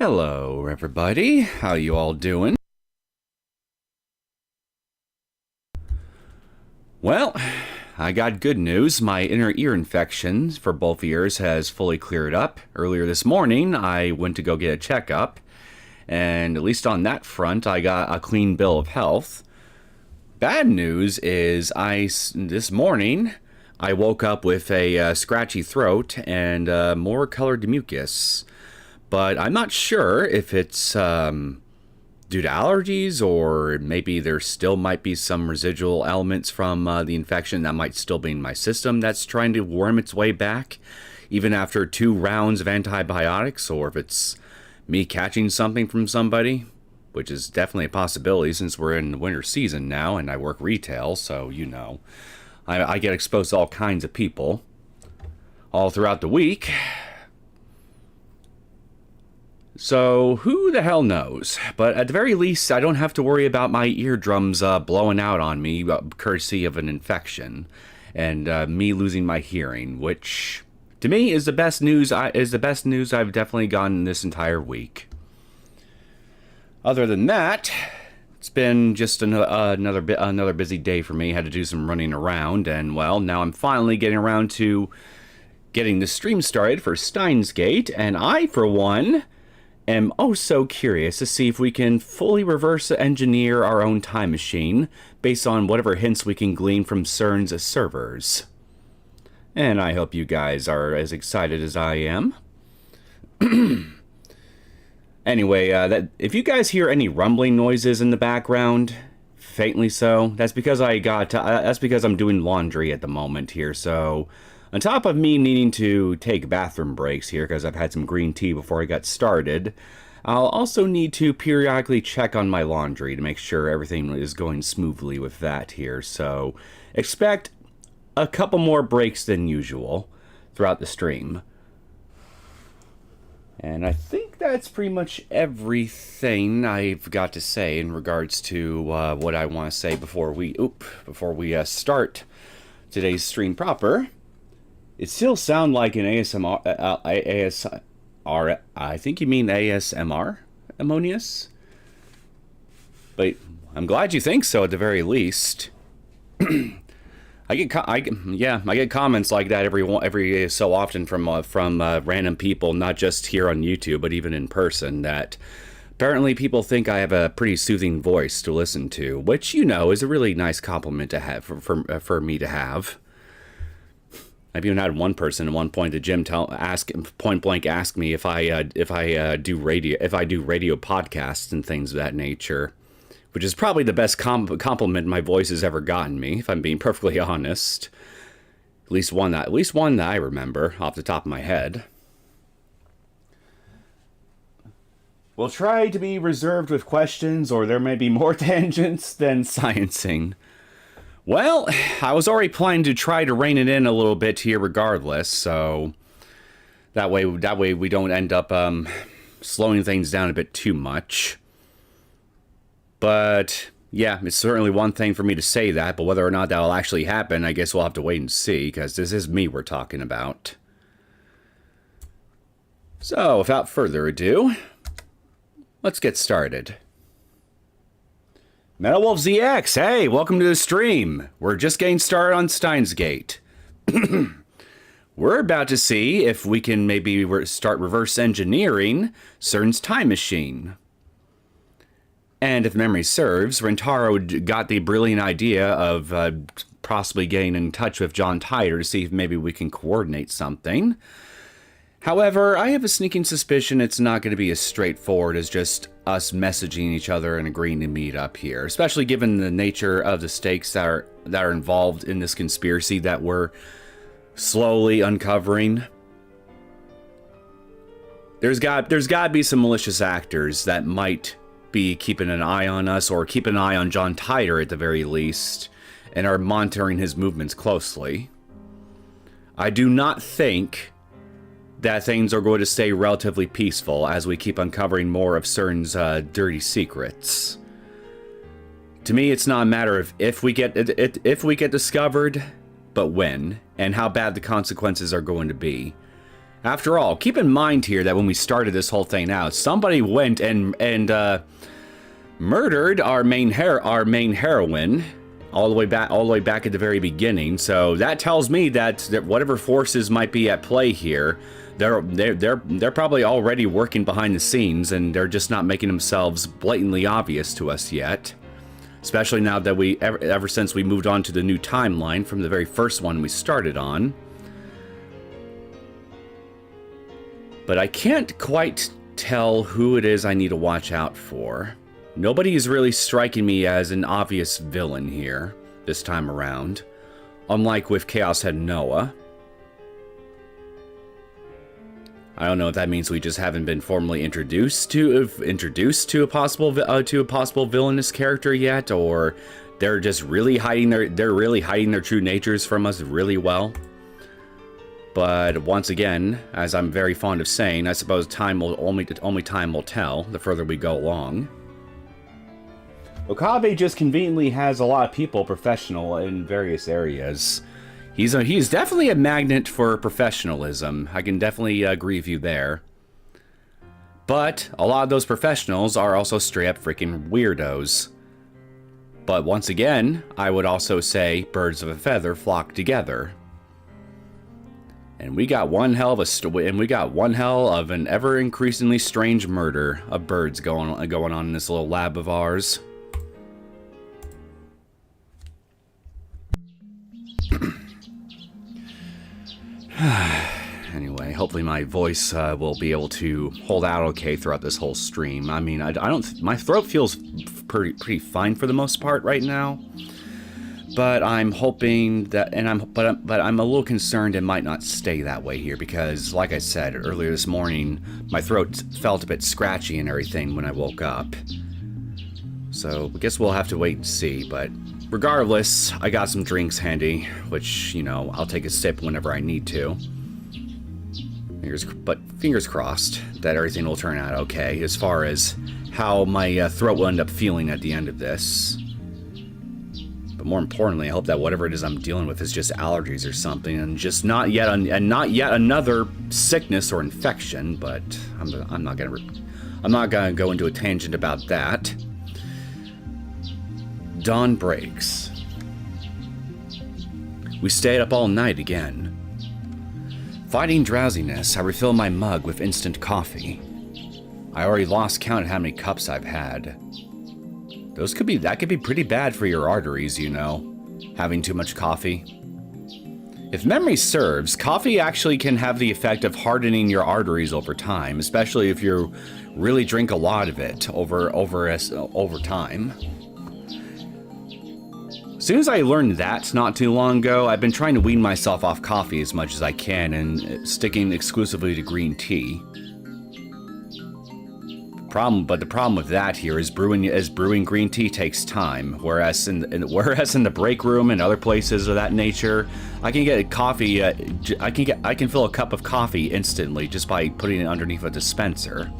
Hello, everybody. How you all doing? Well, I got good news. My inner ear infection for both ears has fully cleared up. Earlier this morning, I went to go get a checkup, and at least on that front, I got a clean bill of health. Bad news is this morning, I woke up with a scratchy throat and more colored mucus. But I'm not sure if it's due to allergies, or maybe there still might be some residual elements from the infection that might still be in my system that's trying to worm its way back, even after 2 rounds of antibiotics, or if it's me catching something from somebody, which is definitely a possibility since we're in the winter season now and I work retail, so you know. I get exposed to all kinds of people all throughout the week. So, who the hell knows? But at the very least, I don't have to worry about my eardrums blowing out on me, courtesy of an infection, and me losing my hearing, which, to me, is the best news. I've definitely gotten this entire week. Other than that, it's been just another busy day for me. Had to do some running around, and well, now I'm finally getting around to getting the stream started for Steins Gate, and I, for one, am oh so curious to see if we can fully reverse engineer our own time machine based on whatever hints we can glean from CERN's servers. And I hope you guys are as excited as I am. Anyway, if you guys hear any rumbling noises in the background, faintly so, that's because I'm doing laundry at the moment here, so on top of me needing to take bathroom breaks here because I've had some green tea before I got started, I'll also need to periodically check on my laundry to make sure everything is going smoothly with that here. So expect a couple more breaks than usual throughout the stream. And I think that's pretty much everything I've got to say in regards to what I want to say before we start today's stream proper. It still sounds like an ASMR, I think you mean ASMR, Ammonius? But I'm glad you think so at the very least. I get comments like that every so often from random people, not just here on YouTube, but even in person, that apparently people think I have a pretty soothing voice to listen to, which, you know, is a really nice compliment to have for me to have. I've even had one person at one point at the gym point blank ask me if I do radio podcasts and things of that nature, which is probably the best compliment my voice has ever gotten me, if I'm being perfectly honest. At least one that I remember off the top of my head. We'll try to be reserved with questions, or there may be more tangents than sciencing. Well, I was already planning to try to rein it in a little bit here regardless, so that way we don't end up slowing things down a bit too much. But yeah, it's certainly one thing for me to say that, but whether or not that'll actually happen, I guess we'll have to wait and see, because this is me we're talking about. So, without further ado, let's get started. Metal Wolf ZX, hey, welcome to the stream. We're just getting started on Steins Gate. We're about to see if we can maybe start reverse engineering CERN's time machine. And if memory serves, Rentaro got the brilliant idea of possibly getting in touch with John Titor to see if maybe we can coordinate something. However, I have a sneaking suspicion it's not going to be as straightforward as just us messaging each other and agreeing to meet up here, especially given the nature of the stakes that are involved in this conspiracy that we're slowly uncovering. There's got to be some malicious actors that might be keeping an eye on us, or keep an eye on John Titor at the very least, and are monitoring his movements closely. I do not think that things are going to stay relatively peaceful as we keep uncovering more of CERN's dirty secrets. To me, it's not a matter of if we get discovered, but when, and how bad the consequences are going to be. After all, keep in mind here that when we started this whole thing out, somebody went and murdered our main heroine all the way back at the very beginning. So that tells me that whatever forces might be at play here, they're probably already working behind the scenes, and they're just not making themselves blatantly obvious to us yet. Especially now that ever since we moved on to the new timeline from the very first one we started on. But I can't quite tell who it is I need to watch out for. Nobody is really striking me as an obvious villain here this time around, unlike with Chaos Head Noah. I don't know if that means we just haven't been formally introduced to a possible villainous character yet, or they're just really hiding their true natures from us really well. But once again, as I'm very fond of saying, I suppose only time will tell the further we go along. Okabe just conveniently has a lot of people professional in various areas. He's definitely a magnet for professionalism. I can definitely agree with you there. But a lot of those professionals are also straight up freaking weirdos. But once again, I would also say birds of a feather flock together. And we got one hell of an ever increasingly strange murder of birds going on in this little lab of ours. Anyway, hopefully my voice will be able to hold out okay throughout this whole stream. I mean, my throat feels pretty fine for the most part right now. But I'm hoping that, but I'm a little concerned it might not stay that way here because, like I said earlier this morning, my throat felt a bit scratchy and everything when I woke up. So I guess we'll have to wait and see. But regardless, I got some drinks handy, which, you know, I'll take a sip whenever I need to. Fingers crossed that everything will turn out okay as far as how my throat will end up feeling at the end of this. But more importantly, I hope that whatever it is I'm dealing with is just allergies or something, and just not yet another sickness or infection. But I'm not gonna go into a tangent about that. Dawn breaks. We stayed up all night again. Fighting drowsiness, I refill my mug with instant coffee. I already lost count of how many cups I've had. That could be pretty bad for your arteries, you know, having too much coffee. If memory serves, coffee actually can have the effect of hardening your arteries over time, especially if you really drink a lot of it over time. As soon as I learned that not too long ago, I've been trying to wean myself off coffee as much as I can and sticking exclusively to green tea. But the problem with that here is brewing green tea takes time, whereas in the break room and other places of that nature, I can get coffee. I can fill a cup of coffee instantly just by putting it underneath a dispenser.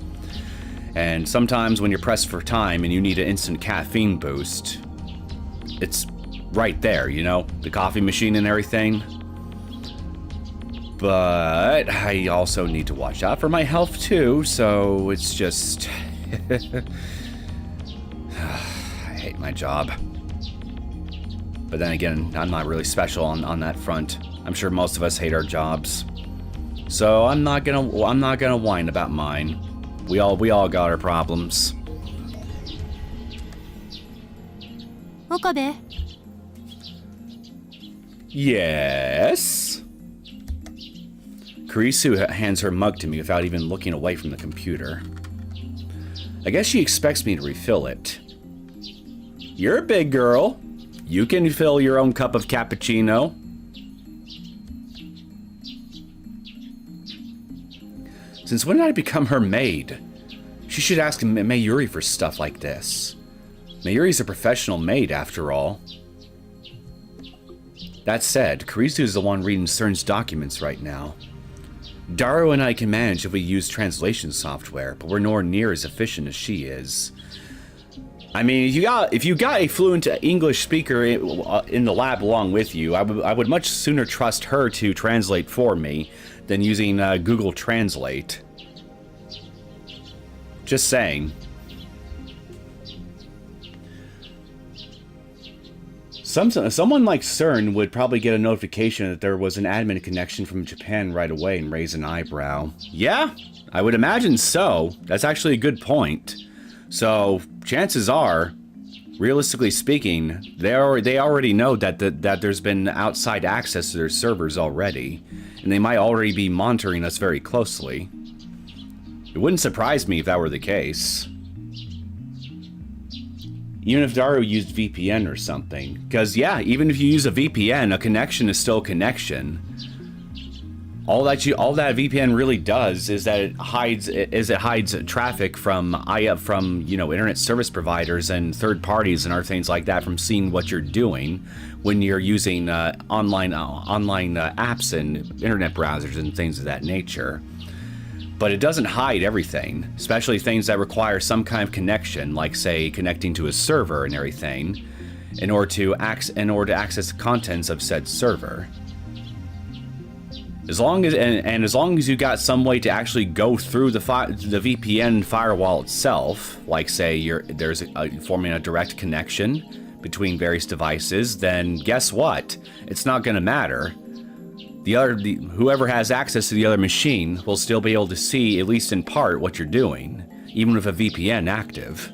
And sometimes when you're pressed for time and you need an instant caffeine boost, it's right there, you know, the coffee machine and everything. But I also need to watch out for my health too, so it's just... I hate my job. But then again, I'm not really special on that front. I'm sure most of us hate our jobs. So I'm not gonna whine about mine. We all got our problems. Okabe. Yes? Kurisu hands her mug to me without even looking away from the computer. I guess she expects me to refill it. You're a big girl. You can fill your own cup of cappuccino. Since when did I become her maid? She should ask Mayuri for stuff like this. Mayuri's a professional maid, after all. That said, Kurisu's the one reading CERN's documents right now. Daru and I can manage if we use translation software, but we're nowhere near as efficient as she is. I mean, if you got a fluent English speaker in the lab along with you, I would much sooner trust her to translate for me than using Google Translate. Just saying. Someone like CERN would probably get a notification that there was an admin connection from Japan right away and raise an eyebrow. Yeah, I would imagine so. That's actually a good point. So, chances are, realistically speaking, they already know that there's been outside access to their servers already, and they might already be monitoring us very closely. It wouldn't surprise me if that were the case. Even if Daru used VPN or something. Because, yeah, even if you use a VPN, a connection is still a connection. All that VPN really does is that it hides traffic from internet service providers and third parties and other things like that from seeing what you're doing when you're using online apps and internet browsers and things of that nature. But it doesn't hide everything, especially things that require some kind of connection, like say connecting to a server and everything, in order to access the contents of said server. As long as you got some way to actually go through the VPN firewall itself, like say there's forming a direct connection between various devices, then guess what? It's not going to matter. Whoever has access to the other machine will still be able to see, at least in part, what you're doing, even with a VPN active.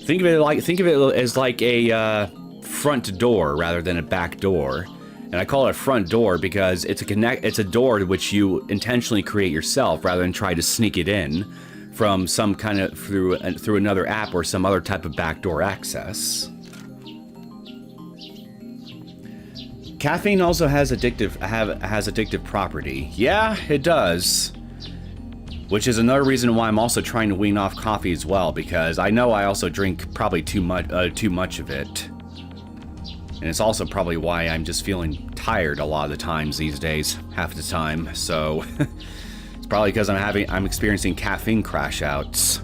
Think of it as like a front door rather than a back door. And I call it a front door because it's a door to which you intentionally create yourself rather than try to sneak it in from some kind of through another app or some other type of backdoor access. Caffeine also has addictive property. Yeah, it does. Which is another reason why I'm also trying to wean off coffee as well, because I know I also drink probably too much of it. And it's also probably why I'm just feeling tired a lot of the times these days, half the time. So it's probably because I'm experiencing caffeine crash outs.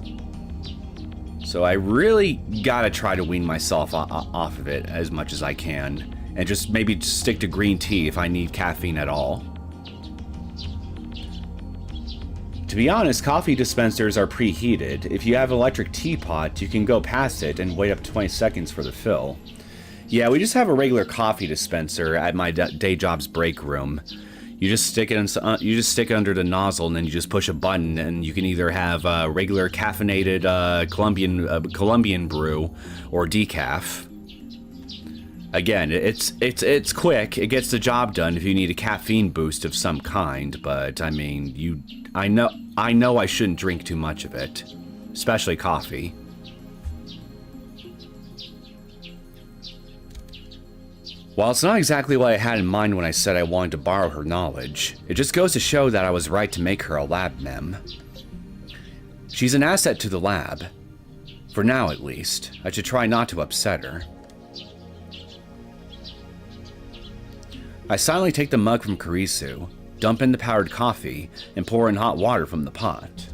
So I really gotta try to wean myself off of it as much as I can. And just maybe stick to green tea if I need caffeine at all. To be honest, coffee dispensers are preheated. If you have an electric teapot, you can go past it and wait up 20 seconds for the fill. Yeah, we just have a regular coffee dispenser at my day job's break room. You just stick it under the nozzle and then you just push a button and you can either have regular caffeinated Colombian brew or decaf. Again, it's quick. It gets the job done if you need a caffeine boost of some kind. But I mean, I know I shouldn't drink too much of it, especially coffee. While it's not exactly what I had in mind when I said I wanted to borrow her knowledge, it just goes to show that I was right to make her a lab mem. She's an asset to the lab. For now, at least. I should try not to upset her. I silently take the mug from Kurisu, dump in the powdered coffee, and pour in hot water from the pot.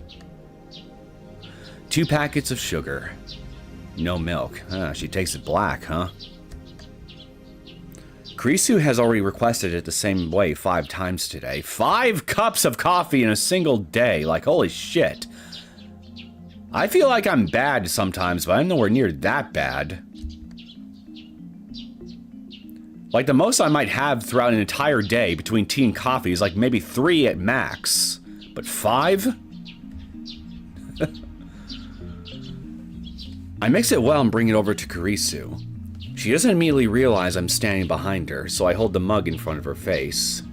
2 packets of sugar. No milk. She takes it black, huh? Kurisu has already requested it the same way 5 times today. 5 cups of coffee in a single day. Like, holy shit. I feel like I'm bad sometimes, but I'm nowhere near that bad. Like, the most I might have throughout an entire day between tea and coffee is like maybe 3 at max. But 5? I mix it well and bring it over to Kurisu. She doesn't immediately realize I'm standing behind her, so I hold the mug in front of her face.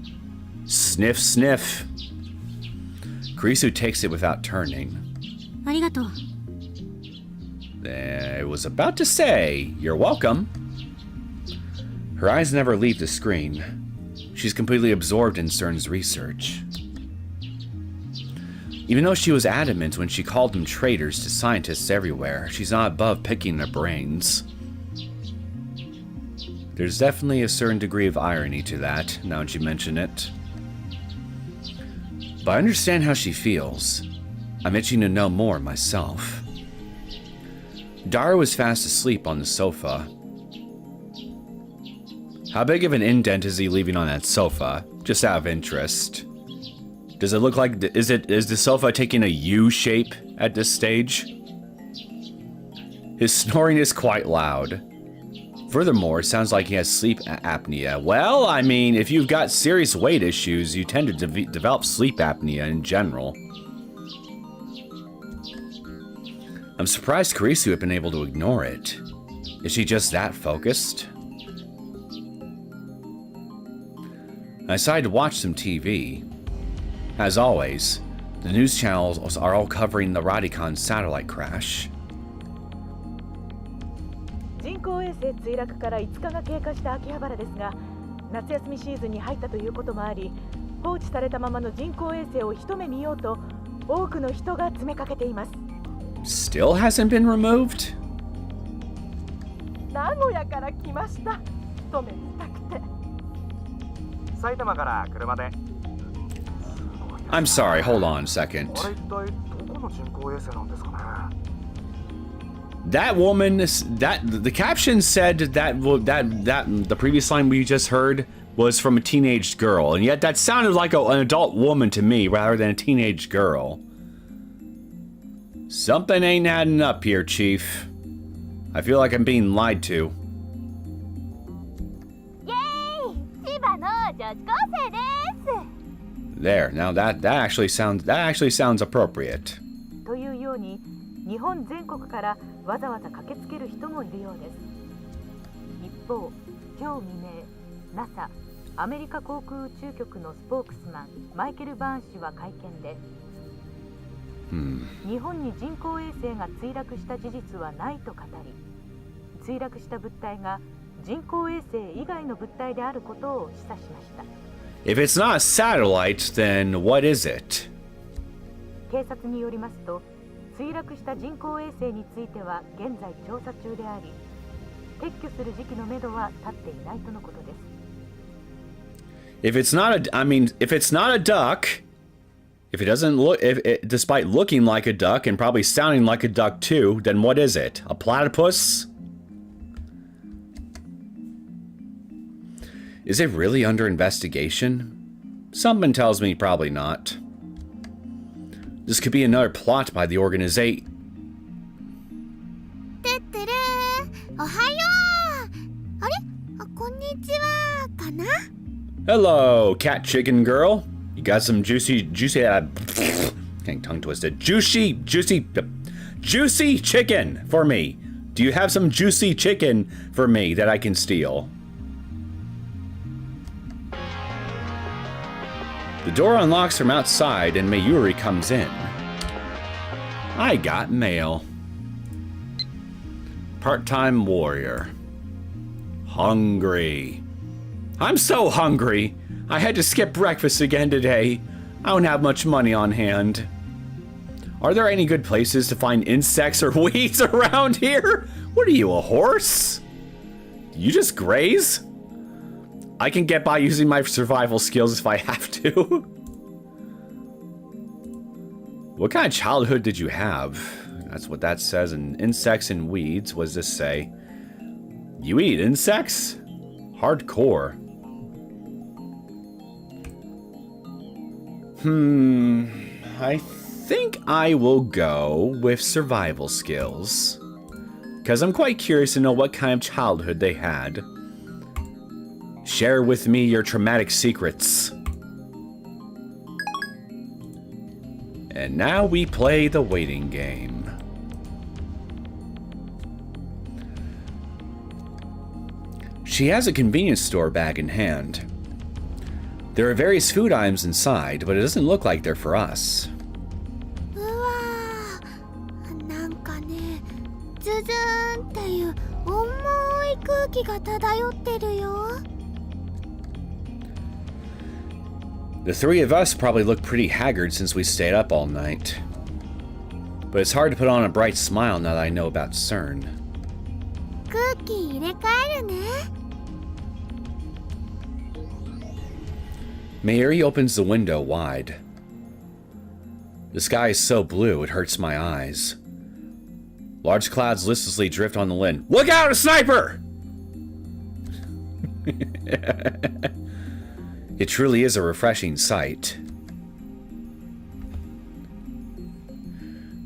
Sniff, sniff. Kurisu takes it without turning. Arigato. I was about to say, you're welcome. Her eyes never leave the screen. She's completely absorbed in CERN's research. Even though she was adamant when she called them traitors to scientists everywhere, she's not above picking their brains. There's definitely a certain degree of irony to that, now that you mention it. But I understand how she feels. I'm itching to know more myself. Dara was fast asleep on the sofa. How big of an indent is he leaving on that sofa? Just out of interest. Does it look like, is the sofa taking a U shape at this stage? His snoring is quite loud. Furthermore, it sounds like he has sleep apnea. Well, I mean, if you've got serious weight issues, you tend to develop sleep apnea in general. I'm surprised Karisu had been able to ignore it. Is she just that focused? I decided to watch some TV. As always, the news channels are all covering the Radicon satellite crash. 人工衛星墜落から5日が経過した秋葉原ですが、夏休みシーズンに入ったということもあり、放置されたままの人工衛星を一目見ようと多くの人が詰めかけています。Still hasn't been removed? 名古屋から来ました。一目見たくて。埼玉から車で。I'm sorry, hold on a second. That woman, the caption said that the previous line we just heard was from a teenage girl, and yet that sounded like an adult woman to me rather than a teenage girl. Something ain't adding up here, Chief. I feel like I'm being lied to. There, now that actually sounds appropriate. というように日本全国からわざわざ駆けつける人もいるようです。一方、今日未明、NASA アメリカ航空宇宙局のスポークスマンマイケル・バーン氏は会見で、日本に人工衛星が墜落した事実はないと語り、墜落した物体が人工衛星以外の物体であることを示唆しました。If it's not a satellite, then what is it? 警察によりますと、墜落した人工衛星については現在調査中であり、撤去する時期のめどは立っていないとのことです。If it's not a duck, if it doesn't look, despite looking like a duck and probably sounding like a duck too, then what is it? A platypus? Is it really under investigation? Something tells me probably not. This could be another plot by the organization. Hello, cat chicken girl. You got some juicy, getting tongue twisted. Juicy chicken for me. Do you have some juicy chicken for me that I can steal? The door unlocks from outside and Mayuri comes in. I got mail. Part-time warrior. Hungry. I'm so hungry. I had to skip breakfast again today. I don't have much money on hand. Are there any good places to find insects or weeds around here? What are you, a horse? You just graze? I can get by using my survival skills if I have to. What kind of childhood did you have? That's what that says in insects and weeds. What does this say? You eat insects? Hardcore. I think I will go with survival skills. Because I'm quite curious to know what kind of childhood they had. Share with me your traumatic secrets. And now we play the waiting game. She has a convenience store bag in hand. There are various food items inside, but it doesn't look like they're for us. The three of us probably look pretty haggard since we stayed up all night. But it's hard to put on a bright smile now that I know about SERN. Mayuri opens the window wide. The sky is so blue it hurts my eyes. Large clouds listlessly drift on the wind. Look out, a sniper! It truly is a refreshing sight.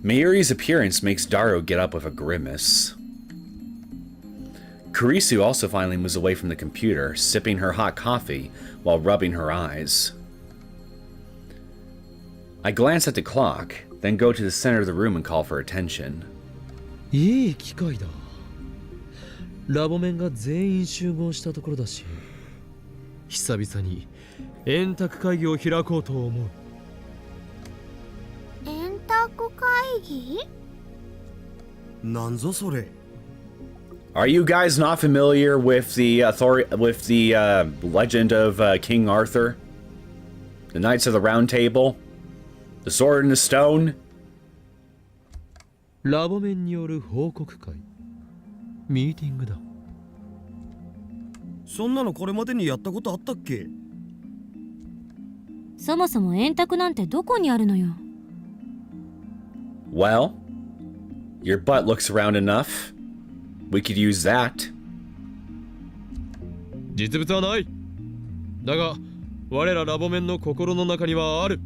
Mayuri's appearance makes Daru get up with a grimace. Kurisu also finally moves away from the computer, sipping her hot coffee while rubbing her eyes. I glance at the clock, then go to the center of the room and call for attention. いい機会だ。ラボメンが全員集合したところだし、久々に円卓会議を開こうと思う。円卓会議？なんぞそれ。Are you guys not familiar with the legend of King Arthur? The Knights of the Round Table? The Sword and the Stone? ラボメンによる報告会、ミーティングだ。そんなのこれまでにやったことあったっけ？そもそも円卓なんてどこにあるのよ。Well, your butt looks round enough. We could use that. 実物はない。だが、我らラボメンの心の中にはある。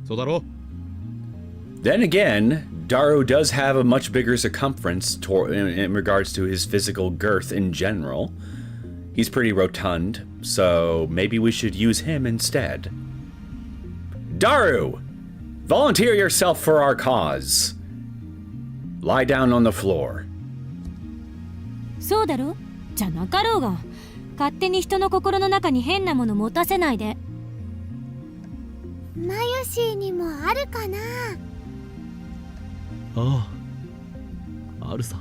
そうだろ？ Then again, Daru does have a much bigger circumference in regards to his physical girth in general. He's pretty rotund, so maybe we should use him instead. Daru! Volunteer yourself for our cause. Lie down on the floor. そうだろ？じゃなかろうが。勝手に人の心の中に変なもの持たせないで。ナヨシーにもあるかな？ああ、あるさ。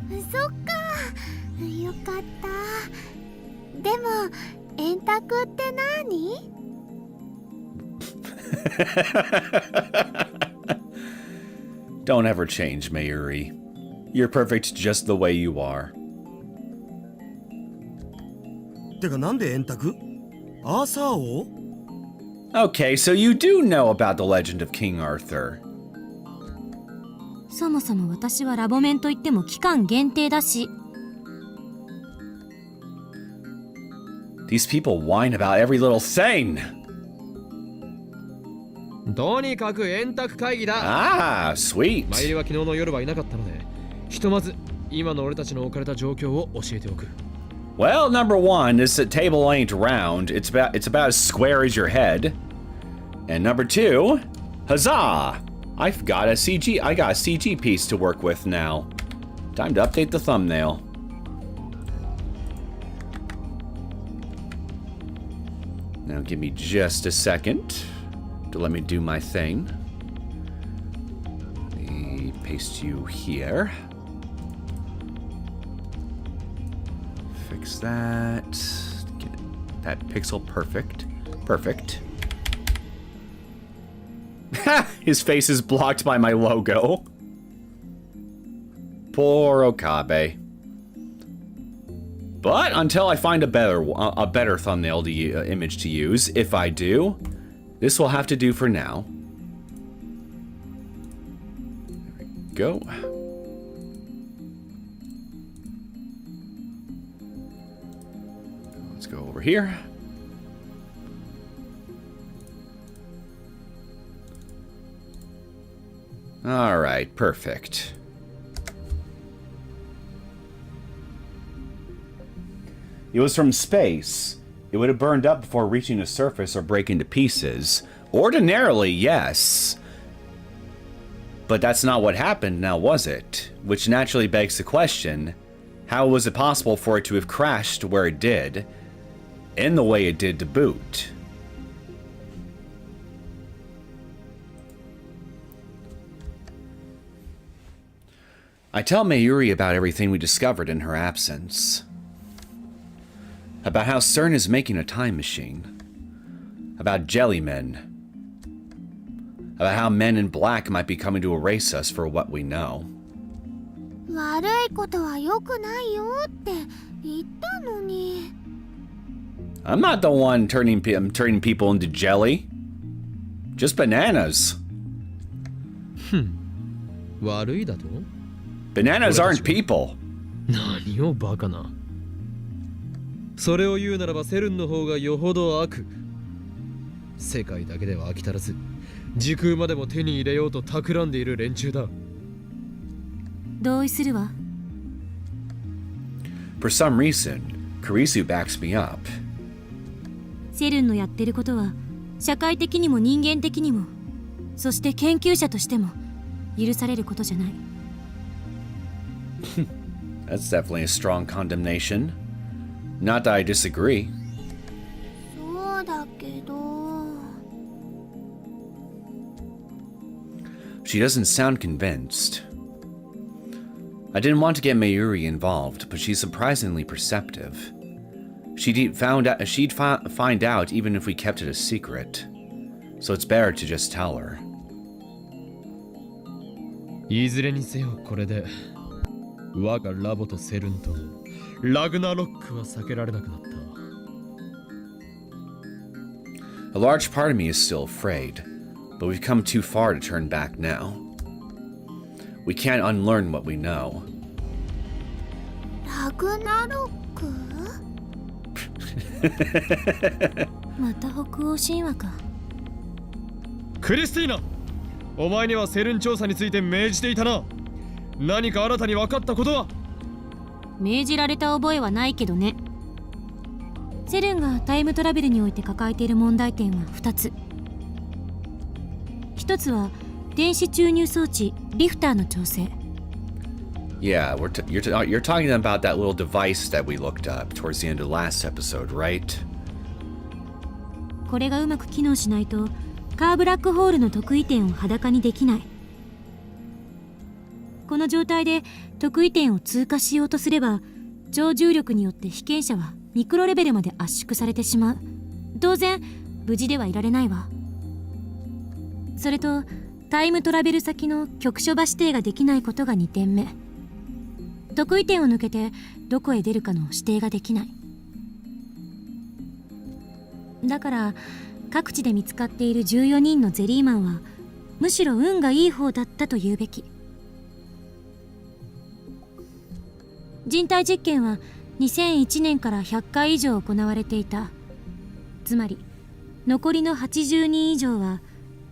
そっか、よかった。でも、円卓って何？Don't ever change, Mayuri. You're perfect just the way you are. てかなんで円卓？アーサー王？ Okay, so you do know about the legend of King Arthur. そもそも私はラボメンといっても期間限定だし。These people whine about every little thing. とにかく円卓会議だ。Ah, sweet. マイリは昨日の夜はいなかったので、ひとまず今の俺たちの置かれた状況を教えておく。Well, number one, this table ain't round. It's about as square as your head. And number two, huzzah! I got a CG piece to work with now. Time to update the thumbnail. Now give me just a second to let me do my thing. Let me paste you here. Fix that. Get that pixel perfect. Perfect. His face is blocked by my logo. Poor Okabe. But until I find a better thumbnail image to use, if I do, this will have to do for now. There we go. Let's go over here. All right, perfect. It was from space. It would have burned up before reaching the surface or breaking to pieces. Ordinarily, yes. But that's not what happened now, was it? Which naturally begs the question, how was it possible for it to have crashed where it did, in the way it did to boot? I tell Mayuri about everything we discovered in her absence. About how CERN is making a time machine. About jellymen. About how men in black might be coming to erase us for what we know. 悪いことは良くないよって言ったのに。I'm not the one turning people into jelly. Just bananas. 悪いだと？ Bananas aren't people. 何をバカな。それを言うならばセルンの方がよほど悪。世界だけでは飽き足らず、時空までも手に入れようと企んでいる連中だ。同意するわ。For some reason, Kurisu backs me up. セルンのやってることは社会的にも人間的にも、そして研究者としても許されることじゃない。That's definitely a strong condemnation. Not that I disagree. そうだけど。She doesn't sound convinced. I didn't want to get Mayuri involved, but she's surprisingly perceptive. She'd find out even if we kept it a secret. So it's better to just tell her. いずれにせよこれで我がラボとセルンとのラグナロックは避けられなくなった。 A large part of me is still afraid, but we've come too far to turn back now. We can't unlearn what we know. ラグナロック？また北欧神話か。クリスティーナ、お前にはセルン調査について命じていたな。何か新たに分かったことは？命じられた覚えはないけどね。セルンがタイムトラベルにおいて抱えている問題点は2つ。1つは電子注入装置リフターの調整。Yeah, you're talking about that little device that we looked up towards the end of the last episode, right? これがうまく機能しないとカーブラックホールの特異点を裸にできない。この状態で特異点を通過しようとすれば、超重力によって被験者はミクロレベルまで圧縮されてしまう。当然無事ではいられないわ。それとタイムトラベル先の局所場指定ができないことが2点目。特異点を抜けてどこへ出るかの指定ができない。だから各地で見つかっている14人のゼリーマンはむしろ運がいい方だったと言うべき。人体実験は2001年から100回以上行われていた。つまり残りの80人以上は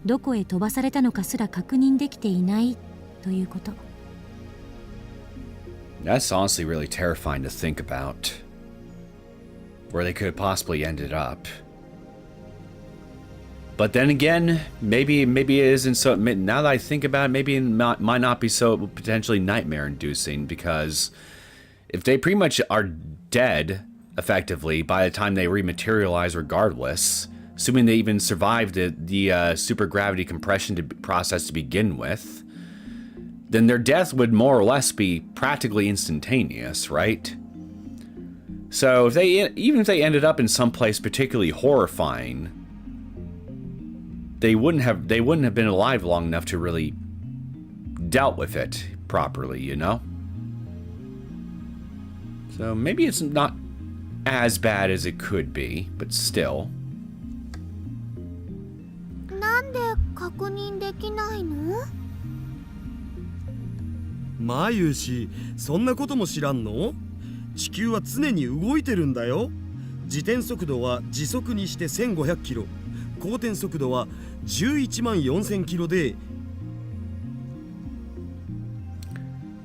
どこへ飛ばされたのかすら確認できていないということ。That's honestly really terrifying to think about. Where they could have possibly ended up. But then again, maybe it isn't so. Now that I think about it, maybe it might not be so potentially nightmare-inducing, because if they pretty much are dead, effectively, by the time they rematerialize regardless, assuming they even survived the supergravity compression process to begin with, then their death would more or less be practically instantaneous, right? So even if they ended up in some place particularly horrifying, they wouldn't have been alive long enough to really dealt with it properly, you know? So maybe it's not as bad as it could be, but still. なんで確認できないの？まあユウシ、そんなことも知らんの？地球は常に動いてるんだよ。自転速度は時速にして1500キロ、公転速度は11万4000キロで。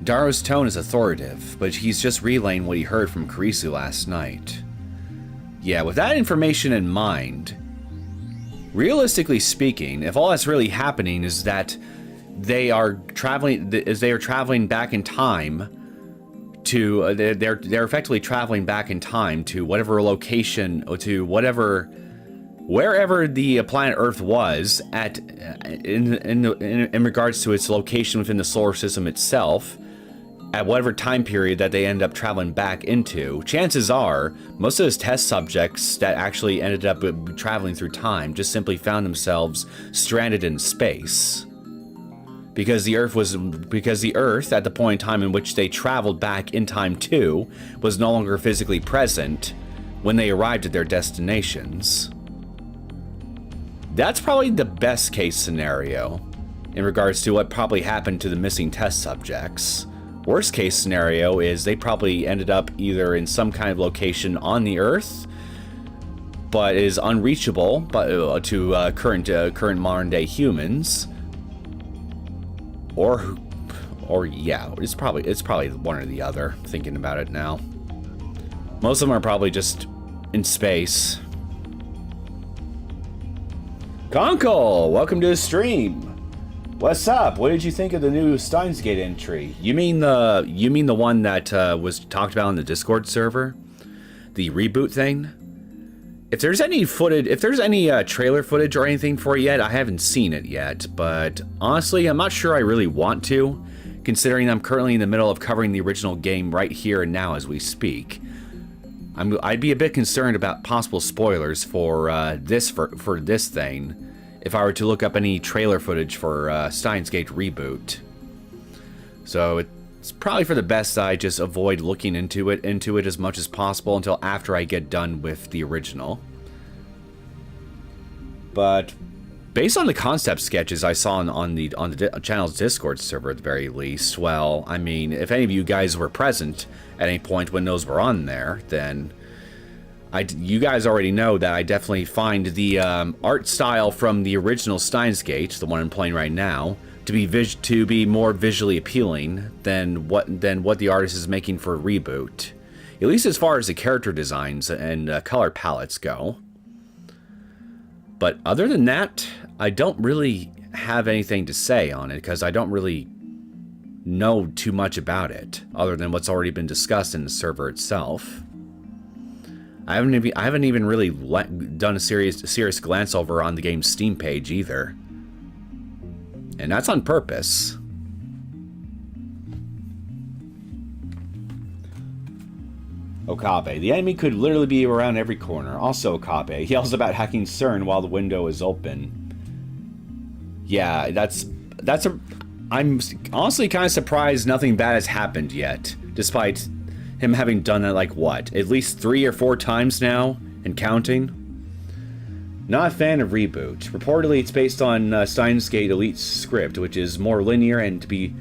Daro's tone is authoritative, but he's just relaying what he heard from Kurisu last night. Yeah, with that information in mind, realistically speaking, if all that's really happening is that they are traveling back in time to they're effectively traveling back in time to whatever location, or to wherever the planet Earth was at in regards to its location within the solar system itself, at whatever time period that they end up traveling back into. Chances are most of those test subjects that actually ended up traveling through time just simply found themselves stranded in space. Because the Earth, at the point in time in which they traveled back in time to, was no longer physically present when they arrived at their destinations. That's probably the best case scenario. in regards to what probably happened to the missing test subjects. Worst case scenario is they probably ended up either in some kind of location on the Earth, but is unreachable to current modern day humans, or yeah, it's probably one or the other. Thinking about it now, most of them are probably just in space. Conkle, welcome to the stream. What's up? What did you think of the new Steins Gate entry? You mean the one that was talked about on the Discord server, the reboot thing? If there's any footage, if there's any trailer footage or anything for it yet, I haven't seen it yet. But honestly, I'm not sure I really want to, considering I'm currently in the middle of covering the original game right here and now as we speak. I'd be a bit concerned about possible spoilers for this thing if I were to look up any trailer footage for Steins Gate reboot. So it's probably for the best that I just avoid looking into it as much as possible until after I get done with the original. But based on the concept sketches I saw on the channel's Discord server at the very least, well, I mean, if any of you guys were present at any point when those were on there, then you guys already know that I definitely find the art style from the original Steins Gate, the one I'm playing right now, to be more visually appealing than what the artist is making for a reboot, at least as far as the character designs and color palettes go. But other than that, I don't really have anything to say on it because I don't really know too much about it other than what's already been discussed in the server itself. I haven't even really done a serious glance over on the game's Steam page either. And that's on purpose. Okabe. The enemy could literally be around every corner. Also Okabe yells about hacking CERN while the window is open. Yeah, I'm honestly kind of surprised nothing bad has happened yet, despite him having done that, like, what, at least 3 or 4 times now, and counting? Not a fan of reboot. Reportedly, it's based on Steins Gate Elite's script, which is more linear and to be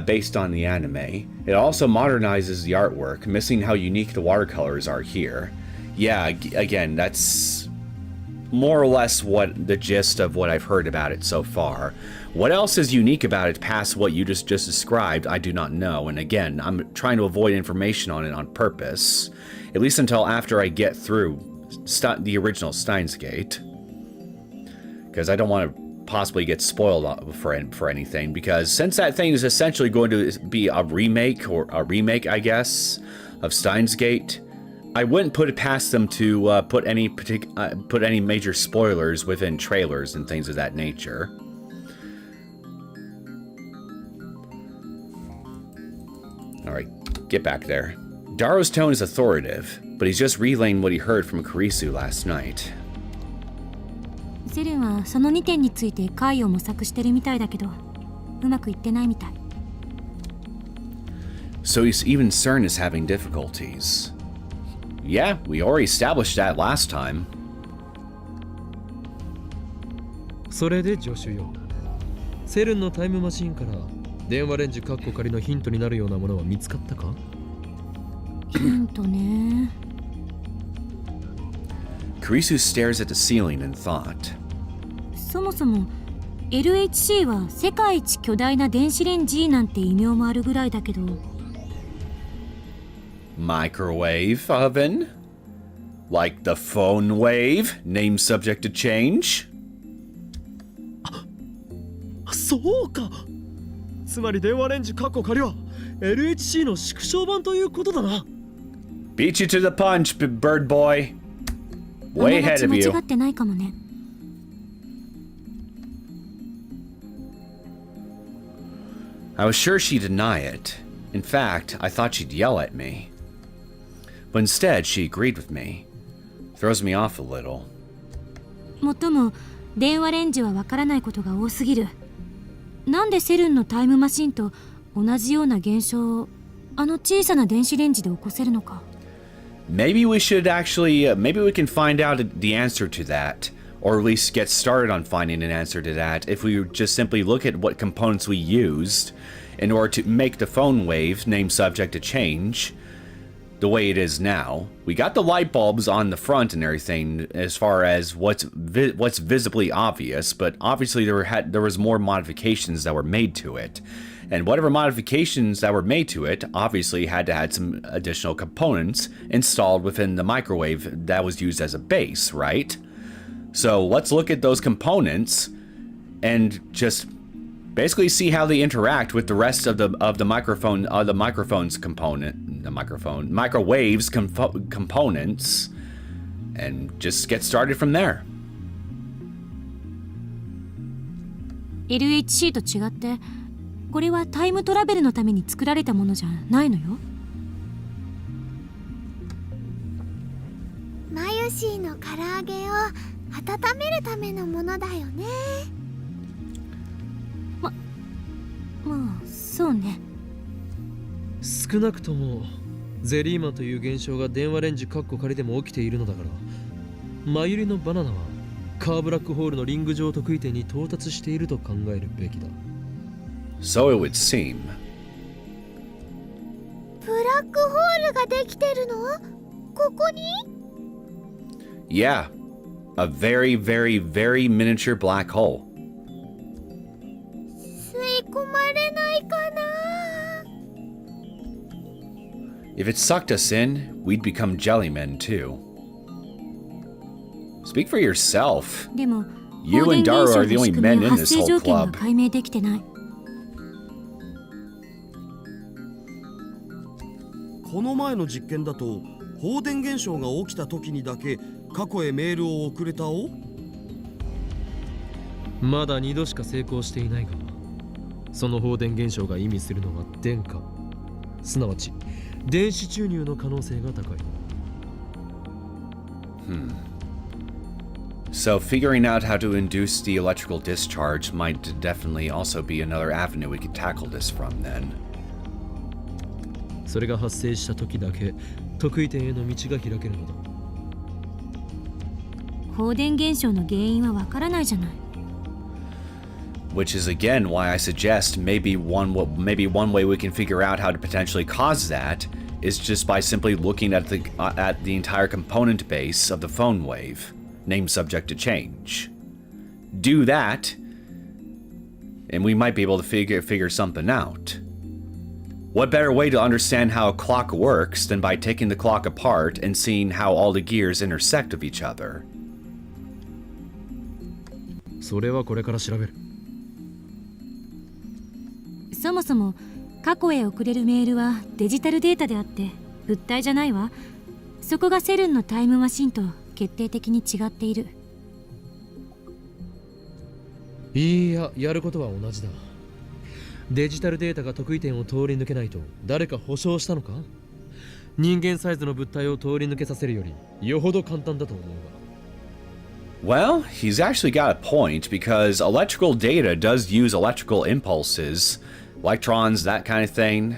based on the anime. It also modernizes the artwork, missing how unique the watercolors are here. Yeah, again, that's more or less what the gist of what I've heard about it so far. What else is unique about it past what you just described, I do not know. And again, I'm trying to avoid information on it on purpose, at least until after I get through the original Steins Gate, because I don't want to possibly get spoiled for anything, because since that thing is essentially going to be a remake, I guess, of Steins Gate, I wouldn't put it past them to put any major spoilers within trailers and things of that nature. Alright, get back there. Daro's tone is authoritative, but he's just relaying what he heard from Kurisu last night. セルンはその2点について解を模索してるみたいだけど、うまくいってないみたい。So even CERN is having difficulties. Yeah, we already established that last time. それで助手よ。セルンのタイムマシンから電話レンジカッコ仮のヒントになるようなものは見つかったか？ヒントね。Kurisu stares at the ceiling in thought. そもそも LHC は世界一巨大な電子レンジなんて異名もあるぐらいだけど。Microwave oven? Like the PhoneWave? Name subject to change? そうか。つまり電話レンジカッコ仮は LHC の縮小版ということだな。Beat you to the punch, bird boy. Way ahead of you. 間違ってないかもね。I was sure she'd deny it. In fact, I thought she'd yell at me. But instead, she agreed with me. Throws me off a little. もっとも電話レンジはわからないことが多すぎる。なんでセルンのタイムマシンと同じような現象をあの小さな電子レンジで起こせるのか。Maybe we can find out the answer to that or at least get started on finding an answer to that, if we just simply look at what components we used in order to make the PhoneWave name subject to change the way it is now. We got the light bulbs on the front and everything as far as what's visibly obvious, but obviously there was more modifications that were made to it. And whatever modifications that were made to it obviously had to have some additional components installed within the microwave that was used as a base, right? So let's look at those components and just basically see how they interact with the rest of the microphone's component, microwave's components, and just get started from there. LHC と違って、これはタイムトラベルのために作られたものじゃないのよ。マユシーの唐揚げを温めるためのものだよね。まあそうね。少なくともゼリーマという現象が電話レンジカッコ仮でも起きているのだから、マユリのバナナはカーブラックホールのリング上特異点に到達していると考えるべきだ。So it would seem. ブラックホールができてるの？ここに？ Yeah, a very, very, very miniature black hole. 吸い込まれないかな？ If it sucked us in, we'd become jellymen too. Speak for yourself. でも、 You 放電 and 現 Daru 象 are の the 仕 only 組み men や in 発 this 生 whole 条件が club. 解明できてない。この前の実験だと放電現象が起きた時にだけ過去へメールを送れたお？まだ2度しか成功していないが、その放電現象が意味するのは電荷、すなわち電子注入の可能性が高い。So figuring out how to induce the electrical discharge might definitely also be another avenue we could tackle this from then. それが発生した時だけ特異点への道が開けるのだ。放電現象の原因はわからないじゃない。Which is again why I suggest maybe one way we can figure out how to potentially cause that is just by simply looking at the entire component base of the PhoneWave, name subject to change. Do that, and we might be able to figure something out. What better way to understand how a clock works than by taking the clock apart and seeing how all the gears intersect with each other? それはこれから調べる。そもそも過去へ送れるメールはデジタルデータであって物体じゃないわ。そこがセルンのタイムマシンと決定的に違っている。いや、やることは同じだ。デジタルデータが特異点を通り抜けないと誰か保証したのか？人間サイズの物体を通り抜けさせるよりよほど簡単だと思うが。Well, he's actually got a point because electrical data does use electrical impulses, electrons, that kind of thing,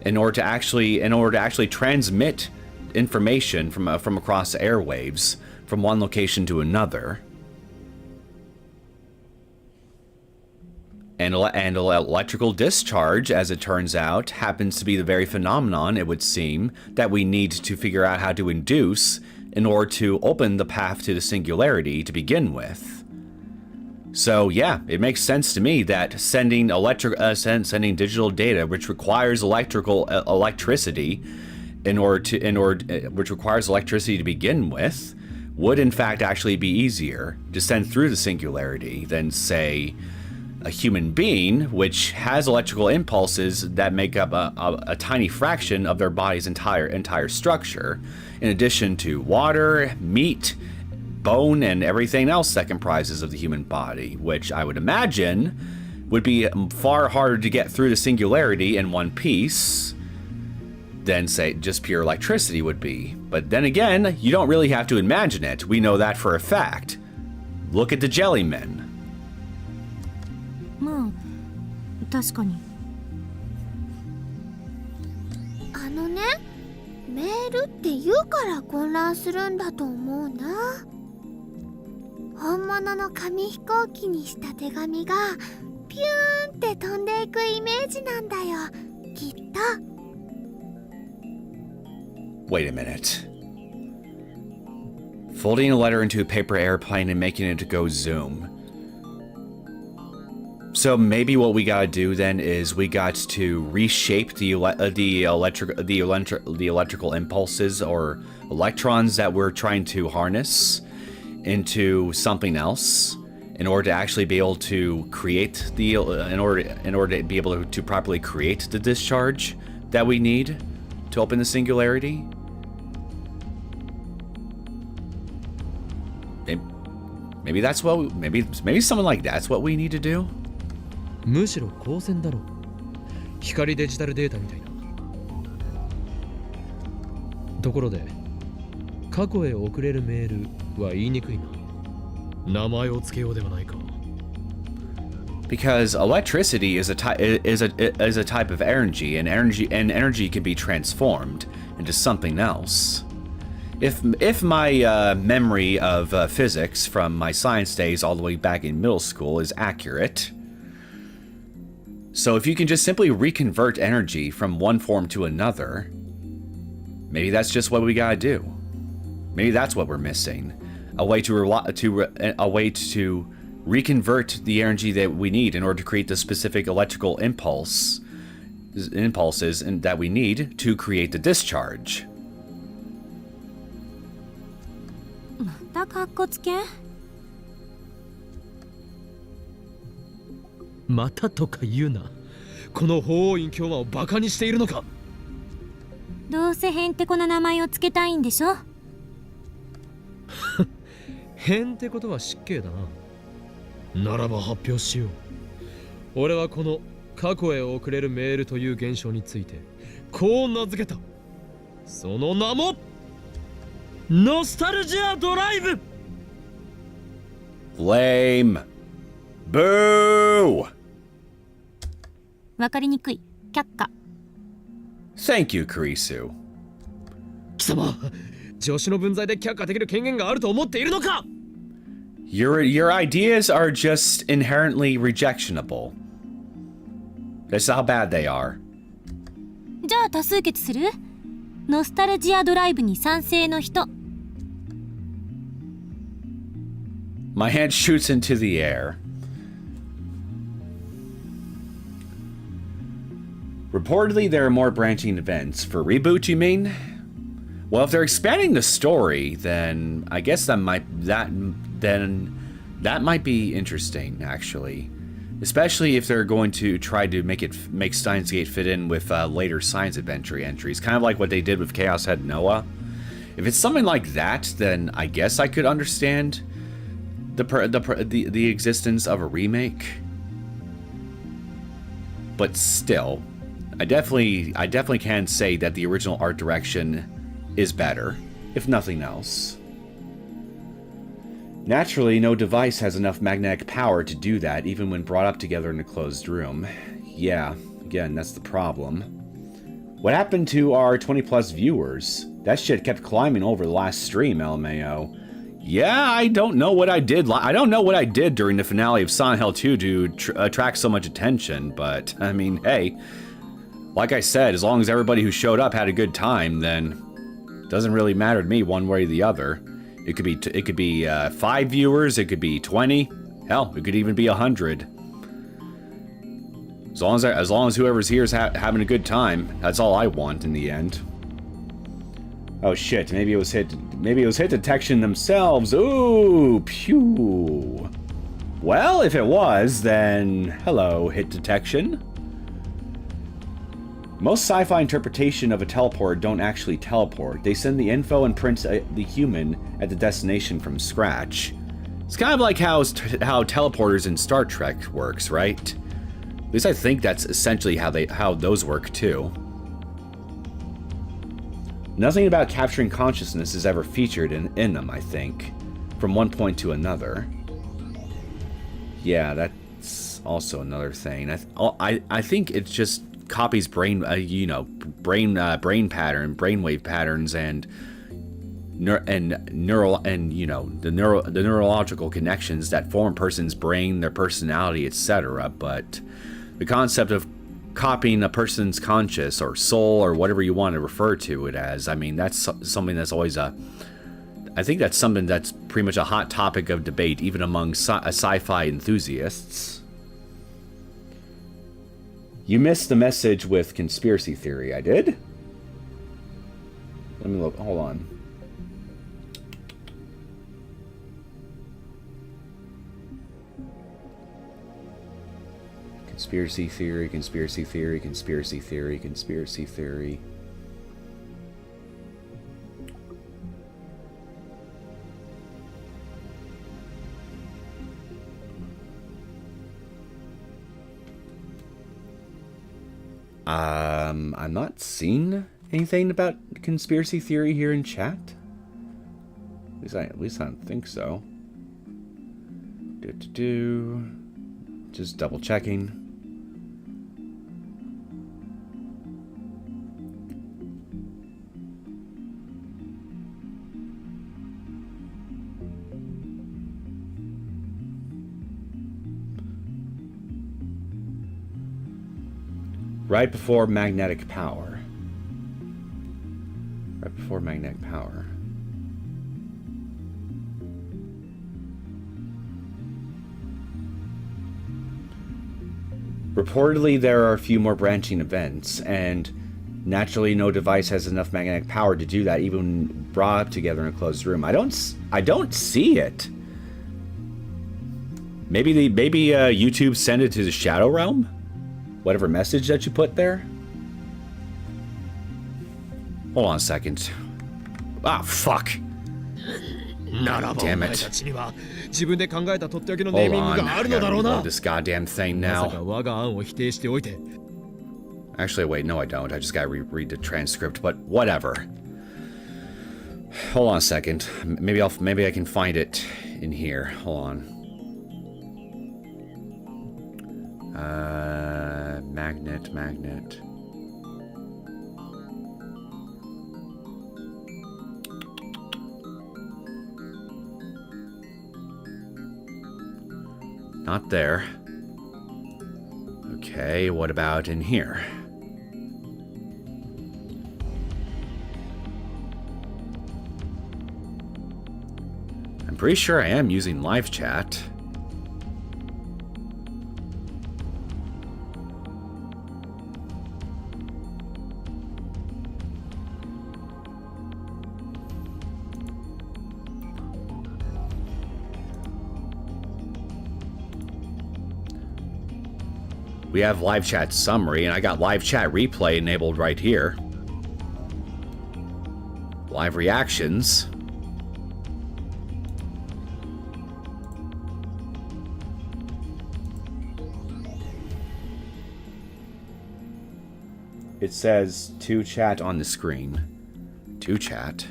in order to actually transmit information from across the airwaves from one location to another. And electrical discharge, as it turns out, happens to be the very phenomenon, it would seem, that we need to figure out how to induce in order to open the path to the singularity to begin with. So yeah, it makes sense to me that sending digital data, which requires electricity which requires electricity to begin with, would in fact actually be easier to send through the singularity than, say, a human being, which has electrical impulses that make up a tiny fraction of their body's entire structure, in addition to water, meat, bone, and everything else that comprises of the human body, which I would imagine would be far harder to get through the singularity in one piece than, say, just pure electricity would be. But then again, you don't really have to imagine it. We know that for a fact. Look at the jellymen. まあ確かに。あのね、メールって言うから混乱するんだと思うな。本物の紙飛行機にした手紙がピューンって飛んでいくイメージなんだよ、きっと。 Wait a minute. Folding a letter into a paper airplane and making it go zoom. So maybe what we gotta do then is we got to reshape the electrical impulses or electrons that we're trying to harness into something else in order to actually be able to create the in order to be able to properly create the discharge that we need to open the singularity. Maybe that's what maybe something like that's what we need to do. むしろ光線だろう。光デジタルデータみたいな。ところで、過去へ送れるメールは言いにくいな。名前を付けようではないか。Because electricity is a type of energy, and energy can be transformed into something else. If my memory of physics from my science days all the way back in middle school is accurate, so if you can just simply reconvert energy from one form to another, maybe that's just what we gotta do. Maybe that's what we're missing. A way to reconvert the energy that we need in order to create the specific electrical impulses that we need to create the discharge. またカッコつけ。またとか言うな。この法王院教魔をバカにしているのか。どうせへんてこな名前をつけたいんでしょ。へんってことは失敬だな。ならば発表しよう。俺はこの過去へ送れるメールという現象についてこう名付けた。その名もノスタルジアドライブ。 Lame. Boo! わかりにくい。却下。Thank you, Kurisu. 貴様、助手の分際で却下できる権限があると思っているのか。 Your ideas are just inherently rejectionable. That's how bad they are. じゃあ多数決する？ノスタルジアドライブに賛成の人。 My hand shoots into the air. Reportedly, there are more branching events. For reboot, you mean? Well, if they're expanding the story, then I guess that might be interesting, actually. Especially if they're going to try to make Steins Gate fit in with later Science Adventure entries, kind of like what they did with Chaos Head Noah. If it's something like that, then I guess I could understand the existence of a remake. But still, I definitely can say that the original art direction is better, if nothing else. Naturally, no device has enough magnetic power to do that, even when brought up together in a closed room. Yeah, again, that's the problem. What happened to our 20+ viewers? That shit kept climbing over the last stream, LMAO. Yeah, I don't know what I did. I don't know what I did during the finale of Silent Hill 2 to attract so much attention, but I mean, hey, like I said, as long as everybody who showed up had a good time, then it doesn't really matter to me one way or the other. It could be 5 viewers, it could be 20, hell, it could even be 100. As long as whoever's here is having a good time, that's all I want in the end. Oh shit, maybe it was hit detection themselves. Ooh, pew. Well, if it was, then hello, hit detection. Most sci-fi interpretation of a teleport don't actually teleport. They send the info and print the human at the destination from scratch. It's kind of like how teleporters in Star Trek works, right? At least I think that's essentially how those work too. Nothing about capturing consciousness is ever featured in them, I think, from one point to another. Yeah, that's also another thing. I think it's just copies brainwave patterns and the neurological connections that form a person's brain, their personality, etc. But the concept of copying a person's conscious or soul or whatever you want to refer to it as, I mean, that's something that's always I think that's something that's pretty much a hot topic of debate even among sci-fi enthusiasts. You missed the message with conspiracy theory. I did? Let me look. Hold on. Conspiracy theory, conspiracy theory, conspiracy theory, conspiracy theory. I'm not seeing anything about conspiracy theory here in chat. At least I don't think so. Just double checking. Right before magnetic power. Right before magnetic power. Reportedly, there are a few more branching events, and naturally, no device has enough magnetic power to do that, even brought together in a closed room. I don't see it. Maybe YouTube sent it to the Shadow Realm. Whatever message that you put there. Hold on a second. Ah, fuck. Damn it. Hold on. I gotta reload this goddamn thing now. Actually, wait, no I don't. I just gotta reread the transcript, but whatever. Hold on a second. Maybe I can find it in here. Hold on. Magnet. Not there. Okay, what about in here? I'm pretty sure I am using live chat. We have live chat summary, and I got live chat replay enabled right here. Live reactions. It says to chat on the screen. To chat.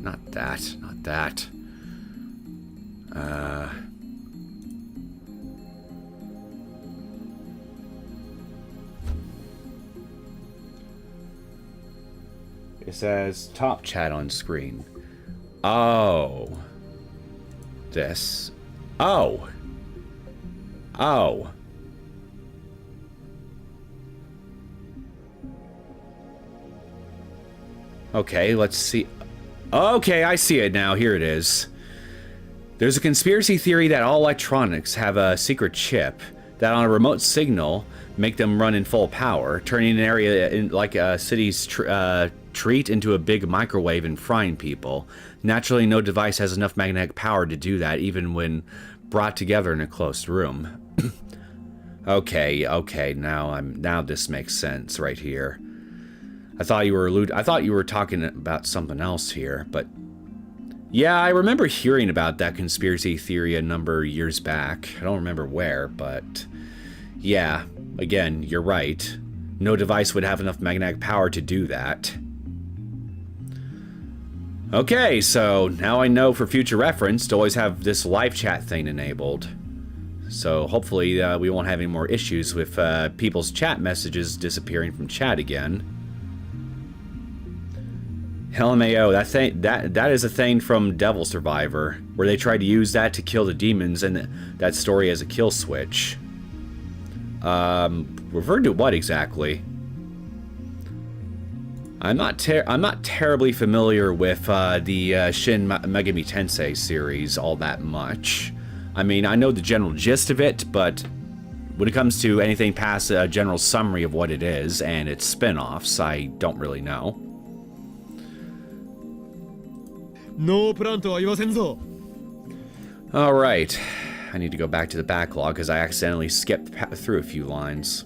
Not that. It says top chat on screen. Oh. This. Oh. Okay, let's see. Okay, I see it now. Here it is. There's a conspiracy theory that all electronics have a secret chip that on a remote signal make them run in full power, turning an area like a city's treat into a big microwave and frying people. Naturally, no device has enough magnetic power to do that, even when brought together in a closed room. Okay, now this makes sense right here. I thought you were talking about something else here, but yeah, I remember hearing about that conspiracy theory a number of years back. I don't remember where, but yeah, again, you're right. No device would have enough magnetic power to do that. Okay, so now I know for future reference to always have this live chat thing enabled. So hopefully we won't have any more issues with people's chat messages disappearing from chat again. LMAO, that is a thing from Devil Survivor, where they tried to use that to kill the demons, and that story as a kill switch. Referred to what exactly? I'm not terribly familiar with the Shin Megami Tensei series all that much. I mean, I know the general gist of it, but when it comes to anything past a general summary of what it is and its spin-offs, I don't really know. No plan toは言わせんぞ。 Alright, I need to go back to the backlog because I accidentally skipped through a few lines.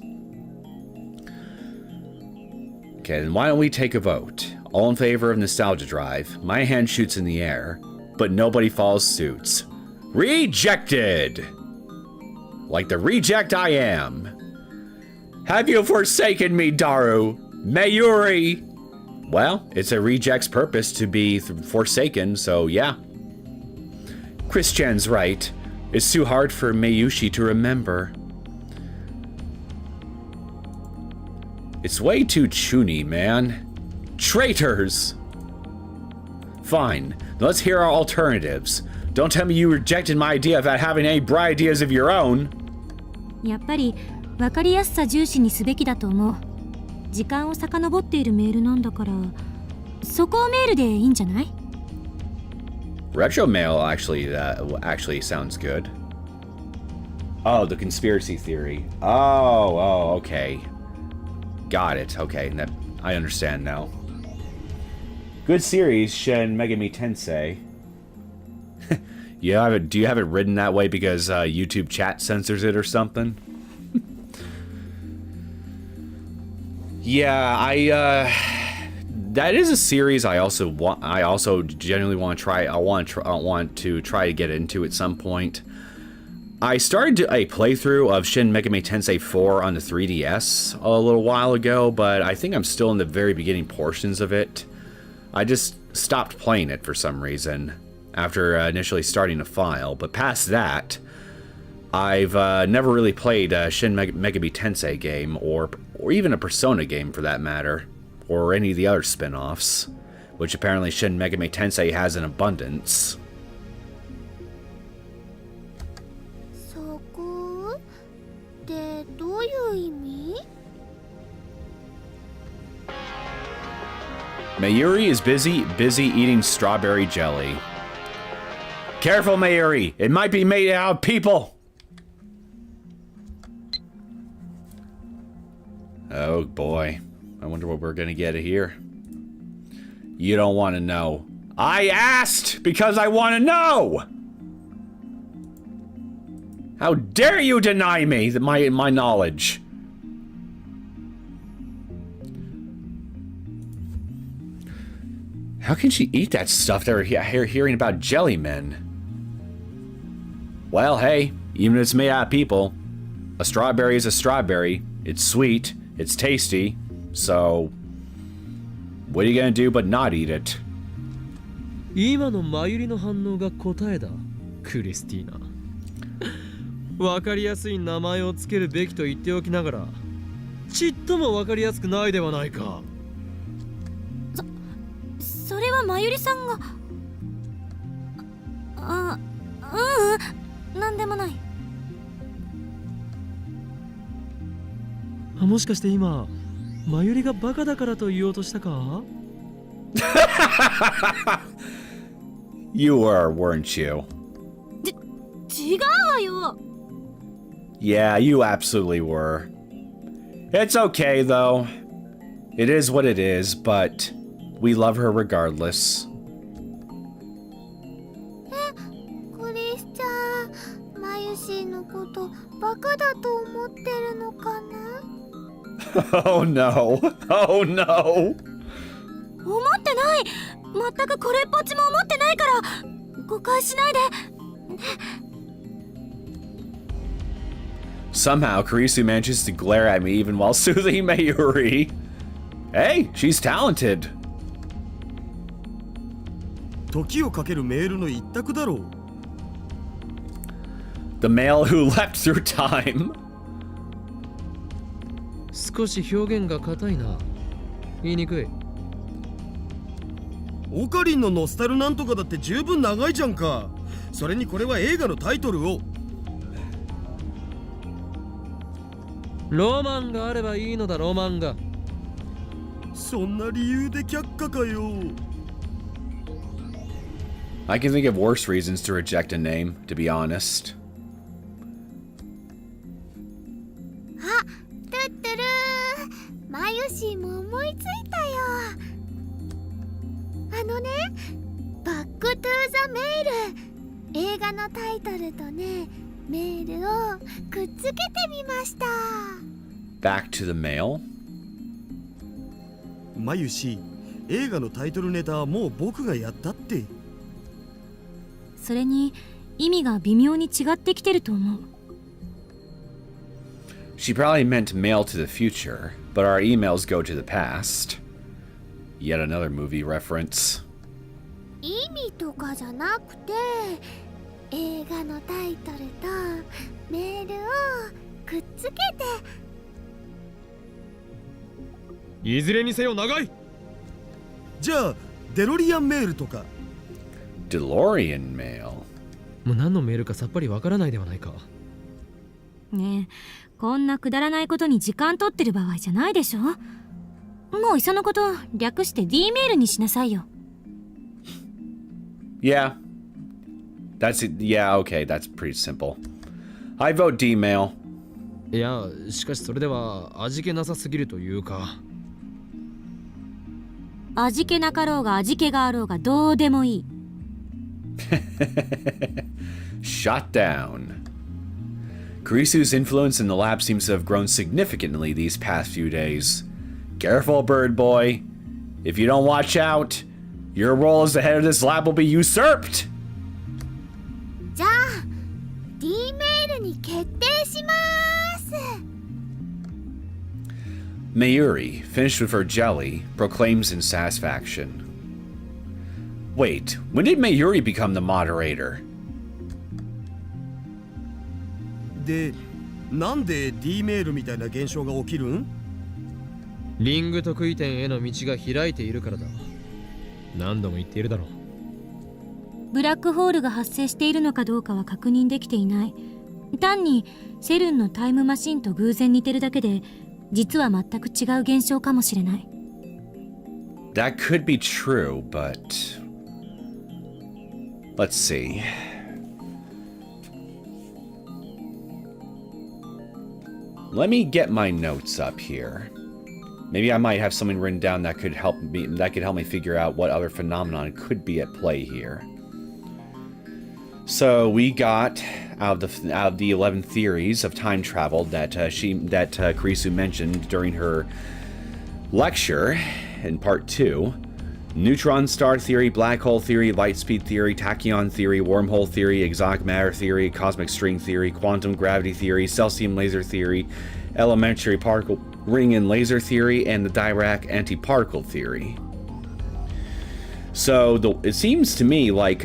Okay, then why don't we take a vote? All in favor of Nostalgia Drive. My hand shoots in the air, but nobody follows suit. Rejected! Like the reject I am. Have you forsaken me, Daru? Mayuri! Well, it's a reject's purpose to be forsaken, so yeah. Christian's right. It's too hard for Mayushi to remember. It's way too chuny, man. Traitors! Fine, let's hear our alternatives. Don't tell me you rejected my idea without having any bright ideas of your own. やっぱり分かりやすさ重視にすべきだと思う。時間を遡っているメールなんだから、そこをメールでいいんじゃない？ Retro mail actually sounds good. Oh, the conspiracy theory. Oh, okay. Got it. Okay, I understand now. Good series, Shin Megami Tensei. Yeah, do you have it written that way because YouTube chat censors it or something? Yeah, that is a series I also genuinely want to try. I want to try to get into at some point. I started a playthrough of Shin Megami Tensei 4 on the 3DS a little while ago, but I think I'm still in the very beginning portions of it. I just stopped playing it for some reason after initially starting a file, but past that, I've never really played a Shin Megami Tensei game, or even a Persona game for that matter, or any of the other spin-offs, which apparently Shin Megami Tensei has in abundance. そこってどういう意味？ Mayuri is busy eating strawberry jelly. Careful, Mayuri! It might be made out of people! Oh boy. I wonder what we're gonna get here. You don't want to know. I asked because I want to know! How dare you deny me my knowledge? How can she eat that stuff that we're hearing about jellymen? Well, hey, even if it's made out of people, a strawberry is a strawberry. It's sweet, it's tasty, so what are you gonna do but not eat it? 今のマユリの反応が答えだ、クリスティーナ。わかりやすい名前をつけるべきと言っておきながら、ちっともわかりやすくないではないか。それはまゆりさんが。なんでもない。もしかして今、マユリがバカだからと言おうとしたか？ You were, weren't you? 違うわよ。 Yeah, you absolutely were. It's okay, though. It is what it is, but we love her regardless. クリスちゃん、マユシーのことバカだと思ってるのかな？ Oh no! Oh no! 思ってない。全くこれっぽっちも思ってないから。誤解しないで。 Somehow, Kurisu manages to glare at me even while soothing Mayuri. Hey, she's talented. 時をかけるメールの一択だろう。 The male who leapt through time. 少し表現が硬いな。言いにくい。オカリンのノスタルなんとかだって十分長いじゃんか。それにこれは映画のタイトルを。ロマンがあればいいのだ、ロマンが。そんな理由で却下かよ。 I can think of worse reasons to reject a name, to be honest. あ、トゥットゥルー、マユシーも思いついたよ。あのね、バックトゥーザメール、映画のタイトルとね、メールをくっつけてみました。 Back to the mail? マユシ、映画のタイトルネタはもう僕がやったって。それに意味が微妙に違ってきてると思う。 She probably meant mail to the future, but our emails go to the past. Yet another movie reference. 意味とかじゃなくて、映画のタイトルとメールをくっつけて。いずれにせよ長い。じゃあデロリアンメールとか。 DeLorean mail? もう何のメールかさっぱりわからないではないか。ねえ、こんなくだらないことに時間取ってる場合じゃないでしょ。もういっそのこと略して D メールにしなさいよ。 Yeah. That's it. Yeah, okay, that's pretty simple. I vote D mail. いや、しかしそれでは味気なさすぎるというか。味気なかろうが味気があろうがどうでもいい。Shot down. Kurisu's influence in the lab seems to have grown significantly these past few days. Careful, bird boy. If you don't watch out, your role as the head of this lab will be usurped. じゃあ D メールに決定します。 Mayuri, finished with her jelly, proclaims in satisfaction. Wait, when did Mayuri become the moderator? で、なんで D メールみたいな現象が起きるん？リング得意点への道が開いているからだ。何度も言っているだろう。ブラックホールが発生しているのかどうかは確認できていない。単にセルンのタイムマシンと偶然似てるだけで、実は全く違う現象かもしれない。 That could be true, but... Let's see. Let me get my notes up here. Maybe I might have something written down that could help me figure out what other phenomenon could be at play here. So we got out of the 11 theories of time travel that Kurisu mentioned during her lecture in part 2. Neutron star theory, black hole theory, light speed theory, tachyon theory, wormhole theory, exotic matter theory, cosmic string theory, quantum gravity theory, Celsius laser theory, elementary particle ring and laser theory, and the Dirac antiparticle theory. So it seems to me like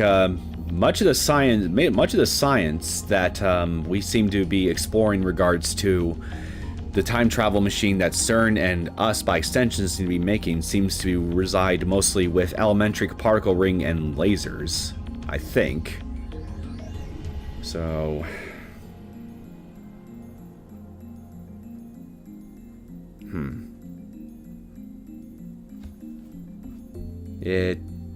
much of the science that we seem to be exploring in regards to the time travel machine that CERN and us by extension seem to be making seems to reside mostly with elementary particle ring and lasers, I think. So...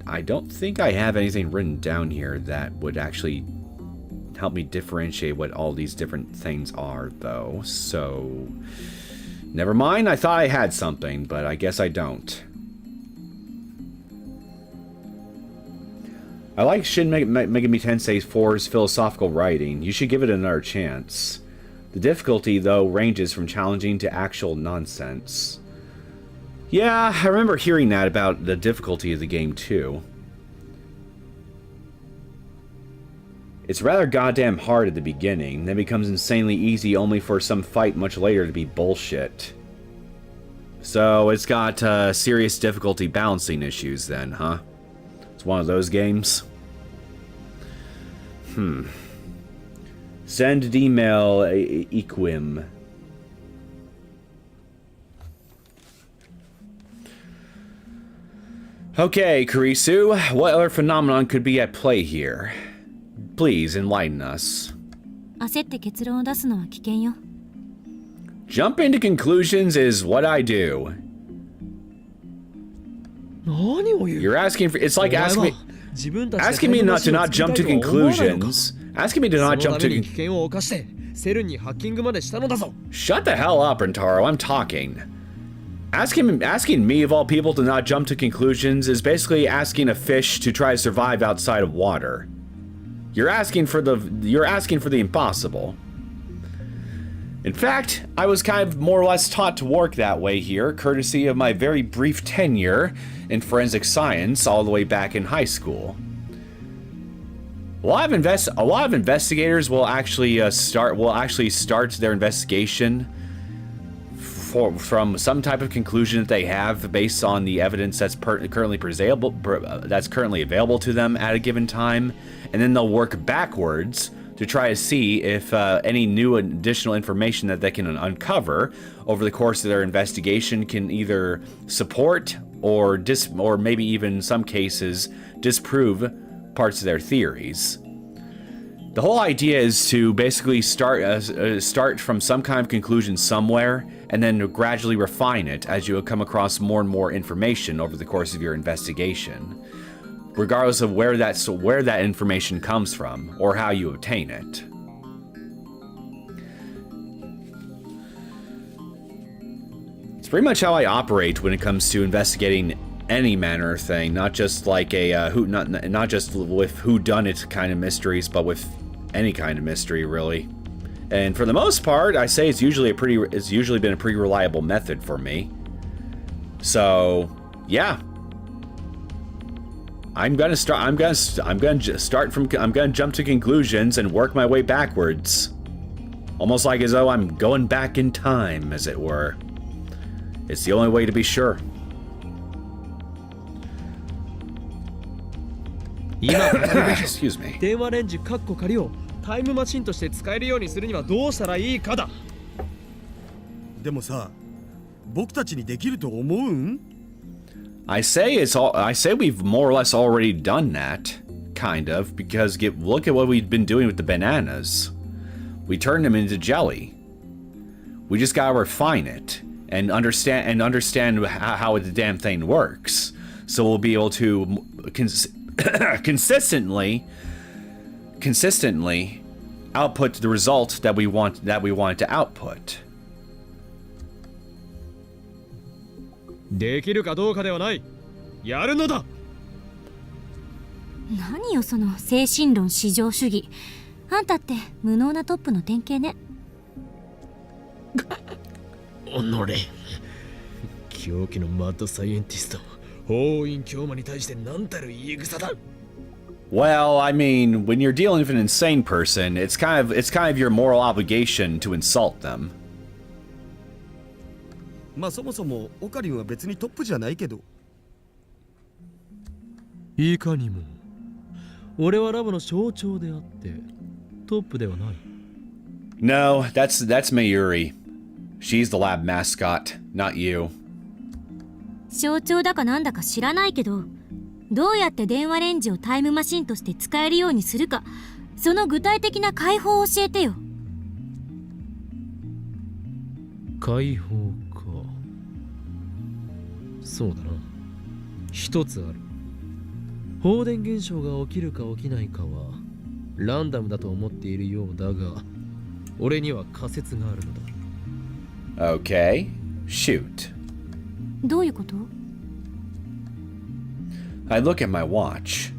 I don't think I have anything written down here that would actually help me differentiate what all these different things are, though. So, never mind. I thought I had something, but I guess I don't. I like Shin Megami Tensei 4's philosophical writing. You should give it another chance. The difficulty, though, ranges from challenging to actual nonsense. Yeah, I remember hearing that about the difficulty of the game, too. It's rather goddamn hard at the beginning, then becomes insanely easy only for some fight much later to be bullshit. So it's got serious difficulty balancing issues then, huh? It's one of those games. Send email equim. Okay, Kurisu, what other phenomenon could be at play here? Please enlighten us. 焦って結論を出すのは危険よ。Jump into conclusions is what I do. 何を言う You're asking for. It's like お前は asking me not to not jump to conclusions. Asking me to not そ jump のために to. 危険を冒してセルンにハッキングまでしたのだぞ Shut the hell up, Rentaro. I'm talking. Asking me of all people to not jump to conclusions is basically asking a fish to try to survive outside of water. You're asking for the impossible. In fact, I was kind of more or less taught to work that way here, courtesy of my very brief tenure in forensic science all the way back in high school. A lot of investigators will actually start their investigation from some type of conclusion that they have based on the evidence that's currently available to them at a given time, and then they'll work backwards to try to see if any new additional information that they can uncover over the course of their investigation can either support or maybe even in some cases disprove parts of their theories. The whole idea is to basically start from some kind of conclusion somewhere and then gradually refine it as you come across more and more information over the course of your investigation, regardless of where that information comes from or how you obtain it. It's pretty much how I operate when it comes to investigating any manner of thing, not just like not just with whodunit kind of mysteries, but with any kind of mystery, really. And for the most part, I say it's usually been a pretty reliable method for me. So, yeah. I'm gonna jump to conclusions and work my way backwards. Almost like as though I'm going back in time, as it were. It's the only way to be sure. 今 Excuse me. 電話レンジカッコ仮をタイムマシンとして使えるようにするにはどうしたらいいかだでもさ、僕たちにできると思うん？ I say we've more or less already done that, kind of, because look at what we've been doing with the bananas. We turned them into jelly. We just gotta refine it and understand how the damn thing works, so we'll be able to consistently output the result that we want to output. できるかどうかではないやるのだ何よその精神論至上主義。あんたって無能なトップの典型ね。おのれ狂気のマッドサイエンティスト法院教魔に対して何たる言い草だ Well, I mean, when you're dealing with an insane person, it's kind of your moral obligation to insult them. まあそもそもオカリンは別にトップじゃないけど。いかにも俺はラボの象徴であってトップではない No, that's Mayuri. She's the lab mascot, not you. 象徴だかなんだか知らないけど、どうやって電話レンジをタイムマシンとして使えるようにするか、その具体的な解法を教えてよ。解放かそうだな一つある放電現象が起きるか起きないかはランダムだと思っているようだが俺には仮説があるのだ Okay, shoot. どういうこと？ I look at my watch.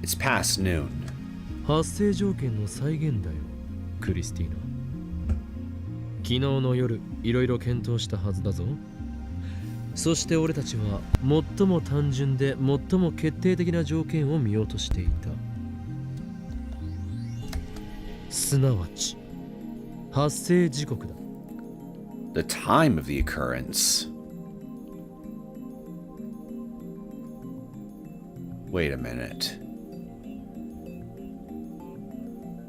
It's past noon. 発生条件の再現だよクリスティーナ昨日の夜いろいろ検討したはずだぞそして俺たちは最も単純で最も決定的な条件を見ようとしていたすなわち発生時刻だ The time of the occurrence. Wait a minute.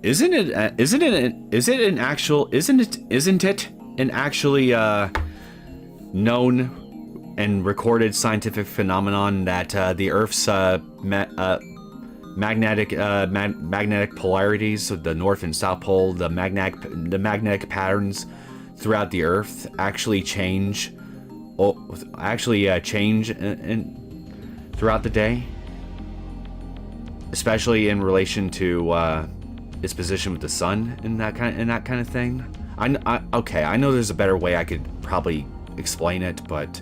Isn't it an actually known and recorded scientific phenomenon that the Earth's magnetic polarities, the North and South Pole, the magnetic patterns throughout the Earth actually change throughout the day, especially in relation to its position with the sun and that kind of thing. Okay, I know there's a better way I could probably explain it, but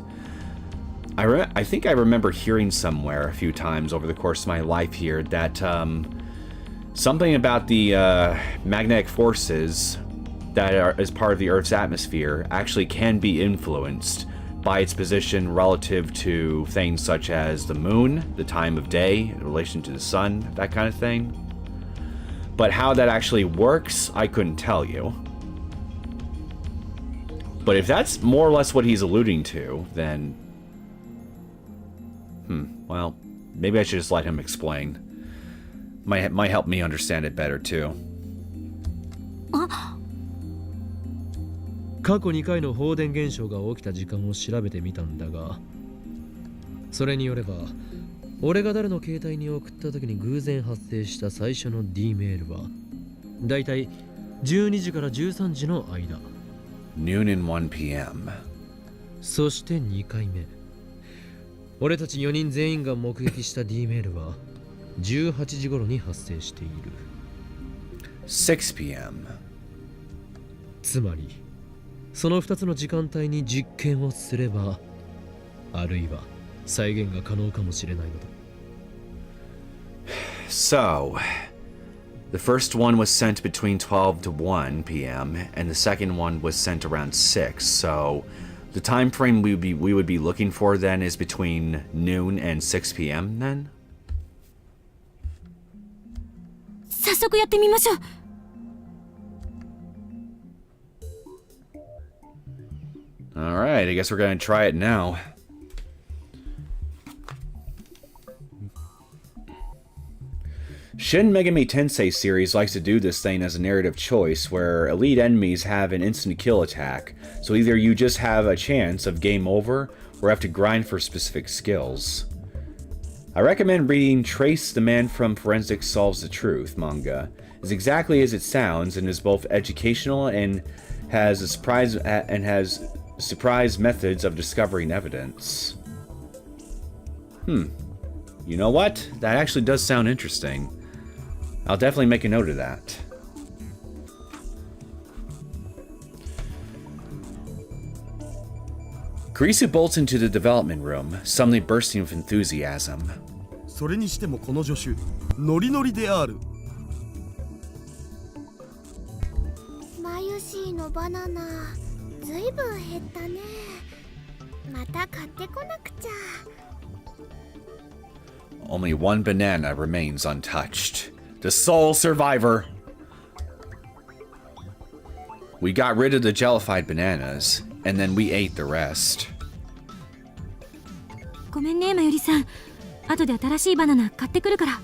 I think I remember hearing somewhere a few times over the course of my life here that something about the magnetic forces that are as part of the Earth's atmosphere actually can be influenced by its position relative to things such as the moon, the time of day, in relation to the sun, that kind of thing. But how that actually works, I couldn't tell you. But if that's more or less what he's alluding to, then... well, maybe I should just let him explain. Might help me understand it better, too. 過去2回の放電現象が起きた時間を調べてみたんだが、それによれば俺が誰の携帯に送った時に偶然発生した最初の D メールはだいたい12時から13時の間。 Noon and 1 p.m. そして2回目、俺たち4人全員が目撃した D メールは18時頃に発生している。 6 p.m. つまりその2つの時間帯に実験をすれば、あるいは再現が可能かもしれないのだ。 So, the first one was sent between 12 to 1 p.m. and the second one was sent around 6. So, the time frame we would be looking for then is between noon and 6 p.m. then? 早速やってみましょう。Alright, I guess we're gonna try it now. Shin Megami Tensei series likes to do this thing as a narrative choice where elite enemies have an instant kill attack, so either you just have a chance of game over or have to grind for specific skills. I recommend reading Trace the Man from Forensics Solves the Truth manga. It's exactly as it sounds and is both educational and has surprise methods of discovering evidence. You know what? That actually does sound interesting. I'll definitely make a note of that. Kurisu bolts into the development room, suddenly bursting with enthusiasm. それにしてもこの助手ノリノリである。マユシーのバナナずいぶん減ったね。また買ってこなくちゃ。 Only one banana remains untouched. The sole survivor. We got rid of the jellified bananas, and then we ate the rest. ごめんね、まゆりさん。後で新しいバナナ買ってくるから。本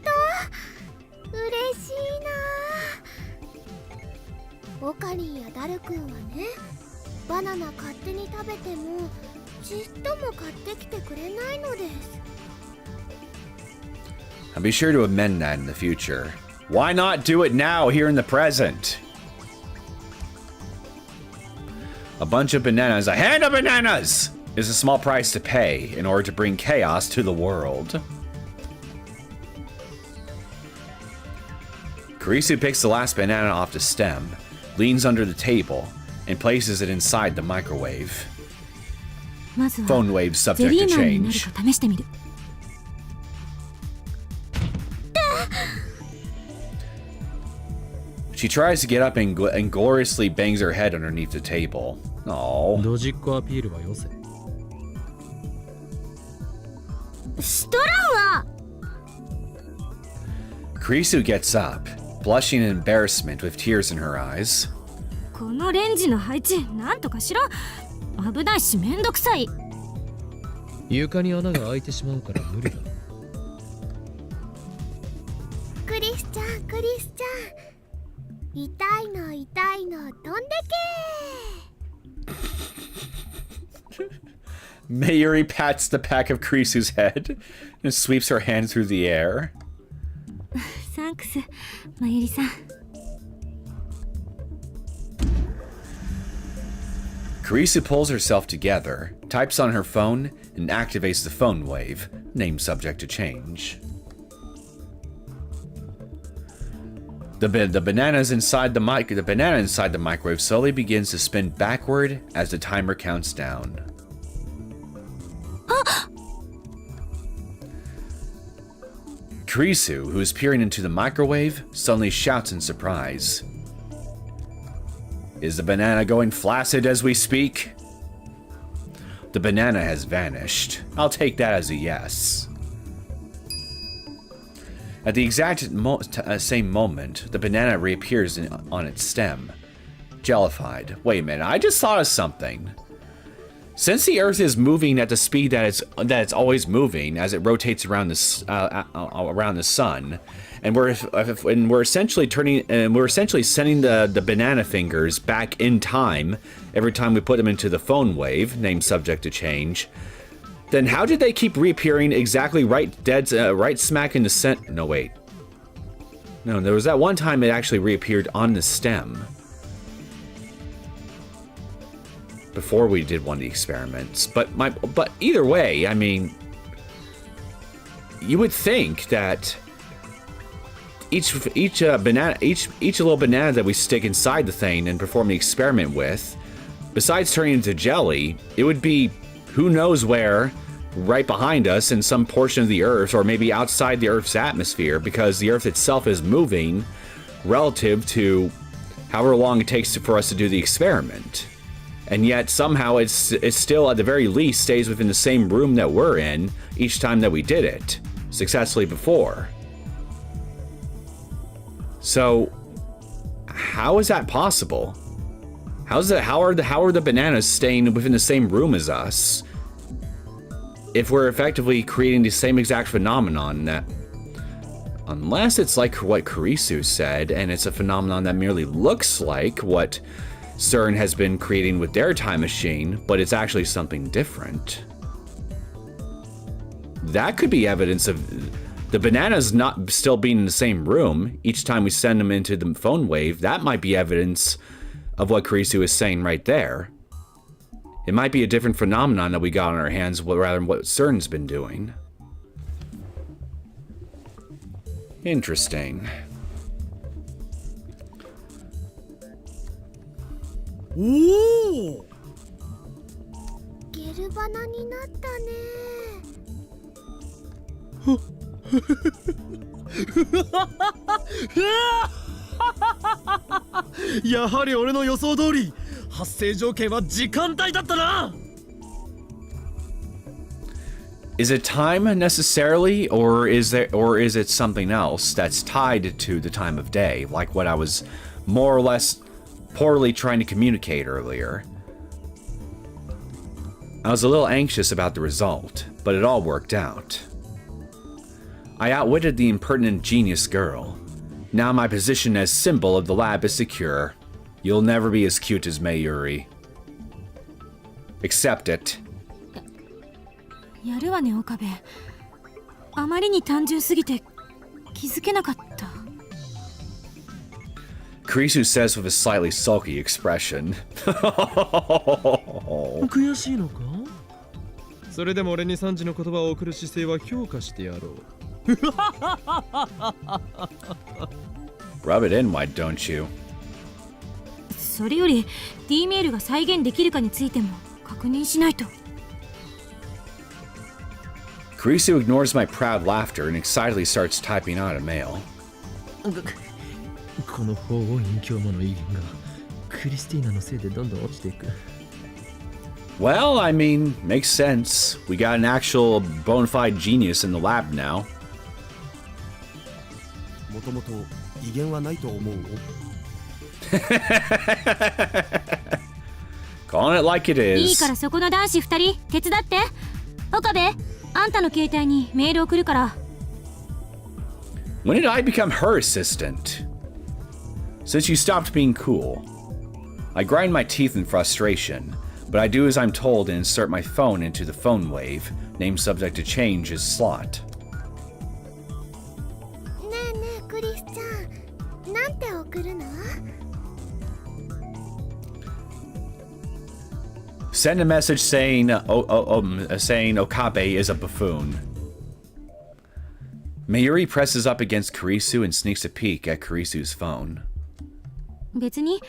当？嬉しいな。オカリンやダルくんはね、バナナ勝手に食べてもちっとも買ってきてくれないのです。 I'll be sure to amend that in the future. Why not do it now, here in the present? A bunch of bananas, a hand of bananas, is a small price to pay in order to bring chaos to the world. Kurisu picks the last banana off the stem, leans under the table, and places it inside the microwave. まずは PhoneWave ゼ subject リ to ーマンになる change. か試してみる。 She tries to get up and gloriously bangs her head underneath the table. Aww. ドジっ子アピールはよせ。しとらんわ。 Kurisu gets up, blushing in embarrassment with tears in her eyes. このレンジの配置なんとかしろ。危ないしめんどくさい。床に穴が開いてしまうから無理だ。クリスちゃんクリスちゃん、痛いの痛いの飛んでけ。 Mayuri pats the back of Kurisu's head and sweeps her hand through the air. サンクス、まゆりさん。Kurisu pulls herself together, types on her phone, and activates the PhoneWave, name subject to change. The banana inside the microwave slowly begins to spin backward as the timer counts down. Kurisu, who is peering into the microwave, suddenly shouts in surprise. Is the banana going flaccid as we speak? The banana has vanished. I'll take that as a yes. At the exact same moment, the banana reappears on its stem. Jellified. Wait a minute, I just thought of something. Since the Earth is moving at the speed that it's always moving as it rotates around the sun, and we're essentially sending the banana fingers back in time every time we put them into the PhoneWave, name subject to change. Then how did they keep reappearing exactly right smack in the center? No, wait. No, there was that one time it actually reappeared on the stem. Before we did one of the experiments. But either way, I mean, you would think that each little banana that we stick inside the thing and perform the experiment with, besides turning into jelly, it would be who knows where, right behind us in some portion of the Earth, or maybe outside the Earth's atmosphere, because the Earth itself is moving relative to however long it takes for us to do the experiment. And yet somehow it still, at the very least, stays within the same room that we're in each time that we did it successfully before. So, how is that possible? How are the bananas staying within the same room as us if we're effectively creating the same exact phenomenon? That, unless it's like what Kurisu said, and it's a phenomenon that merely looks like what SERN has been creating with their time machine, but it's actually something different. That could be evidence of the bananas not still being in the same room each time we send them into the PhoneWave. That might be evidence of what Kurisu is saying right there. It might be a different phenomenon that we got on our hands rather than what CERN's been doing. Interesting. おお、ゲルバナになったね。やはり俺の予想通り、発生条件は時間帯だったな。Is it time necessarily, or is it something else that's tied to the time of day, like what I was more or less poorly trying to communicate earlier? I was a little anxious about the result, but it all worked out. I outwitted the impertinent genius girl. Now my position as symbol of the lab is secure. You'll never be as cute as Mayuri. Accept it. やるわね、岡部。あまりに単純すぎて気づけなかった。Kurisu says with a slightly sulky expression. 悔しいのか？それでも俺に3時の言葉を送る姿勢は評価してやろう。Rub it in, why don't you? それより D メールが再現できるかについても確認しないと。Kurisu ignores my proud laughter and excitedly starts typing out a mail. この法音隠居魔の威厳がクリスティーナのせいでどんどん落ちていく。Well, I mean, makes sense. We got an actual bona fide genius in the lab now. もともと威厳はないと思うの？ Calling it like it いい is. からそこの男子2人手伝って。岡部、あんたの携帯にメール送るから。 When did I become her assistant? Since you stopped being cool. I grind my teeth in frustration, but I do as I'm told and insert my phone into the PhoneWave, name subject to change as slot. ねえねえクリスちゃん、なんて送るの？ Send a message saying saying Okabe is a buffoon. Mayuri presses up against Kurisu and sneaks a peek at Kurisu's phone. 別に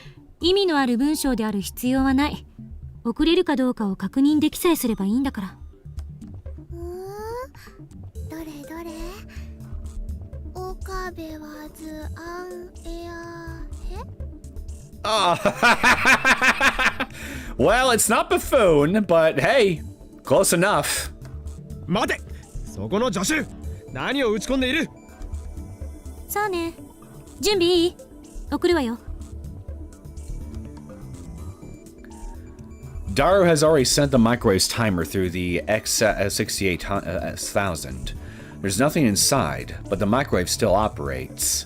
意味のある文章である必要はない。送れるかどうかを確認できさえすればいいんだから。どれどれ？岡部はずアンエアへ？ Oh. Well, it's not buffoon, but hey, close enough. 待て、そこの助手、何を打ち込んでいる？さあね。準備いい？送るわよ。 Daru has already sent the microwave's timer through the X68000. There's nothing inside, but the microwave still operates.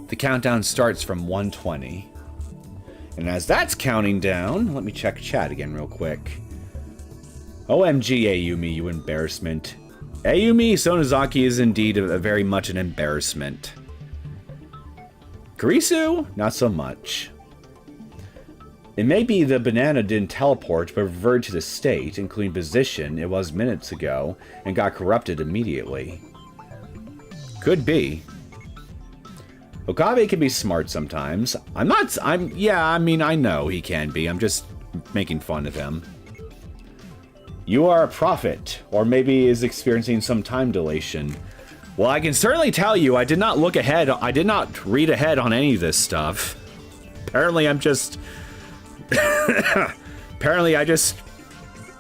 The countdown starts from 120. And as that's counting down, let me check chat again real quick. OMG, Ayumi, you embarrassment. Ayumi Sonozaki is indeed very much an embarrassment. Kurisu, not so much. It may be the banana didn't teleport but reverted to the state, including position it was minutes ago, and got corrupted immediately. Could be. Okabe can be smart sometimes. I mean, I know he can be. I'm just making fun of him. You are a prophet, or maybe is experiencing some time dilation. Well, I can certainly tell you I did not look ahead. I did not read ahead on any of this stuff. Apparently, I'm just... Apparently, I just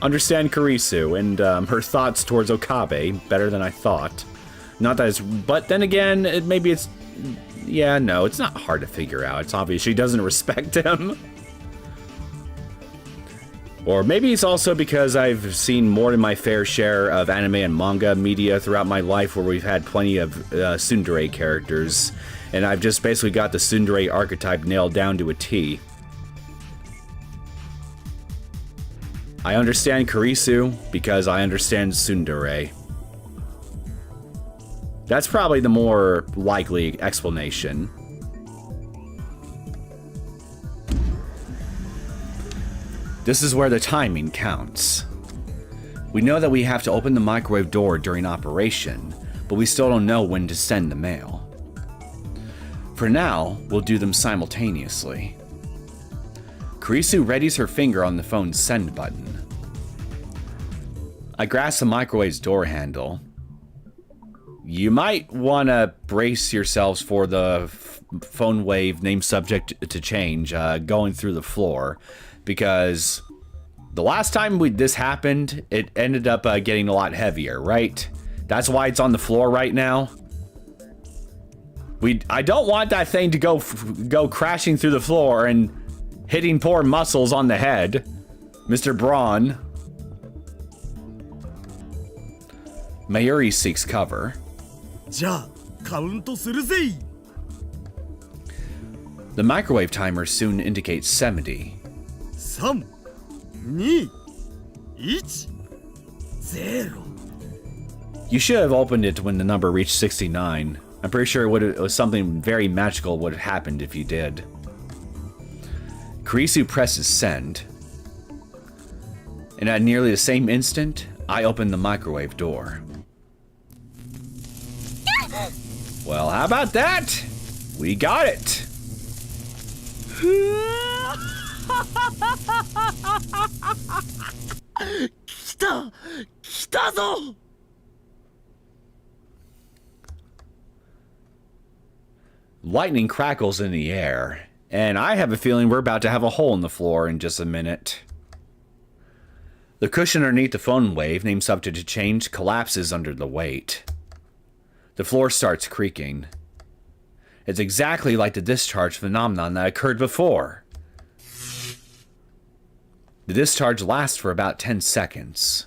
understand Kurisu and her thoughts towards Okabe better than I thought. Not that it's... But then again, maybe it's... Yeah, no, it's not hard to figure out. It's obvious she doesn't respect him. Or maybe it's also because I've seen more than my fair share of anime and manga media throughout my life where we've had plenty of tsundere characters. And I've just basically got the tsundere archetype nailed down to a T. I understand Kurisu because I understand tsundere. That's probably the more likely explanation. This is where the timing counts. We know that we have to open the microwave door during operation, but we still don't know when to send the mail. For now, we'll do them simultaneously. Kurisu readies her finger on the phone's send button. I grasp the microwave's door handle. You might want to brace yourselves for the PhoneWave name subject to change going through the floor, because the last time this happened, it ended up getting a lot heavier, right? That's why it's on the floor right now. I don't want that thing to go crashing through the floor and hitting poor Muscles on the head. Mr. Braun. Mayuri seeks cover. じゃあカウントするぜ。 The microwave timer soon indicates 70. 3、2、1、0。 You should have opened it when the number reached 69. I'm pretty sure it was something very magical would have happened if you did. Kurisu presses send. And at nearly the same instant, I open the microwave door. Well, how about that? We got it! Lightning crackles in the air, and I have a feeling we're about to have a hole in the floor in just a minute. The cushion underneath the PhoneWave, named subject to change, collapses under the weight. The floor starts creaking. It's exactly like the discharge phenomenon that occurred before. The discharge lasts for about 10 seconds.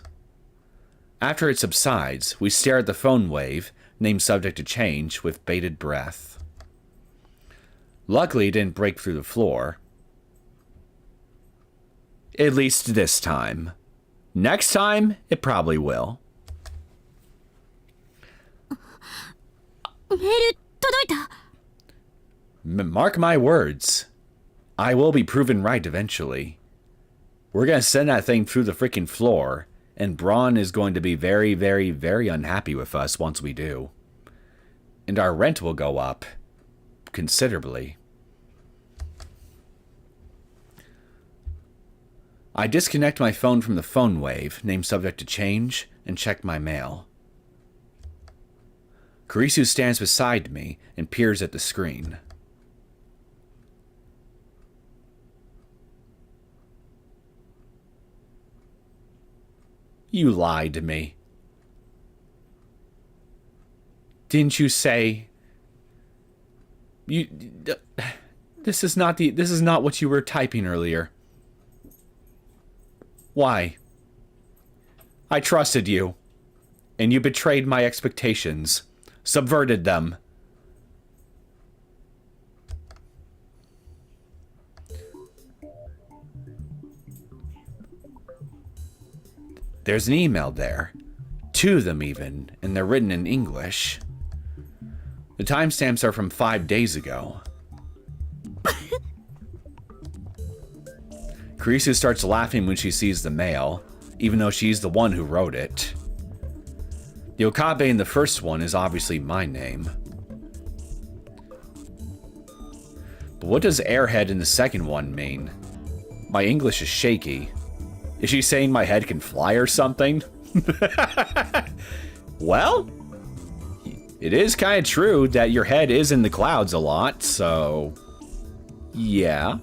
After it subsides, we stare at the PhoneWave, name subject to change, with bated breath. Luckily, it didn't break through the floor. At least this time. Next time, it probably will. メール届いた。 Mark my words. I will be proven right eventually. We're gonna send that thing through the freaking floor, and Braun is going to be very, very, very unhappy with us once we do. And our rent will go up considerably. I disconnect my phone from the PhoneWave, name subject to change, and check my mail. Kurisu stands beside me and peers at the screen. You lied to me. Didn't you say... This is not what you were typing earlier. Why? I trusted you, and you betrayed my expectations, subverted them. There's an email there. 2 of them even, and they're written in English. The timestamps are from 5 days ago. Kurisu starts laughing when she sees the mail, even though she's the one who wrote it. The Okabe in the first one is obviously my name. But what does airhead in the second one mean? My English is shaky. Is she saying my head can fly or something? Well, it is kind of true that your head is in the clouds a lot, so... yeah.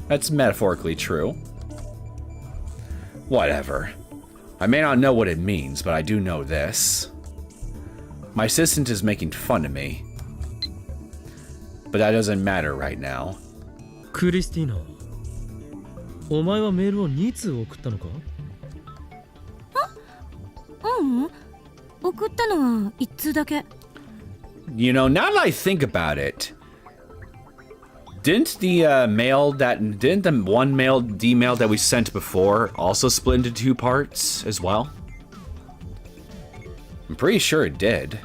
That's metaphorically true. Whatever. I may not know what it means, but I do know this. My assistant is making fun of me. But that doesn't matter right now. クリスティーナ、お前はメールを2通送ったのか？ううん。送ったのは1通だけ。You know, now that I think about it, didn't the one mail D-mail that we sent before also split into 2 parts as well? I'm pretty sure it did.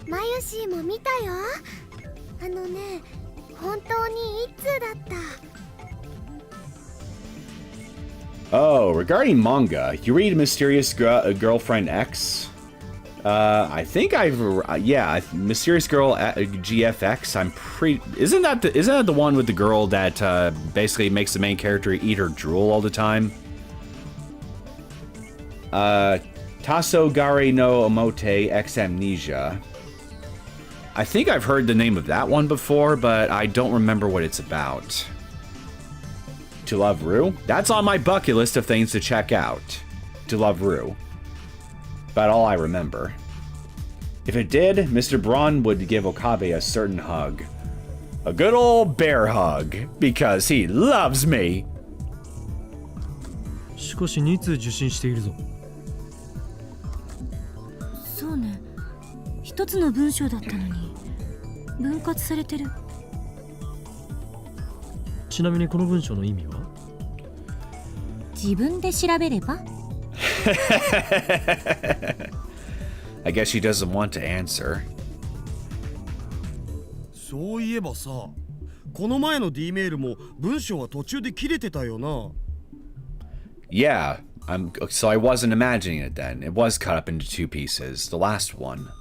マユシーも見たよ。あのね、本当に1通だった。 Oh, regarding manga, you read Mysterious Girlfriend X? I think Mysterious Girl GFX. I'm pretty. Isn't that the one with the girl that basically makes the main character eat her drool all the time? Tasogare no Omote X Amnesia. I think I've heard the name of that one before, but I don't remember what it's about. To Love Rue? That's on my bucket list of things to check out. To Love Rue. About all I remember. If it did, Mr. Braun would give Okabe a certain hug. A good old bear hug, because he loves me. しかし2通受信しているぞ。そうね。一つの文章だったのに分割されてる。ちなみにこの文章の意味は？自分で調べれば。I guess she doesn't want to answer. そういえばさ、この前の D メールも文章は途中で切れてたよな。Yeah, so I wasn't imagining it then. It was cut up into 2 pieces, the last one.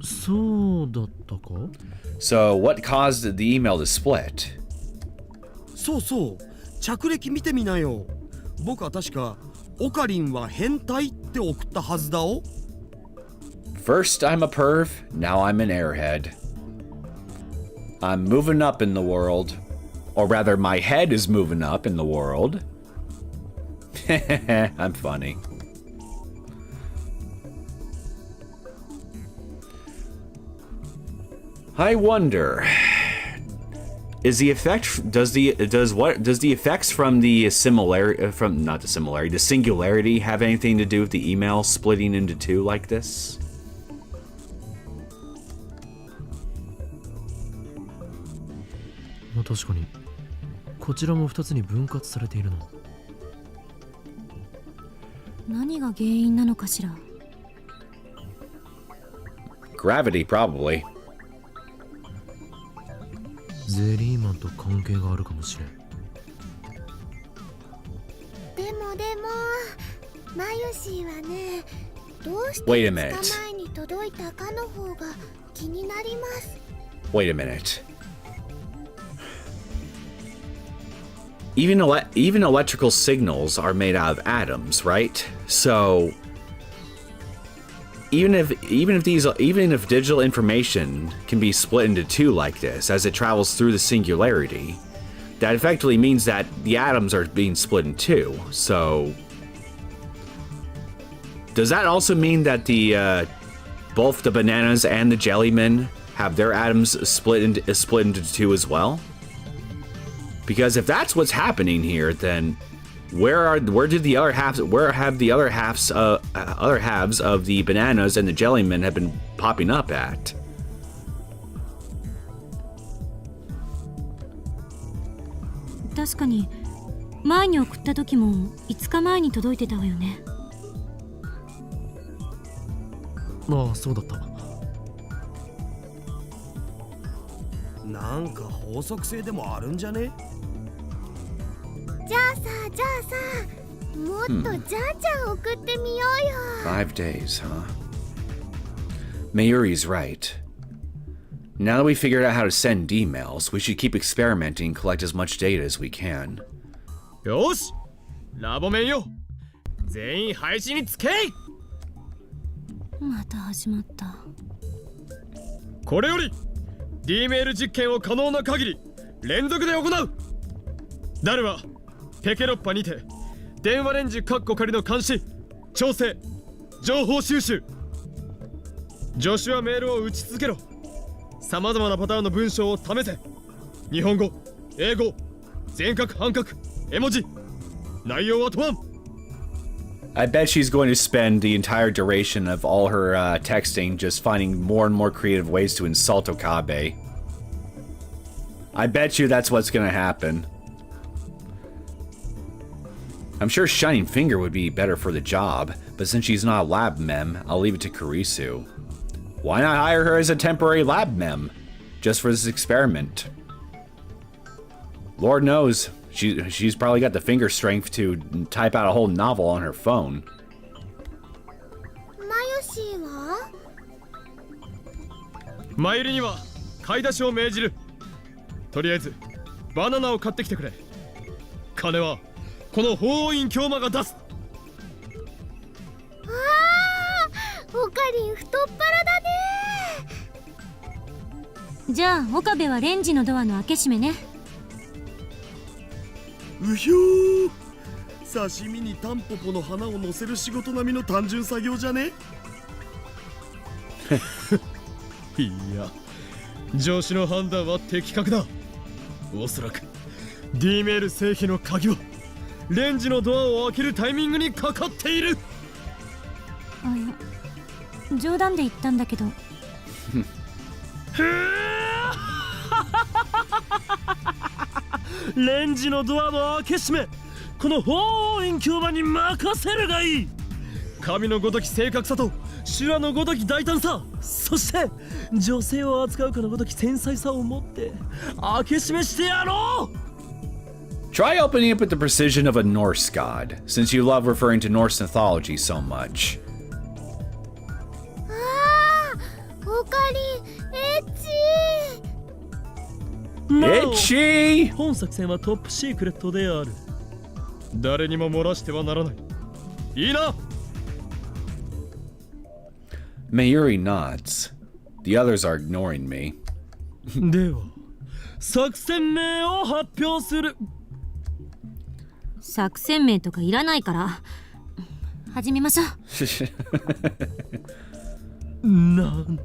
そうだったか？ So what caused the email to split? そうそう、着歴見てみなよ。僕は確かオカリンは変態って送ったはずだお。First I'm a perv, now I'm an airhead. I'm moving up in the world. Or rather, my head is moving up in the world. I'm funny. I wonder, Is the effect does the effects from the the singularity have anything to do with the email splitting into two like this? Well, 確かにこちらも2つに分割されているの。何が原因なのかしら。Gravity, probably. ゼリーマンと関係があるかもしれん。でもマユシーはね、どうして Wait a 2 minute. 日前に届いたかの方が気になります。 Wait a minute. Even electrical signals are made out of atoms, right? So even if digital information can be split into two like this as it travels through the singularity, that effectively means that the atoms are being split in two. So does that also mean that the both the bananas and the jellymen have their atoms split into two as well? Because if that's what's happening here, then where have the other halves of the bananas and the jellymen have been popping up at? 確かに前に送った時も5日前に届いてたわよね。ああ、そうだった。なんか法則性でもあるんじゃね？じゃあさもっとじゃあちゃん送ってみようよ。 5 days, huh? Mayuri's right. Now that we figured out how to send emails, we should keep experimenting and collect as much data as we can. よし、ラボメンよ、全員配信につけい。また始まった。これより D メール実験を可能な限り連続で行う。ダルはペケロッパにて電話レンジカッコ仮の監視、調整、情報収集。助手はメールを打ち続けろ。さまざまなパターンの文章を試せ。日本語、英語、全角半角、絵文字。内容は問わん。I bet she's going to spend the entire duration of all her texting just finding more and more creative ways to insult Okabe. I bet you that's what's going to happen. I'm sure Shining Finger would be better for the job, but since she's not a lab mem, I'll leave it to Kurisu. Why not hire her as a temporary lab mem? Just for this experiment. Lord knows, she's probably got the finger strength to type out a whole novel on her phone. マユシーは？マユリには買い出しを命じる。とりあえずバナナを買ってきてくれ。金はこの法院京馬が出す。ああ、オカリン太っ腹だね。じゃあ岡部はレンジのドアの開け閉めね。うひょー、刺身にタンポポの花を乗せる仕事並みの単純作業じゃね？いや、上司の判断は的確だ。おそらく D メール製品の鍵はレンジのドアを開けるタイミングにかかっている。あ、いや冗談で言ったんだけど。レンジのドアの開け閉め、この法院京馬に任せるがいい。神のごとき正確さと修羅のごとき大胆さ、そして女性を扱うかのごとき繊細さを持って開け閉めしてやろう。 Try opening up with the precision of a Norse god, since you love referring to Norse mythology so much. ああ、オカリンエッチー。Itchy! 本作戦はトップシークレットである。誰にも漏らしてはならない。いいな。 Mayuri nods. The others are ignoring me. では作戦名を発表する。作戦名とかいらないから始めましょう。なん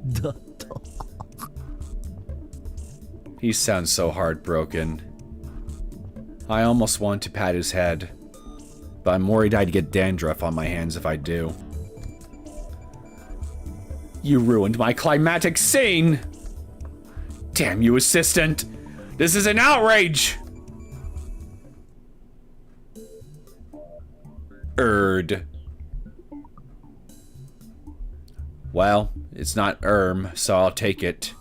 だと。He sounds so heartbroken. I almost want to pat his head, but I'm worried I'd get dandruff on my hands if I do. You ruined my climactic scene! Damn you, assistant! This is an outrage! Well, it's not so I'll take it.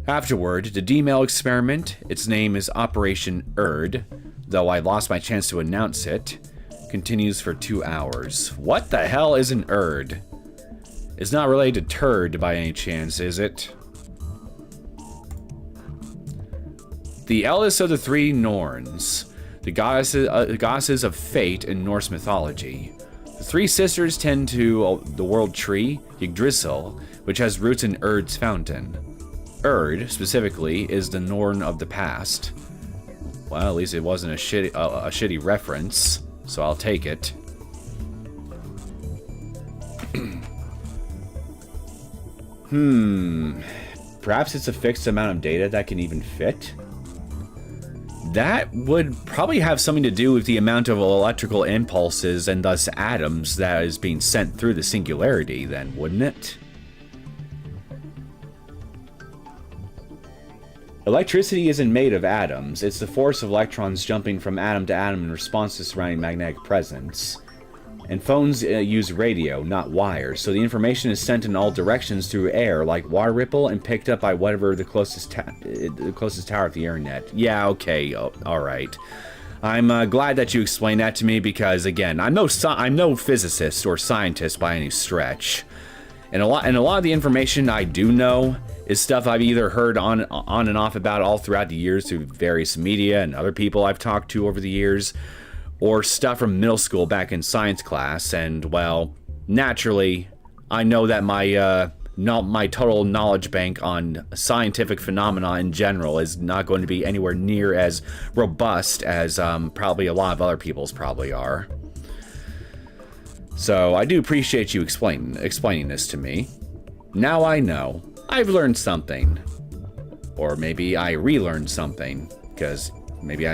Afterward, the D-mail experiment, its name is Operation though I lost my chance to announce it, continues for 2 hours. What the hell is an It's not related to turd by any chance, is it? The eldest of the 3 Norns, the goddesses of fate in Norse mythology. The 3 sisters tend to the world tree, Yggdrasil, which has roots in Urd's fountain. Urd, specifically, is the Norn of the past. Well, at least it wasn't a shitty reference, so I'll take it. Perhaps it's a fixed amount of data that can even fit? That would probably have something to do with the amount of electrical impulses and thus atoms that is being sent through the singularity, then, wouldn't it? Electricity isn't made of atoms, it's the force of electrons jumping from atom to atom in response to surrounding magnetic presence. And phones use radio, not wires, so the information is sent in all directions through air, like water ripple, and picked up by whatever the closest tower of the internet. Yeah, okay, alright. I'm glad that you explained that to me because, again, I'm no physicist or scientist by any stretch. And a lot of the information I do know is stuff I've either heard on and off about all throughout the years through various media and other people I've talked to over the years, or stuff from middle school back in science class, and, well, naturally, I know that my total knowledge bank on scientific phenomena in general is not going to be anywhere near as robust as probably a lot of other people's probably are. So I do appreciate you explaining this to me. Now I know. I've learned something. Or maybe I relearned something, because maybe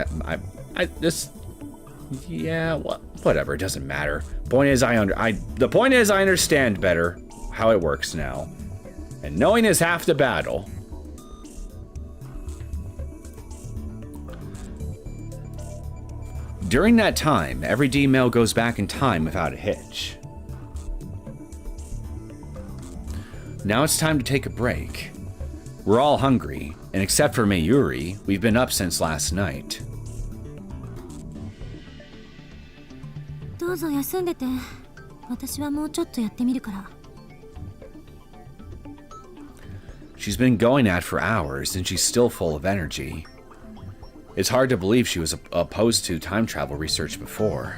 yeah, whatever, it doesn't matter. The point is I understand better how it works now. And knowing is half the battle. During that time, every D-mail goes back in time without a hitch. Now it's time to take a break. We're all hungry, and except for Mayuri, we've been up since last night. どうぞ休んでて。私はもうちょっとやってみるから。 She's been going at for hours, and she's still full of energy. It's hard to believe she was opposed to time travel research before.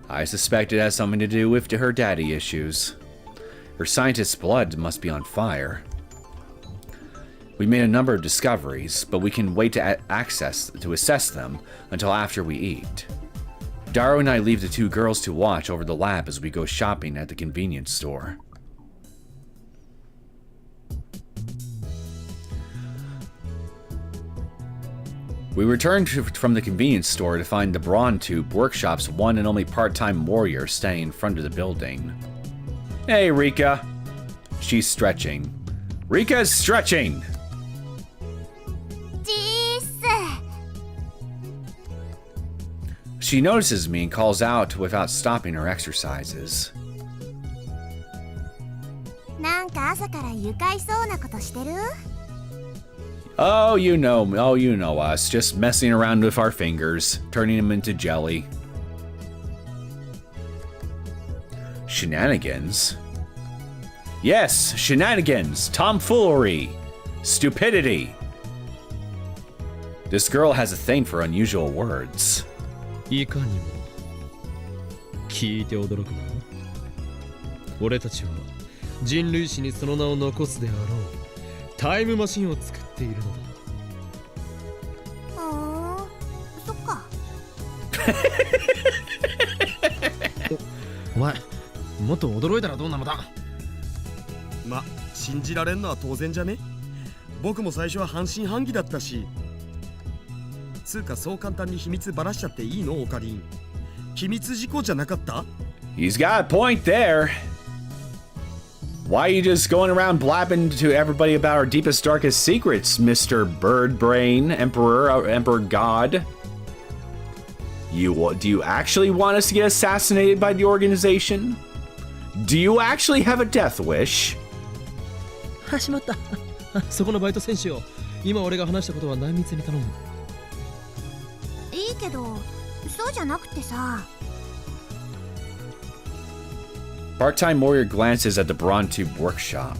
I suspect it has something to do with her daddy issues. Her scientist's blood must be on fire. We made a number of discoveries, but we can wait to assess them until after we eat. Daru and I leave the 2 girls to watch over the lab as we go shopping at the convenience store. We returned from the convenience store to find the Brawn Tube Workshop's one and only part-time warrior standing in front of the building. Hey, Rika. She's stretching. Rika's stretching! She notices me and calls out without stopping her exercises. なんか朝から愉快そうなことしてる? Oh, you know us, just messing around with our fingers, turning them into jelly. Shenanigans? Yes, shenanigans, tomfoolery, stupidity. This girl has a thing for unusual words. いかにも聞いて驚くな。俺たちは人類史にその名を残すであろうタイムマシンを作っているのだ。そっか。お前、もっと驚いたらどうなのだ。ま、信じられんのは当然じゃね？僕も最初は半信半疑だったし。つうかそう簡単に秘密ばらしちゃっていいのオカリン。秘密事項じゃなかった？ He's got a point there. Why are you just going around blabbing to everybody about our deepest, darkest secrets, Mr. Bird Brain, Emperor God? Do you actually want us to get assassinated by the organization? Do you actually have a death wish? しまった。そこのバイト選手を今俺が話したことは内密に頼む。いいけど、そうじゃなくてさ。Part-time warrior glances at the Brawn Tube workshop.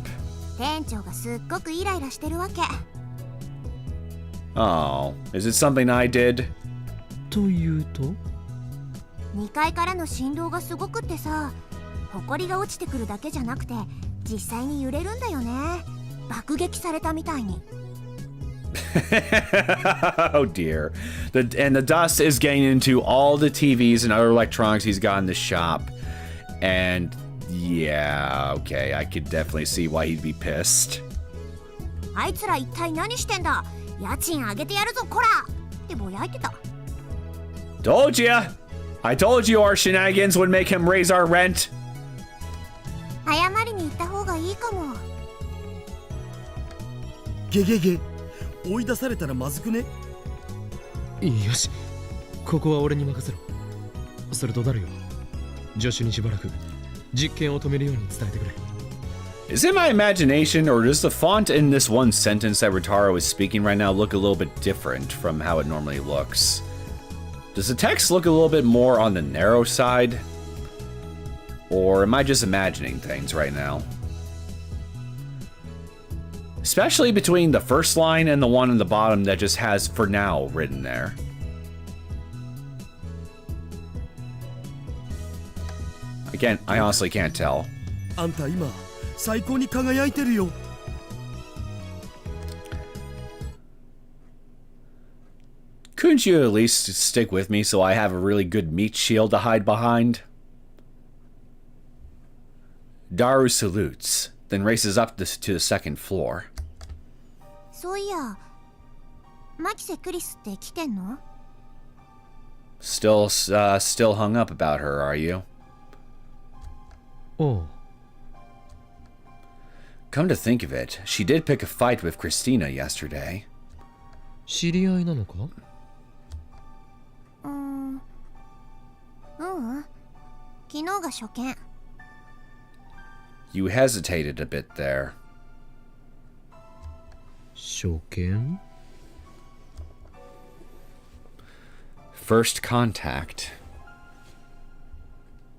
店長がすっごくイライラしてるわけ。Oh, is it something I did? というと2階からの振動がすごくってさ、埃が落ちてくるだけじゃなくて実際に揺れるんだよね。爆撃されたみたいに。Oh dear. And the dust is getting into all the TVs and other electronics he's got in the shop. And yeah, okay, I could definitely see why he'd be pissed. あいつら一体何してんだ。家賃上げてやるぞこらってぼやいてた。Told ya! I told you our shenanigans would make him raise our rent. 謝りに行った方がいいかも。ゲゲゲ、追い出されたらまずくね？よし、ここは俺に任せろ。それとダルよ、助手にしばらく実験を止めるように伝えてくれ。Is it my imagination, or does the font in this one sentence that Rotaro is speaking right now look a little bit different from how it normally looks? Does the text look a little bit more on the narrow side? Or am I just imagining things right now? Especially between the first line and the one on the bottom that just has "for now" written there. Again, I honestly can't tell. あんた今最高に輝いてるよ。Couldn't you at least stick with me so I have a really good meat shield to hide behind? Daru salutes, then races up to the second floor. そういや、マキセ・クリスって来てんの？ Still hung up about her, are you? おう。 Come to think of it, she did pick a fight with Christina yesterday. 知り合いなのか？昨日が初見。You hesitated a bit there. 初見？ First contact.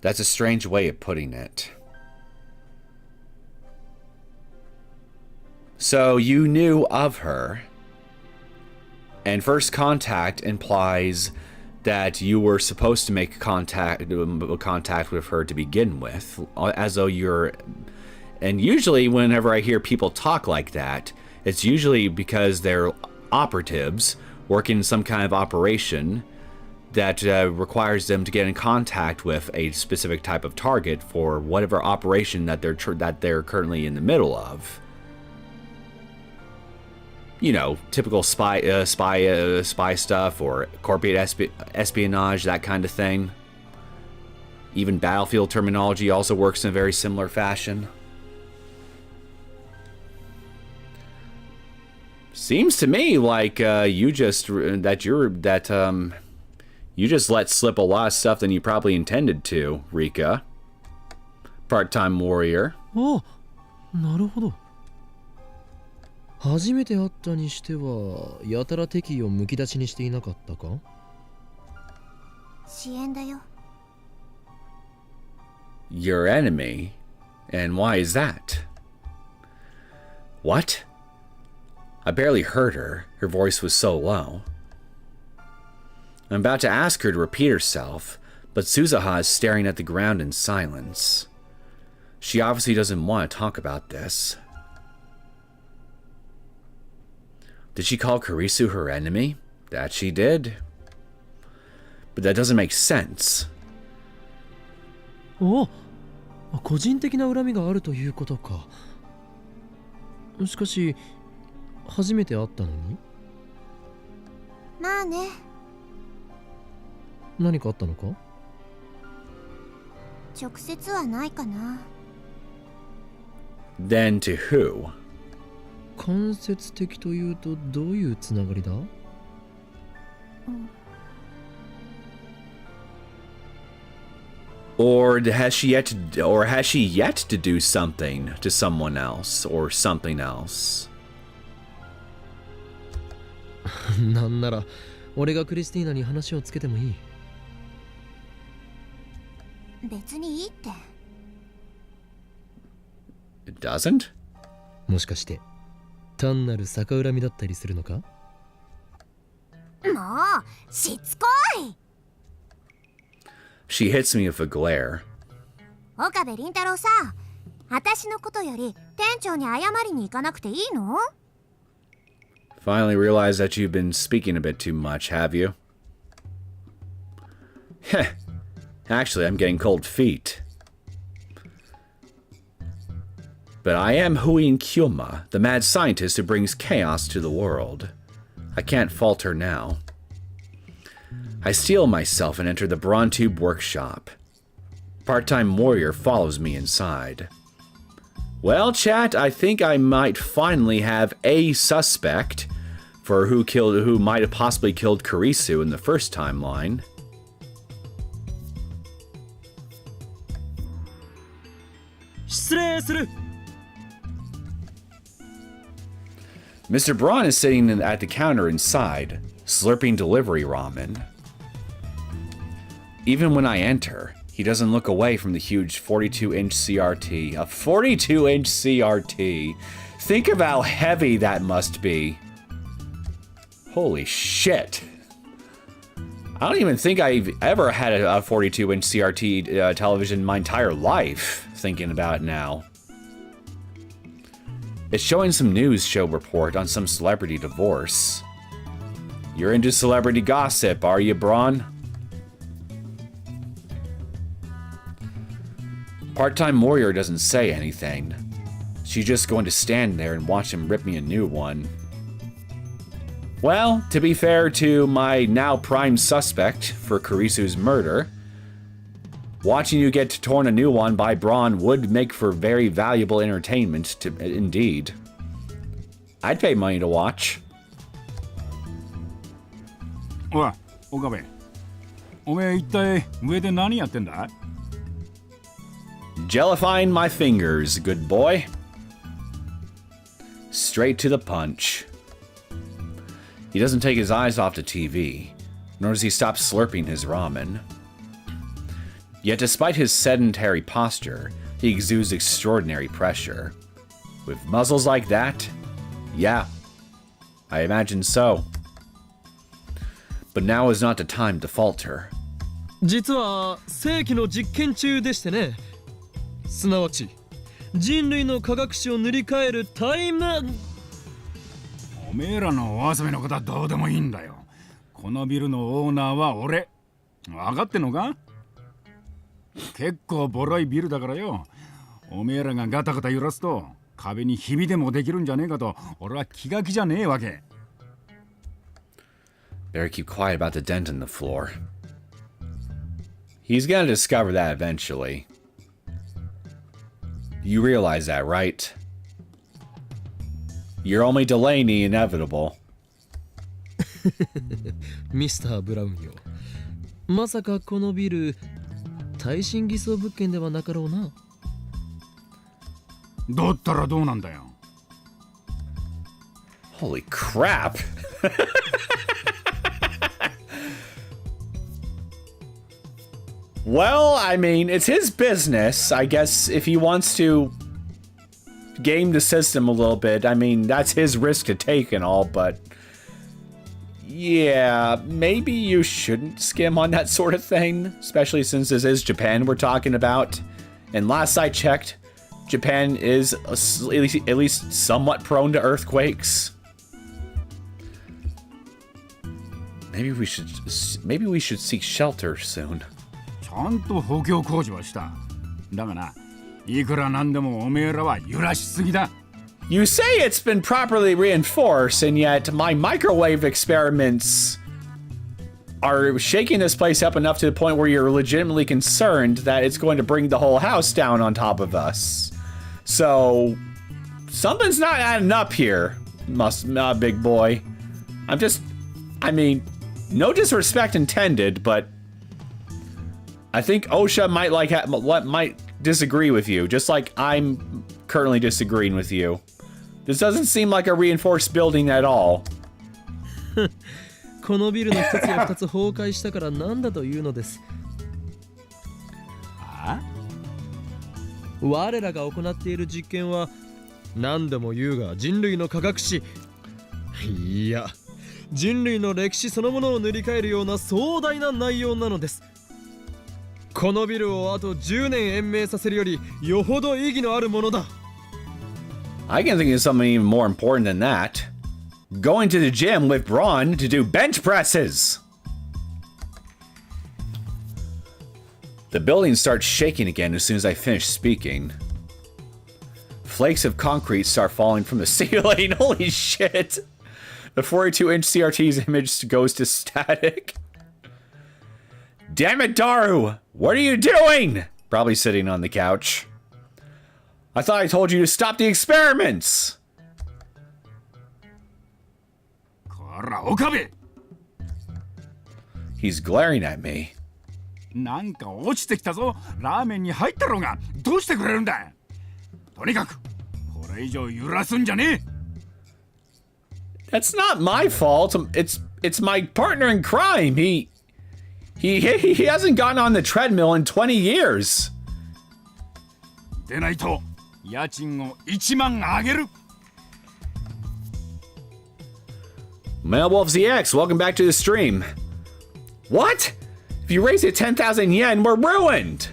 That's a strange way of putting it. So you knew of her, and first contact implies that you were supposed to make contact with her to begin with, as though you're... And usually whenever I hear people talk like that, it's usually because they're operatives working in some kind of operation that requires them to get in contact with a specific type of target for whatever operation that they're currently in the middle of. You know, typical spy stuff or corporate espionage, that kind of thing. Even battlefield terminology also works in a very similar fashion. Seems to me like you just let slip a lot of stuff than you probably intended to, Rika. Part-time warrior. あ、なるほど。初めて会ったにしてはやたら敵意をむき出しにしていなかったか？支援だよ。 Your enemy? And why is that? What? I barely heard her. Her voice was so low. I'm about to ask her to repeat herself, but Suzuha is staring at the ground in silence. She obviously doesn't want to talk about this. Did she call Kurisu her enemy? That she did. But that doesn't make sense. お、個人的な恨みがあるということか。しかし、初めて会ったのに？まあね。何かあったのか？直接はないかな。Then to who? 間接的というとどういうつながりだ？Or has she yet to do something to someone else or something else? なんなら俺がクリスティーナに話をつけてもいい。別にいいって。It doesn't? もしかして単なる逆恨みだったりするのか？もうしつこい。She hits me with a glare. 岡部倫太郎さ、私のことより店長に謝りに行かなくていいの？ Finally realized that you've been speaking a bit too much, have you? Heh. Actually, I'm getting cold feet. But I am Huin Kyoma, the mad scientist who brings chaos to the world. I can't falter now. I steel myself and enter the Brawn Tube workshop. Part-time warrior follows me inside. Well, chat, I think I might finally have a suspect for who might have possibly killed Kurisu in the first timeline. Mr. Braun is sitting at the counter inside, slurping delivery ramen. Even when I enter, he doesn't look away from the huge 42-inch CRT. A 42-inch CRT. Think of how heavy that must be. Holy shit. I don't even think I've ever had a 42-inch CRT television in my entire life, thinking about it now. It's showing some news show report on some celebrity divorce. You're into celebrity gossip, are you, Braun? Part-time warrior doesn't say anything. She's just going to stand there and watch him rip me a new one. Well, to be fair to my now prime suspect for Kurisu's murder, watching you get torn a new one by Braun would make for very valuable entertainment, indeed. I'd pay money to watch. おい、岡部。おめえ一体上で何やってんだ？ Jellifying my fingers, good boy. Straight to the punch. He doesn't take his eyes off the TV, nor does he stop slurping his ramen. Yet despite his sedentary posture, he exudes extraordinary pressure. With muzzles like that? Yeah, I imagine so. But now is not the time to falter. 実は世紀の実験中でしてね。すなわち人類の科学史を塗り替えるタイム。おめえらのお遊びのことはどうでもいいんだよ。このビルのオーナーは俺。分かってんのか？結構ボロいビルだからよ。おめえらがガタガタ揺らすと壁にひびでもできるんじゃねえかと俺は気が気じゃねえわけ。Better keep quiet about the dent in the floor. He's gonna discover that eventually. You realize that, right? You're only delaying the inevitable. ミスター・ブラウンよ。まさかこのビル耐震偽装物件ではなかろうな。だったらどうなんだよ。Holy crap! Well, I mean, it's his business. I guess if he wants to game the system a little bit, I mean, that's his risk to take and all, but yeah, maybe you shouldn't skim on that sort of thing, especially since this is Japan we're talking about. And last I checked, Japan is at least somewhat prone to earthquakes. Maybe we should seek shelter soon. ちゃんと補強工事はした。だがな、いくらなんでもおめえらは揺らしすぎだ。You say it's been properly reinforced, and yet my microwave experiments are shaking this place up enough to the point where you're legitimately concerned that it's going to bring the whole house down on top of us. So, something's not adding up here, big boy. I mean, no disrespect intended, but I think OSHA might disagree with you, just like I'm currently disagreeing with you. This doesn't seem like a reinforced building at all. このビルの一つや二つ崩壊したからなんだというのです。我らが行っている実験は何度も言うが人類の科学史、いや人類の歴史そのものを塗り替えるような壮大な内容なのです。このビルをあと10年延命させるよりよほど意義のあるものだ。I can think of something even more important than that. Going to the gym with Braun to do bench presses. The building starts shaking again as soon as I finish speaking. Flakes of concrete start falling from the ceiling. Holy shit. The 42-inch CRT's image goes to static. Damn it, Daru! What are you doing? Probably sitting on the couch. I thought I told you to stop the experiments! He's glaring at me. なんか落ちてきたぞ。ラーメンに入ったろうが。どうしてくれるんだ。とにかくこれ以上揺らすんじゃねえ。 That's not my fault. It's my partner in crime. He hasn't gotten on the treadmill in 20 years. でないと家賃を1万あげる。Mailwolf ZX, welcome back to the stream. What? If you raise it 10,000 yen, we're ruined.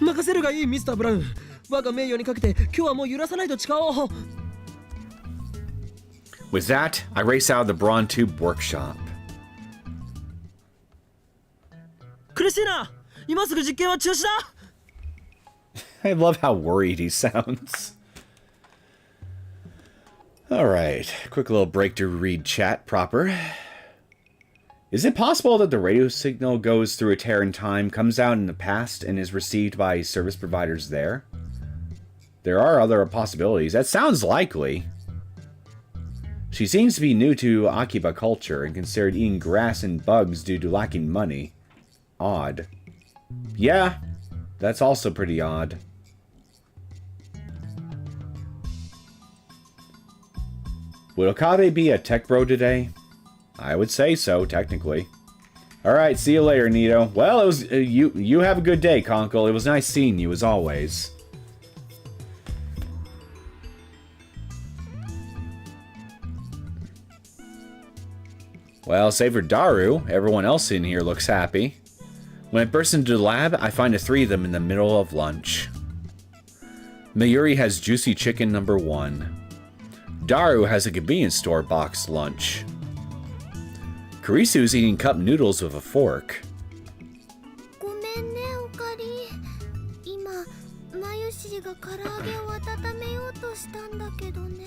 任せるがいいミスターブラウン。我が名誉にかけて今日はもう揺らさないと誓おう。With that, I race out of the Braun Tube workshop. クリスティーナ、今すぐ実験は中止だ。I love how worried he sounds. Alright, quick little break to read chat proper. Is it possible that the radio signal goes through a tear in time, comes out in the past, and is received by service providers there? There are other possibilities. That sounds likely. She seems to be new to Akiba culture and considered eating grass and bugs due to lacking money. Odd. Yeah, that's also pretty odd. Would Okabe be a tech bro today? I would say so, technically. Alright, see you later, Nito. Well, it was you have a good day, Conkle. It was nice seeing you, as always. Well, save for Daru, everyone else in here looks happy. When I burst into the lab, I find the three of them in the middle of lunch. Mayuri has juicy chicken number 1. Daru has a convenience store boxed lunch. Karisu's eating cup noodles with a fork. ごめんねおかり。今マユシーが唐揚げを温めようとしたんだけどね。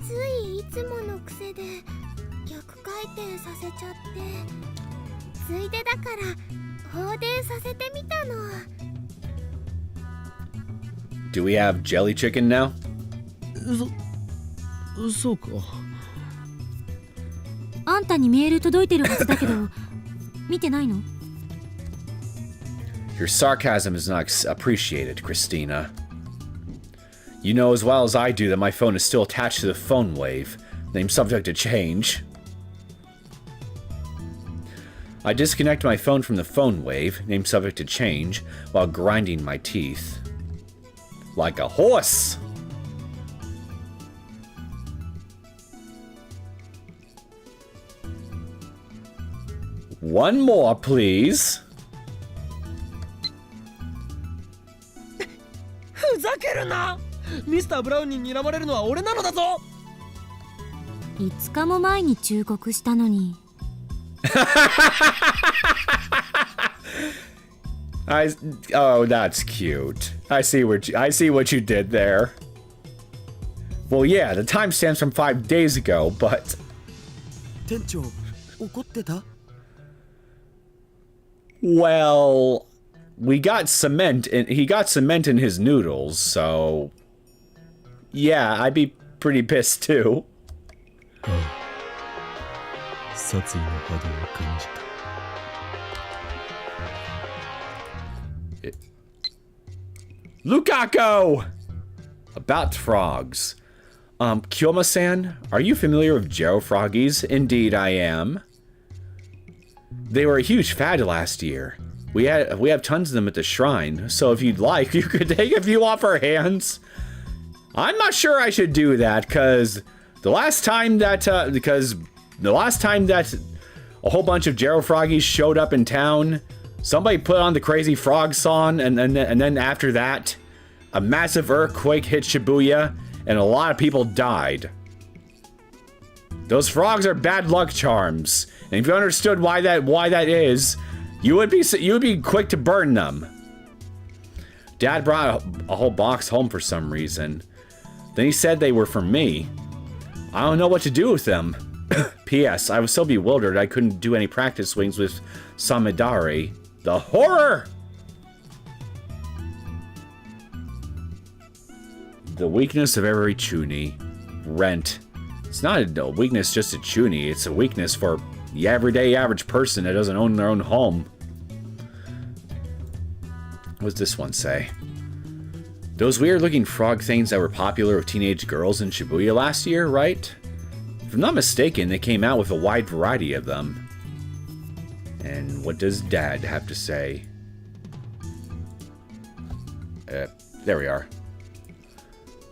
ついいつもの癖で逆回転させちゃって、ついでだから放電させてみたの。Do we have jelly chicken now? そうか。あんたにメール届いてるはずだけど見てないの？ Your sarcasm is not appreciated, Christina. You know as well as I do that my phone is still attached to the PhoneWave, name subject to change. I disconnect my phone from the PhoneWave, name subject to change, while grinding my teeth. Like a horse! One more, please. ふざけるな。ミスターブラウンに睨まれるのは俺なのだぞ。5日も前に忠告したのに。Oh, that's cute. I see what you did there. Well, yeah, the timestamp's from 5 days ago, but... 店長怒ってた Well, we got cement, and he got cement in his noodles, so... Yeah, I'd be pretty pissed too. 殺意の波動を感じた。Lukaku! About frogs. Kyoma-san, are you familiar with Froggies? Indeed, I am. They were a huge fad last year. We have tons of them at the shrine, so if you'd like, you could take a few off our hands. I'm not sure I should do that, because the last time that a whole bunch of Froggies showed up in town, somebody put on the Crazy Frog song, and then after that, a massive earthquake hit Shibuya, and a lot of people died. Those frogs are bad luck charms, and if you understood why that is, you would be quick to burn them. Dad brought a whole box home for some reason. Then he said they were for me. I don't know what to do with them. P.S. I was so bewildered I couldn't do any practice swings with Samidari. The horror! The weakness of every Chuny. Rent. It's not a weakness just to Chuny, it's a weakness for the everyday average person that doesn't own their own home. What's this one say? Those weird looking frog things that were popular with teenage girls in Shibuya last year, right? If I'm not mistaken, they came out with a wide variety of them. And what does Dad have to say? There we are.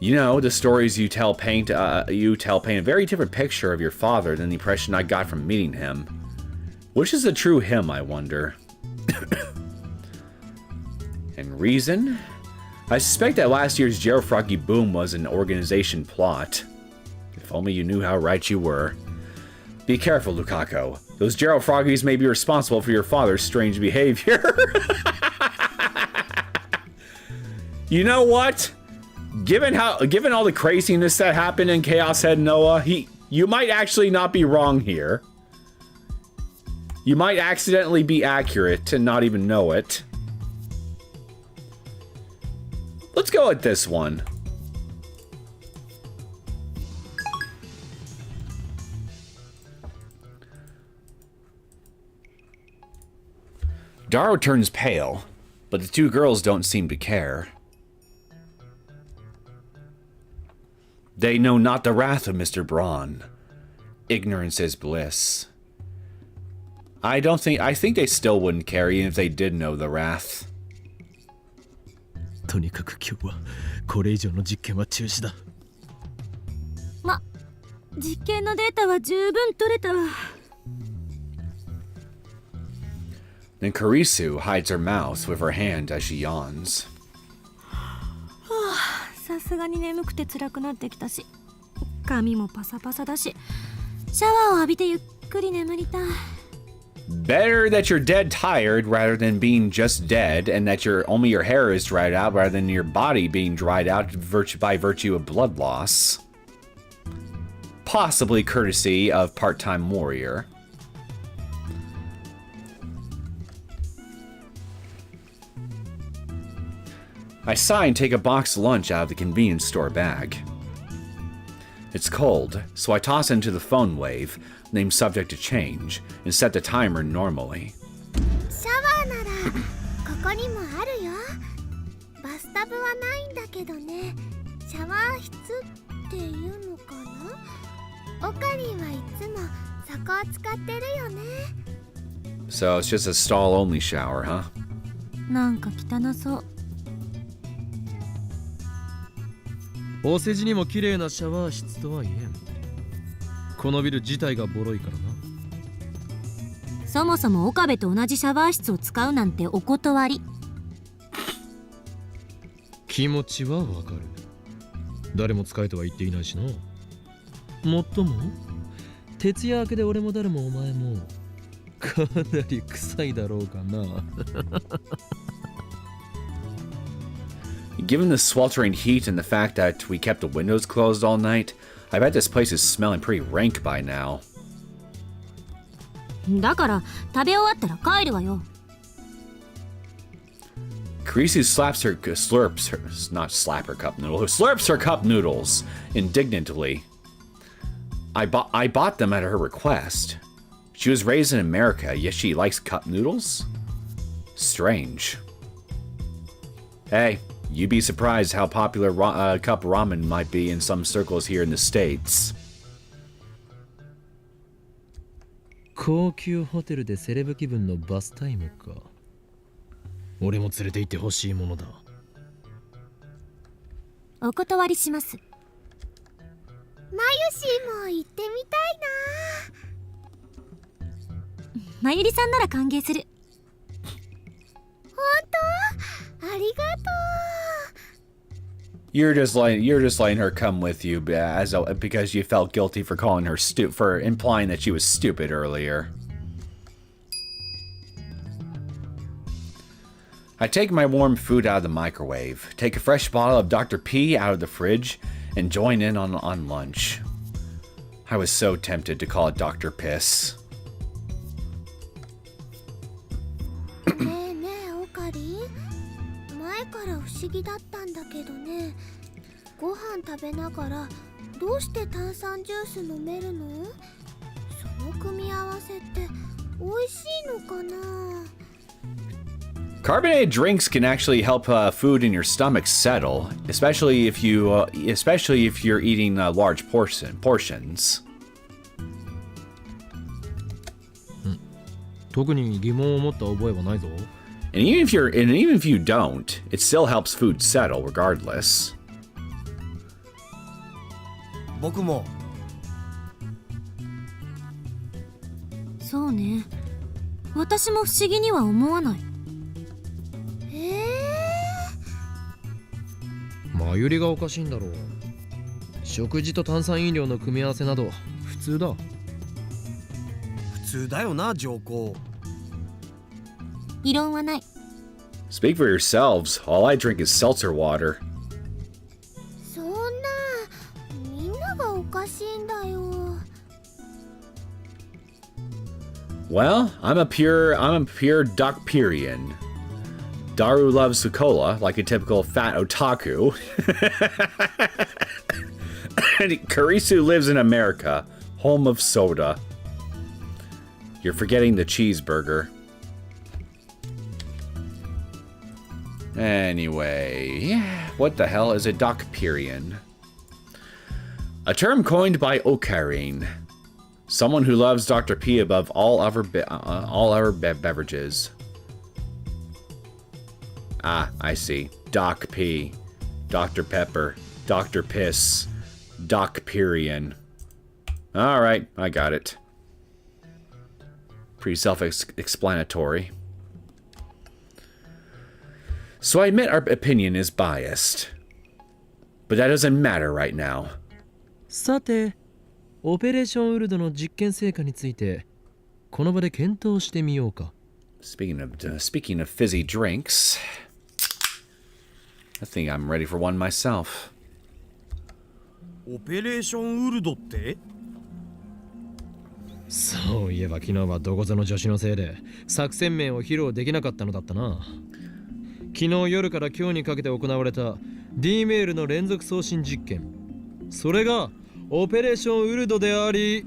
You know, the stories you tell paint a very different picture of your father than the impression I got from meeting him. Which is the true him, I wonder? And reason? I suspect that last year's Froggy boom was an organization plot. If only you knew how right you were. Be careful, Lukaku. Those Froggies may be responsible for your father's strange behavior. You know what? Given all the craziness that happened in Chaos Head Noah, you might actually not be wrong here. You might accidentally be accurate and not even know it. Let's go with this one. Daro turns pale, but the two girls don't seem to care. They know not the wrath of Mr. Braun. Ignorance is bliss. I think they still wouldn't care even if they did know the wrath. とにかく今日はこれ以上の実験は中止だ。実験のデータは十分取れたわ。Then Kurisu hides her mouth with her hand as she yawns. さすがに眠くて辛くなってきたし、髪もパサパサだし、シャワーを浴びてゆっくり眠りたい。Better that you're dead tired rather than being just dead, and that only your hair is dried out rather than your body being dried out by virtue of blood loss. Possibly courtesy of part-time warrior. I sigh and take a boxed lunch out of the convenience store bag. It's cold, so I toss it into the PhoneWave, named subject to change, and set the timer normally. シャワーならここにもあるよ。バスタブはないんだけどね。シャワー室っていうのかな。オカリンはいつもそこを使ってるよね。So it's just a stall-only shower, huh? なんか汚そう。お世辞にも綺麗なシャワー室とは言えん。このビル自体がボロいからな。そもそも岡部と同じシャワー室を使うなんてお断り。気持ちはわかる。誰も使えとは言っていないしな。もっとも徹夜明けで俺も誰もお前もかなり臭いだろうかな。Given the sweltering heat and the fact that we kept the windows closed all night, I bet this place is smelling pretty rank by now. だから食べ終わったら帰るわよ。Karisu slurps her cup noodles indignantly. I bought them at her request. She was raised in America, yet she likes cup noodles? Strange. Hey, you'd be surprised how popular cup ramen might be in some circles here in the States. 高級ホテルでセレブ気分のバスタイムか。俺も連れて行ってほしいものだ。お断りします。まゆしも行ってみたいな。まゆりさんなら歓迎する。本当？ありがとう。You're just letting her come with you because you felt guilty for calling her for implying that she was stupid earlier. I take my warm food out of the microwave, take a fresh bottle of Dr. P out of the fridge, and join in on lunch. I was so tempted to call it Dr. Piss. ねえねえオカリン、前から不思議だったんだけどね、ご飯食べながらどうして炭酸ジュース飲めるの？その組み合わせって美味しいのかな？ Carbonated drinks can actually help food in your stomach settle, especially if you're eating large portions. 特に疑問を持った覚えはないぞ。And even if you don't, it still helps food settle regardless. 僕も。そうね。私も不思議には思わない。まゆりがおかしいんだろう。食事と炭酸飲料の組み合わせなど普通だ。普通だよな、上皇。異論はない。Speak for yourselves. All I drink is seltzer water. そんな、みんながおかしいんだよ。Well, I'm a pure Docperian. Daru loves cola like a typical fat otaku. And Karisu lives in America, home of soda. You're forgetting the cheeseburger. Anyway, what the hell is a Docperian? A term coined by Okarine. Someone who loves Dr. P above all other beverages. Ah, I see. Doc P. Dr. Pepper. Dr. Piss. Docperian. Alright, I got it. Pretty self-explanatory. So I admit our opinion is biased. But that doesn't matter right now. さて、オペレーションウルドの実験成果についてこの場で検討してみようか。Speaking of fizzy drinks, I think I'm ready for one myself. オペレーションウルドって？そういえば昨日はどこぞの女子のせいで作戦面を披露できなかったのだったな。昨日夜から今日にかけて行われた D メールの連続送信実験、それがオペレーションウルドであり、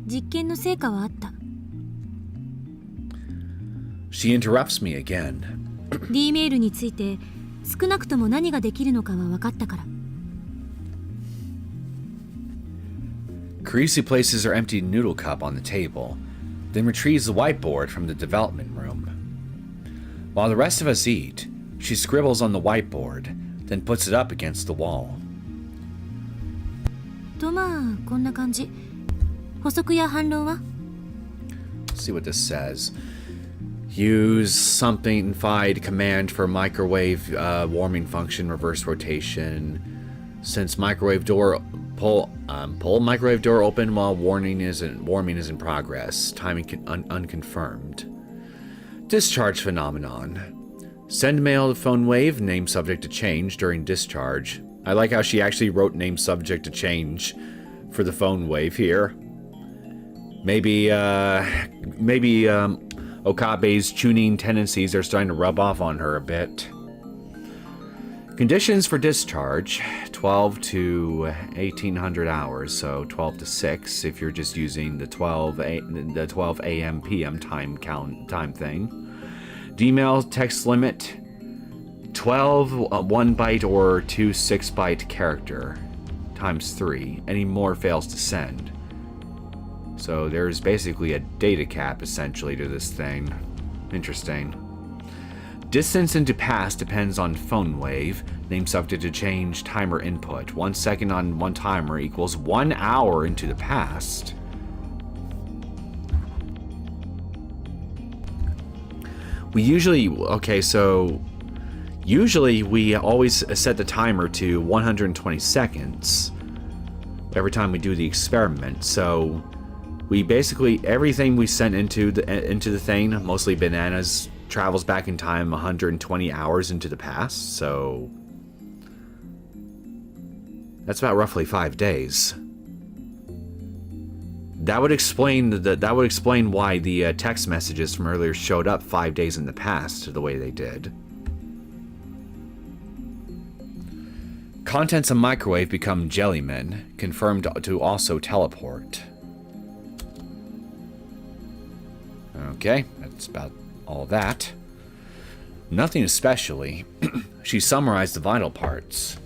実験の成果はあった。She interrupts me again. D メールについて少なくとも何ができるのかは分かったから。Karisu places her empty noodle cup on the table, then retrieves the whiteboard from the development room. While the rest of us eat, she scribbles on the whiteboard, then puts it up against the wall. とまあこんな感じ。補足や反論は？ Let's see what this says. Use something fied command for microwave warming function reverse rotation. Since microwave door pull microwave door open while warming is in progress. Timing unconfirmed. Discharge phenomenon. Send mail to PhoneWave, name subject to change during discharge. I like how she actually wrote name subject to change for the PhoneWave here. Maybe Okabe's tuning tendencies are starting to rub off on her a bit. Conditions for discharge, 12 to 1800 hours, so 12 to 6 if you're just using the 12 a.m. p.m. time thing. D-mail text limit, 12 1 byte or 2 6 byte character times 3. Any more fails to send. So there's basically a data cap essentially to this thing. Interesting. Distance into past depends on PhoneWave. Name subject to change, timer input. 1 second on one timer equals 1 hour into the past. We usually, usually we always set the timer to 120 seconds every time we do the experiment. So we basically, everything we sent into the thing, mostly bananas, travels back in time 120 hours into the past, so that's about roughly 5 days. That would explain why the text messages from earlier showed up 5 days in the past the way they did. Contents of microwave become jellymen, confirmed to also teleport. Okay, that's about all that. Nothing especially. She summarized the vital parts.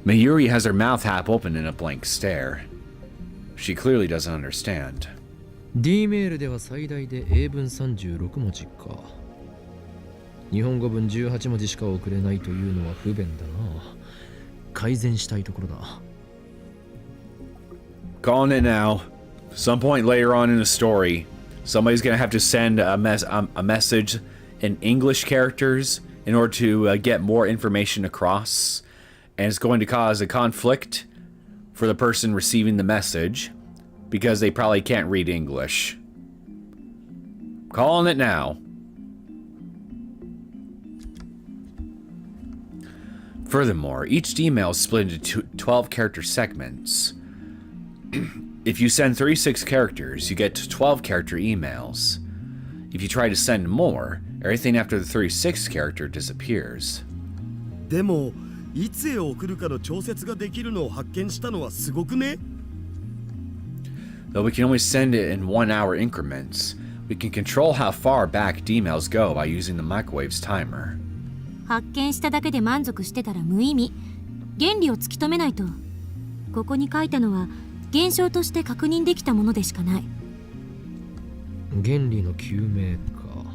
Mayuri has her mouth half open in a blank stare. She clearly doesn't understand. D メールでは最大で英文36文字か。日本語文18文字しか送れないというのは不便だな。改善したいところだ。Calling it now. Some point later on in the story, somebody's gonna have to send a message in English characters in order to get more information across, and it's going to cause a conflict for the person receiving the message because they probably can't read English. Calling it now. Furthermore, each email is split into 12 character segments. If you send 36 characters, you get 12 character emails. If you try to send more, everything after the 36 character disappears. でもいつへ送るかの調節ができるのを発見したのはすごくね。Though we can only send it in 1 hour increments, we can control how far back emails go by using the microwave's timer. 発見しただけで満足してたら無意味。原理を突き止めないと。ここに書いたのは現象として確認できたものでしかない。原理の究明か。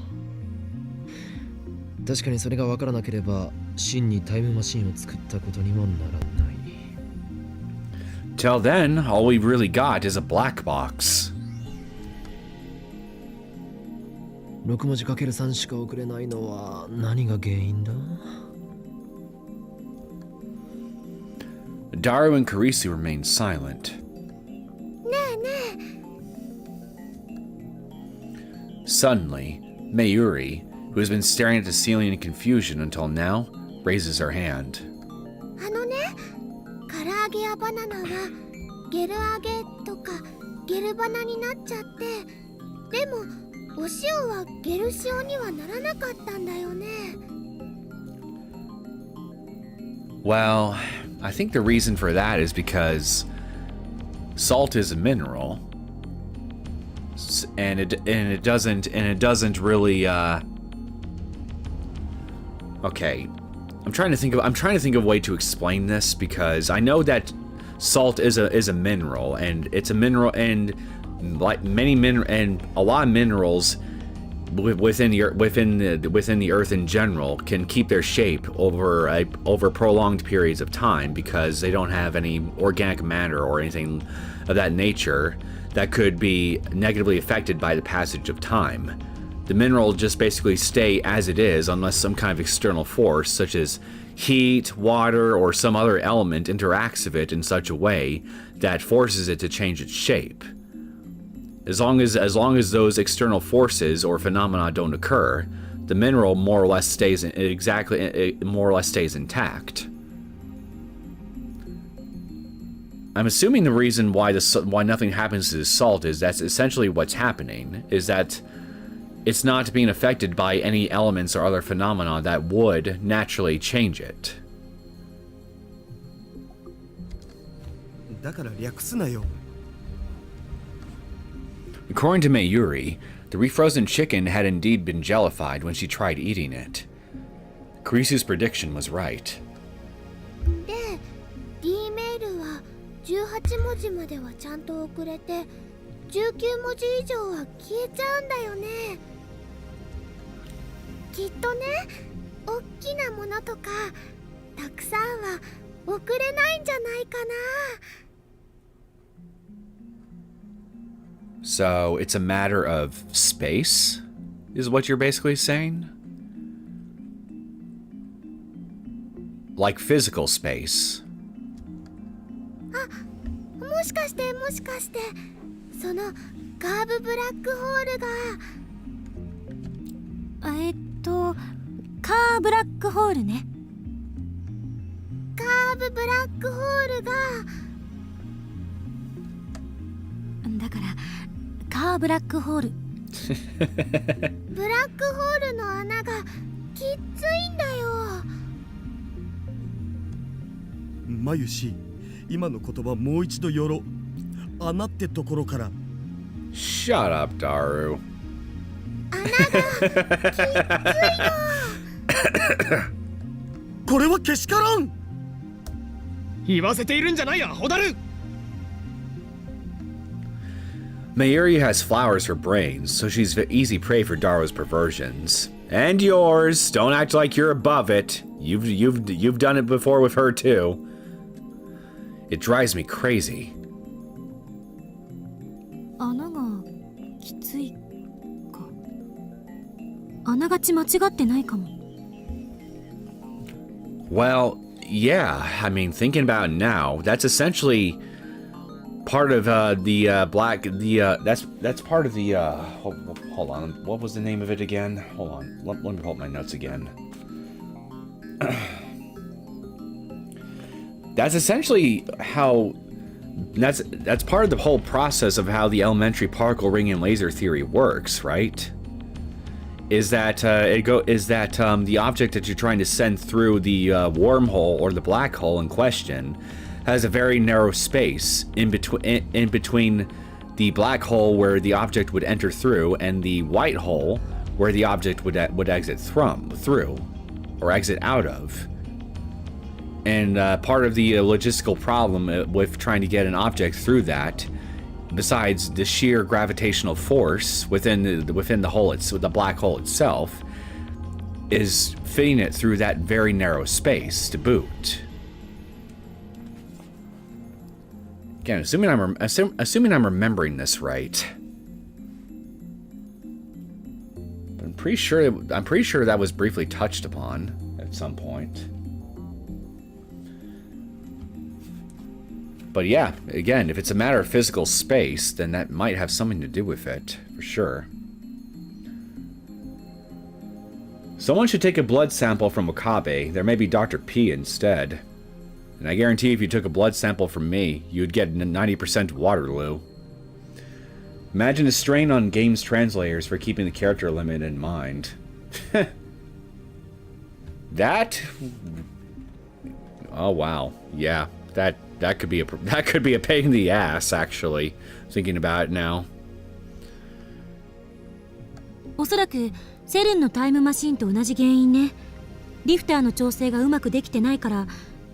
確かにそれが分からなければ真にタイムマシンを作ったことにはならない。Till then, all we've really got is a black box. 6文字 ×3 しか送れないのは何が原因だ？ Daru and Karisu remain silent. ねえねえ。 Suddenly, Mayuri, who has been staring at the ceiling in confusion until now, raises her hand. あのね、唐揚げやバナナはゲル揚げとかゲルバナになっちゃって、でもお塩はゲル塩にはならなかったんだよね。 Well, I think the reason for that is because salt is a mineral, and it doesn't really. Okay, I'm trying to think of a way to explain this, because I know that salt is a mineral, and it's a mineral, and like and a lot of minerals within the earth in general can keep their shape over prolonged periods of time, because they don't have any organic matter or anything of that nature that could be negatively affected by the passage of time. The mineral just basically stay as it is unless some kind of external force, such as heat, water, or some other element interacts with it in such a way that forces it to change its shape. As long as those external forces or phenomena don't occur, the mineral more or less stays intact. I'm assuming the reason why nothing happens to the salt is that's essentially what's happening, is that it's not being affected by any elements or other phenomena that would naturally change it. だから略すなよ。 According to Mayuri, the refrozen chicken had indeed been jellified when she tried eating it. Kurisu's prediction was right. で D メールは18文字まではちゃんと送れて19文字以上は消えちゃうんだよね。きっとね、おっきなものとかたくさんは送れないんじゃないかな。 So it's a matter of space, is what you're basically saying? Like physical space. もしかしてそのカーブブラックホールがカーブラックホールね。カーブブラックホールがだからカーブラックホール。ブラックホールの穴がきっついんだよ。まゆし、今の言葉もう一度よろ。穴ってところから。Shut up, Daru. 穴がきっついの。これはけしからん。言わせているんじゃないや、ホダル。 Mayuri has flowers for brains, so she's easy prey for Daru's perversions. And yours. Don't act like you're above it. You've done it before with her too. It drives me crazy. 穴がきついか。あながち間違ってないかも。Well, yeah. I mean, thinking about it now, that's essentially part of the black. That's part of the. Hold on. What was the name of it again? Hold on. Let me pull up my notes again. That's essentially how. That's part of the whole process of how the elementary particle ring and laser theory works, right? Is that the object that you're trying to send through the wormhole or the black hole in question has a very narrow space in between the black hole where the object would enter through and the white hole where the object would exit through or exit out of. And part of the logistical problem with trying to get an object through that, besides the sheer gravitational force within the hole, the black hole itself, is fitting it through that very narrow space to boot. Again, assuming I'm remembering this right, but I'm pretty sure that was briefly touched upon at some point. But yeah, again, if it's a matter of physical space, then that might have something to do with it, for sure. Someone should take a blood sample from Wakabe. There may be Dr. P instead. And I guarantee if you took a blood sample from me, you'd get 90% Waterloo. Imagine the strain on games translators for keeping the character limit in mind. That? Oh wow, yeah, that could be a pain in the ass, actually, thinking about it now. おそらくセルンのタイムマシンと同じ原因ね。リフターの調整がうまくできてないから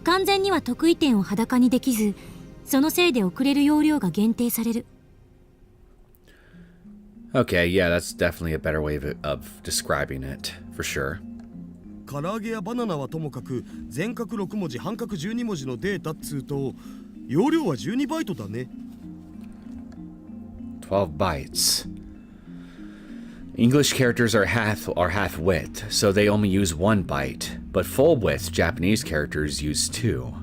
完全には得意点を裸にできず、そのせいで遅れる容量が限定される。 Okay, yeah, that's definitely a better way of describing it, for sure. 唐揚げやバナナはともかく全角6文字半角12文字のデータっつうと容量は12バイトだね。 12 bytes. English characters are half width, so they only use 1 byte, but full width Japanese characters use 2.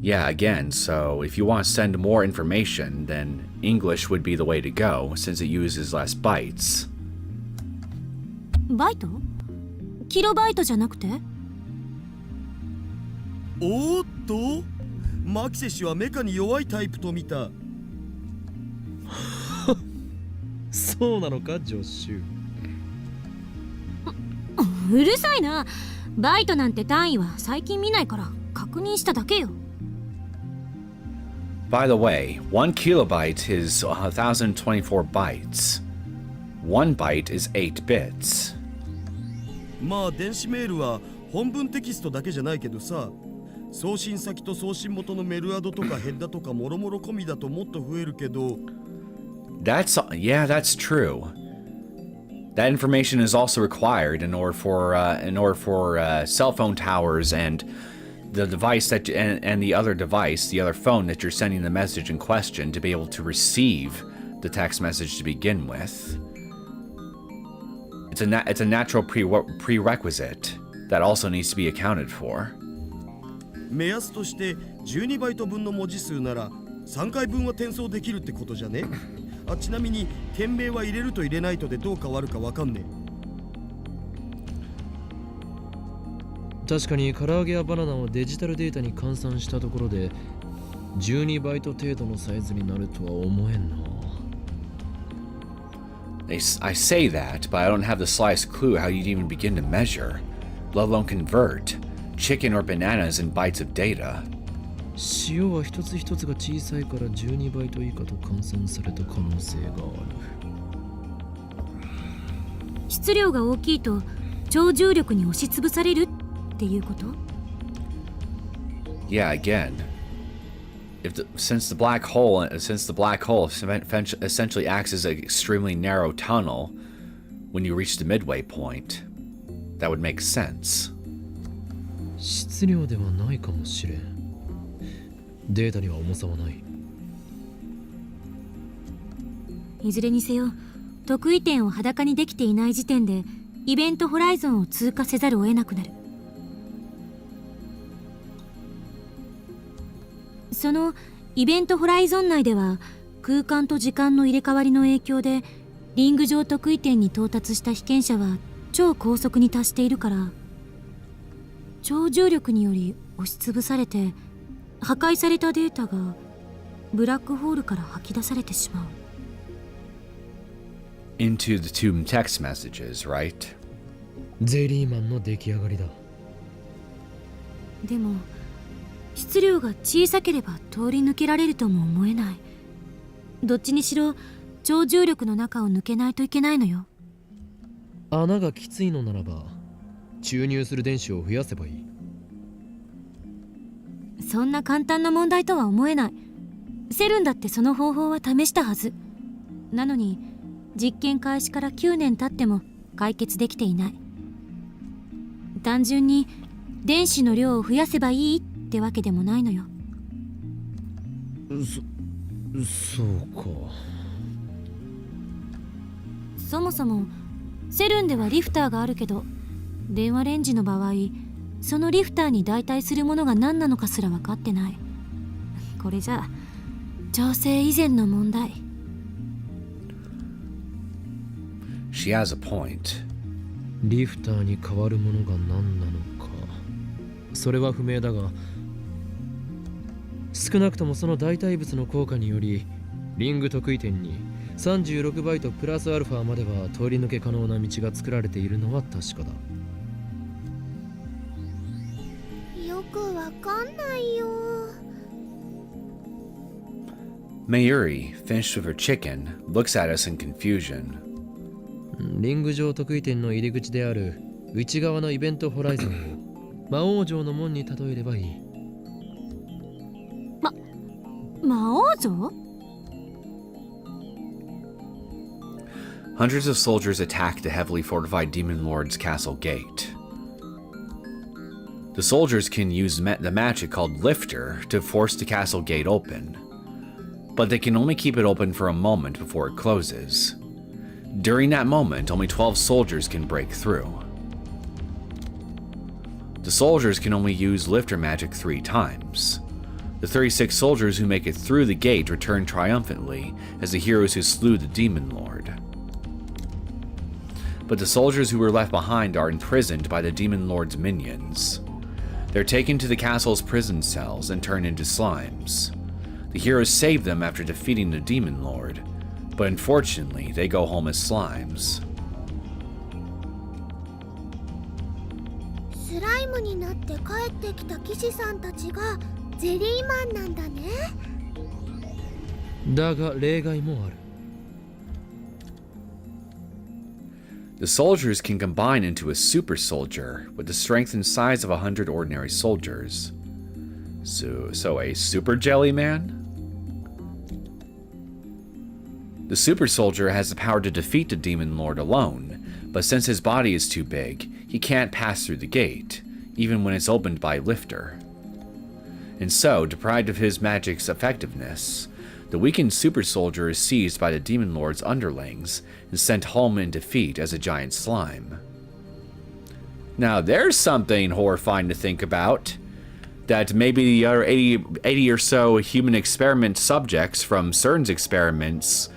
Yeah, again, so if you want to send more information, then English would be the way to go, since it uses less bytes. バイト？キロバイトじゃなくて？おーっとマキセ氏はメカに弱いタイプと見た。そうなのかジョッシュ。うるさいな。バイトなんて単位は最近見ないから確認しただけよ。By the way, 1 kilobyte is 1024 bytes. 1 byte is 8 bits. まあ電子メールは本文テキストだけじゃないけどさ、送信先と送信元のメルアドとかヘッダとかもろもろ込みだともっと増えるけど。That's true. That information is also required in order for cell phone towers and the device that and the other device, the other phone that you're sending the message in question to be able to receive the text message to begin with. It's a natural prerequisite that also needs to be accounted for. 目安として12バイト分の文字数なら3回分は転送できるってことじゃね。ちなみに件名は入れると入れないとでどう変わるかわかんねえ。確かに唐揚げやバナナをデジタルデータに換算したところで12バイト程度のサイズになるとは思えんな。I say that, but I don't have the slightest clue how you'd even begin to measure, let alone convert, chicken or bananas in bytes of data. 塩は一つ一つが小さいから12バイト以下と換算された可能性がある。質量が大きいと超重力に押しつぶされるっていうこと？ Yeah, again, since the black hole essentially acts as an extremely narrow tunnel when you reach the midway point, that would make sense. 質量ではないかもしれん。データには重さはない。いずれにせよ、得意点を裸にできていない時点でイベントホライゾンを通過せざるを得なくなる。そのイベントホライゾン内では空間と時間の入れ替わりの影響でリング上得意点に到達した被験者は超高速に達しているから、超重力により押しつぶされて破壊されたデータがブラックホールから吐き出されてしまう。Into the two text messages, right? ゼリーマンの出来上がりだ。でも質量が小さければ通り抜けられるとも思えない。どっちにしろ超重力の中を抜けないといけないのよ。穴がきついのならば注入する電子を増やせばいい。そんな簡単な問題とは思えない。セルンだってその方法は試したはず。なのに実験開始から9年経っても解決できていない。単純に電子の量を増やせばいいってわけでもないのよ。そうか。そもそもセルンではリフターがあるけど、電話レンジの場合そのリフターに代替するものが何なのかすら分かってない。これじゃ調整以前の問題。 She has a point. リフターに変わるものが何なのか、それは不明だが、少なくともその代替物の効果によりリング得意点に36バイトプラスアルファまでは通り抜け可能な道が作られているのは確かだ。よくわかんないよ。Mayuri, finished with her chicken, looks at us in confusion. リング上得意点の入り口である内側のイベントホライゾンを魔王城の門に例えればいい。魔王城？ Hundreds of soldiers attack the heavily fortified Demon Lord's castle gate. The soldiers can use the magic called Lifter to force the castle gate open, but they can only keep it open for a moment before it closes. During that moment, only 12 soldiers can break through. The soldiers can only use Lifter magic 3 times. The 36 soldiers who make it through the gate return triumphantly as the heroes who slew the Demon Lord. But the soldiers who were left behind are imprisoned by the Demon Lord's minions. They're taken to the castle's prison cells and turned into slimes. The heroes save them after defeating the Demon Lord, but unfortunately, they go home as slimes. スライムになって帰ってきた騎士さんたちがゼリーマンなんだね。だが例外もある。The soldiers can combine into a super soldier with the strength and size of 100 ordinary soldiers. So a super jelly man? The super soldier has the power to defeat the Demon Lord alone, but since his body is too big, he can't pass through the gate, even when it's opened by a lifter. And so, deprived of his magic's effectiveness, the weakened super soldier is seized by the Demon Lord's underlings and sent home in defeat as a giant slime. Now there's something horrifying to think about. That maybe the other 80 or so human experiment subjects from CERN's experiments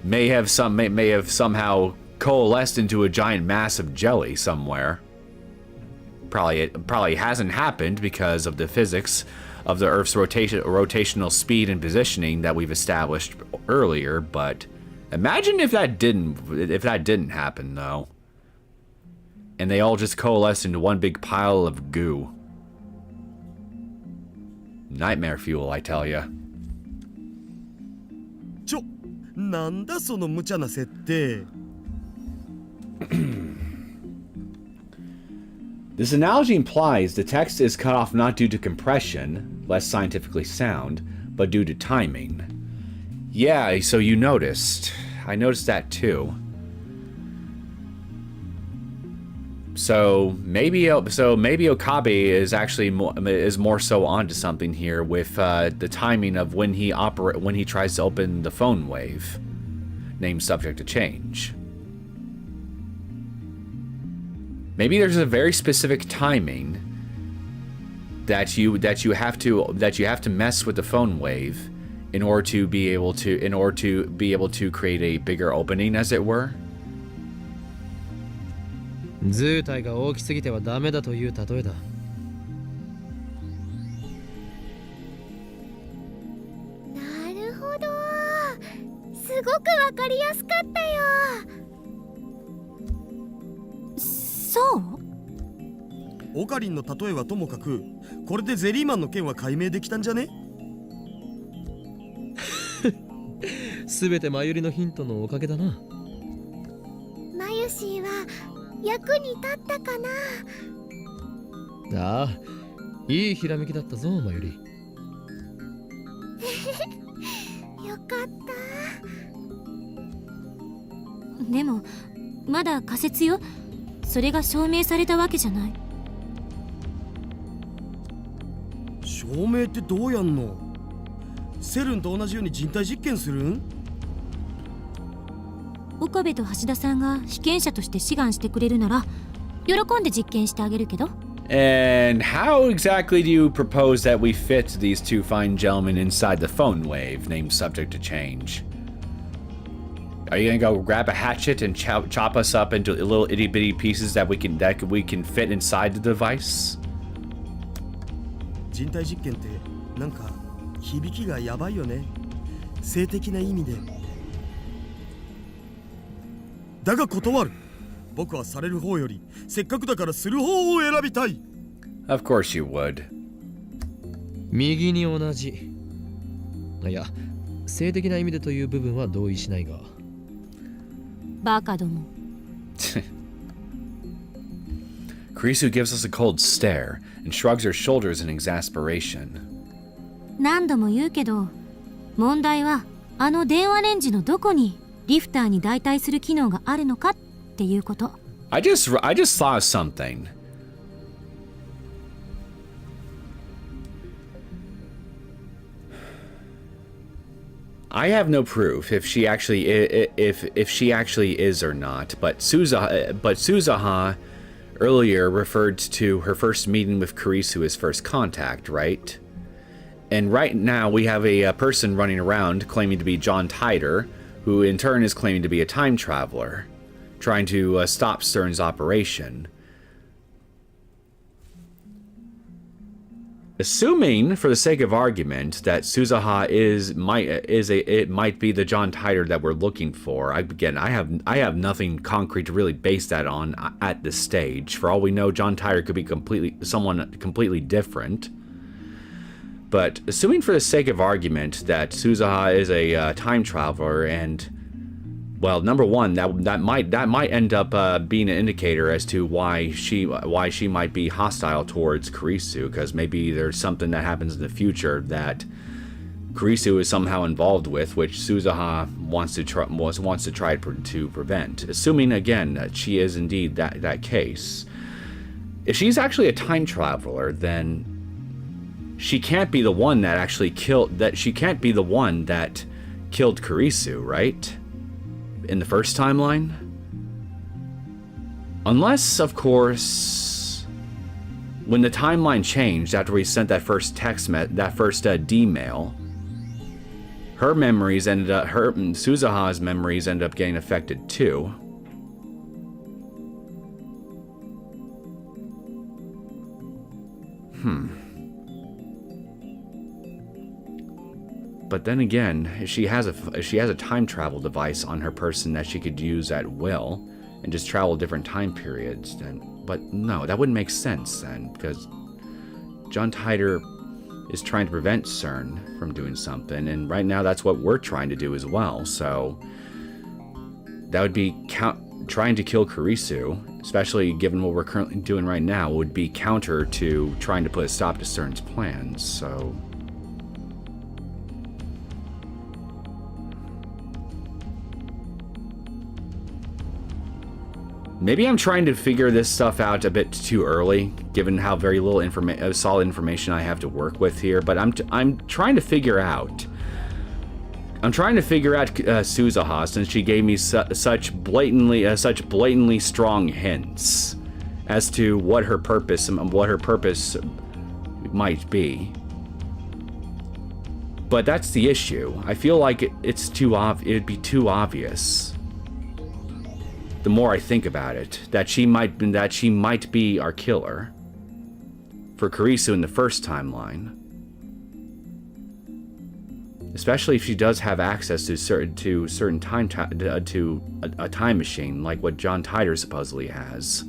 may have somehow coalesced into a giant mass of jelly somewhere. It probably hasn't happened because of the physics of the Earth's rotational speed and positioning that we've established earlier, but imagine if that didn't happen though. And they all just coalesced into one big pile of goo. Nightmare fuel, I tell ya. なんだその無茶な設定。This analogy implies the text is cut off not due to compression, less scientifically sound, but due to timing. Yeah, so you noticed. I noticed that too. So maybe Okabe is actually more so onto something here with the timing of when he tries to open the PhoneWave. Name subject to change. Maybe there's a very specific timing that you have to mess with the PhoneWave in order to be able to create a bigger opening, as it were. 図体が大きすぎてはダメだという例えだ。なるほど。すごくわかりやすかったよ。そう？オカリンの例えはともかく、これでゼリーマンの件は解明できたんじゃね？すべてマユリのヒントのおかげだな。マユシーは役に立ったかな。ああ、いいひらめきだったぞ、マユリ。よかった。でもまだ仮説よ。それが証明されたわけじゃない。証明ってどうやんの？セルンと同じように人体実験するん？岡部と橋田さんが被験者として志願してくれるなら喜んで実験してあげるけど。And how exactly do you propose that we fit these two fine gentlemen inside the PhoneWave, named subject to change? Are you gonna go grab a hatchet and chop us up into little itty bitty pieces that we can fit inside the device? 人体実験ってなんか響きがやばいよね。性的な意味で。だが断る。僕はされる方よりせっかくだからする方を選びたい。Of course you would. 右に同じ。いや、性的な意味でという部分は同意しないが。バカども。Kurisu gives us a cold stare and shrugs her shoulders in exasperation. 何度も言うけど、問題はあの電話レンジのどこにリフターに代替する機能があるのかっていうこと。I just saw something. I have no proof if she actually is or not, but Suzaha earlier referred to her first meeting with Kurisu as first contact, right? And right now we have a person running around claiming to be John Titor, who in turn is claiming to be a time traveler, trying to stop CERN's operation. Assuming, for the sake of argument, that Suzuha might be the John Titor that we're looking for. I have nothing concrete to really base that on at this stage. For all we know, John Titor could be someone completely different. But assuming, for the sake of argument, that Suzuha is a time traveler, and well, number one, that might end up being an indicator as to why she might be hostile towards Kurisu, because maybe there's something that happens in the future that Kurisu is somehow involved with, which Suzuha wants to try to prevent. Assuming again that she is indeed that case, if she's actually a time traveler, then she can't be the one that actually killed. She can't be the one that killed Kurisu, right? In the first timeline? Unless, of course, when the timeline changed after we sent that first D-mail, her memories Suzuha's memories ended up getting affected too. But then again, if she has a time travel device on her person that she could use at will and just travel different time periods, but no, that wouldn't make sense then, because John Titor is trying to prevent CERN from doing something, and right now that's what we're trying to do as well. So that would be trying to kill Kurisu, especially given what we're currently doing right now, would be counter to trying to put a stop to CERN's plans. So maybe I'm trying to figure this stuff out a bit too early, given how very little solid information I have to work with here. But I'm trying to figure out. Suzuha, since she gave me such blatantly strong hints as to what her purpose might be. But that's the issue. I feel like it'd be too obvious. The more I think about it, that she might be our killer for Kurisu in the first timeline, especially if she does have access to certain time to a time machine like what John Titor supposedly has,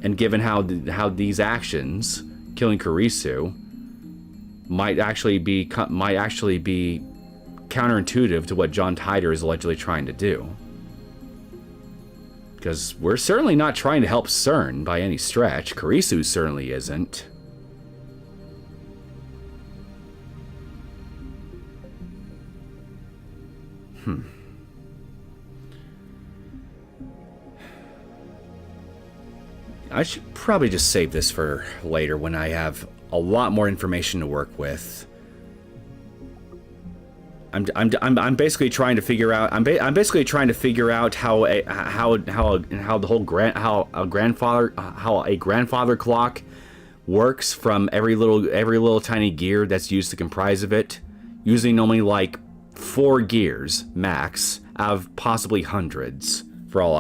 and given how these actions, killing Kurisu, might actually be counterintuitive to what John Titor is allegedly trying to do. Because we're certainly not trying to help CERN by any stretch. Kurisu certainly isn't. I should probably just save this for later when I have a lot more information to work with. I'm basically trying to figure out. I'm basically trying to figure out how a grandfather clock works from every little tiny gear that's used to comprise of it, using only like 4 gears max out of possibly hundreds. For all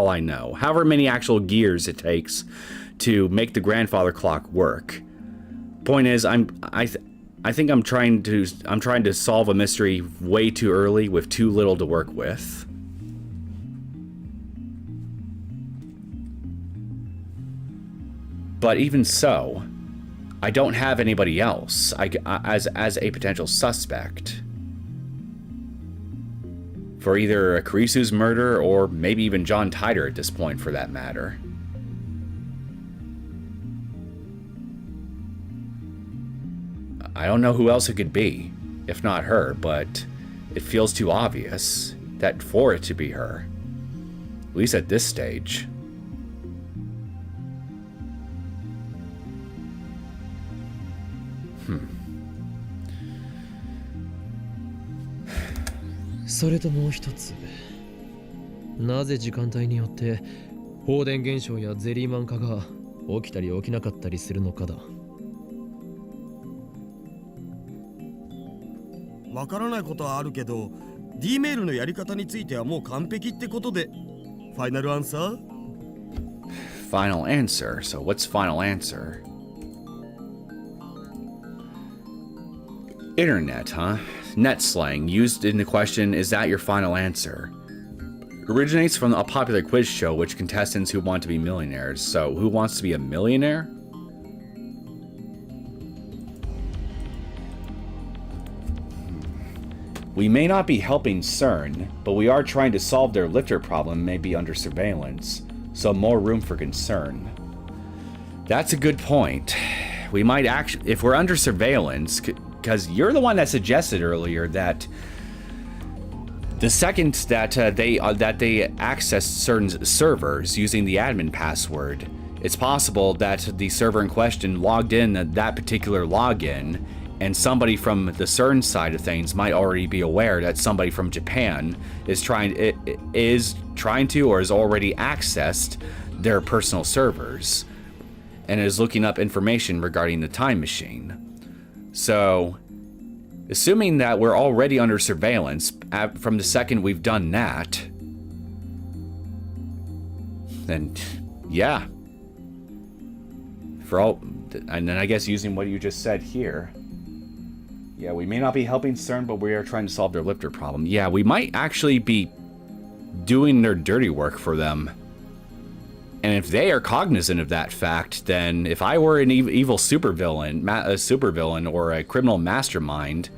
I know, however many actual gears it takes to make the grandfather clock work. Point is, I think I'm trying to solve a mystery way too early with too little to work with. But even so, I don't have anybody else as a potential suspect for either Kurisu's murder or maybe even John Titor at this point, for that matter. I don't know who else it could be, if not her, but it feels too obvious that for it to be her, at least at this stage.それともう一つ、なぜ時間帯によって放電現象やゼリーマン化が起きたり起きなかったりするのかだ。わからないことはあるけど D メールのやり方についてはもう完璧ってことでファイナルアンサー Final answer. So what's final answer? Internet, huh? Net slang used in the question, is that your final answer? Originates from a popular quiz show which contestants who want to be millionaires. So who wants to be a millionaire? We may not be helping CERN, but we are trying to solve their lifter problem may be under surveillance, so more room for concern. That's a good point. We might actually, if we're under surveillance, because you're the one that suggested earlier that the second that they access certain servers using the admin password, it's possible that the server in question logged in that particular login, and somebody from the CERN side of things might already be aware that somebody from Japan is trying to or has already accessed their personal servers and is looking up information regarding the time machine. So, assuming that we're already under surveillance from the second we've done that, then yeah. And then I guess using what you just said here. Yeah, we may not be helping CERN, but we are trying to solve their lifter problem. Yeah, we might actually be doing their dirty work for them. And if they are cognizant of that fact, then if I were an evil supervillain or a criminal mastermind,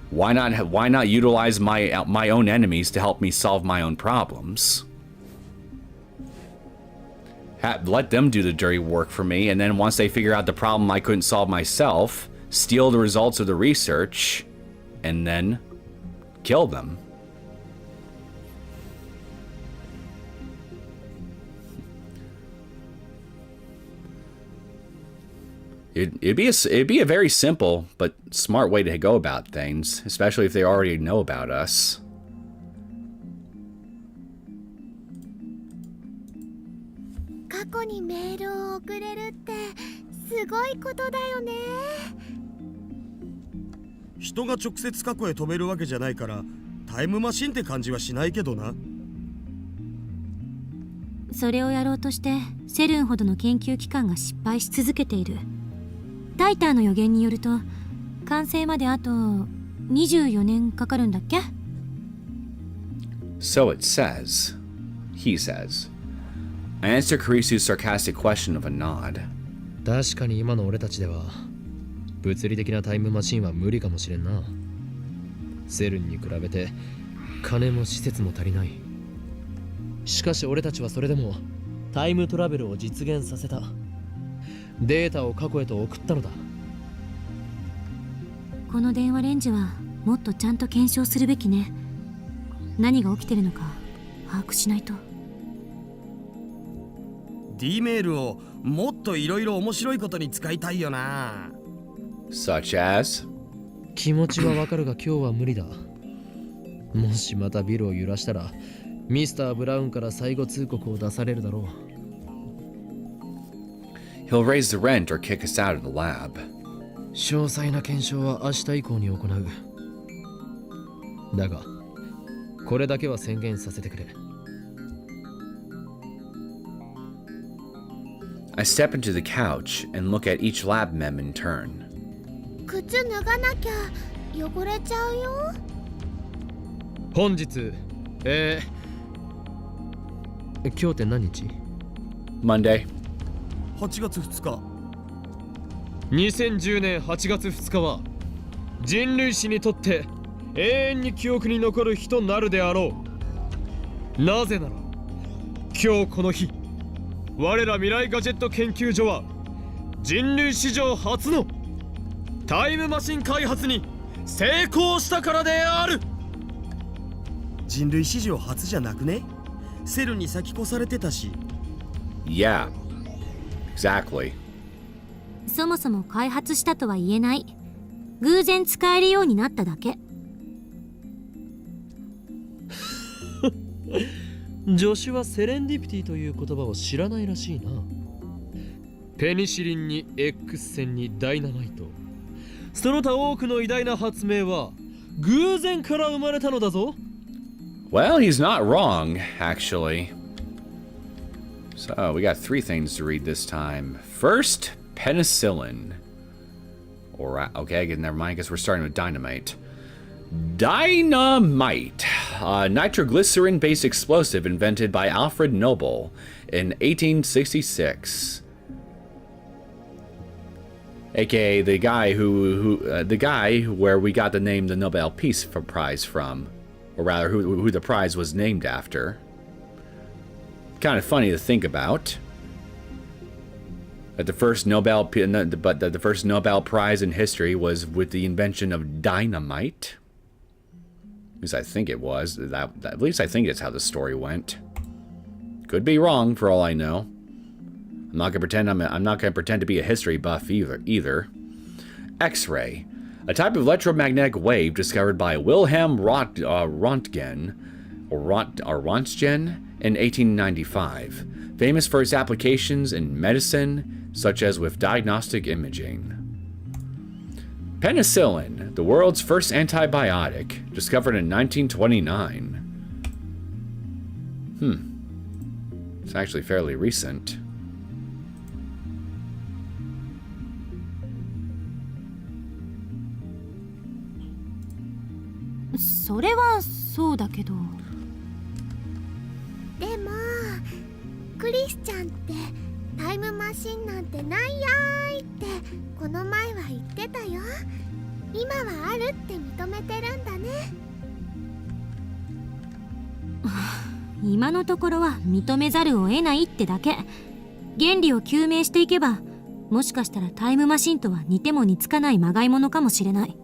why not utilize my own enemies to help me solve my own problems? Let them do the dirty work for me, and then once they figure out the problem I couldn't solve myself, steal the results of the research, and then kill them. It'd be a very simple but smart way to go about things, especially if they already know about us.人が直接過去へ飛べるわけじゃないからタイムマシンって感じはしないけどな。それをやろうとしてセルンほどの研究機関が失敗し続けている。タイターの予言によると完成まであと24年かかるんだっけ？ So it says. He says. I answer Karisu's sarcastic question of a nod. 確かに今の俺たちでは物理的なタイムマシンは無理かもしれんな。セルンに比べて金も施設も足りない。しかし俺たちはそれでもタイムトラベルを実現させた。データを過去へと送ったのだ。この電話レンジはもっとちゃんと検証するべきね。何が起きてるのか把握しないと。D メールをもっといろいろ面白いことに使いたいよな。Such as? 気持ちはわかるが今日は無理だ。もしまたビルを揺らしたらミスター・ブラウンから最後通告を出されるだろう。He'll raise the rent or kick us out of the lab. 詳細な検証は明日以降に行う。だがこれだけは宣言させてくれ。I step into the couch and look at each lab mem in turn. 靴脱がなきゃ汚れちゃうよ。本日今日って何日？ Monday. 8月2日。2010年8月2日は人類史にとって永遠に記憶に残る日となるであろう。なぜなら今日この日我ら未来ガジェット研究所は人類史上初のタイムマシン開発に成功したからである。人類史上初じゃなくね？セルに先越されてたし。Yeah, exactly. そもそも開発したとは言えない。偶然使えるようになっただけ。助手はセレンディピティという言葉を知らないらしいな。ペニシリンに X 線にダイナマイト、その他多くの偉大な発明は偶然から生まれたのだぞ。 Well, he's not wrong, actually. So, we got 3 things to read this time. First, penicillin. Or, okay, never mind, I guess we're starting with dynamite. Dynamite, a nitroglycerin-based explosive invented by Alfred Nobel in 1866. AKA the guy the guy where we got the name the Nobel Peace Prize from. Or rather, who the prize was named after. Kind of funny to think about. That the first Nobel Prize in history was with the invention of dynamite. At least I think it was. At least I think it's how the story went. Could be wrong for all I know. I'm not gonna pretend to be a history buff either. X-ray. A type of electromagnetic wave discovered by Wilhelm Röntgen in 1895, famous for its applications in medicine, such as with diagnostic imaging. Penicillin, the world's first antibiotic, discovered in 1929. It's actually fairly recent. それはそうだけど。でもクリスちゃんってタイムマシンなんてないやーいってこの前は言ってたよ。今はあるって認めてるんだね。今のところは認めざるを得ないってだけ。原理を究明していけば、もしかしたらタイムマシンとは似ても似つかないまがいものかもしれない。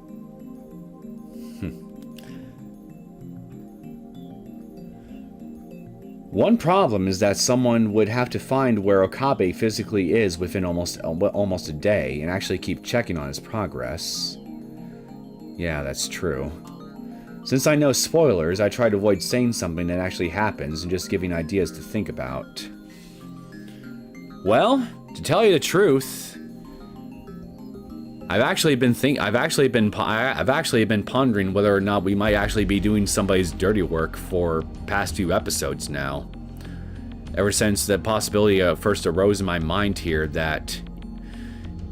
One problem is that someone would have to find where Okabe physically is within almost a day and actually keep checking on his progress. Yeah, that's true. Since I know spoilers, I try to avoid saying something that actually happens and just giving ideas to think about. Well, to tell you the truth, I've actually been pondering whether or not we might actually be doing somebody's dirty work for past few episodes now. Ever since the possibility first arose in my mind here that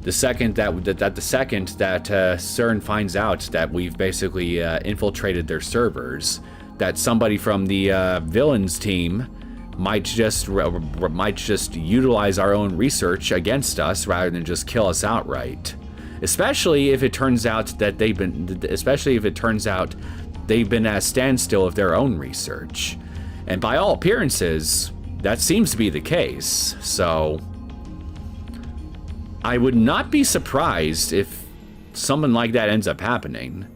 the second that CERN finds out that we've basically infiltrated their servers, that somebody from the villains team might just utilize our own research against us rather than just kill us outright. Especially if it turns out they've been at a standstill of their own research. And by all appearances, that seems to be the case. So I would not be surprised if something like that ends up happening.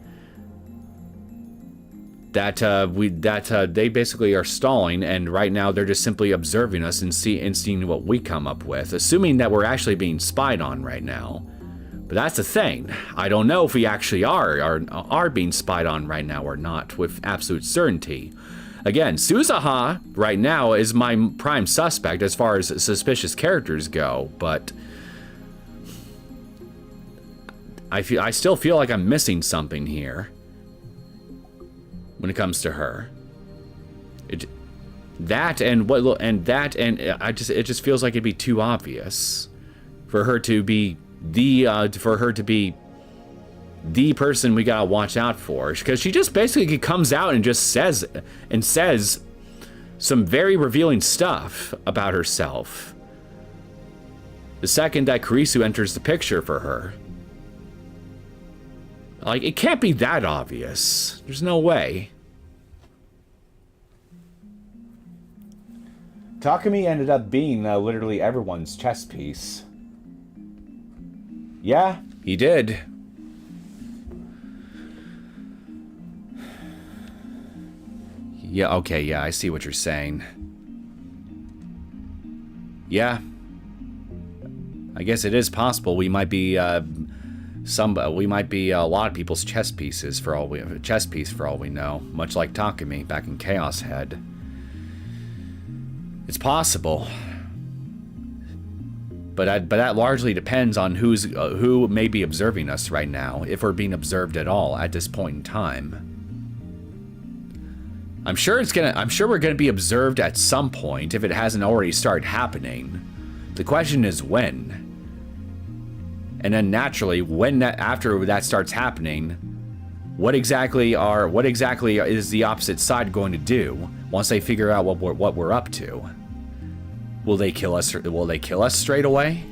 That they basically are stalling, and right now they're just simply observing us and seeing what we come up with, assuming that we're actually being spied on right now. But that's the thing. I don't know if we actually are being spied on right now or not with absolute certainty. Again, Suzuha right now is my prime suspect as far as suspicious characters go, but I still feel like I'm missing something here when it comes to her. It just feels like it'd be too obvious for her to be the person we gotta watch out for, because she just basically comes out and just says some very revealing stuff about herself the second that Kurisu enters the picture for her. Like, it can't be that obvious. There's no way. Takumi ended up being literally everyone's chess piece. Yeah, he did. Yeah, okay, yeah, I see what you're saying. Yeah. I guess it is possible we might be a lot of people's chess piece for all we know, much like Takumi back in Chaos Head. It's possible. But that largely depends on who may be observing us right now, if we're being observed at all at this point in time. I'm sure we're gonna be observed at some point if it hasn't already started happening. The question is when. And then naturally, after that starts happening, what exactly is the opposite side going to do once they figure out what we're up to? Will they kill us? Will they kill us straight away?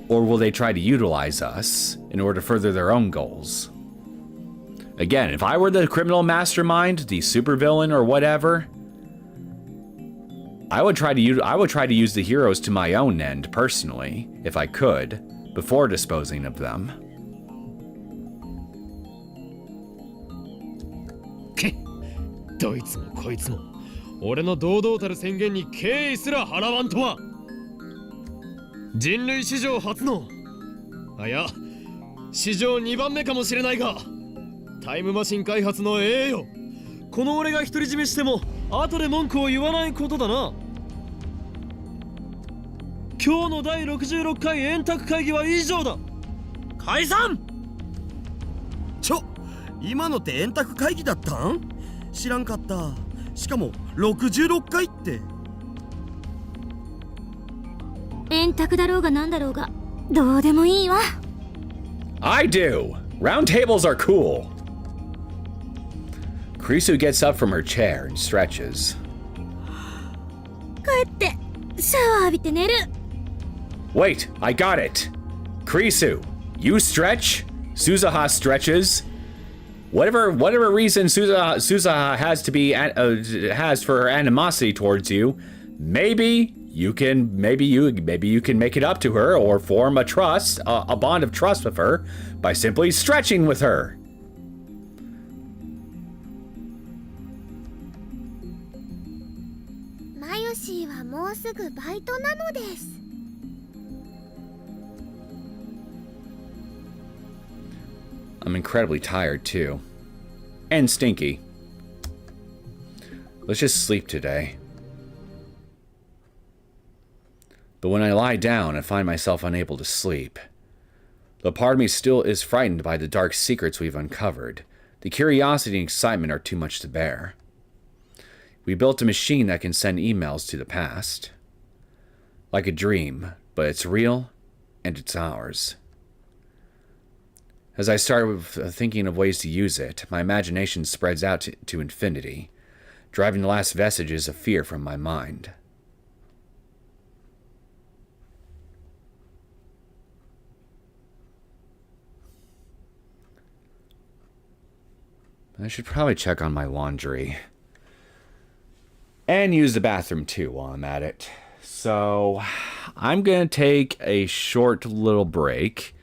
Or will they try to utilize us in order to further their own goals? Again, if I were the criminal mastermind, the supervillain or whatever, I would try to use the heroes to my own end personally, if I could, before disposing of them. どいつもこいつも俺の堂々たる宣言に敬意すら払わんとは。人類史上初の、いや史上2番目かもしれないが、タイムマシン開発の栄誉、この俺が独り占めしても後で文句を言わないことだな。今日の第66回円卓会議は以上だ。解散。今のって円卓会議だったん？知らんかった。しかも66回って。円卓だろうがなんだろうがどうでもいいわ。I do. Round tables are cool. Krisu gets up from her chair and stretches. 帰ってシャワー浴びて寝る。Wait, I got it. Krisu, you stretch? Suzuha stretches? Whatever reason Suzuha has for her animosity towards you, maybe you can make it up to her or form a bond of trust with her by simply stretching with her. Mayoshi はもうすぐバイトなのです。I'm incredibly tired too. And stinky. Let's just sleep today. But when I lie down, I find myself unable to sleep. The part of me still is frightened by the dark secrets we've uncovered. The curiosity and excitement are too much to bear. We built a machine that can send emails to the past. Like a dream, but it's real and it's ours. As I start thinking of ways to use it, my imagination spreads out to infinity, driving the last vestiges of fear from my mind. I should probably check on my laundry. And use the bathroom too while I'm at it. So, I'm going to take a short little break.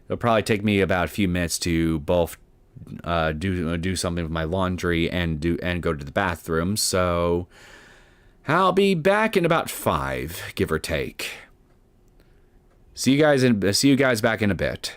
It'll probably take me about a few minutes to both do something with my laundry and go to the bathroom. So I'll be back in about 5, give or take. See you guys back in a bit.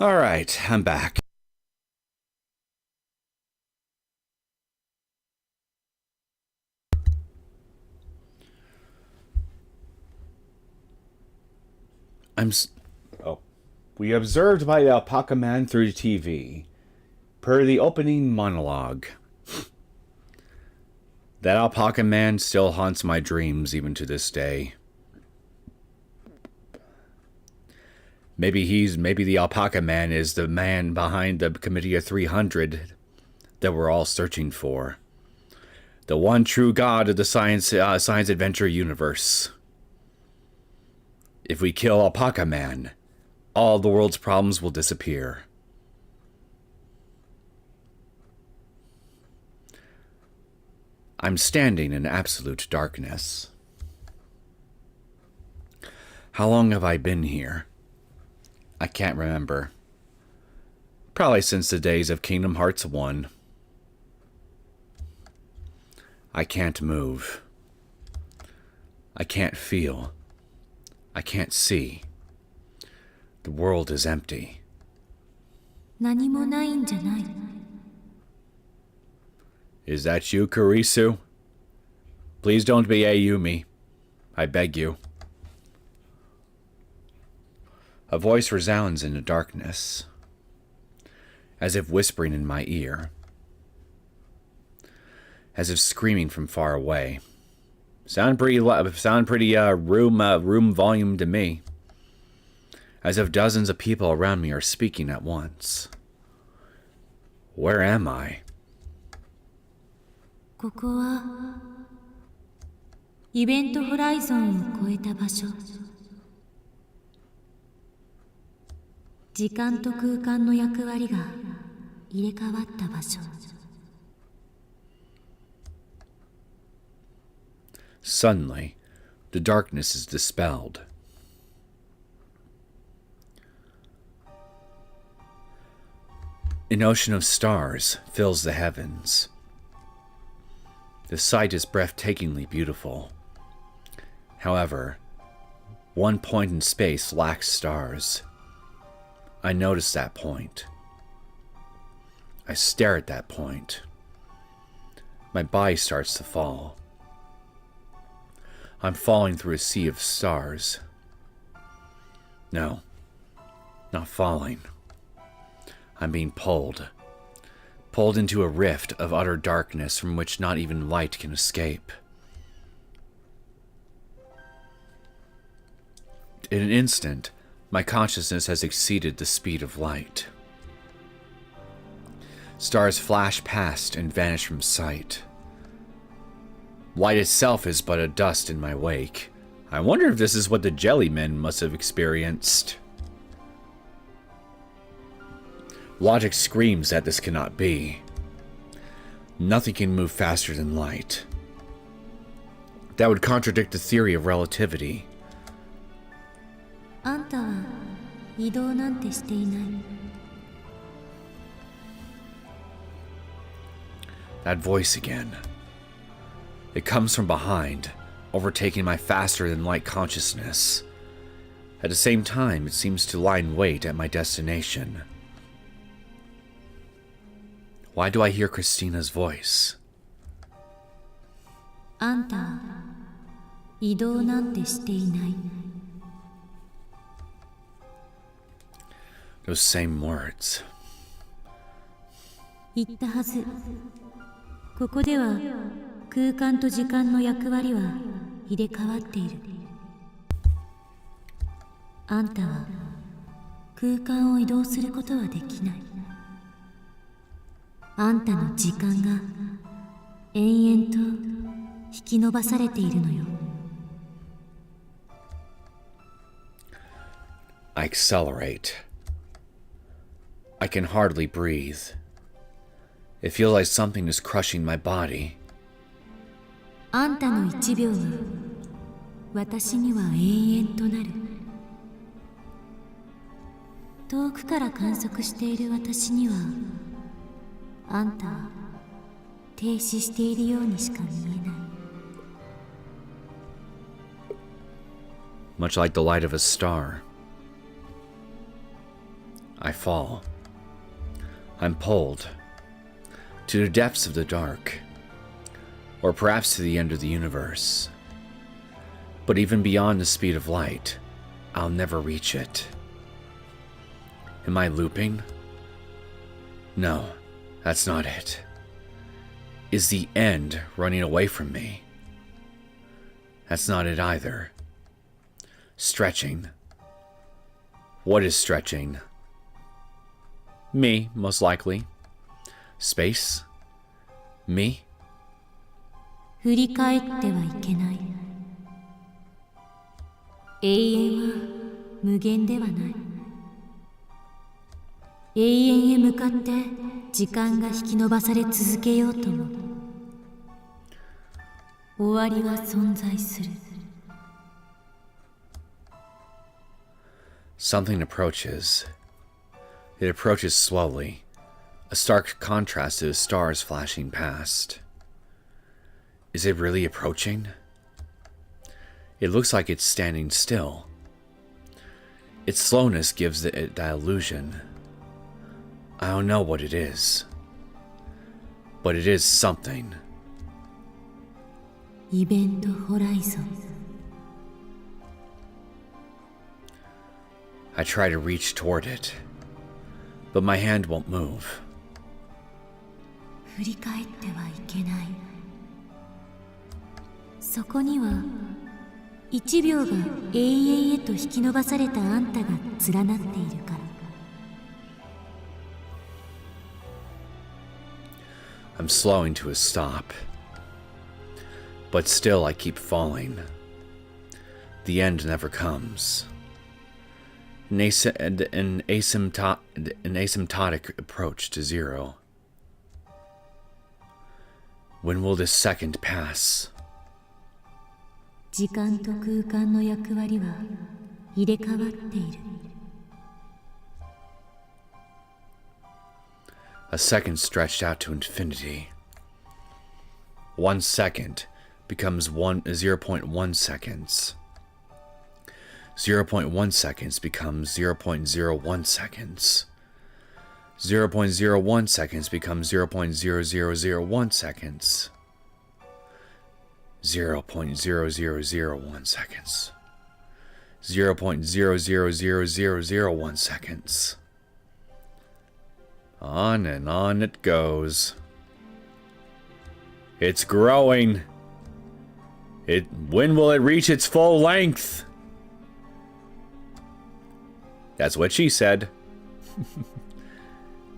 Alright, I'm back. We observed by the alpaca man through the TV, per the opening monologue. That alpaca man still haunts my dreams even to this day. Maybe the alpaca man is the man behind the Committee of 300 that we're all searching for. The one true god of the science adventure universe. If we kill alpaca man, all the world's problems will disappear. I'm standing in absolute darkness. How long have I been here? I can't remember. Probably since the days of Kingdom Hearts 1. I can't move. I can't feel. I can't see. The world is empty. 何もないんじゃない。 Is that you, Kurisu? Please don't be Ayumi. I beg you. A voice resounds in the darkness, as if whispering in my ear, as if screaming from far away. Sound pretty room volume to me. As if dozens of people around me are speaking at once. Where am I? ここはイベントホライゾンを超えた場所。時間と空間の役割が入れ替わった場所。Suddenly, the darkness is dispelled. An ocean of stars fills the heavens. The sight is breathtakingly beautiful. However, one point in space lacks stars. I notice that point. I stare at that point. My body starts to fall. I'm falling through a sea of stars. No, not falling. I'm being pulled into a rift of utter darkness from which not even light can escape. In an instant, my consciousness has exceeded the speed of light. Stars flash past and vanish from sight. Light itself is but a dust in my wake. I wonder if this is what the jellymen must have experienced. Logic screams that this cannot be. Nothing can move faster than light. That would contradict the theory of relativity. あんたは移動なんてしていない。 That voice again. It comes from behind, overtaking my faster-than-light consciousness. At the same time, it seems to lie in wait at my destination. Why do I hear Christina's voice? あんたは移動なんてしていない。 Those same words. 言ったはず。ここでは空間と時間の役割は入れ替わっている。あんたは空間を移動することはできない。あんたの時間が延々と引き伸ばされているのよ。I accelerate. I can hardly breathe. It feels like something is crushing my body. あんたの1秒は私には永遠となる。遠くから観測している私にはあんたは停止しているようにしか見えない。 Much like the light of a star. I fall. I'm pulled to the depths of the dark, or perhaps to the end of the universe. But even beyond the speed of light, I'll never reach it. Am I looping? No, that's not it. Is the end running away from me? That's not it either. Stretching. What is stretching? Me, most likely. Space? Me? 振り返ってはいけない。永遠は無限ではない。永遠へ向かって時間が引き延ばされ続けようとも、終わりは存在する。Something approaches. It approaches slowly, a stark contrast to the stars flashing past. Is it really approaching? It looks like it's standing still. Its slowness gives it that illusion. I don't know what it is, but it is something. イベントホライゾン。I try to reach toward it, but my hand won't move. 振り返ってはいけない。そこには1秒が永遠へと引き延ばされたあんたが連なっているから。I'm slowing to a stop, but still I keep falling. The end never comes. An asymptotic approach to zero. When will this second pass? 時間と空間の役割は入れ替わっている。A second stretched out to infinity. 1 second becomes 0.1 seconds. 0.1 seconds becomes 0.01 seconds. 0.01 seconds becomes 0.0001 seconds. 0.0001 seconds. 0.000001 seconds. On and on it goes. It's growing. When will it reach its full length? That's what she said.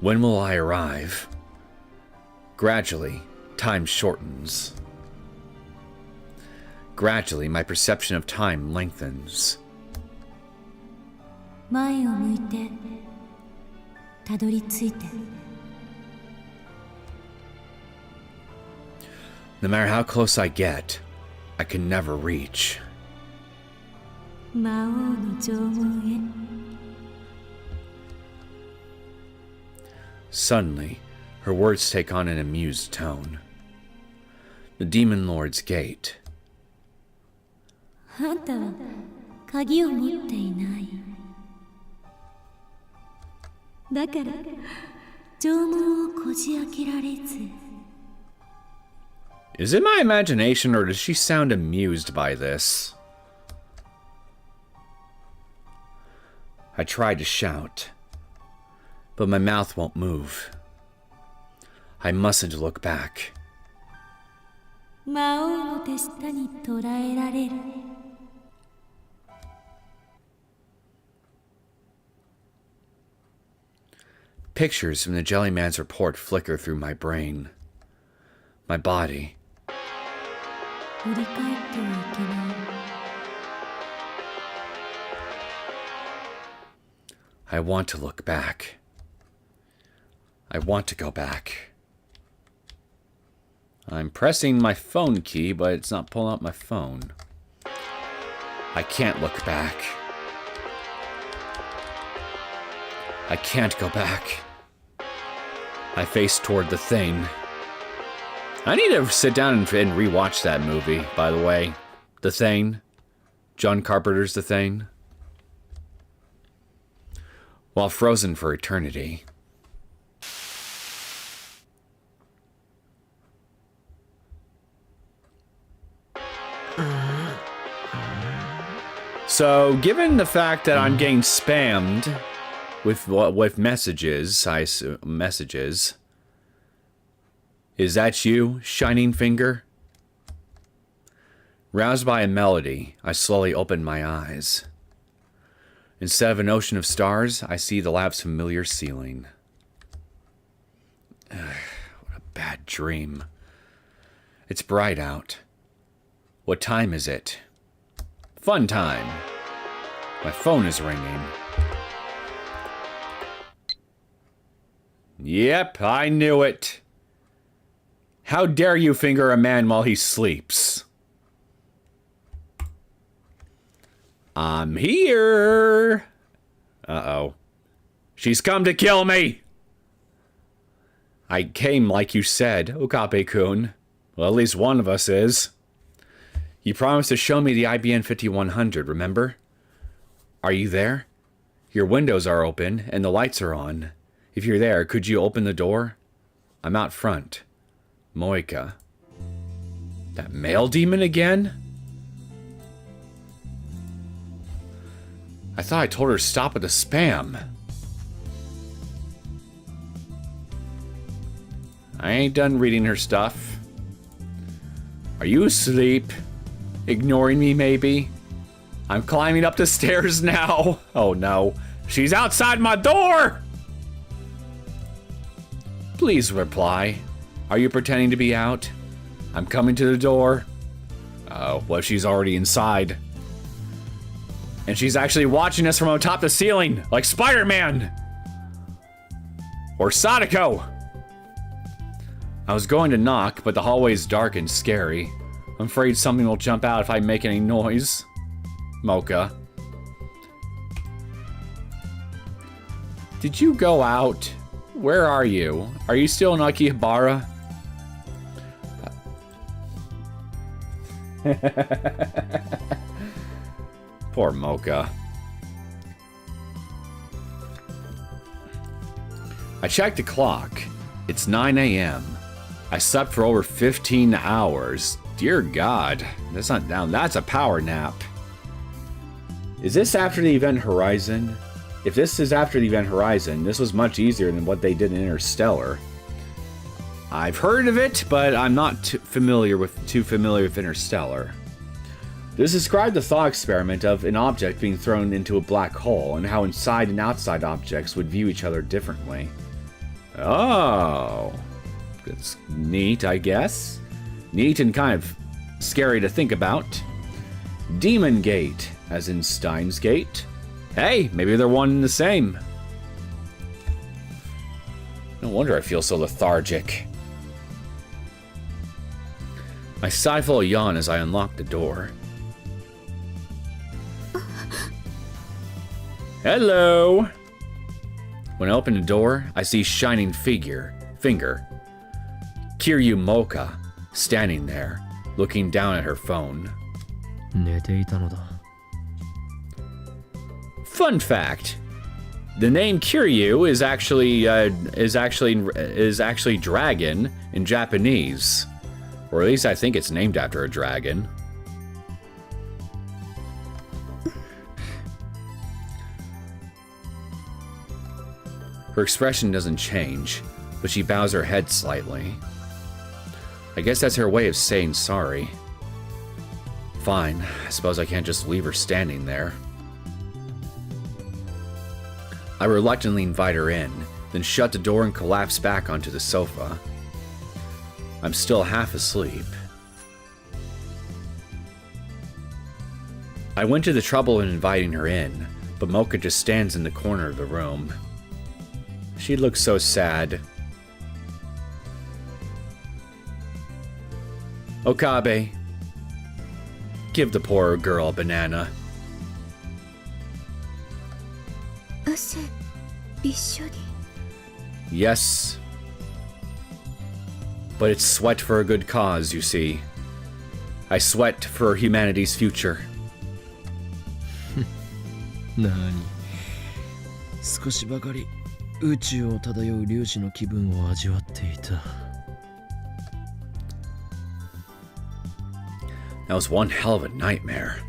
When will I arrive? Gradually, time shortens. Gradually, my perception of time lengthens. 前を向いてたどり着いて。 No matter how close I get, I can never reach. 魔王の縄文へ。 Suddenly, her words take on an amused tone. The Demon Lord's gate. あんたは鍵を持っていない。だから縄文をこじ開けられず。 Is it my imagination, or does she sound amused by this? I tried to shout, but my mouth won't move. I mustn't look back. 魔王の手下に捕らえられる。 Pictures from the Jellyman's report flicker through my brain. My body. 振り返ってはいけない。 I want to look back. I want to go back. I'm pressing my phone key, but it's not pulling up my phone. I can't look back. I can't go back. I face toward the thing. I need to sit down and rewatch that movie, by the way. The Thing. John Carpenter's The Thing. while frozen for eternity. So, given the fact that I'm getting spammed with messages, messages, is that you, Shining Finger? Roused by a melody, I slowly open my eyes. Instead of an ocean of stars, I see the lab's familiar ceiling. What a bad dream. It's bright out. What time is it? Fun time. My phone is ringing. Yep, I knew it. How dare you finger a man while he sleeps? I'm here. Uh-oh. She's come to kill me. I came like you said, Okabe-kun. Well, at least one of us is. You promised to show me the IBN 5100, remember? Are you there? Your windows are open and the lights are on. If you're there, could you open the door? I'm out front. Moika. That male demon again? I thought I told her to stop with the spam. I ain't done reading her stuff. Are you asleep? Ignoring me, maybe? I'm climbing up the stairs now. Oh no. She's outside my door! Please reply. Are you pretending to be out? I'm coming to the door. Oh, well, she's already inside. And she's actually watching us from atop the ceiling, like Spider-Man! Or Sadako! I was going to knock, but the hallway's dark and scary. I'm afraid something will jump out if I make any noise. Mocha. Did you go out? Where are you? Are you still in Akihabara? Poor Mocha. I checked the clock. It's 9 a.m. I slept for over 15 hours. Dear God, that's not down. That's a power nap. Is this after the Event Horizon? If this is after the Event Horizon, this was much easier than what they did in Interstellar. I've heard of it, but I'm not too familiar with Interstellar. This described the thought experiment of an object being thrown into a black hole and how inside and outside objects would view each other differently. Oh, that's neat, I guess. Neat and kind of scary to think about. Demon Gate, as in Steins Gate. Hey, maybe they're one and the same. No wonder I feel so lethargic. I stifle a yawn as I unlock the door. Hello! When I open the door, I see Shining Finger, Kiryu Mocha, standing there, looking down at her phone. 寝ていたのだ。 Fun fact: the name Kiryu is actually dragon in Japanese, or at least I think it's named after a dragon. Her expression doesn't change, but she bows her head slightly. I guess that's her way of saying sorry. Fine, I suppose I can't just leave her standing there. I reluctantly invite her in, then shut the door and collapse back onto the sofa. I'm still half asleep. I went to the trouble of inviting her in, but Mocha just stands in the corner of the room. She looks so sad. Okabe, give the poor girl a banana. 汗びっしょり Yes. But it's sweat for a good cause, you see. I sweat for humanity's future. なに少しばかり宇宙を漂う粒子の気分を味わっていた。 That was one hell of a nightmare.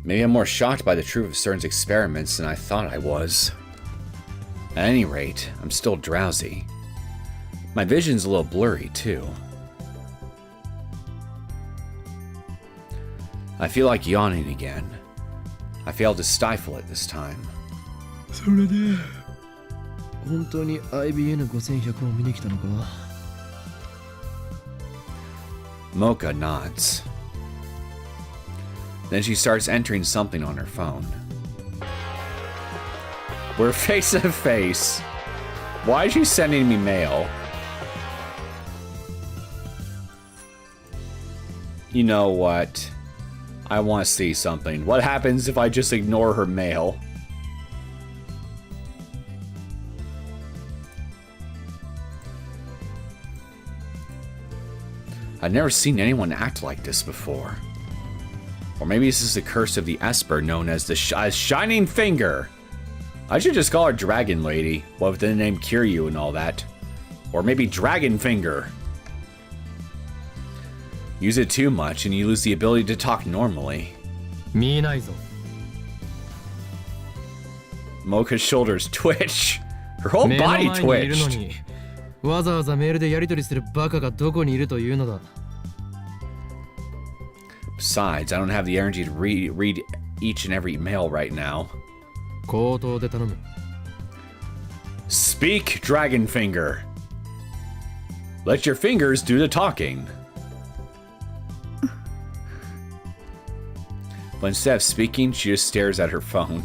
Maybe I'm more shocked by the truth of CERN's experiments than I thought I was. At any rate, I'm still drowsy. My vision's a little blurry, too. I feel like yawning again. I failed to stifle it this time. それで本当に IBN5100 を見に来たのか？ Mocha nods. Then she starts entering something on her phone. We're face to face. Why is she sending me mail? You know what? I want to see something. What happens if I just ignore her mail? I've never seen anyone act like this before. Or maybe this is the curse of the Esper known as the Shining Finger. I should just call her Dragon Lady, what with the name Kiryu and all that. Or maybe Dragon Finger. Use it too much and you lose the ability to talk normally. 見えないぞ。 Mocha's shoulders twitch. Her whole 目の body 前にいるの twitched. にわざわざメールでやり取りするバカがどこにいるというのだ。 Besides, I don't have the energy to read each and every mail right now. 口頭で頼む。 Speak, Dragon Finger. Let your fingers do the talking. But instead of speaking, she just stares at her phone.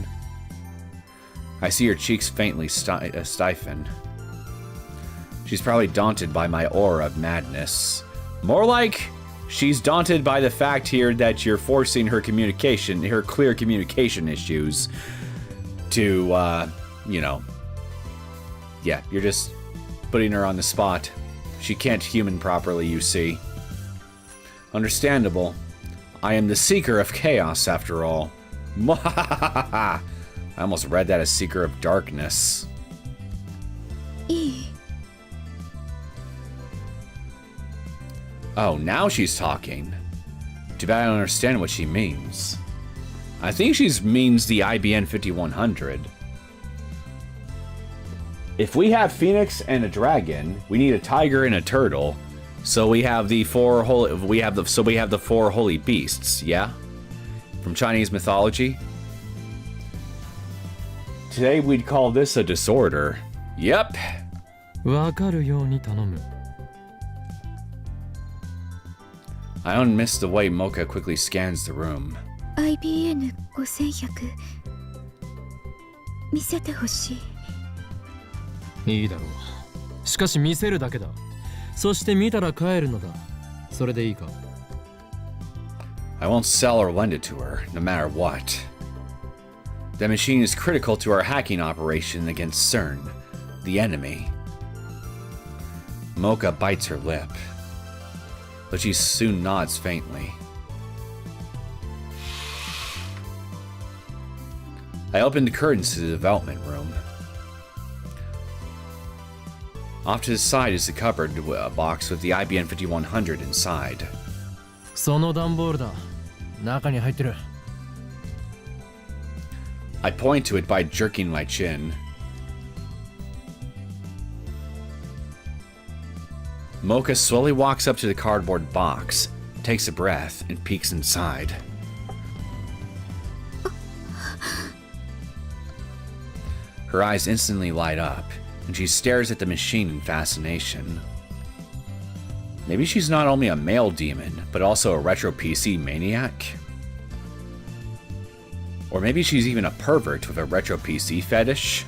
I see her cheeks faintly stiffen. She's probably daunted by my aura of madness. More like she's daunted by the fact here that you're forcing her communication, her clear communication issues to, you know. Yeah, you're just putting her on the spot. She can't human properly, you see. Understandable. I am the Seeker of Chaos, after all. I almost read that as Seeker of Darkness. いい。 Oh, now she's talking. Too bad I don't understand what she means. I think she means the IBN 5100. If we have Phoenix and a dragon, we need a tiger and a turtle. So we have the four holy beasts, yeah? From Chinese mythology. Today we'd call this a disorder. Yep. わかるように頼む。 I don't miss the way Mocha quickly scans the room. IBN5100 見せてほしい。 いいだろう。しかし見せるだけだ。そして見たら帰るのだ。それでいいか。 I won't sell or lend it to her, no matter what. That machine is critical to our hacking operation against CERN, the enemy. Mocha bites her lip, but she soon nods faintly. I open the curtains to the development room. Off to the side is the cupboard box with the IBN 5100 inside. その段ボールだ。中に入ってる。 I point to it by jerking my chin. Mocha slowly walks up to the cardboard box, takes a breath, and peeks inside. Her eyes instantly light up, and she stares at the machine in fascination. Maybe she's not only a male demon, but also a retro PC maniac? Or maybe she's even a pervert with a retro PC fetish?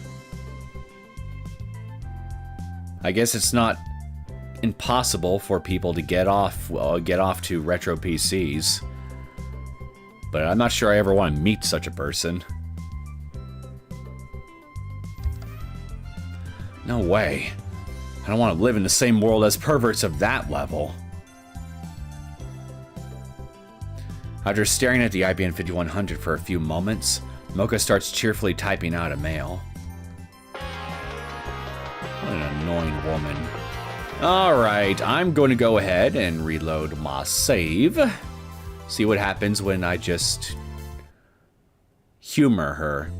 I guess it's not impossible for people to get off to retro PCs. But I'm not sure I ever want to meet such a person. No way. I don't want to live in the same world as perverts of that level. After staring at the IBN 5100 for a few moments, Mocha starts cheerfully typing out a mail. What an annoying woman. Alright, I'm going to go ahead and reload my save. See what happens when I just humor her.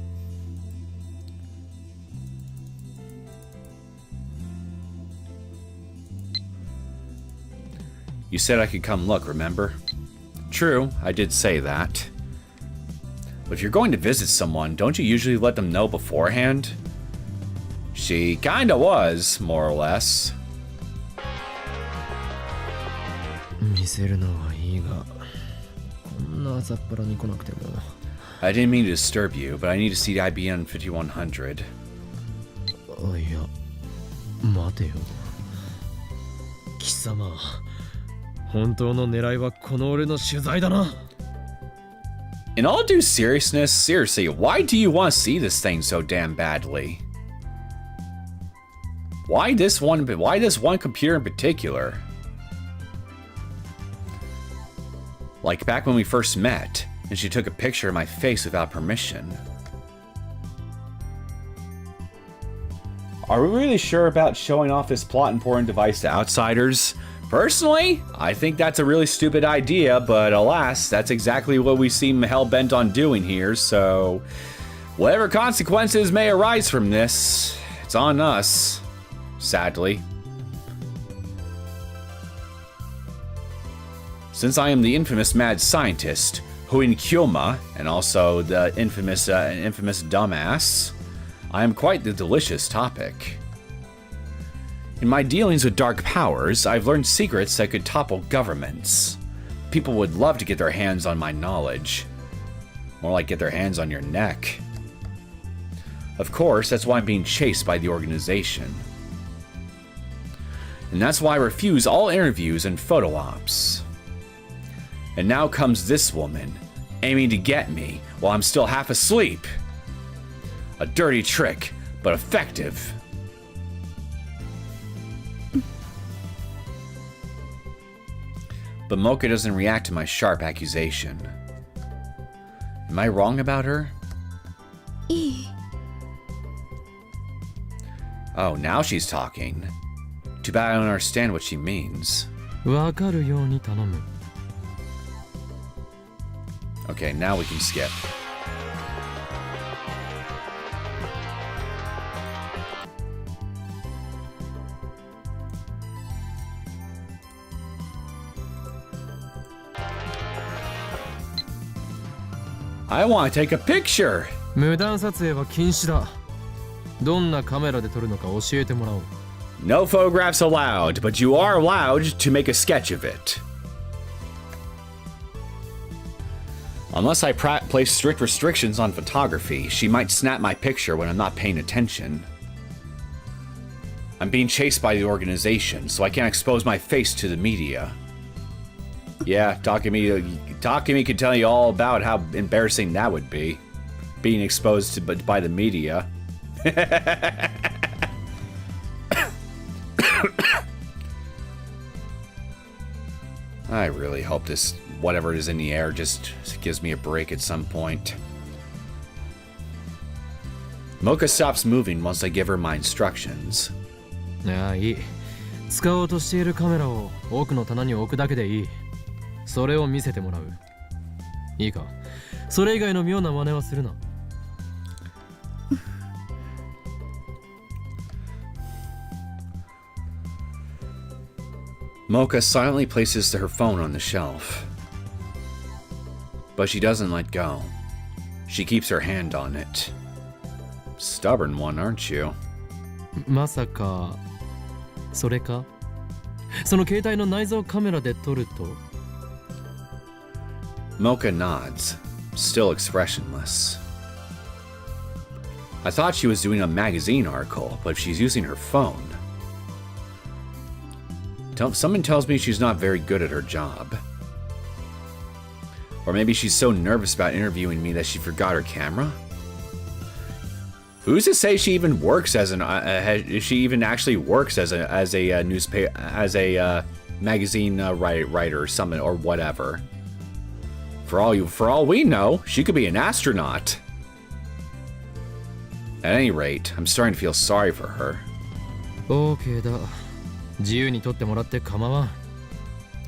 You said I could come look, remember? True, I did say that. But if you're going to visit someone, don't you usually let them know beforehand? She kinda was, more or less. 見せるのはいいが、こんな朝っぱらに来なくても。I didn't mean to disturb you, but I need to see the IBN 5100. いや、待てよ。貴様、本当の狙いはこの俺の取材だな。In all due seriousness, seriously, why do you want to see this thing so damn badly? Why this one computer in particular? Like back when we first met, and she took a picture of my face without permission. Are we really sure about showing off this plot important device to outsiders? Personally, I think that's a really stupid idea, but alas, that's exactly what we seem hell-bent on doing here, so whatever consequences may arise from this, it's on us, sadly. Since I am the infamous mad scientist, Huin Kyoma, and also the infamous dumbass, I am quite the delicious topic. In my dealings with dark powers, I've learned secrets that could topple governments. People would love to get their hands on my knowledge. More like get their hands on your neck. Of course, that's why I'm being chased by the organization. And that's why I refuse all interviews and photo ops. And now comes this woman, aiming to get me while I'm still half asleep. A dirty trick, but effective. But Mocha doesn't react to my sharp accusation. Am I wrong about her? Oh, now she's talking. Too bad I don't understand what she means. わかるように頼む。Okay, now we can skip. I want to take a picture! 無断撮影は禁止だ。どんなカメラで撮るのか教えてもらおう。No photographs allowed, but you are allowed to make a sketch of it. Unless I place strict restrictions on photography, she might snap my picture when I'm not paying attention. I'm being chased by the organization, so I can't expose my face to the media. Yeah, Takemi could tell you all about how embarrassing that would be. Being exposed by the media. I really hope this, whatever is in the air, just gives me a break at some point. Mocha stops moving once I give her my instructions. ああ、いい。使おうとしているカメラを奥の棚に置くだけでいい。それを見せてもらう。いいか。それ以外の妙な真似はするな。Mocha silently places her phone on the shelf. But she doesn't let go. She keeps her hand on it. Stubborn one, aren't you? まさか、それか？その携帯の内蔵カメラで撮ると？ Mocha nods, still expressionless. I thought she was doing a magazine article, but she's using her phone. Someone tells me she's not very good at her job. Or maybe she's so nervous about interviewing me that she forgot her camera? Who's to say she even works as she even actually works as a newspaper, as a magazine writer or something or whatever? For all we know, she could be an astronaut. At any rate, I'm starting to feel sorry for her. OK だ。自由に撮ってもらって構わん。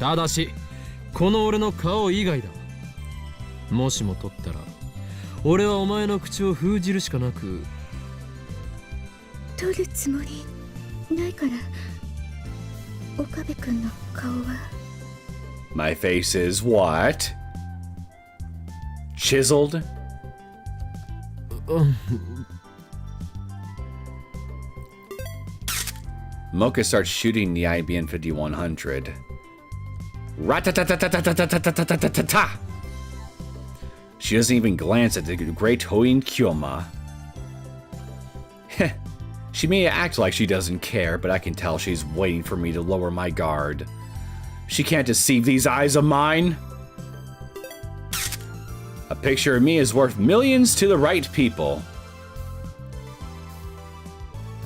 ただし、この俺の顔以外だ。もしも撮ったら、俺はお前の口を封じるしかなく。撮るつもりないから。岡部君の顔は。My face is what? Chiseled? Mocha starts shooting the IBM 5100. Ratatatatatatatatatatata! She doesn't even glance at the great Hoin Kyoma. Heh. She may act like she doesn't care, but I can tell she's waiting for me to lower my guard. She can't deceive these eyes of mine. A picture of me is worth millions to the right people.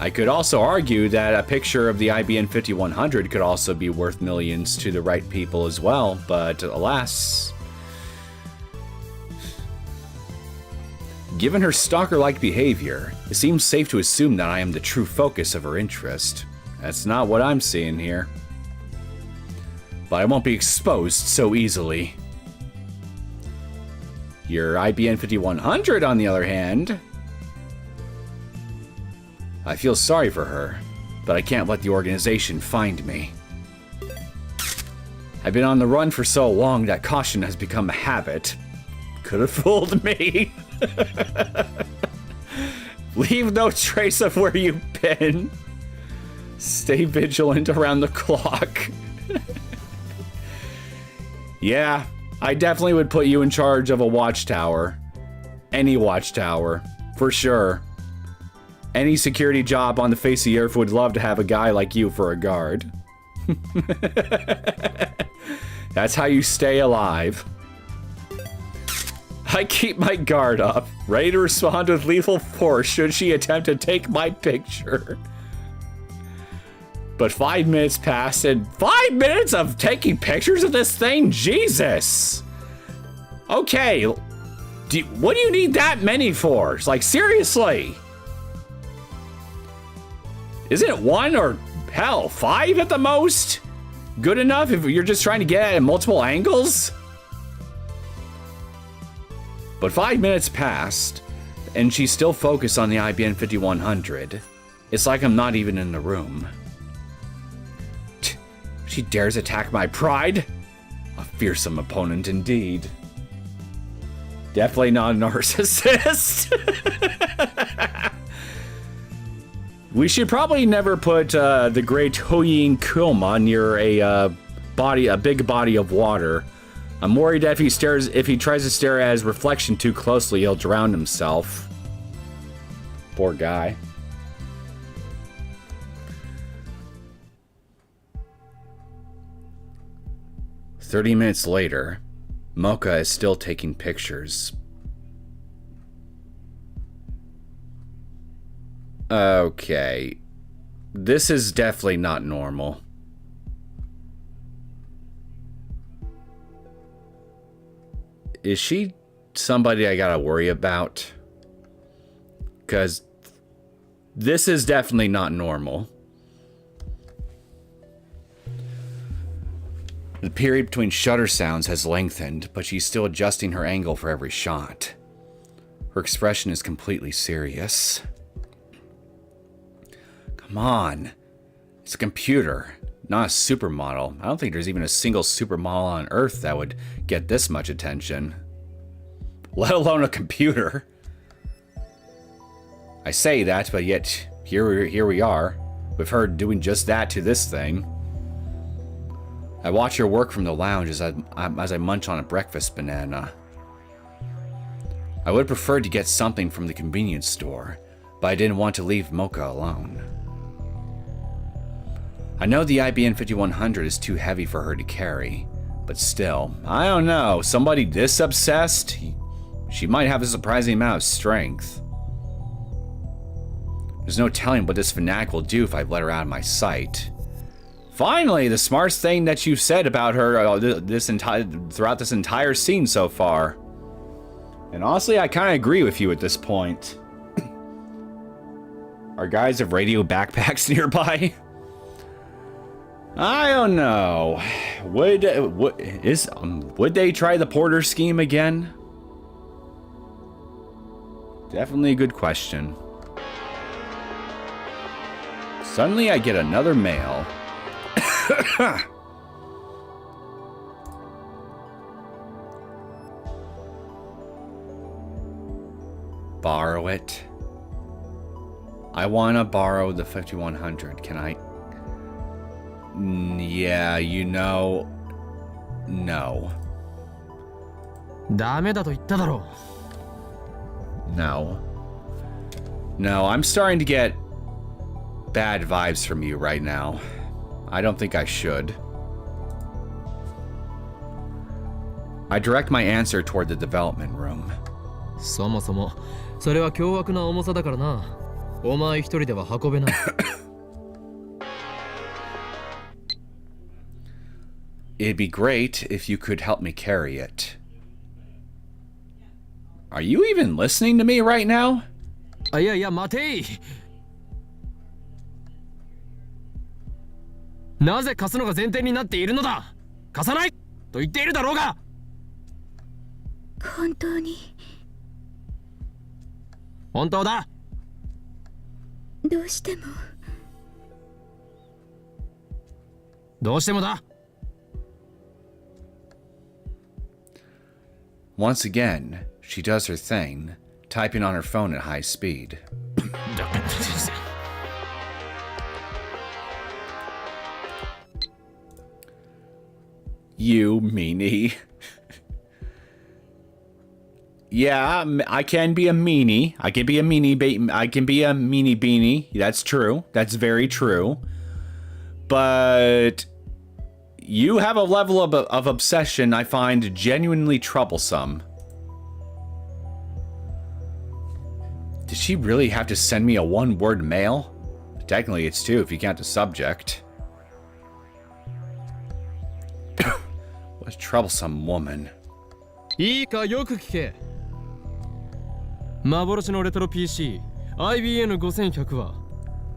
I could also argue that a picture of the IBM 5100 could also be worth millions to the right people as well, but alas. Given her stalker-like behavior, it seems safe to assume that I am the true focus of her interest. That's not what I'm seeing here. But I won't be exposed so easily. Your IBM 5100, on the other hand... I feel sorry for her, but I can't let the organization find me. I've been on the run for so long that caution has become a habit. Could have fooled me. Leave no trace of where you've been. Stay vigilant around the clock. Yeah, I definitely would put you in charge of a watchtower. Any watchtower, for sure. Any security job on the face of the earth would love to have a guy like you for a guard. That's how you stay alive. I keep my guard up, ready to respond with lethal force should she attempt to take my picture. But 5 minutes passed, and 5 minutes of taking pictures of this thing? Jesus! Okay, what do you need that many for? It's like, seriously? Isn't it 1 or, hell, 5 at the most? Good enough if you're just trying to get at multiple angles? But 5 minutes passed, and she's still focused on the IBM 5100. It's like I'm not even in the room. She dares attack my pride? A fearsome opponent indeed. Definitely not a narcissist. We should probably never put the great Hoyin Kilma near a big body of water. I'm worried that if he tries to stare at his reflection too closely, he'll drown himself. Poor guy. "30 minutes later, Mocha is still taking pictures. Okay, this is definitely not normal. Is she somebody I gotta worry about? Because this is definitely not normal. The period between shutter sounds has lengthened, but she's still adjusting her angle for every shot. Her expression is completely serious. Come on. It's a computer, not a supermodel. I don't think there's even a single supermodel on Earth that would get this much attention. Let alone a computer. I say that, but yet here we are, with her doing just that to this thing. I watch her work from the lounge as I munch on a breakfast banana. I would have preferred to get something from the convenience store, but I didn't want to leave Mocha alone. I know the IBM 5100 is too heavy for her to carry, but still, I don't know, somebody this obsessed? She might have a surprising amount of strength. There's no telling what this fanatic will do if I let her out of my sight. Finally, the smartest thing that you've said about her throughout this entire scene so far. And honestly, I kind of agree with you at this point. Are guys have radio backpacks nearby? I don't know. Would they try the porter scheme again? Definitely a good question. Suddenly I get another mail. Borrow it. I want to borrow the 5100. Can I? Yeah, you know. No. ダメだと言っただろう。 No. No, I'm starting to get bad vibes from you right now. I don't think I should. I direct my answer toward the development room. そもそもそれは凶悪な重さだからな。お前一人では運べない。It'd be great if you could help me carry it. Are you even listening to me right now? あ、いやいや、待てい。なぜ貸すのが前提になっているのだ。貸さないと言っているだろうが。本当に。本当だ。どうしても。どうしてもだ。Once again, she does her thing, typing on her phone at high speed. You meanie. Yeah, I can be a meanie. I can be a meanie. I can be a meanie beanie. That's true. That's very true. But you have a level of obsession I find genuinely troublesome. Did she really have to send me a one-word mail? Technically, it's two if you count the subject. What a troublesome woman. いいか、よく聞け。幻のレトロ PC IBN5100 は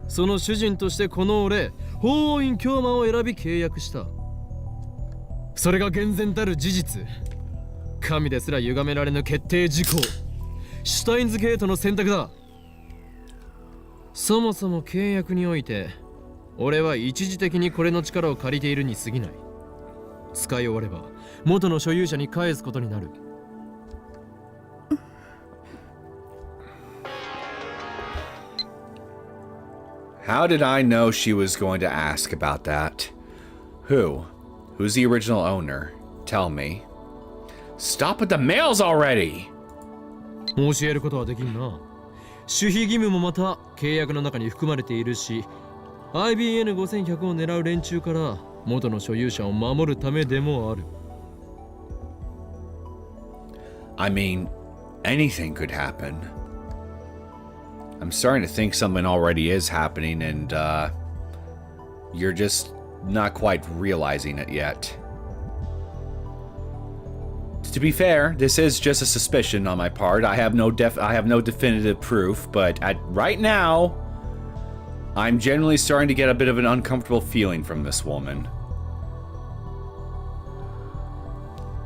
その主人としてこの俺法院京馬を選び契約した。それが厳然たる事実。神ですら歪められぬ決定事項。シュタインズゲートの選択だ。そもそも契約において俺は一時的にこれの力を借りているに過ぎない。使い終われば元の所有者に返すことになる。How did I know she was going to ask about that? Who? Who's the original owner? Tell me. Stop with the mails already! 教えることはできんな。守秘義務もまた契約の中に含まれているし、IBN5100 を狙う連中から元の所有者を守るためでもある。I mean, anything could happen. I'm starting to think something already is happening and, you're just not quite realizing it yet. To be fair, this is just a suspicion on my part. I have no definitive proof, but right now, I'm generally starting to get a bit of an uncomfortable feeling from this woman.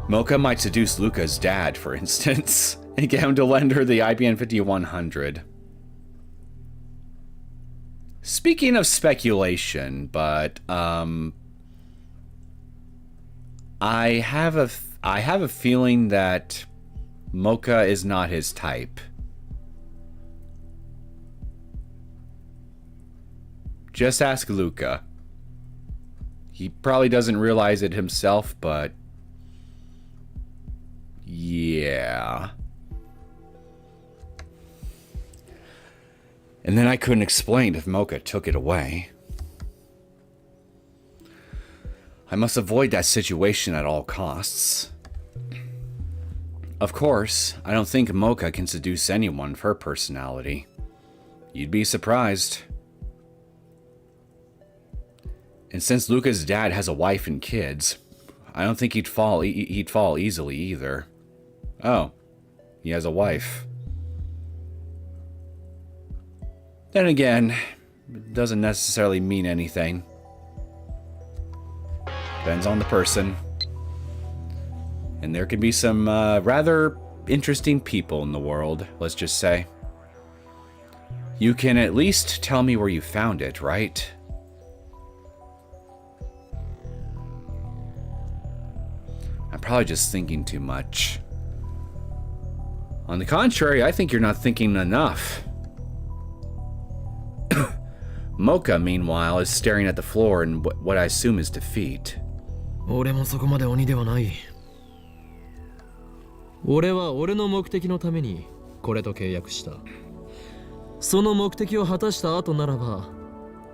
Mocha might seduce Luca's dad, for instance, and get him to lend her the IBM 5100. Speaking of speculation, but I have a feeling that Mocha is not his type. Just ask Luca. He probably doesn't realize it himself, but yeah. And then I couldn't explain if Mocha took it away. I must avoid that situation at all costs. Of course, I don't think Mocha can seduce anyone for her personality. You'd be surprised. And since Luca's dad has a wife and kids, I don't think he'd fall easily either. Oh, he has a wife. Then again, it doesn't necessarily mean anything. Depends on the person. And there can be some rather interesting people in the world, let's just say. You can at least tell me where you found it, right? I'm probably just thinking too much. On the contrary, I think you're not thinking enough. Mocha, meanwhile, is staring at the floor in what I assume is defeat. 俺もそこまで鬼ではない。俺は俺の目的のためにこれと契約した。その目的を果たした後ならば、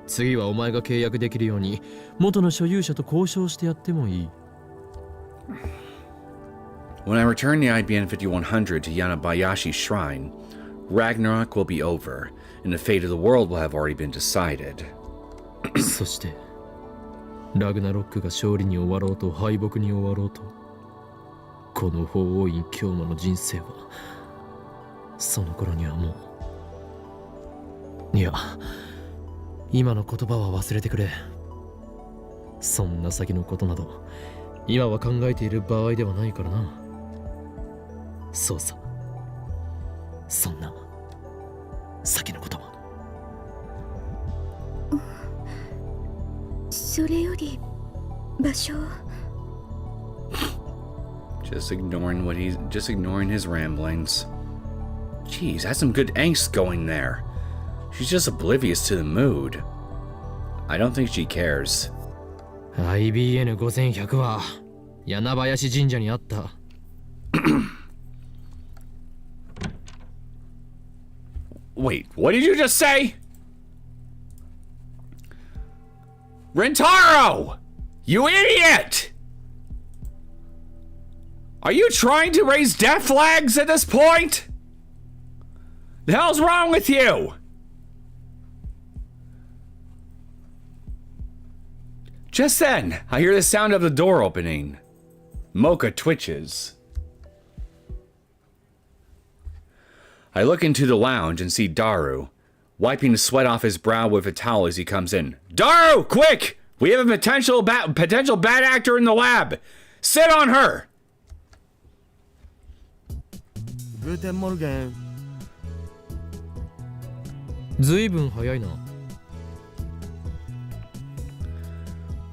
次はお前が契約できるように元の所有者と交渉してやってもいい。When I return the IBN 5100 to Yanabayashi's shrine, Ragnarok will be over, and the fate of the world will have already been decided. そして、ラグナロックが勝利に終わろうと敗北に終わろうと、この法王院教魔の人生は、その頃にはもう、いや、今の言葉は忘れてくれ。そんな先のことなど、今は考えている場合ではないからな。そうさ。そんな先のことは。それより場所。Just ignoring his ramblings. Jeez, that's some good angst going there. She's just oblivious to the mood. I don't think she cares. IBN 5100は柳林神社にあった。Wait, what did you just say? Rentaro! You idiot! Are you trying to raise death flags at this point? The hell's wrong with you? Just then, I hear the sound of the door opening. Mocha twitches. I look into the lounge and see Daru, wiping the sweat off his brow with a towel as he comes in. Daru, quick! We have a potential bad actor in the lab. Sit on her. Guten Morgen. ずいぶん早いな。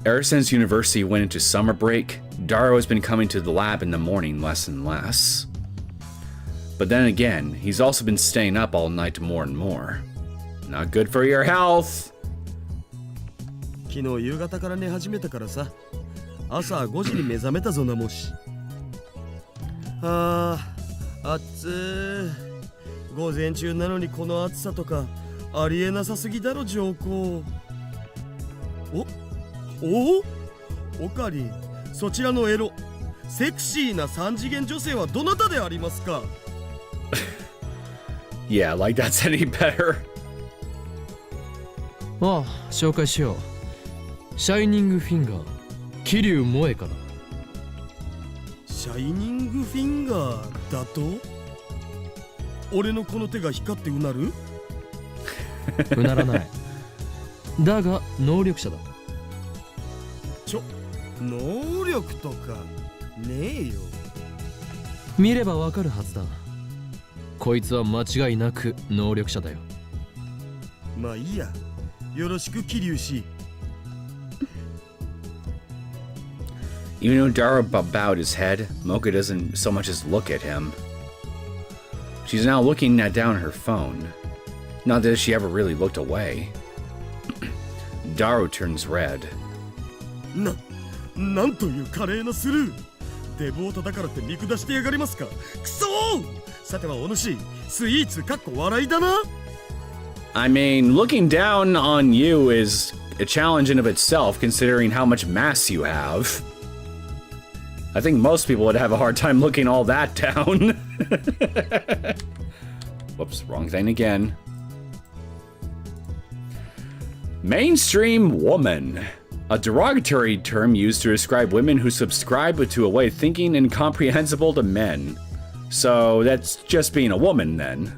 Ever since university went into summer break, Daru has been coming to the lab in the morning less and less. But then again, he's also been staying up all night more and more. Not good for your health. 昨日夕方から寝始めたからさ。朝5時に目覚めたぞなもし。あー、暑い。午前中なのにこの暑さとかありえなさすぎだろ上皇。おかりん、そちらのエロセクシーな3次元女性はどなたでありますか？ Yeah, like that's any better. ああ、紹介しよう。シャイニングフィンガー、桐生萌えから。シャイニングフィンガーだと？俺のこの手が光ってうなる？うならない。だが能力者だ。能力とかねえよ。見ればわかるはずだ。こいつは間違いなく能力者だよ。まあいいや。よろしく桐生氏。Even though Daru bowed his head, Mocha doesn't so much as look at him. She's now looking down at her phone. Not that she ever really looked away. Daru turns red. なんという華麗なスルー。デブオタだからって見下してやがりますか。クソー！さてはお主、スイーツかっこ笑いだな。I mean, looking down on you is a challenge in of itself, considering how much mass you have. I think most people would have a hard time looking all that down. Whoops, wrong thing again. Mainstream woman. A derogatory term used to describe women who subscribe to a way of thinking incomprehensible to men. So that's just being a woman then.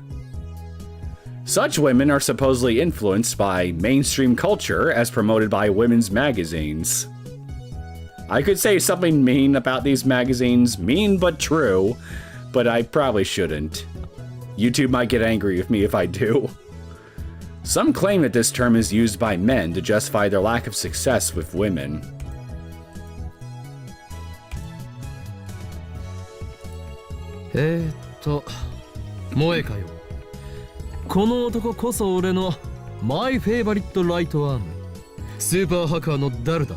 Such women are supposedly influenced by mainstream culture as promoted by women's magazines. I could say something mean about these magazines, mean but true, but I probably shouldn't. YouTube might get angry with me if I do. Some claim that this term is used by men to justify their lack of success with women. Moeかよ。この男こそ俺のマイフェイバリットライトアーム。スーパーハッカーのダルだ。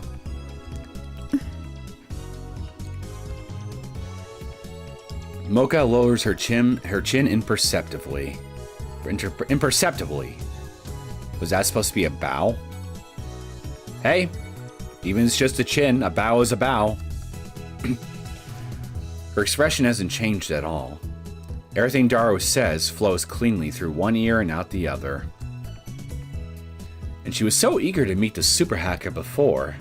Mocha lowers her chin imperceptibly. Imperceptibly. Was that supposed to be a bow? Hey, even if it's just a chin, a bow is a bow. Her expression hasn't changed at all. Everything Daru says flows cleanly through one ear and out the other. And she was so eager to meet the super hacker before.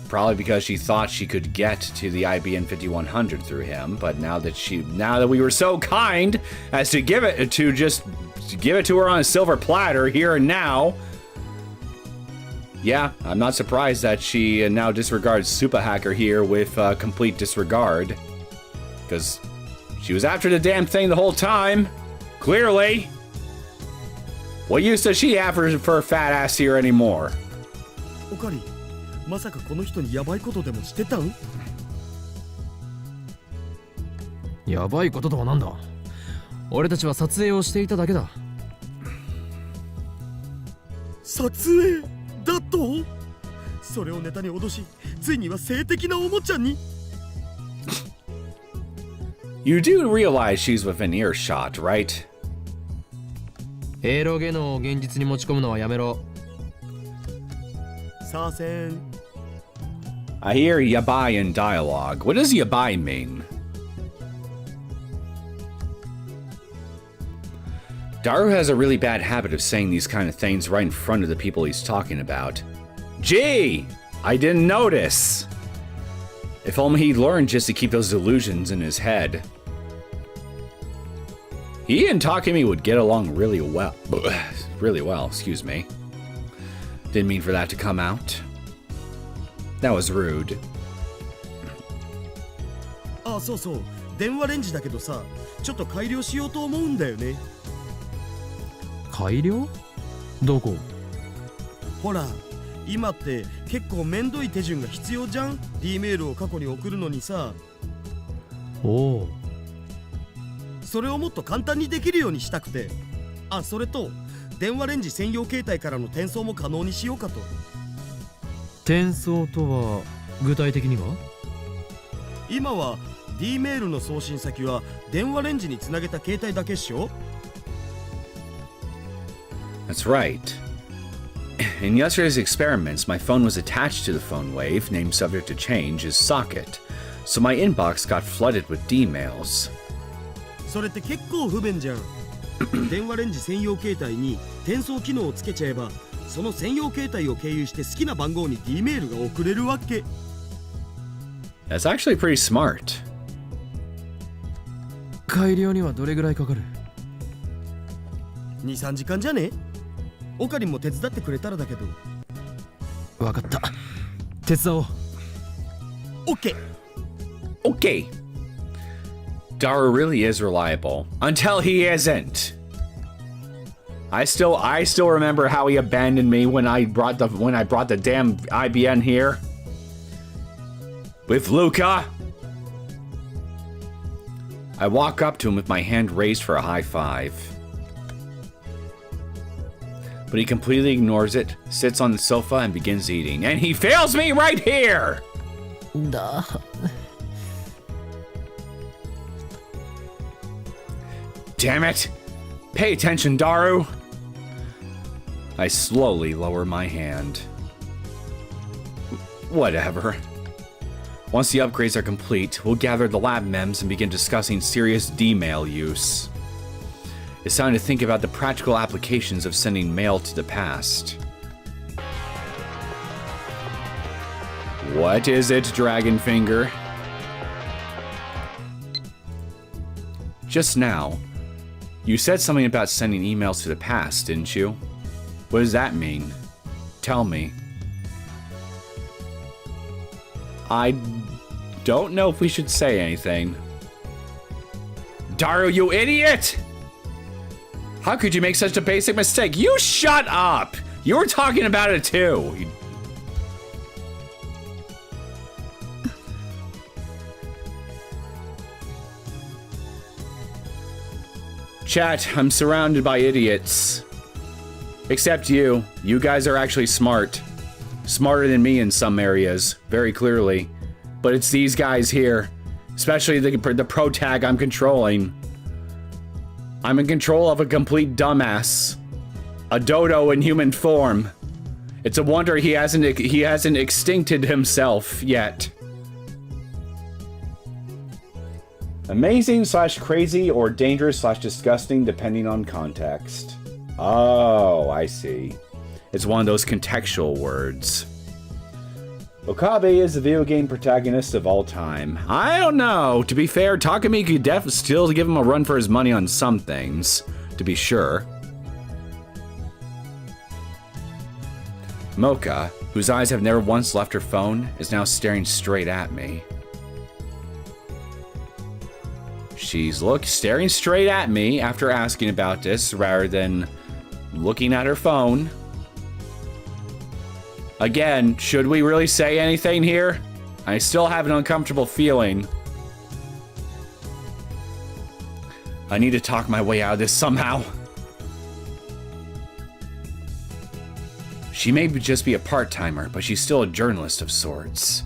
Probably because she thought she could get to the IBN 5100 through him, but now that we were so kind as to give it to her on a silver platter here and now, yeah, I'm not surprised that she now disregards Super Hacker here with complete disregard. Because she was after the damn thing the whole time. Clearly. What use does she have for a fat ass here anymore? おかり、まさかこの人にヤバいことでもしてたん？やばいこととはなんだ。俺たちは撮影をしていただけだ。撮影だと？それをネタに脅し、ついには性的なおもちゃに。You do realize she's within earshot, right? エロゲノを現実に持ち込むのはやめろ。さあせん。I hear yabai in dialogue. What does yabai mean? Daru has a really bad habit of saying these kind of things right in front of the people he's talking about. Gee! I didn't notice! If only he'd learned just to keep those illusions in his head. He and Takemi would get along really well. Really well, excuse me. Didn't mean for that to come out. That was rude. あ、そうそう。電話レンジだけどさ、ちょっと改良しようと思うんだよね。改良？どこ？ほら、今って結構めんどい手順が必要じゃん。D メールを過去に送るのにさ。おお。それをもっと簡単にできるようにしたくて。あ、それと電話レンジ専用携帯からの転送も可能にしようかと。転送とは具体的には？今は D メールの送信先は電話レンジにつなげた携帯だけっしょ？ That's right. In yesterday's experiments, my phone was attached to the PhoneWave, named subject to change, as socket, so my inbox got flooded with D-mails. それって結構不便じゃん。電話レンジ専用携帯に転送機能をつけちゃえば、その専用携帯を経由して好きな番号に D メールが送れるわけ。That's actually pretty smart. 改良にはどれぐらいかかる？ 2、3時間じゃね？オカリンも手伝ってくれたらだけど。わかった。手伝おう。OK。Okay. Daru really is reliable. Until he isn't. I still remember how he abandoned me when I brought the damn IBN here. With Luca. I walk up to him with my hand raised for a high five. But he completely ignores it, sits on the sofa and begins eating. And he fails me right here! Damn it! Pay attention, Daru! I slowly lower my hand. Whatever. Once the upgrades are complete, we'll gather the lab mems and begin discussing serious D-mail use. It's time to think about the practical applications of sending mail to the past. What is it, Dragonfinger? Just now, You said something about sending emails to the past, didn't you? What does that mean? Tell me. I don't know if we should say anything. Daru, you idiot! How could you make such a basic mistake? You shut up! You were talking about it too. Chat, I'm surrounded by idiots. Except you. You guys are actually smart. Smarter than me in some areas, very clearly. But it's these guys here. Especially the pro tag I'm controlling. I'm in control of a complete dumbass. A dodo in human form. It's a wonder he hasn't extincted himself yet. Amazing / crazy or dangerous / disgusting depending on context. Oh, I see. It's one of those contextual words. Okabe is the video game protagonist of all time. I don't know. To be fair, Takumi could still give him a run for his money on some things, to be sure. Mocha, whose eyes have never once left her phone, is now staring straight at me. She's staring straight at me after asking about this rather than looking at her phone. Again, should we really say anything here? I still have an uncomfortable feeling. I need to talk my way out of this somehow. She may just be a part-timer, but she's still a journalist of sorts.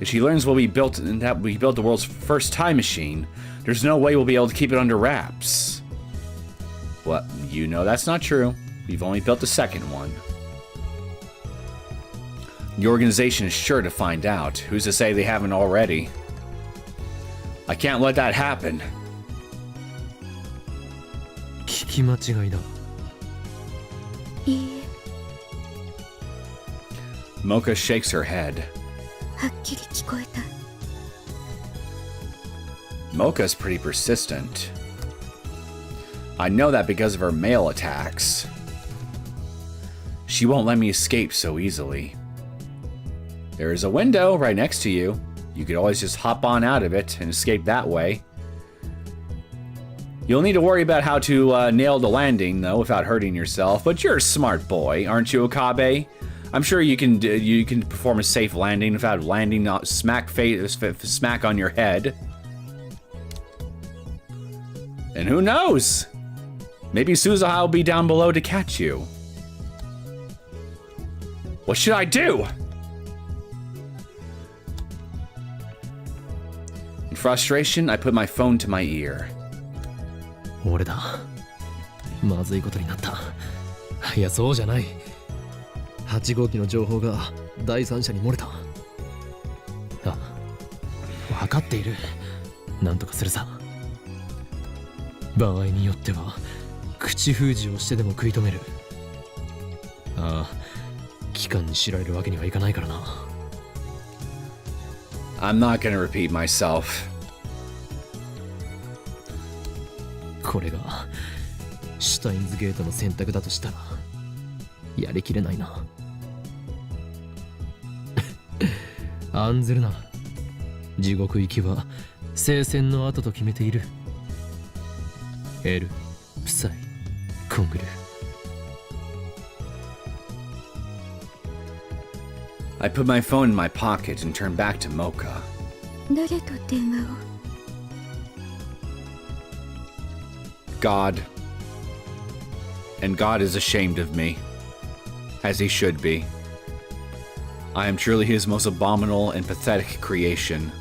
If she learns we built the world's first time machine, there's no way we'll be able to keep it under wraps. Well, you know that's not true. We've only built the second one. The organization is sure to find out. Who's to say they haven't already? I can't let that happen. 聞き間違いだ。いいえ、 Mocha shakes her head. はっきり聞こえた。 Mocha's pretty persistent. I know that because of her mail attacks. She won't let me escape so easily. There is a window right next to you. You could always just hop on out of it and escape that way. You'll need to worry about how to nail the landing, though, without hurting yourself. But you're a smart boy, aren't you, Okabe? I'm sure you can perform a safe landing without landing smack on your head. And who knows? Maybe Suzuha will be down below to catch you. What should I do? In frustration, I put my phone to my ear. 俺だ。まずいことになった。いや、そうじゃない。8号機の情報が第三者に漏れた。あ、分かっている。なんとかするさ。場合によっては口封じをしてでも食い止める。ああ、機関に知られるわけにはいかないからな。I'm not gonna repeat myself. これがシュタインズゲートの選択だとしたらやりきれないな。案ずるな。地獄行きは聖戦の後と決めている。エル、プサイ、コングル。I put my phone in my pocket and turned back to Mocha. 誰と電話を？ God. And God is ashamed of me. As he should be. I am truly his most abominable and pathetic creation.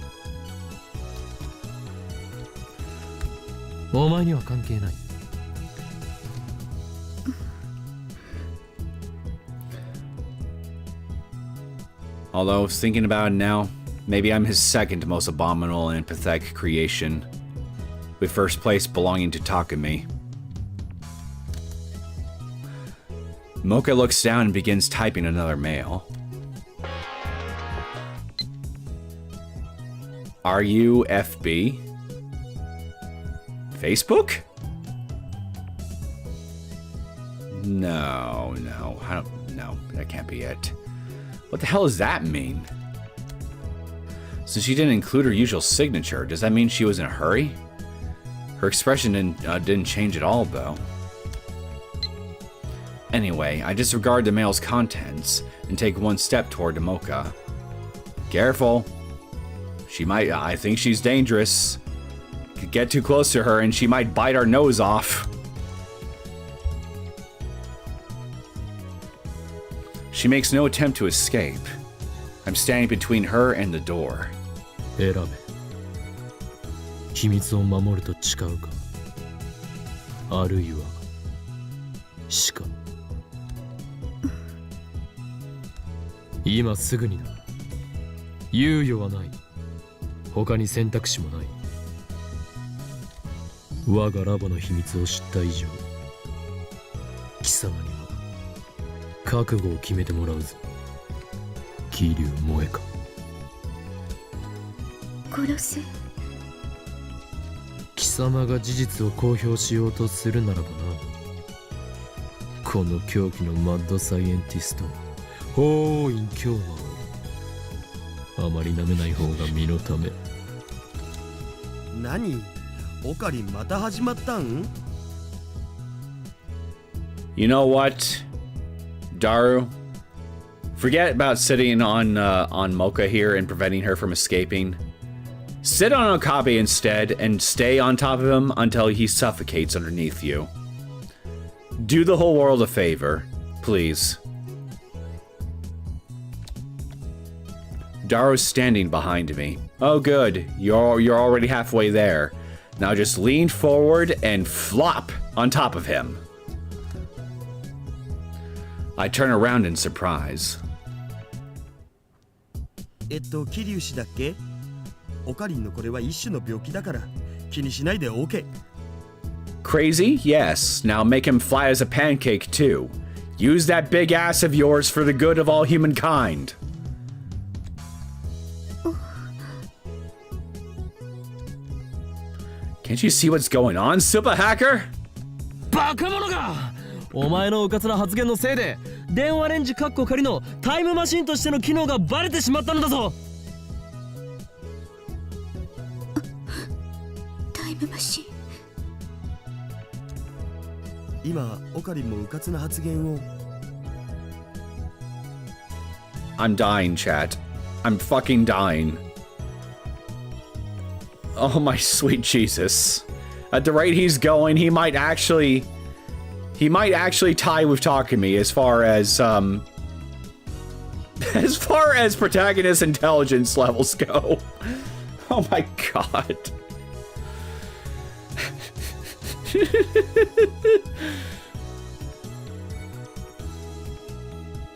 お前には関係ない。Although, thinking about it now, maybe I'm his second most abominable and pathetic creation, with first place belonging to Takumi. Mocha looks down and begins typing another mail. Are you FB? Facebook? No, no, that can't be it. What the hell does that mean? Since she didn't include her usual signature, does that mean she was in a hurry? Her expression didn't change at all, though. Anyway, I disregard the mail's contents and take one step toward Mocha. Careful. I think she's dangerous. Could get too close to her and she might bite our nose off. She makes no attempt to escape. I'm standing between her and the door. 選べ。秘密を守ると誓うか。あるいは死か。今すぐにだ。猶予はない。他に選択肢もない。我がラボの秘密を知った以上、貴様には覚悟を決めてもらうぞ。桐生萌か。殺せ。貴様が事実を公表しようとするならばな。この狂気のマッドサイエンティスト、法院京馬をあまり舐めない方が身のため。何？オカリンまた始まったん？ You know what, Daru? Forget about sitting on Mocha here and preventing her from escaping. Sit on Okabe instead and stay on top of him until he suffocates underneath you. Do the whole world a favor, please. Daru's standing behind me. Oh good, you're already halfway there. Now just lean forward and flop on top of him. I turn around in surprise. 桐生氏だっけ？オカリンのこれは一種の病気だから気にしないで OK。 Crazy? Yes. Now make him fly as a pancake too. Use that big ass of yours for the good of all humankind. Can't you see what's going on, Super Hacker? バカ者が！お前のうかつな発言のせいで電話レンジカッコ仮のタイムマシンとしての機能がバレてしまったのだぞ。タイムマシン。今オカリンもうかつな発言を。 I'm dying, chat. I'm fucking dying. Oh my sweet Jesus. At the rate he's going, he might actually tie with Takumi as far as protagonist intelligence levels go. Oh my god.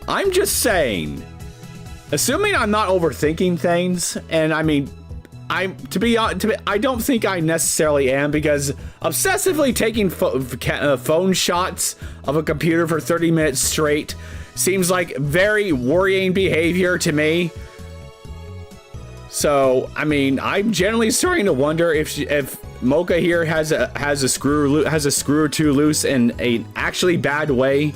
I'm just saying, assuming I'm not overthinking things, and I mean, I don't think I necessarily am, because obsessively taking phone shots of a computer for 30 minutes straight seems like very worrying behavior to me. So, I mean, I'm generally starting to wonder if Mocha here has a screw or two loose in a actually bad way.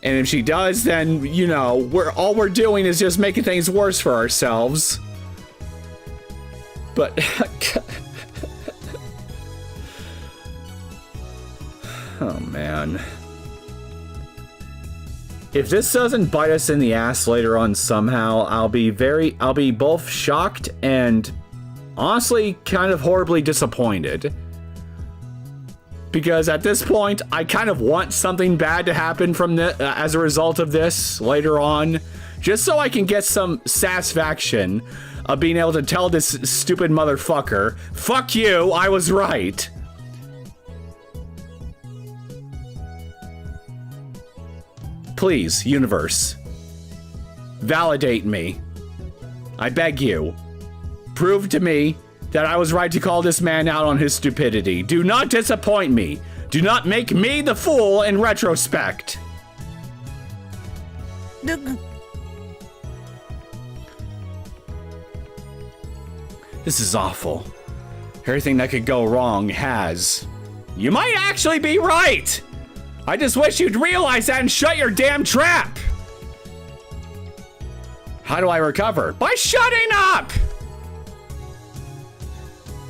And if she does, then, you know, all we're doing is just making things worse for ourselves. But oh man. If this doesn't bite us in the ass later on somehow, I'll be both shocked and honestly kind of horribly disappointed. Because at this point, I kind of want something bad to happen from as a result of this later on, just so I can get some satisfaction of being able to tell this stupid motherfucker, fuck you, I was right. Please, universe, validate me. I beg you. Prove to me that I was right to call this man out on his stupidity. Do not disappoint me. Do not make me the fool in retrospect. This is awful. Everything that could go wrong has. You might actually be right! I just wish you'd realize that and shut your damn trap! How do I recover? By shutting up!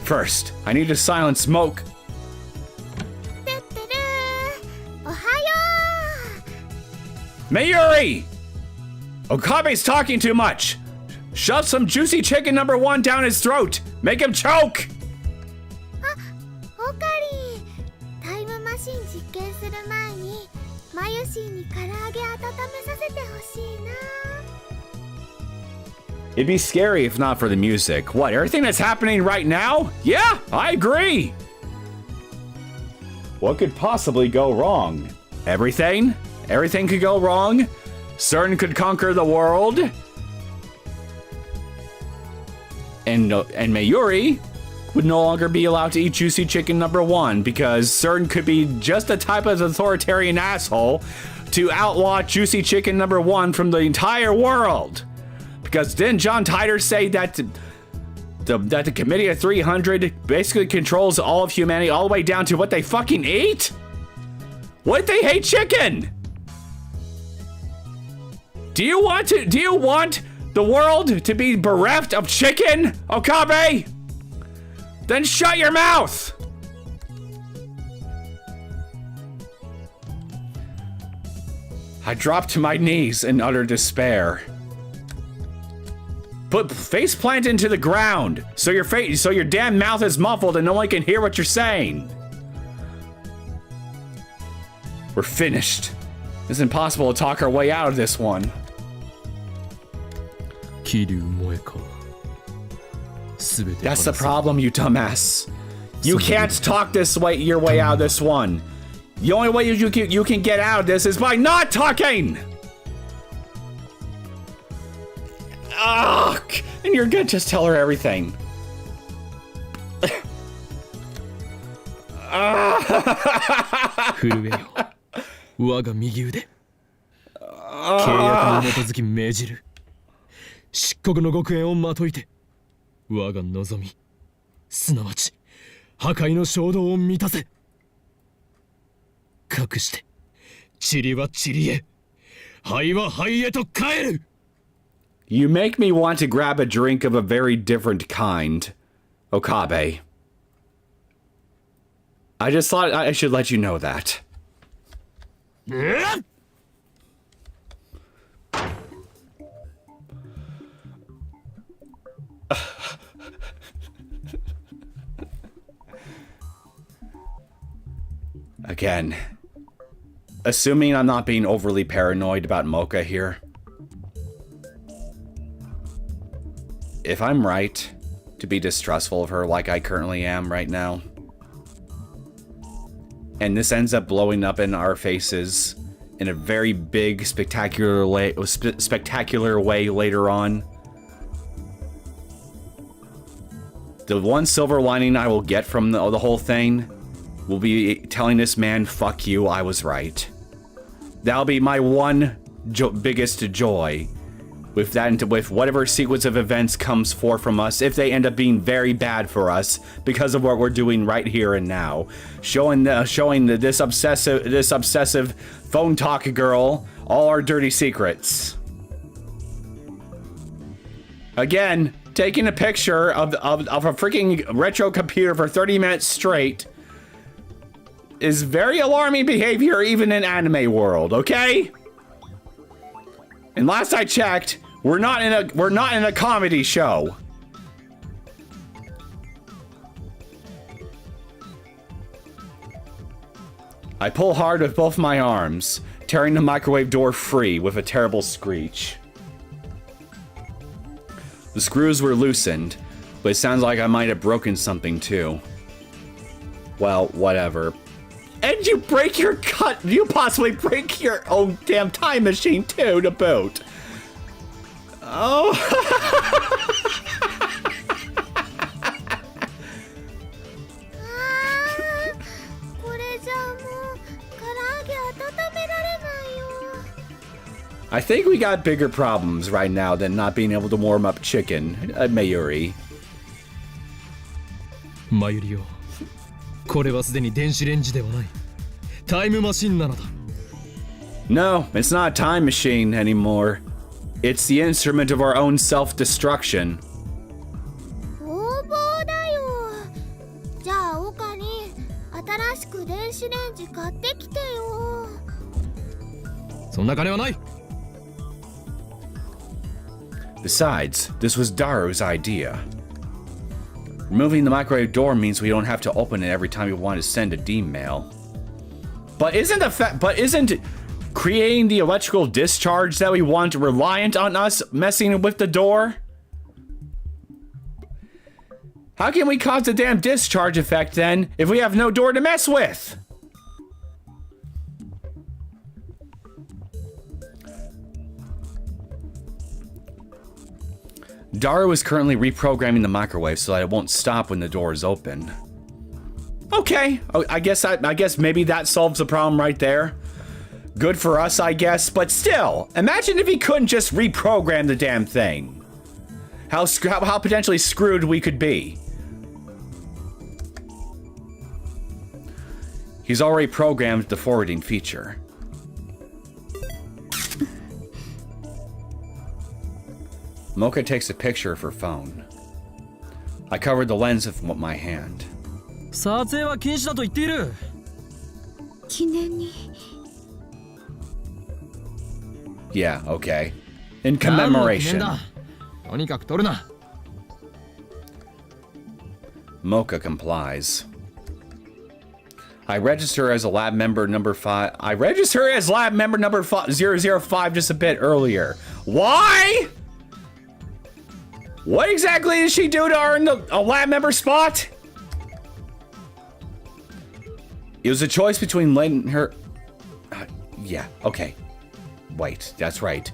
First, I need to silence smoke. てってるー、おはよ Mayuri! Okabe's talking too much! Shove some juicy chicken number 1 down his throat! Make him choke! う。オカリー、タイムマシン実験する前にマユシーに唐揚げ温めさせてほしいな。 It'd be scary if not for the music. What, everything that's happening right now? Yeah, I agree! What could possibly go wrong? Everything? Everything could go wrong? CERN could conquer the world? And Mayuri would no longer be allowed to eat juicy chicken number 1 because CERN could be just the type of authoritarian asshole to outlaw juicy chicken number 1 from the entire world. Because didn't John Titor say that the Committee of 300 basically controls all of humanity all the way down to what they fucking eat? What if they hate chicken? Do you want the world to be bereft of chicken, Okabe? Then shut your mouth! I dropped to my knees in utter despair. Put face plant into the ground so your damn mouth is muffled and no one can hear what you're saying. We're finished. It's impossible to talk our way out of this one. That's the problem, you dumbass. You can't talk your way out of this one. The only way you can get out of this is by not talking! Ugh, and you're gonna just tell her everything. 震えよ我が右腕契約に基づき命じる漆黒の極限をまといて我が望みすなわち破壊の衝動を満たせかくして塵は塵へ灰は灰へと帰る You make me want to grab a drink of a very different kind, Okabe. I just thought I should let you know that. Again, assuming I'm not being overly paranoid about Mocha here. If I'm right to be distrustful of her like I currently am right now, and this ends up blowing up in our faces in a very big, spectacular way later on, the one silver lining I will get from the whole thing will be telling this man, fuck you, I was right. That'll be my one biggest joy. With whatever sequence of events comes forth from us, if they end up being very bad for us because of what we're doing right here and now, showing this obsessive phone talk girl all our dirty secrets. Again, taking a picture of a freaking retro computer for 30 minutes straight is very alarming behavior even in anime world, okay? And last I checked, we're not in a comedy show. I pull hard with both my arms, tearing the microwave door free with a terrible screech. The screws were loosened, but it sounds like I might have broken something too. Well, whatever. And you break your you possibly break your own damn time machine too to boot. Oh. I think we got bigger problems right now than not being able to warm up chicken, Mayuri. マユリよ、これはすでに電子レンジではない、タイムマシンなのだ。 No, it's not a time machine anymore. It's the instrument of our own self-destruction. 工房だよ。じゃあオカリン、新しく電子レンジ買ってきてよ。そんな金はない。 Besides, this was Daru's idea. Removing the microwave door means we don't have to open it every time we want to send a D-mail. But isn't creating the electrical discharge that we want reliant on us messing with the door? How can we cause the damn discharge effect then if we have no door to mess with? Daru is currently reprogramming the microwave so that it won't stop when the door is open. Okay, I guess maybe that solves the problem right there. Good for us, I guess, but still, imagine if he couldn't just reprogram the damn thing. How potentially screwed we could be. He's already programmed the forwarding feature. Mocha takes a picture of her phone. I covered the lens with my hand. 撮影は禁止だと言っている。記念に。 Yeah, okay. In 何の記 commemoration. 念だ。とにかく撮るな。 Mocha complies. I register as lab member number 5 005 just a bit earlier. Why? What exactly did she do to earn a lab member spot? It was a choice between letting her... yeah, okay. Wait, that's right.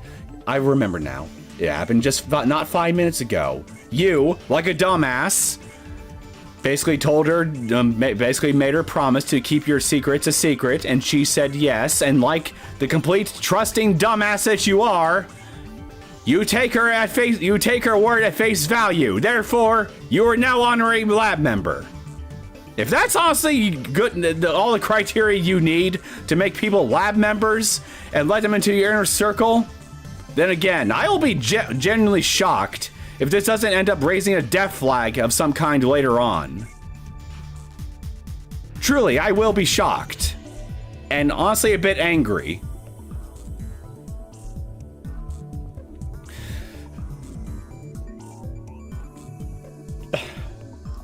I remember now. It happened just not 5 minutes ago. You, like a dumbass, basically told her, basically made her promise to keep your secrets a secret, and she said yes, and like the complete trusting dumbass that you are, you take her word at face value. Therefore, you are now honorary lab member. If that's honestly good, all the criteria you need to make people lab members and let them into your inner circle, then again, I will be genuinely shocked if this doesn't end up raising a death flag of some kind later on. Truly, I will be shocked. And honestly a bit angry.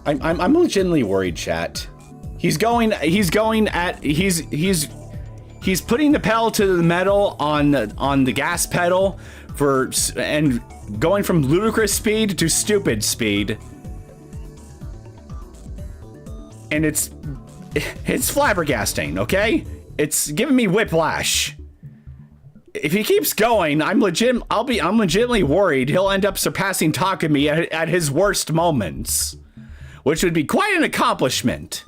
I'm legitimately worried, chat. He's putting the pedal to the metal on the gas pedal and going from ludicrous speed to stupid speed. And it's flabbergasting, okay? It's giving me whiplash. If he keeps going, I'm legitimately worried he'll end up surpassing Takumi at his worst moments, which would be quite an accomplishment.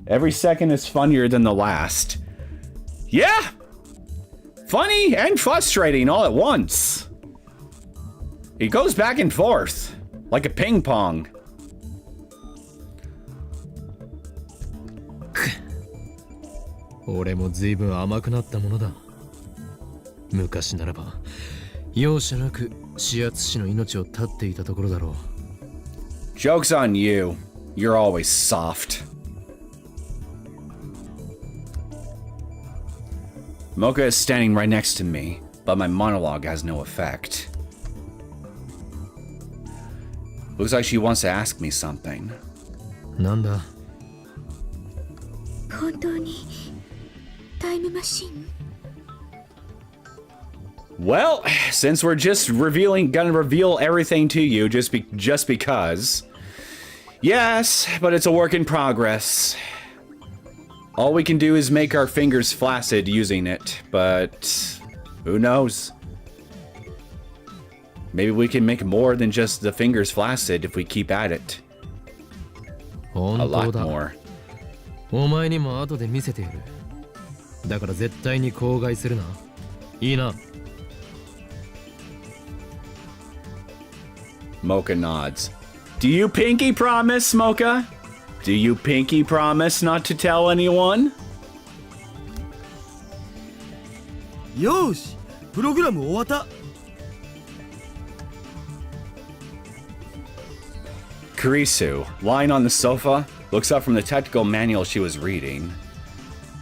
Every second is funnier than the last. Yeah! Funny and frustrating all at once. He goes back and forth, like a ping pong. 俺も随分甘くなったものだ。昔ならば容赦なく指圧師の命を絶っていたところだろう。 Joke's on you. You're always soft. Mocha is standing right next to me, but my monologue has no effect. Looks like she wants to ask me something. なんだ。本当にタイムマシン Well, since we're just gonna reveal everything to you just because. Yes, but it's a work in progress. All we can do is make our fingers flaccid using it, but who knows? Maybe we can make more than just the fingers flaccid if we keep at it. A lot more. お前にも後で見せてやる。だから絶対に口外するな。いいな。 Mocha nods. Do you pinky promise, Mocha? Do you pinky promise not to tell anyone? よーし、プログラム終わった。Kurisu, lying on the sofa, looks up from the technical manual she was reading.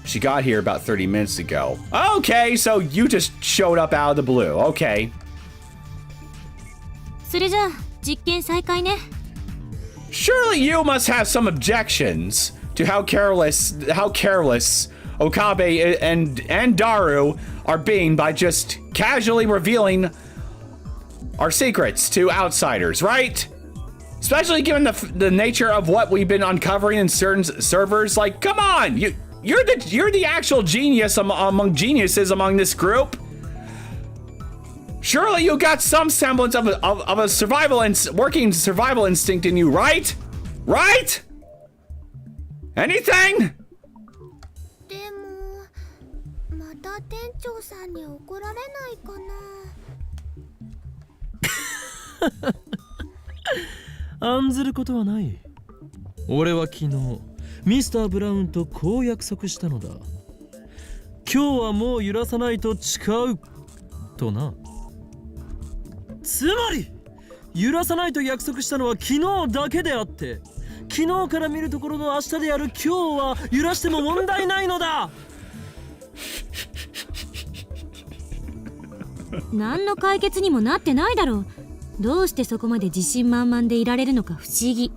She got here about 30 minutes ago. Okay, so you just showed up out of the blue. Okay. それじゃあ実験再開ね。 Surely you must have some objections to how careless Okabe and Daru are being by just casually revealing our secrets to outsiders, right? Especially given the nature of what we've been uncovering in certain servers. Like, come on, you're the actual genius among geniuses among this group. Surely you got some semblance of a working survival instinct in you, right? Right? Anything? でもまた店長さんに怒られないかな。案ずることはない。俺は昨日ミスター・ブラウンとこう約束したのだ。今日はもう揺らさないと誓うとな。つまり揺らさないと約束したのは昨日だけであって、昨日から見るところの明日である今日は揺らしても問題ないのだ。何の解決にもなってないだろう。どうしてそこまで自信満々でいられるのか不思議。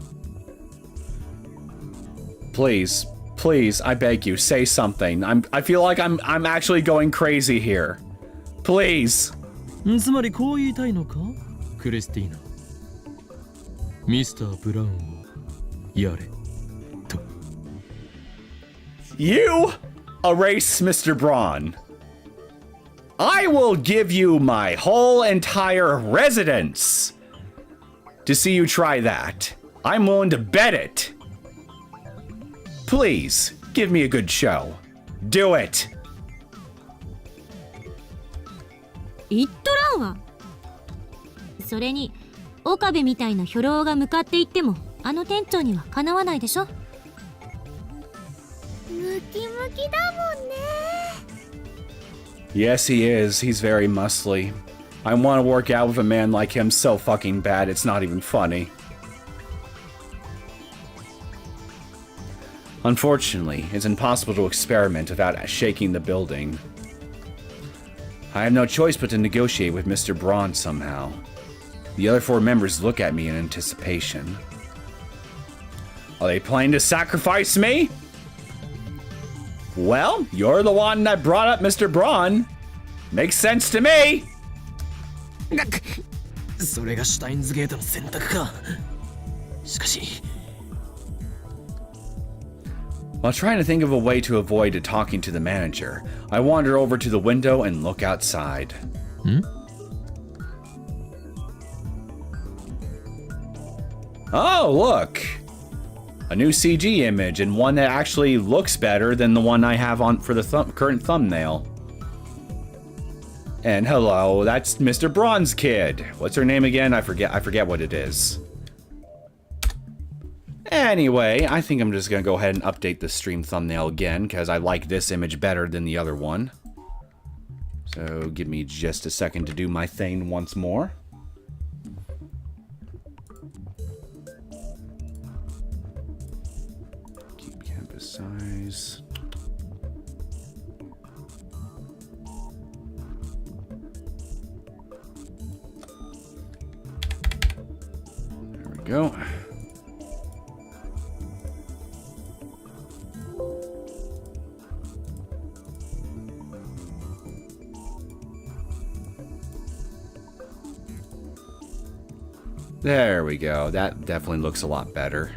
Please, I beg you, say something. I feel like I'm actually going crazy here. Please. つまりこう言いたいのか、クリスティーナ。ミスター・ブラウンをやれと。You erase Mr. Braun. I will give you my whole entire residence to see you try that. I'm willing to bet it. Please, give me a good show. Do it. 言っとらんわ。それに岡部みたいな兵糧が向かっていってもあの店長にはかなわないでしょ。ムキムキだもんね。Yes, he is. He's very muscly. I want to work out with a man like him so fucking bad, it's not even funny. Unfortunately, it's impossible to experiment without shaking the building. I have no choice but to negotiate with Mr. Braun somehow. The other 4 members look at me in anticipation. Are they planning to sacrifice me? Well, you're the one that brought up Mr. Braun. Makes sense to me. それがシュタインズゲートの選択か。しかし While trying to think of a way to avoid talking to the manager, I wander over to the window and look outside. Oh, look! A new CG image, and one that actually looks better than the one I have on for the current thumbnail. And hello, that's Mr. Braun's kid. What's her name again? I forget what it is. Anyway, I think I'm just gonna go ahead and update the stream thumbnail again, because I like this image better than the other one. So give me just a second to do my thing once more. Keep canvas size. There we go. There we go. That definitely looks a lot better.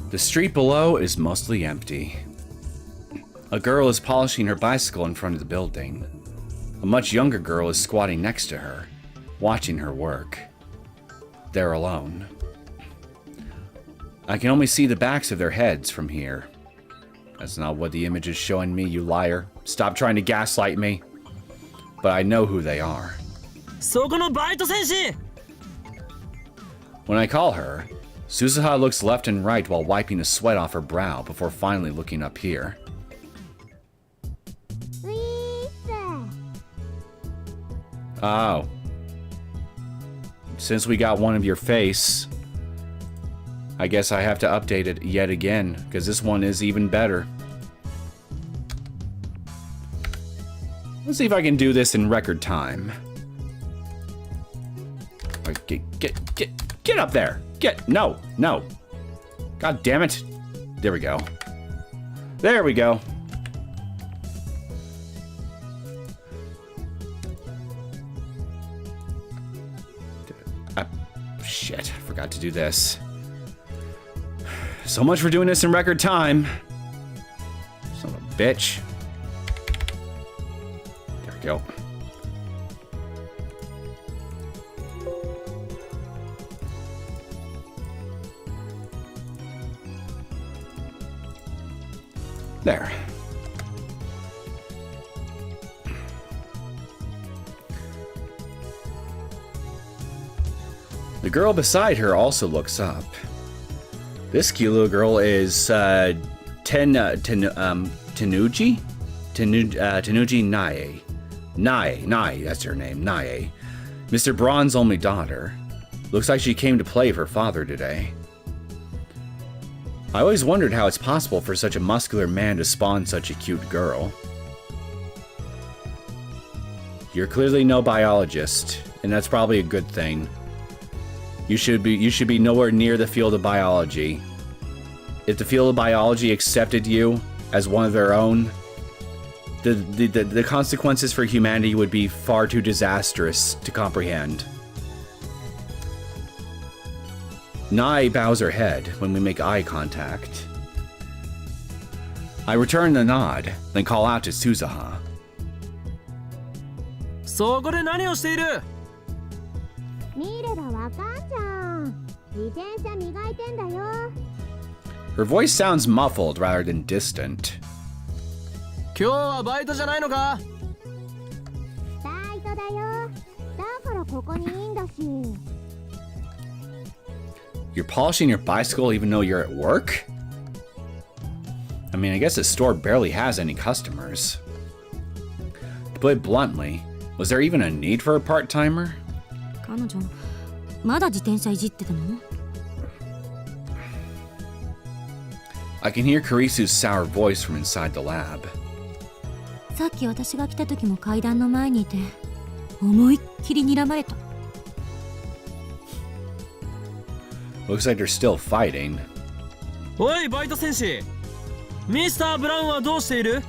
The street below is mostly empty. A girl is polishing her bicycle in front of the building. A much younger girl is squatting next to her, watching her work. They're alone. I can only see the backs of their heads from here. That's not what the image is showing me, you liar. Stop trying to gaslight me. but I know who they are. そこのバイト戦士 When I call her, Suzuha looks left and right while wiping the sweat off her brow before finally looking up here. ウィース Oh. Since we got one of your face, I guess I have to update it yet again, because this one is even better. Let's see if I can do this in record time. Get up there! No. God damn it. There we go. There we go. Shit, I forgot to do this. So much for doing this in record time. Son of a bitch. There we go. There. The girl beside her also looks up. This cute little girl is Tenuji Nae. Nae, that's her name, Nae. Mr. Braun's only daughter. Looks like she came to play with her father today. I always wondered how it's possible for such a muscular man to spawn such a cute girl. You're clearly no biologist, and that's probably a good thing. You should be nowhere near the field of biology. If the field of biology accepted you as one of their own, the consequences for humanity would be far too disastrous to comprehend. Nai bows her head when we make eye contact. I return the nod, then call out to Suzuha. そこで何をしている 見ればわかんじゃん。自転車磨いてんだよ。 Her voice sounds muffled rather than distant. 今日はバイトじゃないのか バイトだよ。だからここにいいんだし。 You're polishing your bicycle even though you're at work? I mean, I guess the store barely has any customers. To put it bluntly, was there even a need for a part-timer? 彼女まだ自転車いじってたの I can hear Karisu's sour voice from inside the lab. さっき私が来た時も階段の前にいて思いっきり睨まれた Looks like they're still fighting. おいバイト戦士ミスター・ブラウンはどうしている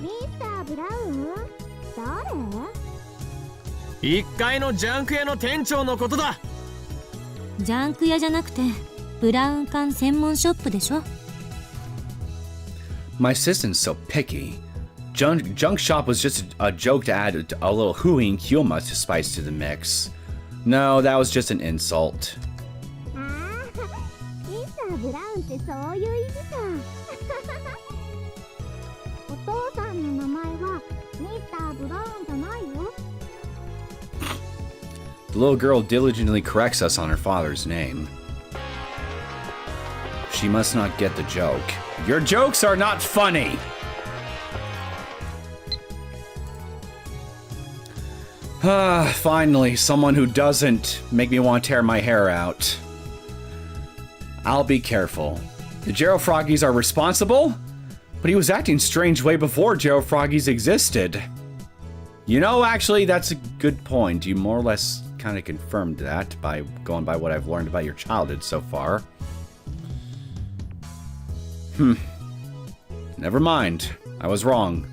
ミスター・ブラウン？誰？1階のジャンク屋の店長のことだ。ジャンク屋じゃなくてブラウン管専門ショップでしょ My assistant's so picky. Junk shop was just a joke to add a little hooey and kyoma to spice to the mix. No, that was just an insult. ああ、ミスター・ブラウンってそういう意味か。お父さんの名前はミスター・ブラウンじゃないよ。 The little girl diligently corrects us on her father's name. She must not get the joke. Your jokes are not funny! Finally, someone who doesn't make me want to tear my hair out. I'll be careful. The Gero Froggies are responsible? But he was acting strange way before Gero Froggies existed. You know, actually, that's a good point. You more or less kind of confirmed that by going by what I've learned about your childhood so far. Never mind. I was wrong.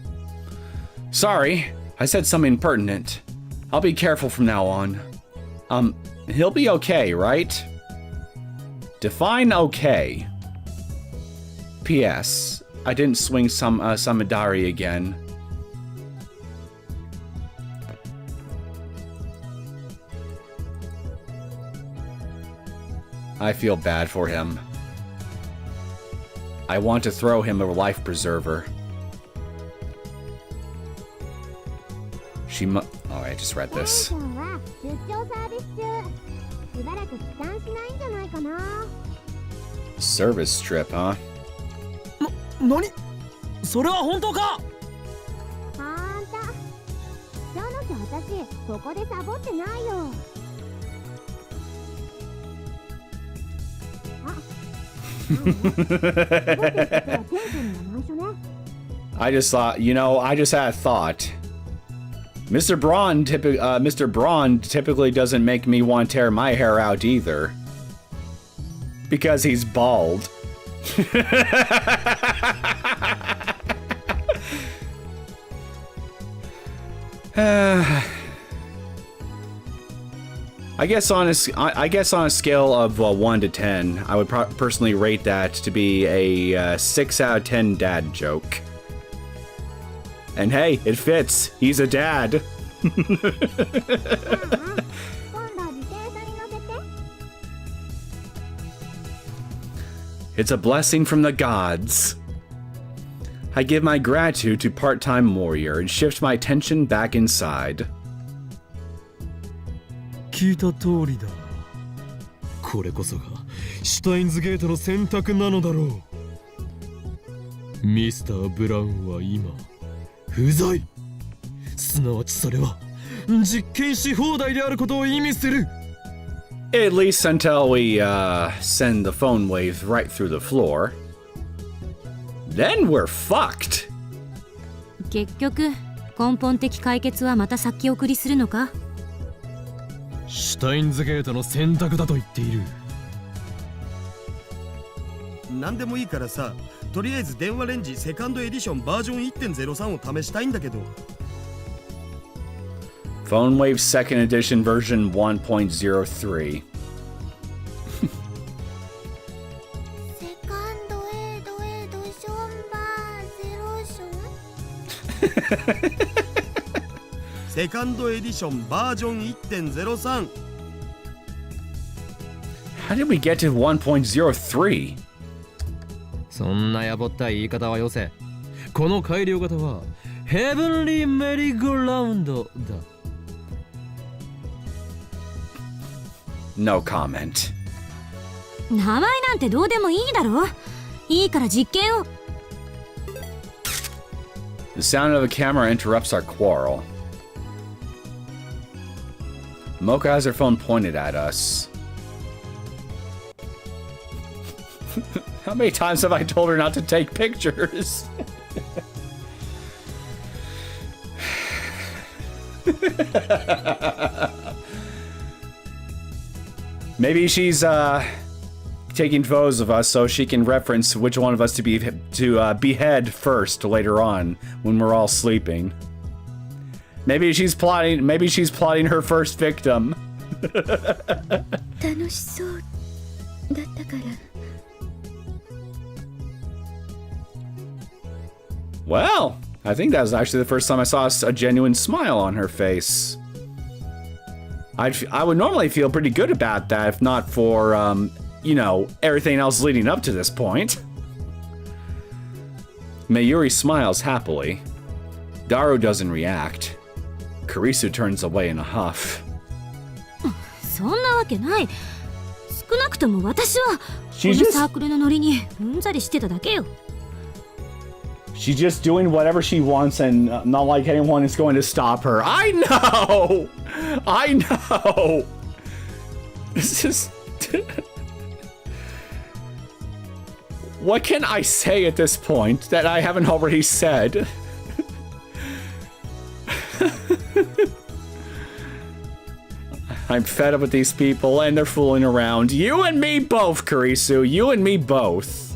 Sorry, I said something pertinent. I'll be careful from now on. He'll be okay, right? Define okay. P.S. I didn't swing some Samidari again. I feel bad for him. I want to throw him a life preserver. Oh, I just read this. テンションは出張サービス中。しばらく帰還しないんじゃないかな。 Service trip, huh? 何それは本当か？ほんと。今日の日私ここでサボってないよ。あ、I just thought, I just had a thought. Mr. Braun typically doesn't make me want to tear my hair out either. Because he's bald. I guess on a scale of 1 to 10, I would personally rate that to be a 6 out of 10 dad joke. And hey, it fits. He's a dad. It's a blessing from the gods. I give my gratitude to part-time warrior and shift my attention back inside. 聞いた通りだ。これこそがシュタインズゲートの選択なのだろう。ミスター・ブラウンは今不在。すなわちそれは実験し放題であることを意味する。At least until we send the PhoneWave right through the floor. Then we're fucked. 結局根本的解決はまた先送りするのか？シュタインズゲートの選択だと言っている。何でもいいからさ、とりあえず電話レンジセカンドエディションバージョン 1.03 を試したいんだけど。PhoneWave Second Edition version 1.03. セカンドエディションバーゼロションセカンドエディションバージョン 1.03. How did we get to 1.03? そんなやぼったい言い方はよせ。この改良型はヘブンリーメリーゴーラウンドだ。No comment. 名前なんてどうでもいいだろ。いいから実験を。The sound of a camera interrupts our quarrel. Mocha has her phone pointed at us. How many times have I told her not to take pictures? Maybe she's taking photos of us so she can reference which one of us to behead first later on when we're all sleeping. Maybe she's plotting her first victim. 楽しそうだったから。Well, I think that was actually the first time I saw a genuine smile on her face. I would normally feel pretty good about that if not for, everything else leading up to this point. Mayuri smiles happily. Daru doesn't react. Kurisu turns away in a huff. そんなわけない。少なくとも私はこのサークルのノリにうんざりしてただけよ。She's just doing whatever she wants and not like anyone is going to stop her. I know! I know! This is... What can I say at this point that I haven't already said? I'm fed up with these people and they're fooling around. You and me both, Kurisu. You and me both.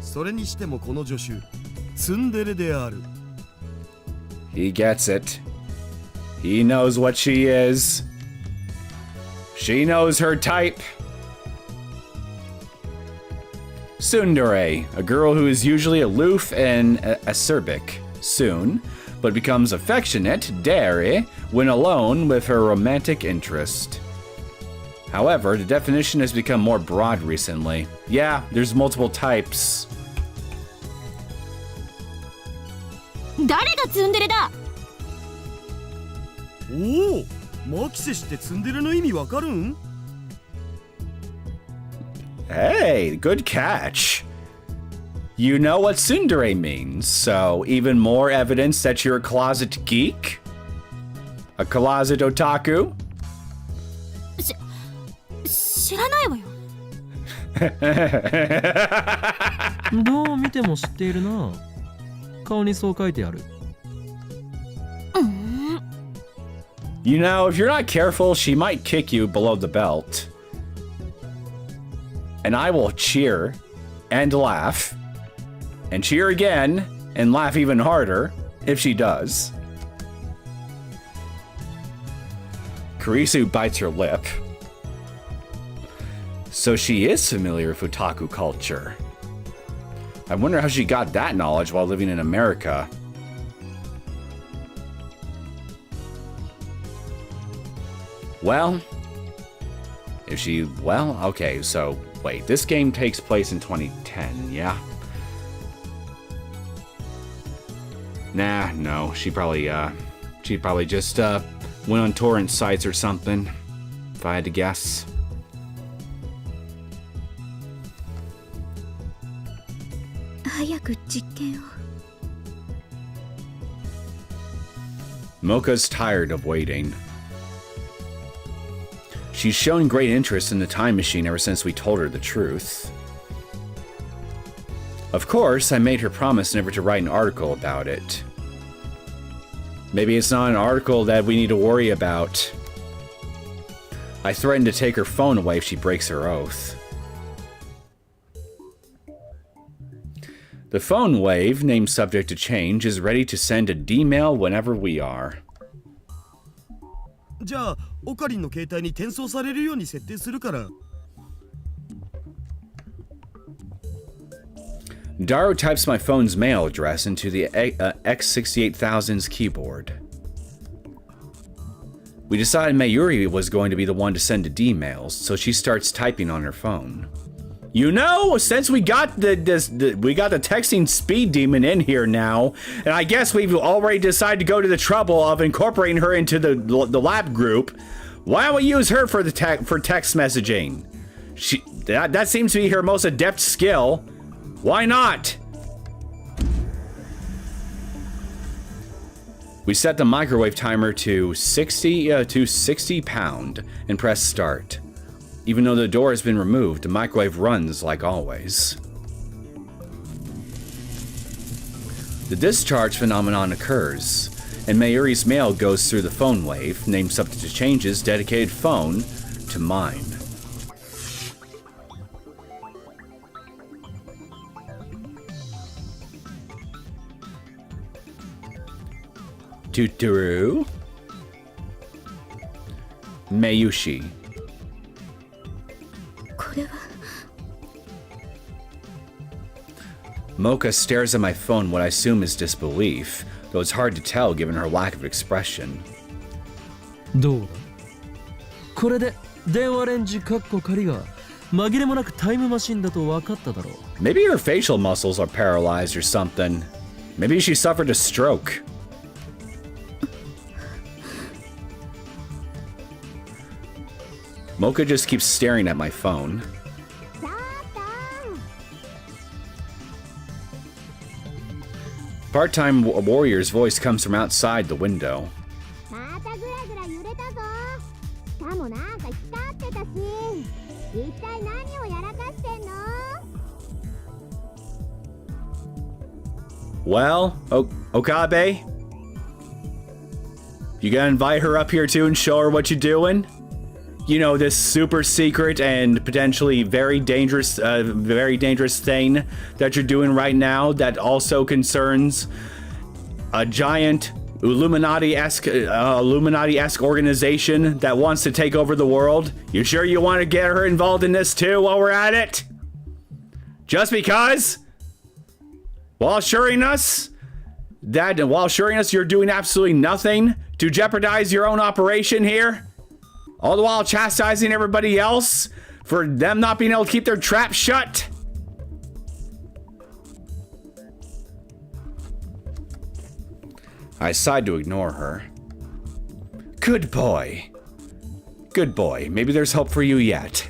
それにしてもこの助手ツンデレである。 He gets it. He knows what she is. She knows her type. Tsundere, a girl who is usually aloof and acerbic, soon, but becomes affectionate, dare, when alone with her romantic interest. However, the definition has become more broad recently. Yeah, there's multiple types. 誰がツンデレだ。おお、マキセしてツンデレの意味わかるん？ Hey, good catch. You know what tsundere means, so even more evidence that you're a closet geek? A closet otaku? 知らないわよ。どう見ても知っているな。顔にそう書いてある。You know, if you're not careful, she might kick you below the belt. And I will cheer and laugh and cheer again and laugh even harder if she does. Kurisu bites her lip. So she is familiar with otaku culture. I wonder how she got that knowledge while living in America. Well, if she, well, okay, so wait, this game takes place in 2010, yeah? Nah, no, she probably just went on torrent sites or something, if I had to guess. Mocha's tired of waiting. She's shown great interest in the time machine ever since we told her the truth. Of course, I made her promise never to write an article about it. Maybe it's not an article that we need to worry about. I threatened to take her phone away if she breaks her oath. The PhoneWave, named subject to change, is ready to send a D-mail whenever we are. じゃあオカリンの携帯に転送されるように設定するから。Daru types my phone's mail address into the X68000's keyboard. We decided Mayuri was going to be the one to send the D-mails, so she starts typing on her phone. You know, since we got the texting speed demon in here now, and I guess we've already decided to go to the trouble of incorporating her into the lab group, why don't we use her for text messaging? That seems to be her most adept skill. Why not? We set the microwave timer to 60 pound and press start. Even though the door has been removed, the microwave runs like always. The discharge phenomenon occurs, and Mayuri's mail goes through the PhoneWave, named subject to changes, dedicated phone, to mine. Tuturu. Mayushi. Mocha stares at my phone what I assume is disbelief, though it's hard to tell given her lack of expression. どうだこれで電話レンジカッコ仮が紛れもなくタイムマシンだと分かっただろう。 Maybe her facial muscles are paralyzed or something. Maybe she suffered a stroke. Mocha just keeps staring at my phone. Part-time warrior's voice comes from outside the window. Well, Okabe? You gonna invite her up here too and show her what you're doing? You know, this super secret and potentially very dangerous thing that you're doing right now that also concerns a giant Illuminati-esque organization that wants to take over the world. You sure you want to get her involved in this too while we're at it? Just because? While assuring us you're doing absolutely nothing to jeopardize your own operation here? All the while chastising everybody else for them not being able to keep their trap shut? I decide to ignore her. Good boy. Good boy. Maybe there's hope for you yet.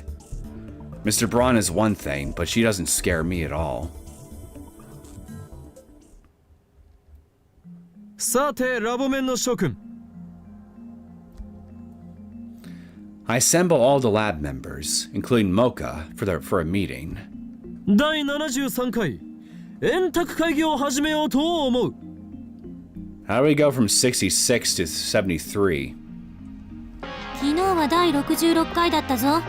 Mr. Braun is one thing, but she doesn't scare me at all. さてラボメンの諸君 I assemble all the lab members, including Mocha, for a meeting. 第73回円卓会議を始めようと思う How do we go from 66 to 73? 昨日は第66回だったぞ。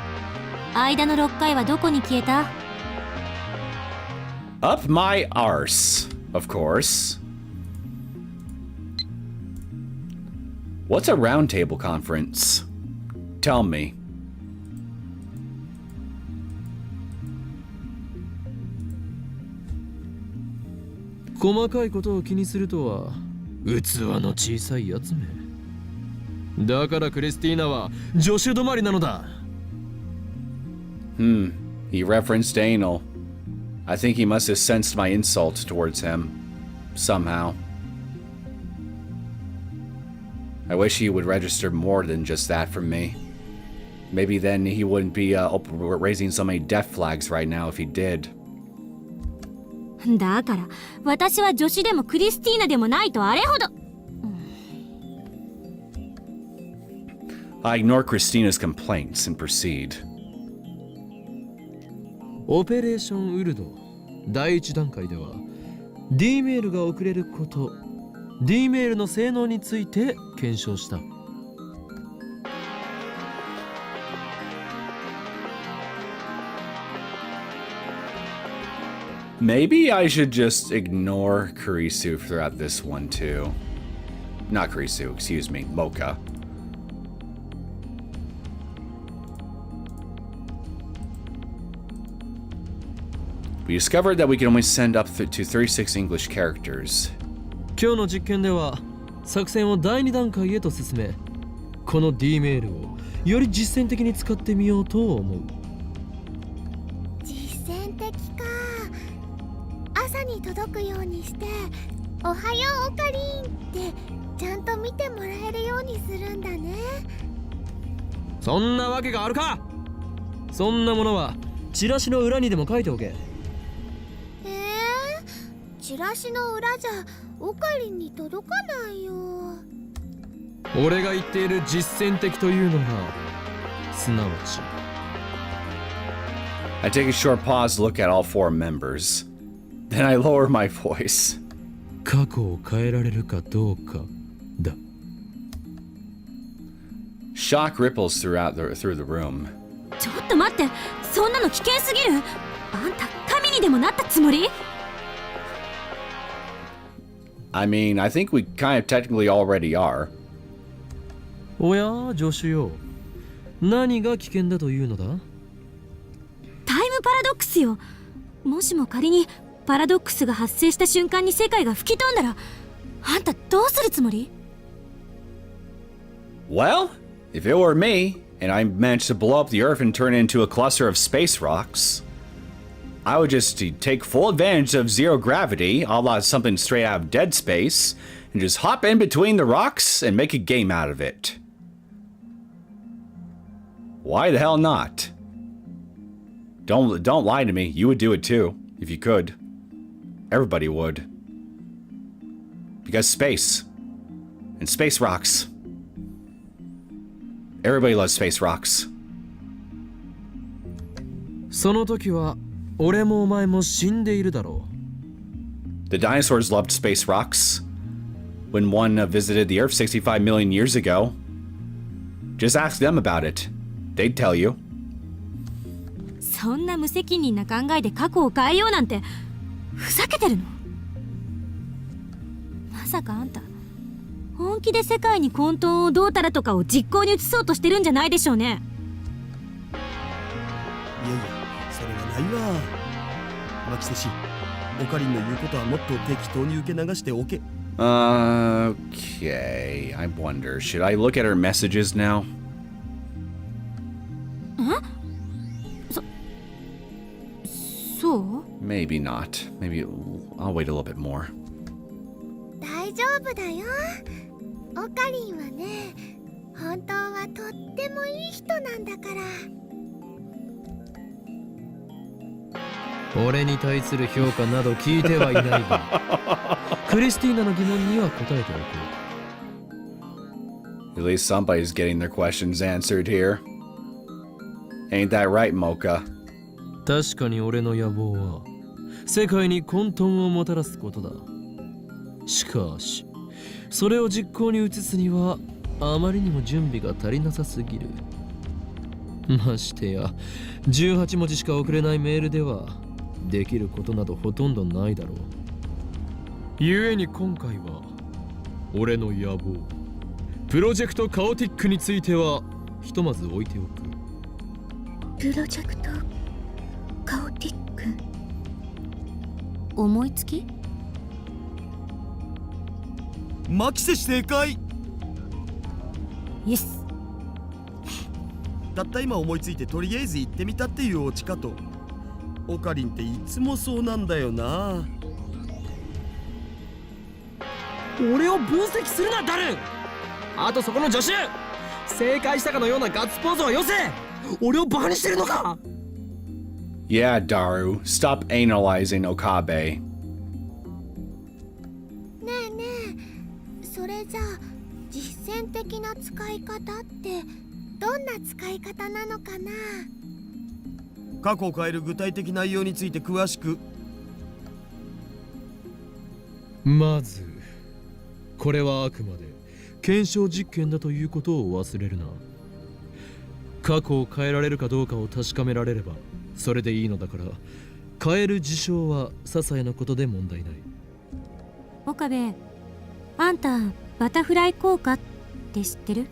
間の6回はどこに消えた？ Up my arse, of course. What's a roundtable conference? Tell me. 細かいことを気にするとは器の小さいやつめだからクリスティーナは助手止まりなのだ He referenced anal. I think he must have sensed my insult towards him. Somehow. I wish he would register more than just that from me. Maybe then he wouldn't be raising so many death flags right now if he did. だから私は助手でもクリスティーナでもないとあれほど。I ignore Christina's complaints and proceed. オペレーションウルド第一段階では D メールが送れること D メールの性能について検証した Maybe I should just ignore Kurisu throughout this one too. Not Kurisu, excuse me, Mocha. We discovered that we can only send up to 36 English characters. 今日の実験では作戦を第2段階へと進めこの D メールをより実践的に使ってみようと思う実践的か朝に届くようにしておはようオカリンってちゃんと見てもらえるようにするんだねそんなわけがあるかそんなものはチラシの裏にでも書いておけチラシの裏じゃオカリンに届かないよ俺が言っている実践的というのがすなわち I take a short pause to look at all 4 members. Then I lower my voice. 過去を変えられるかどうかだ Shock ripples through the room. ちょっと待って、そんなの危険すぎる。あんた神にでもなったつもり？ I mean, I think we kind of technically already are. おや助手よ何が危険だというのだタイムパラドックスよ。もしも仮にパラドックスが発生した瞬間に世界が吹き飛んだらあんたどうするつもり？ Well, if it were me, and I managed to blow up the Earth and turn it into a cluster of space rocks, I would just take full advantage of zero gravity, a la something straight out of Dead Space, and just hop in between the rocks and make a game out of it. Why the hell not? Don't lie to me. You would do it too, if you could. Everybody would. Because space. And space rocks. Everybody loves space rocks. その時は俺もお前も死んでいるだろう The dinosaurs loved space rocks. When one visited the Earth 65 million years ago. Just ask them about it. They'd tell you. そんな無責任な考えで過去を変えようなんてふざけてるの？まさかあんた本気で世界に混沌をどうたらとかを実行に移そうとしてるんじゃないでしょうね。いやいやそれはないわマキセシオカリンの言うことはもっと適当に受け流しておけ Okay, I wonder, should I look at her messages now? そう？ Maybe not. Maybe I'll wait a little bit more. 大丈夫だよオカリンはね本当はとってもいい人なんだから。俺に対する評価など聞いてはいないが、クリスティーナの疑問には答えておく。 At least somebody's getting their questions answered here. Ain't that right, Mocha? 確かに俺の野望は世界に混沌をもたらすことだ。しかしそれを実行に移すにはあまりにも準備が足りなさすぎる。ましてや18文字しか送れないメールではできることなどほとんどないだろう。故に今回は俺の野望プロジェクトカオティックについてはひとまず置いておく。プロジェクトカオティック。思いつき？マキセ氏正解。イエス。たった今思いついてとりあえず行ってみたっていうオチかと。オカリンっていつもそうなんだよな。俺を分析するなダルン。あとそこの助手、正解したかのようなガッツポーズはよせ。俺をバカにしてるのか。 Yeah, Daru, stop analyzing Okabe. ねえねえ、それじゃあ実践的な使い方ってどんな使い方なのかな。過去を変える具体的内容について詳しく。まずこれはあくまで検証実験だということを忘れるな。過去を変えられるかどうかを確かめられればそれでいいのだから、変える事象は些細なことで問題ない。岡部、あんたバタフライ効果って知ってる？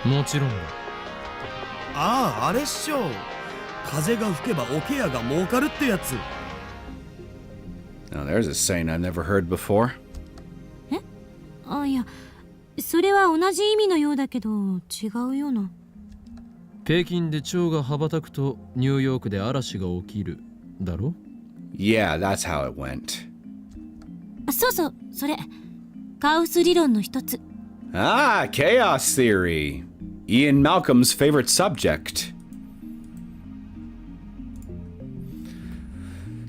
もちろんだ。ああ、あれっしょ。風が吹けば桶屋が儲かるってやつ。Now there's a saying I've never heard before. あ、いや、それは同じ意味のようだけど違うような。北京で蝶が羽ばたくとニューヨークで嵐が起きるだろ。 Yeah, that's how it went. あ、そうそう、それカオス理論の一つ。Ah, chaos theory. Ian Malcolm's favorite subject.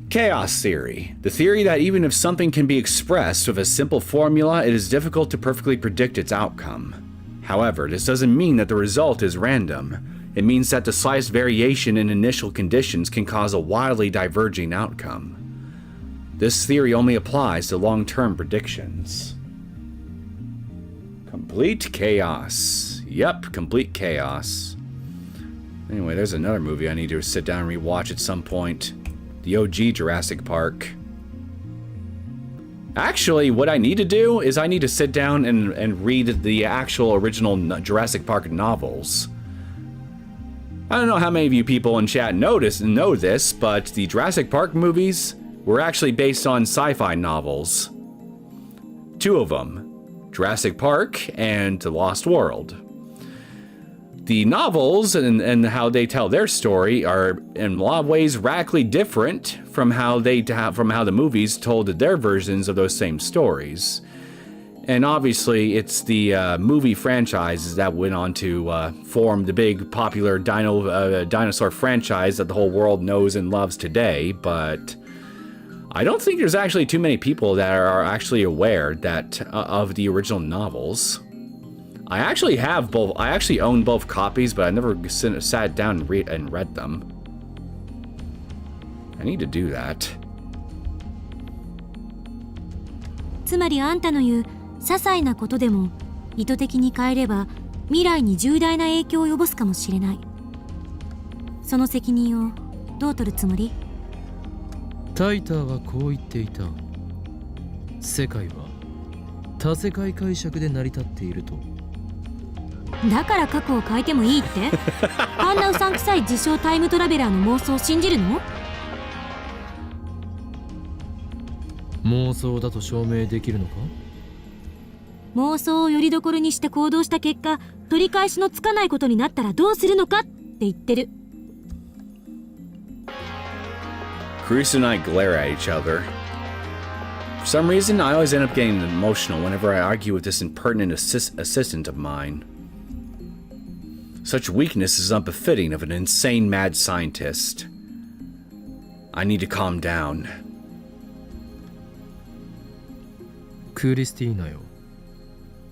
Chaos theory. The theory that even if something can be expressed with a simple formula, it is difficult to perfectly predict its outcome. However, this doesn't mean that the result is random. It means that the slightest variation in initial conditions can cause a wildly diverging outcome. This theory only applies to long-term predictions. Complete chaos. Yep, complete chaos. Anyway, there's another movie I need to sit down and rewatch at some point. The OG Jurassic Park. Actually, what I need to do is I need to sit down and read the actual original Jurassic Park novels. I don't know how many of you people in chat know this, but the Jurassic Park movies were actually based on sci-fi novels. Two of them, Jurassic Park and The Lost World. The novels and how they tell their story are in a lot of ways radically different from how the movies told their versions of those same stories. And obviously, it's the movie franchises that went on to form the big popular dinosaur franchise that the whole world knows and loves today. But I don't think there's actually too many people that are actually aware that of the original novels. I actually have both. I actually own both copies, but I never sat down and read them. I need to do that. つまりあんたの言う些細なことでも意図的に変えれば未来に重大な影響を及ぼすかもしれない。その責任をどう取るつもり？タイターはこう言っていた。世界は多世界解釈で成り立っていると。だから過去を変えてもいいって？あんなうさんくさい自称タイムトラベラーの妄想を信じるの？妄想だと証明できるのか？妄想をよりどころにして行動した結果、取り返しのつかないことになったらどうするのかって言ってる。Chris and I glare at each other. For some reason, I always end up getting emotional whenever I argue with this impertinent assistant of mine. Such weakness is unbefitting of an insane mad scientist. I need to calm down. クリスティーナよ。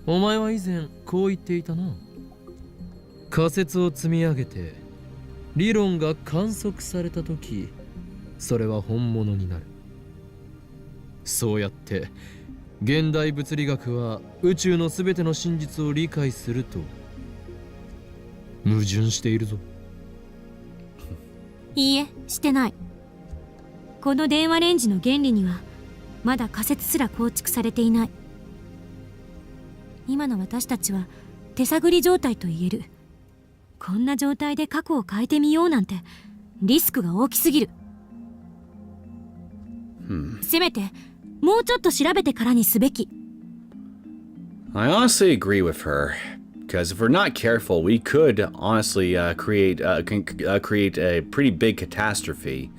お前は以前こう言っていたな。仮説を積み上げて理論が観測されたとき、それは本物になる。そうやって現代物理学は宇宙のすべての真実を理解すると矛盾しているぞ。いいえ、してない。この電話レンジの原理にはまだ仮説すら構築されていない。今の私たちは手探り状態と言える。こんな状態で過去を変えてみようなんてリスクが大きすぎる。せめてもうちょっと調べてからにすべき。I honestly agree with her. Because if we're not careful, we could honestly create a pretty big catastrophe.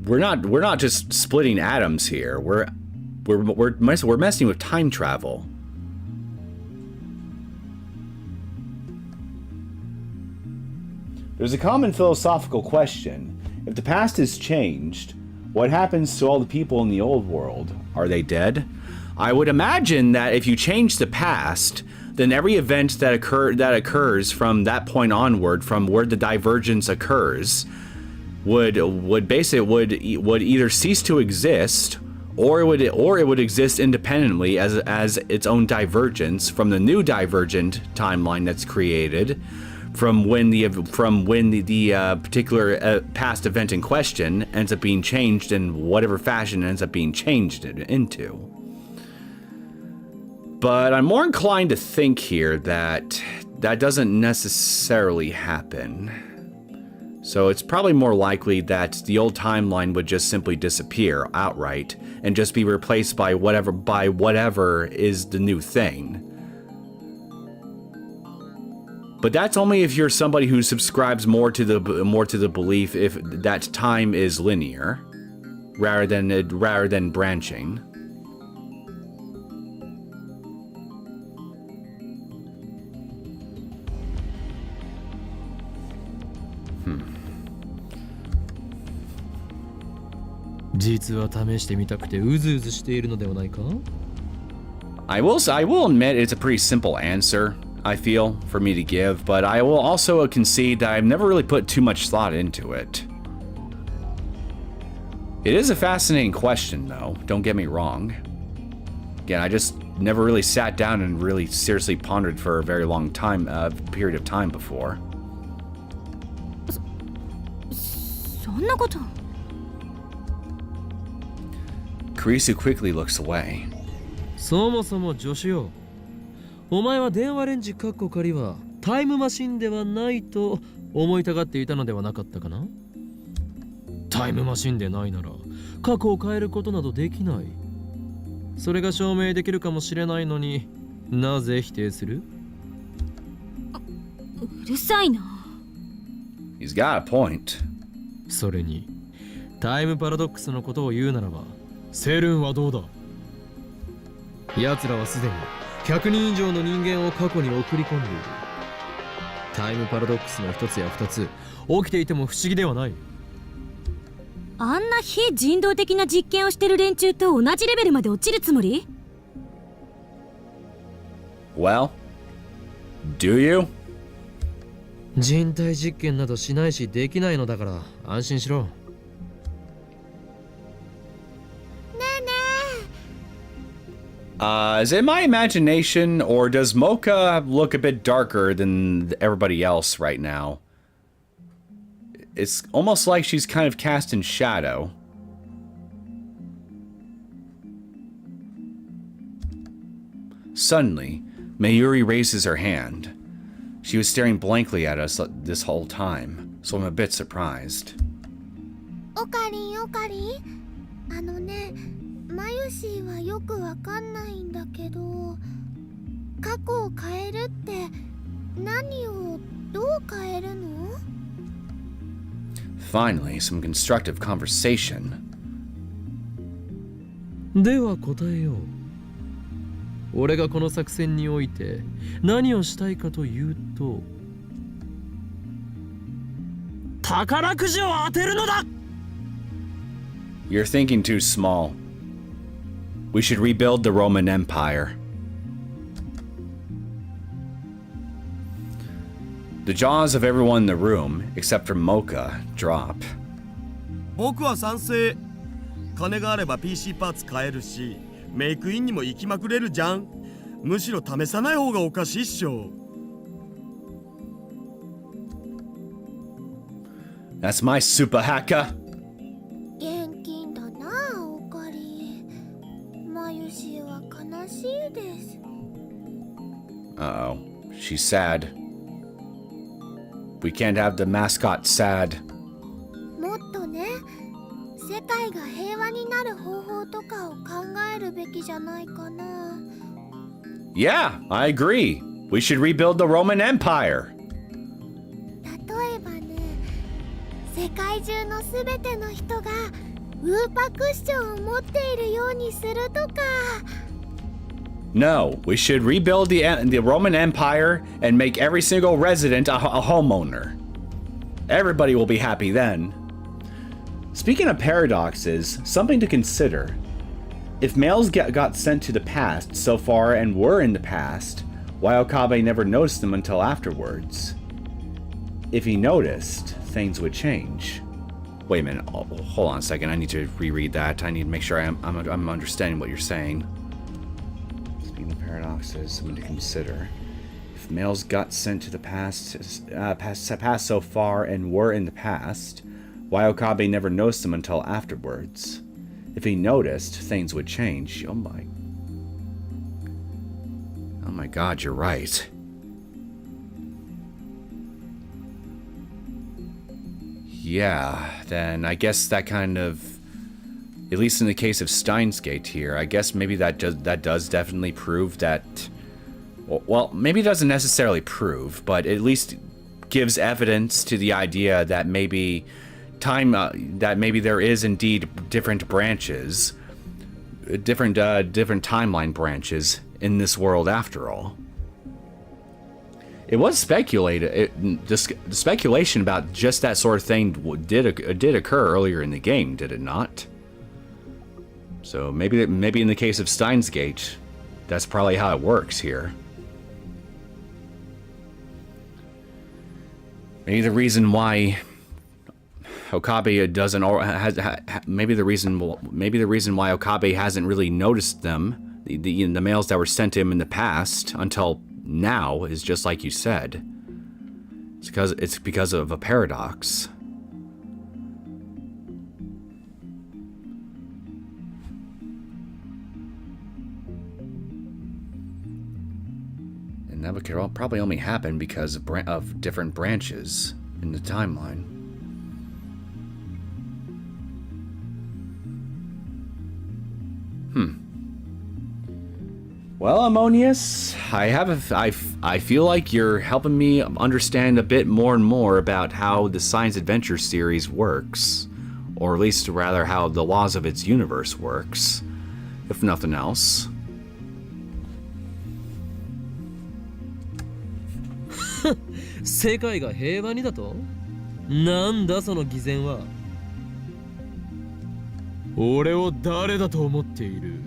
We're not just splitting atoms here. We're messing with time travel. There's a common philosophical question. If the past has changed, what happens to all the people in the old world? Are they dead? I would imagine that if you change the past, then every event that occurs from that point onward, from where the divergence occurs, would either cease to exist, or it would exist independently as its own divergence from the new divergent timeline that's created from when the particular past event in question ends up being changed in whatever fashion it ends up being changed into. But I'm more inclined to think here that that doesn't necessarily happen. So it's probably more likely that the old timeline would just simply disappear outright and just be replaced by whatever is the new thing. But that's only if you're somebody who subscribes more to the belief if that time is linear rather than branching. I will admit it's a pretty simple answer, I feel, for me to give, but I will also concede that I've never really put too much thought into it. It is a fascinating question, though, don't get me wrong. Again, I just never really sat down and really seriously pondered for a very long period of time before. そんなこと。Kurisu quickly looks away. そもそも助手よ。お前は電話レンジカッコ仮はタイムマシンではないと思いたがっていたのではなかったかな。タイムマシンでないなら過去を変えることなどできない。それが証明できるかもしれないのになぜ否定する？うるさいな。He's got a point. それにタイムパラドックスのことを言うならばセルンはどうだ。奴らはすでに100人以上の人間を過去に送り込んでいる。タイムパラドックスの一つや二つ起きていても不思議ではない。あんな非人道的な実験をしてる連中と同じレベルまで落ちるつもり？ Well, do you? 人体実験などしないしできないのだから安心しろ。Is it my imagination, or does Mocha look a bit darker than everybody else right now? It's almost like she's kind of cast in shadow. Suddenly, Mayuri raises her hand. She was staring blankly at us this whole time, so I'm a bit surprised. オカリンオカリン、あのね、マユシーはよくわかんないんだけど、過去を変えるって何をどう変えるの？ Finally, some constructive conversation. では答えよう。俺がこの作戦において何をしたいかというと、宝くじを当てるのだ。 You're thinking too small. We should rebuild the Roman Empire. The jaws of everyone in the room, except for Mocha, drop. 僕は賛成。金があれば PC パーツ買えるし、メイクインにも行きまくれるじゃん。むしろ試さない方がおかしいっしょ。That's my super hacker. 現金だなあ、おかり。まゆしは悲しいです。Uh-oh. She's sad. We can't have the mascot sad. もっとね、世界が平和になる方法とかを考えるべきじゃないかな。Yeah, I agree. We should rebuild the Roman Empire. 例えばね、世界中のすべての人がウーパクッションを持っているようにするとか。No, we should rebuild the Roman Empire and make every single resident a homeowner. Everybody will be happy then. Speaking of paradoxes, something to consider. If males got sent to the past so far and were in the past, why Okabe never noticed them until afterwards? If he noticed, things would change. Wait a minute, hold on a second, I need to reread that. I need to make sure I'm understanding what you're saying. Speaking of paradoxes, something to consider. If males got sent to the past so far and were in the past, why Okabe never noticed them until afterwards? If he noticed, things would change. Oh my god, you're right. Yeah, then I guess that kind of, at least in the case of Steins Gate here, I guess maybe that does definitely prove that, well, maybe it doesn't necessarily prove, but at least gives evidence to the idea that maybe there is indeed different branches, different timeline branches in this world after all. It was speculated. The speculation about just that sort of thing did occur earlier in the game, did it not? So maybe in the case of Steins Gate, that's probably how it works here. Maybe the reason why Okabe doesn't, maybe the reason why Okabe hasn't really noticed them, the males that were sent to him in the past until now, is just like you said. It's because of a paradox. And that could probably only happen because of different branches in the timeline. Well, Ammonius, I feel like you're helping me understand a bit more and more about how the Science Adventure series works, or at least rather how the laws of its universe works, if nothing else. 世界が平和にだと？なんだその偽善は。俺を誰だと思っている？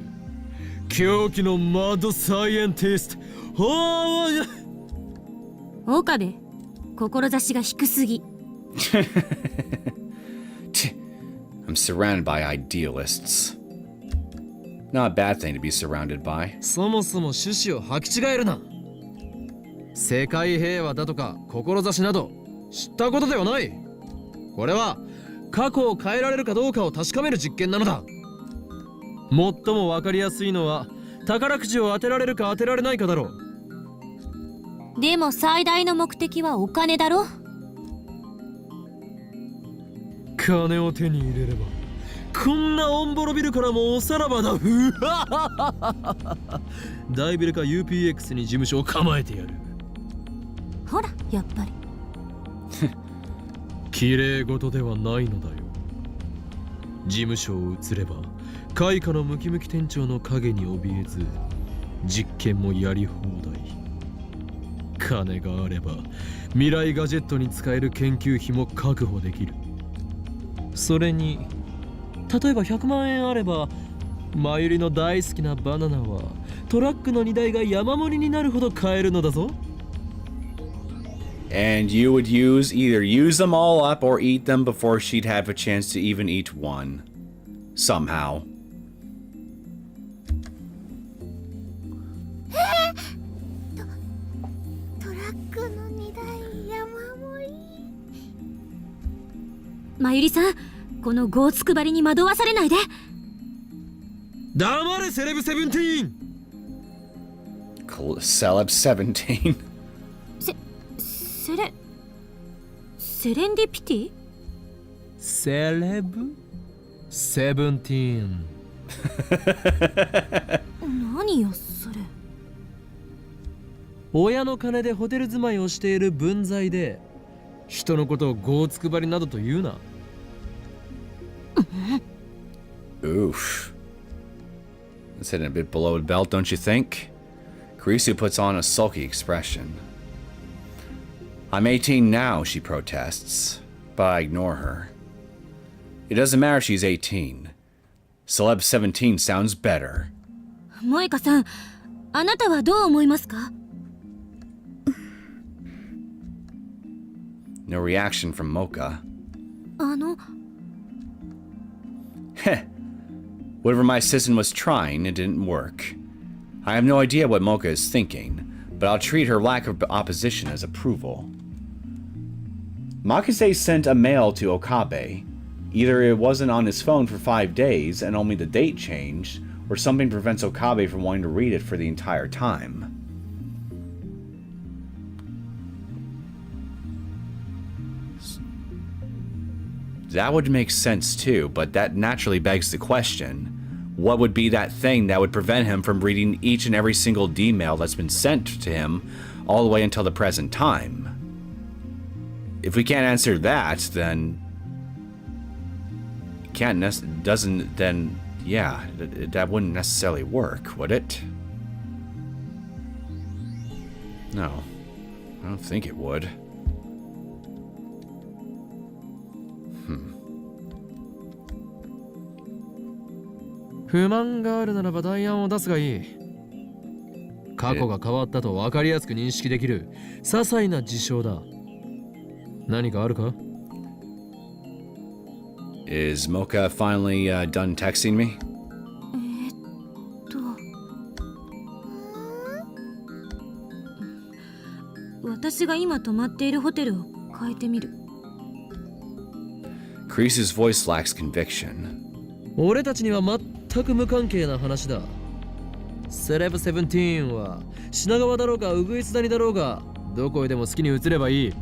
狂気のマッドサイエンティスト。岡部、志が低すぎ。I'm surrounded by idealists. Not a bad thing to be surrounded by. そもそも趣旨を履き違えるな。世界平和だとか志など知ったことではない。これは過去を変えられるかどうかを確かめる実験なのだ。最も分かりやすいのは宝くじを当てられるか当てられないかだろう。でも最大の目的はお金だろ。金を手に入れればこんなオンボロビルからもおさらばだ。大ビルか UPX に事務所を構えてやる。ほら、やっぱり綺麗事ではないのだよ。事務所を移れば開花のムキムキ店長の影に怯えず実験もやり放題。金があれば未来ガジェットに使える研究費も確保できる。それに例えば100万円あればマユリの大好きなバナナはトラックの荷台が山盛りになるほど買えるのだぞ。And you would either use them all up or eat them before she'd have a chance to even eat one. Somehow. トラックの荷台山盛り。まゆりさん、このゴーツくばりに惑わされないで。黙れセレブ17。Celeb 17. セレンディピティ？セレブ17。何よそれ。親の金でホテル住まいをしている分際で人のことをゴーツくばりなどと言うな。Oof. That's hitting a bit below the belt, don't you think? Kurisu puts on a sulky expression. I'm 18 now, she protests, but I ignore her. It doesn't matter if she's 18. Celeb 17 sounds better. 萌香さん、あなたはどう思いますか？ No reaction from Mocha. あの Heh. Whatever my assistant was trying, it didn't work. I have no idea what Mocha is thinking, but I'll treat her lack of opposition as approval. Makase sent a mail to Okabe. Either it wasn't on his phone for 5 days and only the date changed, or something prevents Okabe from wanting to read it for the entire time. That would make sense too, but that naturally begs the question. What would be that thing that would prevent him from reading each and every single D-mail that's been sent to him all the way until the present time? If we can't answer that, then... that wouldn't necessarily work, would it? No, I don't think it would. Hmm. 不満があるならば代案を出すがいい。過去が変わったと分かりやすく認識できる些細な事象だ。何かあるか？ Is Mocha finally done texting me? 私が今泊まっているホテルを変えてみる。Kreese's voice lacks conviction. 俺たちには全く無関係な話だ。セレブ17は品川だろうがウグイス谷だろうがどこへでも好きに移ればいい。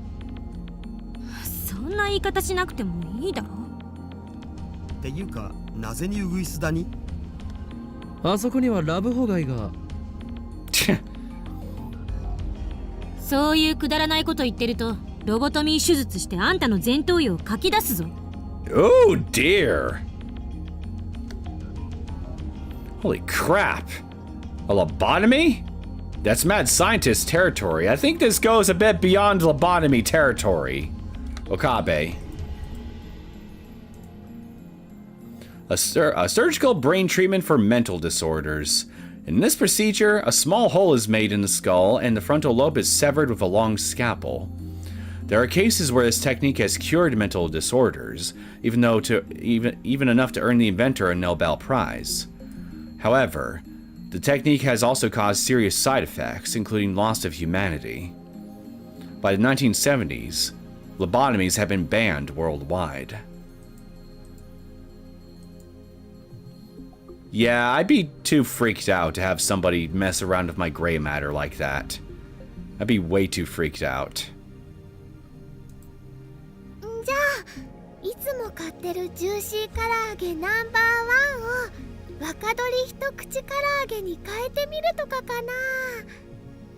そんな言い方しなくてもいいだろ。っていうか、なぜにウグイス谷？あそこにはラブホ街が。そういうくだらないこと言ってるとロボトミー手術してあんたの前頭葉をかき出すぞ。Oh dear! Holy crap! A lobotomy? That's mad scientist territory. I think this goes a bit beyond lobotomy territory. Okabe. A surgical brain treatment for mental disorders. In this procedure, a small hole is made in the skull and the frontal lobe is severed with a long scalpel. There are cases where this technique has cured mental disorders, even enough to earn the inventor a Nobel Prize. However, the technique has also caused serious side effects, including loss of humanity. By the 1970s, lobotomies have been banned worldwide. Yeah, I'd be too freaked out to have somebody mess around with my gray matter like that. I'd be way too freaked out. じゃあいつも買ってるジューシー唐揚げナンバー1を若鶏一口唐揚げに変えてみるとかかな。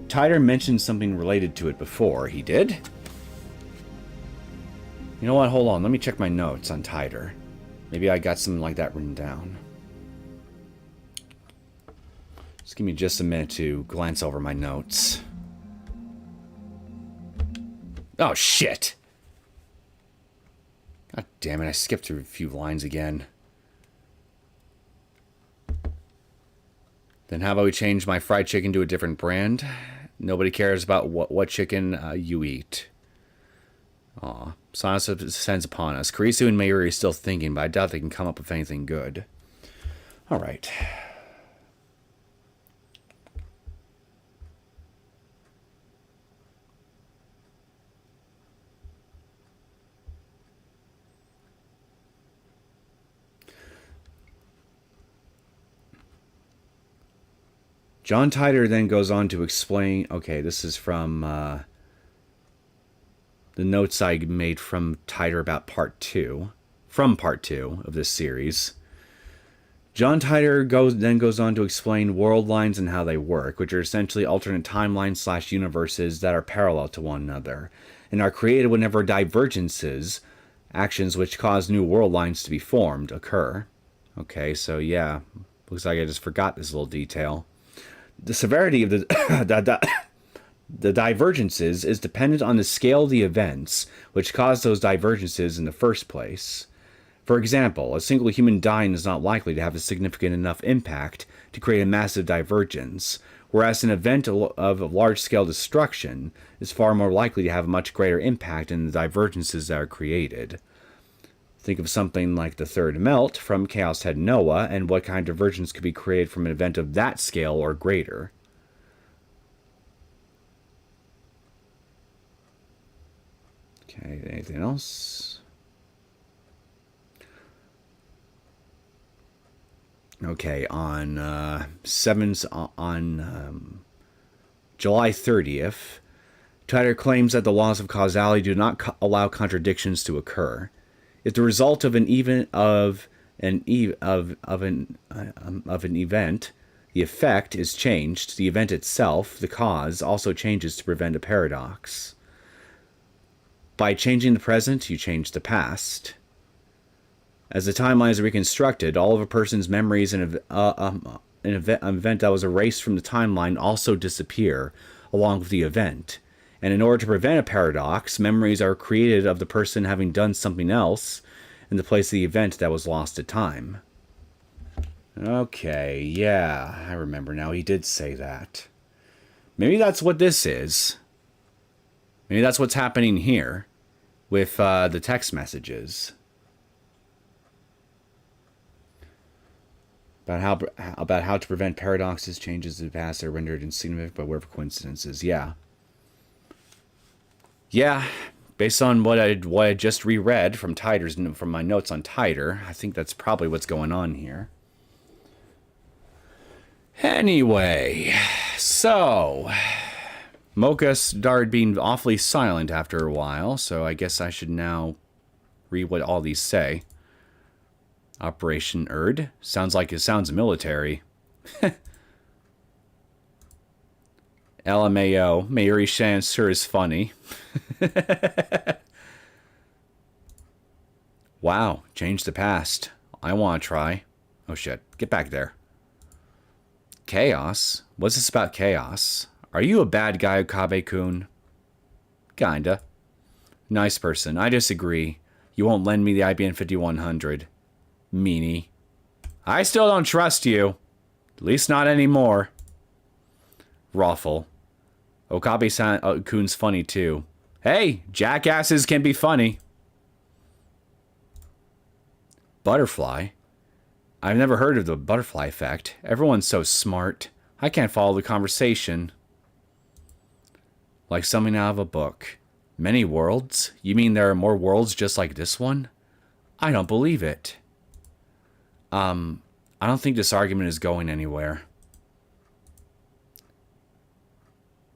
Tyler mentioned something related to it before. He did? You know what? Hold on. Let me check my notes on Tyler. Maybe I got something like that written down. Just give me just a minute to glance over my notes. Oh, shit! God damn it, I skipped through a few lines again. Then how about we change my fried chicken to a different brand? Nobody cares about what chicken you eat. Aw. Silence descends upon us. Kurisu and Mayuri are still thinking, but I doubt they can come up with anything good. Alright. John Titor then goes on to explain... Okay, this is from the notes I made from Titor about part 2. From part 2 of this series. John Titor then goes on to explain world lines and how they work, which are essentially alternate timelines / universes that are parallel to one another, and are created whenever divergences, actions which cause new world lines to be formed, occur. Okay, so yeah, looks like I just forgot this little detail. The severity of the divergences is dependent on the scale of the events which cause those divergences in the first place. For example, a single human dying is not likely to have a significant enough impact to create a massive divergence, whereas an event of large-scale destruction is far more likely to have a much greater impact in the divergences that are created. Think of something like the third melt from Chaos Head Noah, and what kind of divergence could be created from an event of that scale or greater. Okay, anything else? Okay, on July 30th, Titor claims that the laws of causality do not allow contradictions to occur. If the result of an event, the effect is changed, the event itself, the cause, also changes to prevent a paradox. By changing the present, you change the past. As the timeline is reconstructed, all of a person's memories and an event that was erased from the timeline also disappear, along with the event. And in order to prevent a paradox, memories are created of the person having done something else in the place of the event that was lost to time. Okay, yeah, I remember now. He did say that. Maybe that's what this is. Maybe that's what's happening here with the text messages. About how to prevent paradoxes, changes in the past are rendered insignificant by whatever coincidences. Yeah. Yeah, based on what I just reread from my notes on Titor, I think that's probably what's going on here. Anyway, so Mocha started being awfully silent after a while, so I guess I should now read what all these say. Operation Erd sounds military. LMAO, Mayuri Shan sure is funny. Wow, change the past. I want to try. Oh shit, get back there. Chaos? What's this about chaos? Are you a bad guy, Okabe-kun? Kinda. Nice person, I disagree. You won't lend me the IBM 5100. Meanie. I still don't trust you. At least not anymore. Ruffle. Okabe-kun's funny too. Hey, jackasses can be funny. Butterfly? I've never heard of the butterfly effect. Everyone's so smart. I can't follow the conversation. Like something out of a book. Many worlds? You mean there are more worlds just like this one? I don't believe it. I don't think this argument is going anywhere.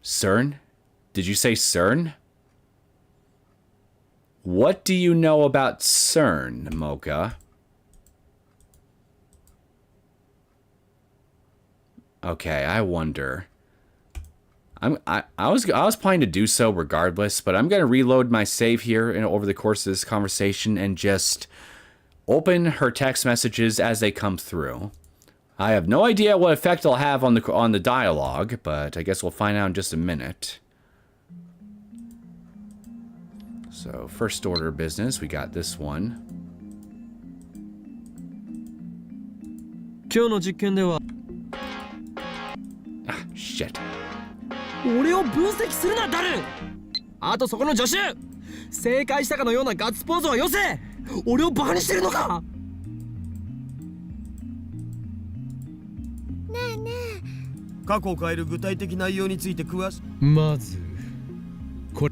SERN? Did you say CERN? What do you know about CERN, Mocha? Okay, I wonder. I was planning to do so regardless, but I'm gonna reload my save here over the course of this conversation and just open her text messages as they come through. I have no idea what effect it'll have on the dialogue, but I guess we'll find out in just a minute. So, first order of business, we got this one. 今日の実験では Ah, shit. 俺を分析するなダル。あとそこの助手、正解したかのようなガッツポーズはよせ。俺をバカにしてるのか。ねえね過去を変える具体的内容について詳しまずこ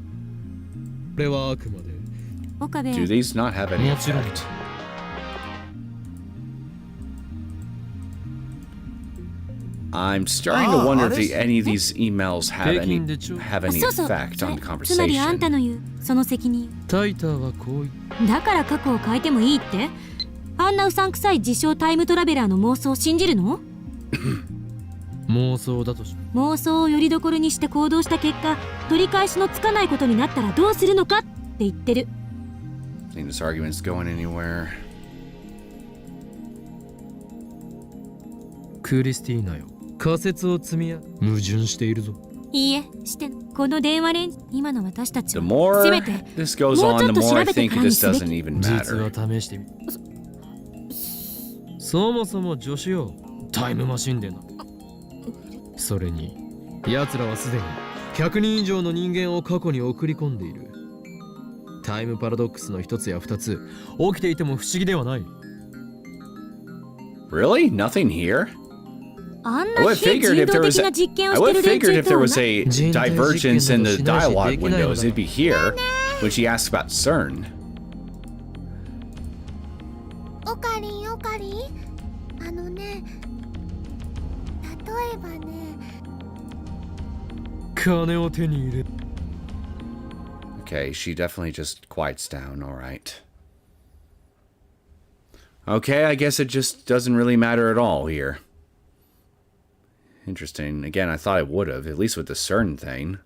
れはあくまで岡部 Do these not have any もちろん effect? I'm starting to wonder if any of these emails have anyそうそう effect on the つまりあんた conversation. の言うその責任タイターはこう言っだから過去を変えてもいいって？あんなうさんくさい自称タイムトラベラーの妄想を信じるの？妄想だとし妄想をよりどころにして行動した結果取り返しのつかないことになったらどうするのかって言ってる。 Think this argument's going anywhere? クリスティーナよ、仮説を積みや矛盾しているぞ。いいえしてこの電話連今の私たち The は more せめて this goes もう on, ちょ the っと more 調 I べて think からに this すべ doesn't き。 even 実 matter. は試してみそもそも助手よ、タイムマシンでな。それに奴らはすでに100人以上の人間を過去に送り込んでいる。タイムパラドックスの一つや二つ起きていても不思議ではない。 Really? Nothing here? あん I な would 非 have 人 figured if 道 there 的 was な実験を I して would る have 連 figured 中 if と there は was な a 人体実験 divergence in など the しないし dialogue できないのだ windows. It'd be here when she asks about CERN. オカリンオカリン、あのね、例えばね、金を手に入れ Okay, she definitely just quiets down, alright. Okay, I guess it just doesn't really matter at all here. Interesting. Again, I thought it would have, at least with the CERN thing.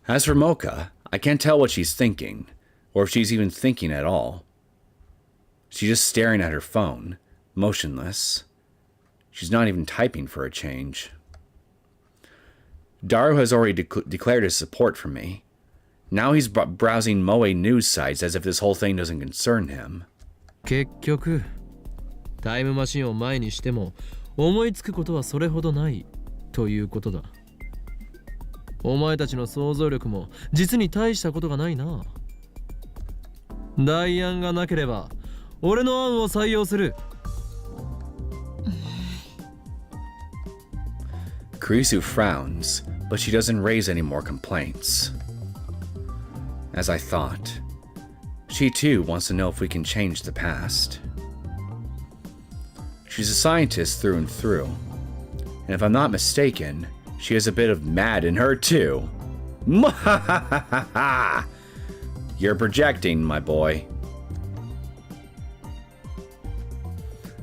As for Mocha, I can't tell what she's thinking, or if she's even thinking at all. She's just staring at her phone, motionless. She's not even typing for a change. Daru has already declared his support for me. Now he's browsing Moe news sites as if this whole thing doesn't concern him. 結局タイムマシンを前にしても思いつくことはそれほどないということだ。お前たちの想像力も実に大したことがないな。代案がなければ俺の案を採用する。Kurisu frowns, but she doesn't raise any more complaints. As I thought, she too wants to know if we can change the past. She's a scientist through and through, and if I'm not mistaken, she has a bit of mad in her too. You're projecting, my boy.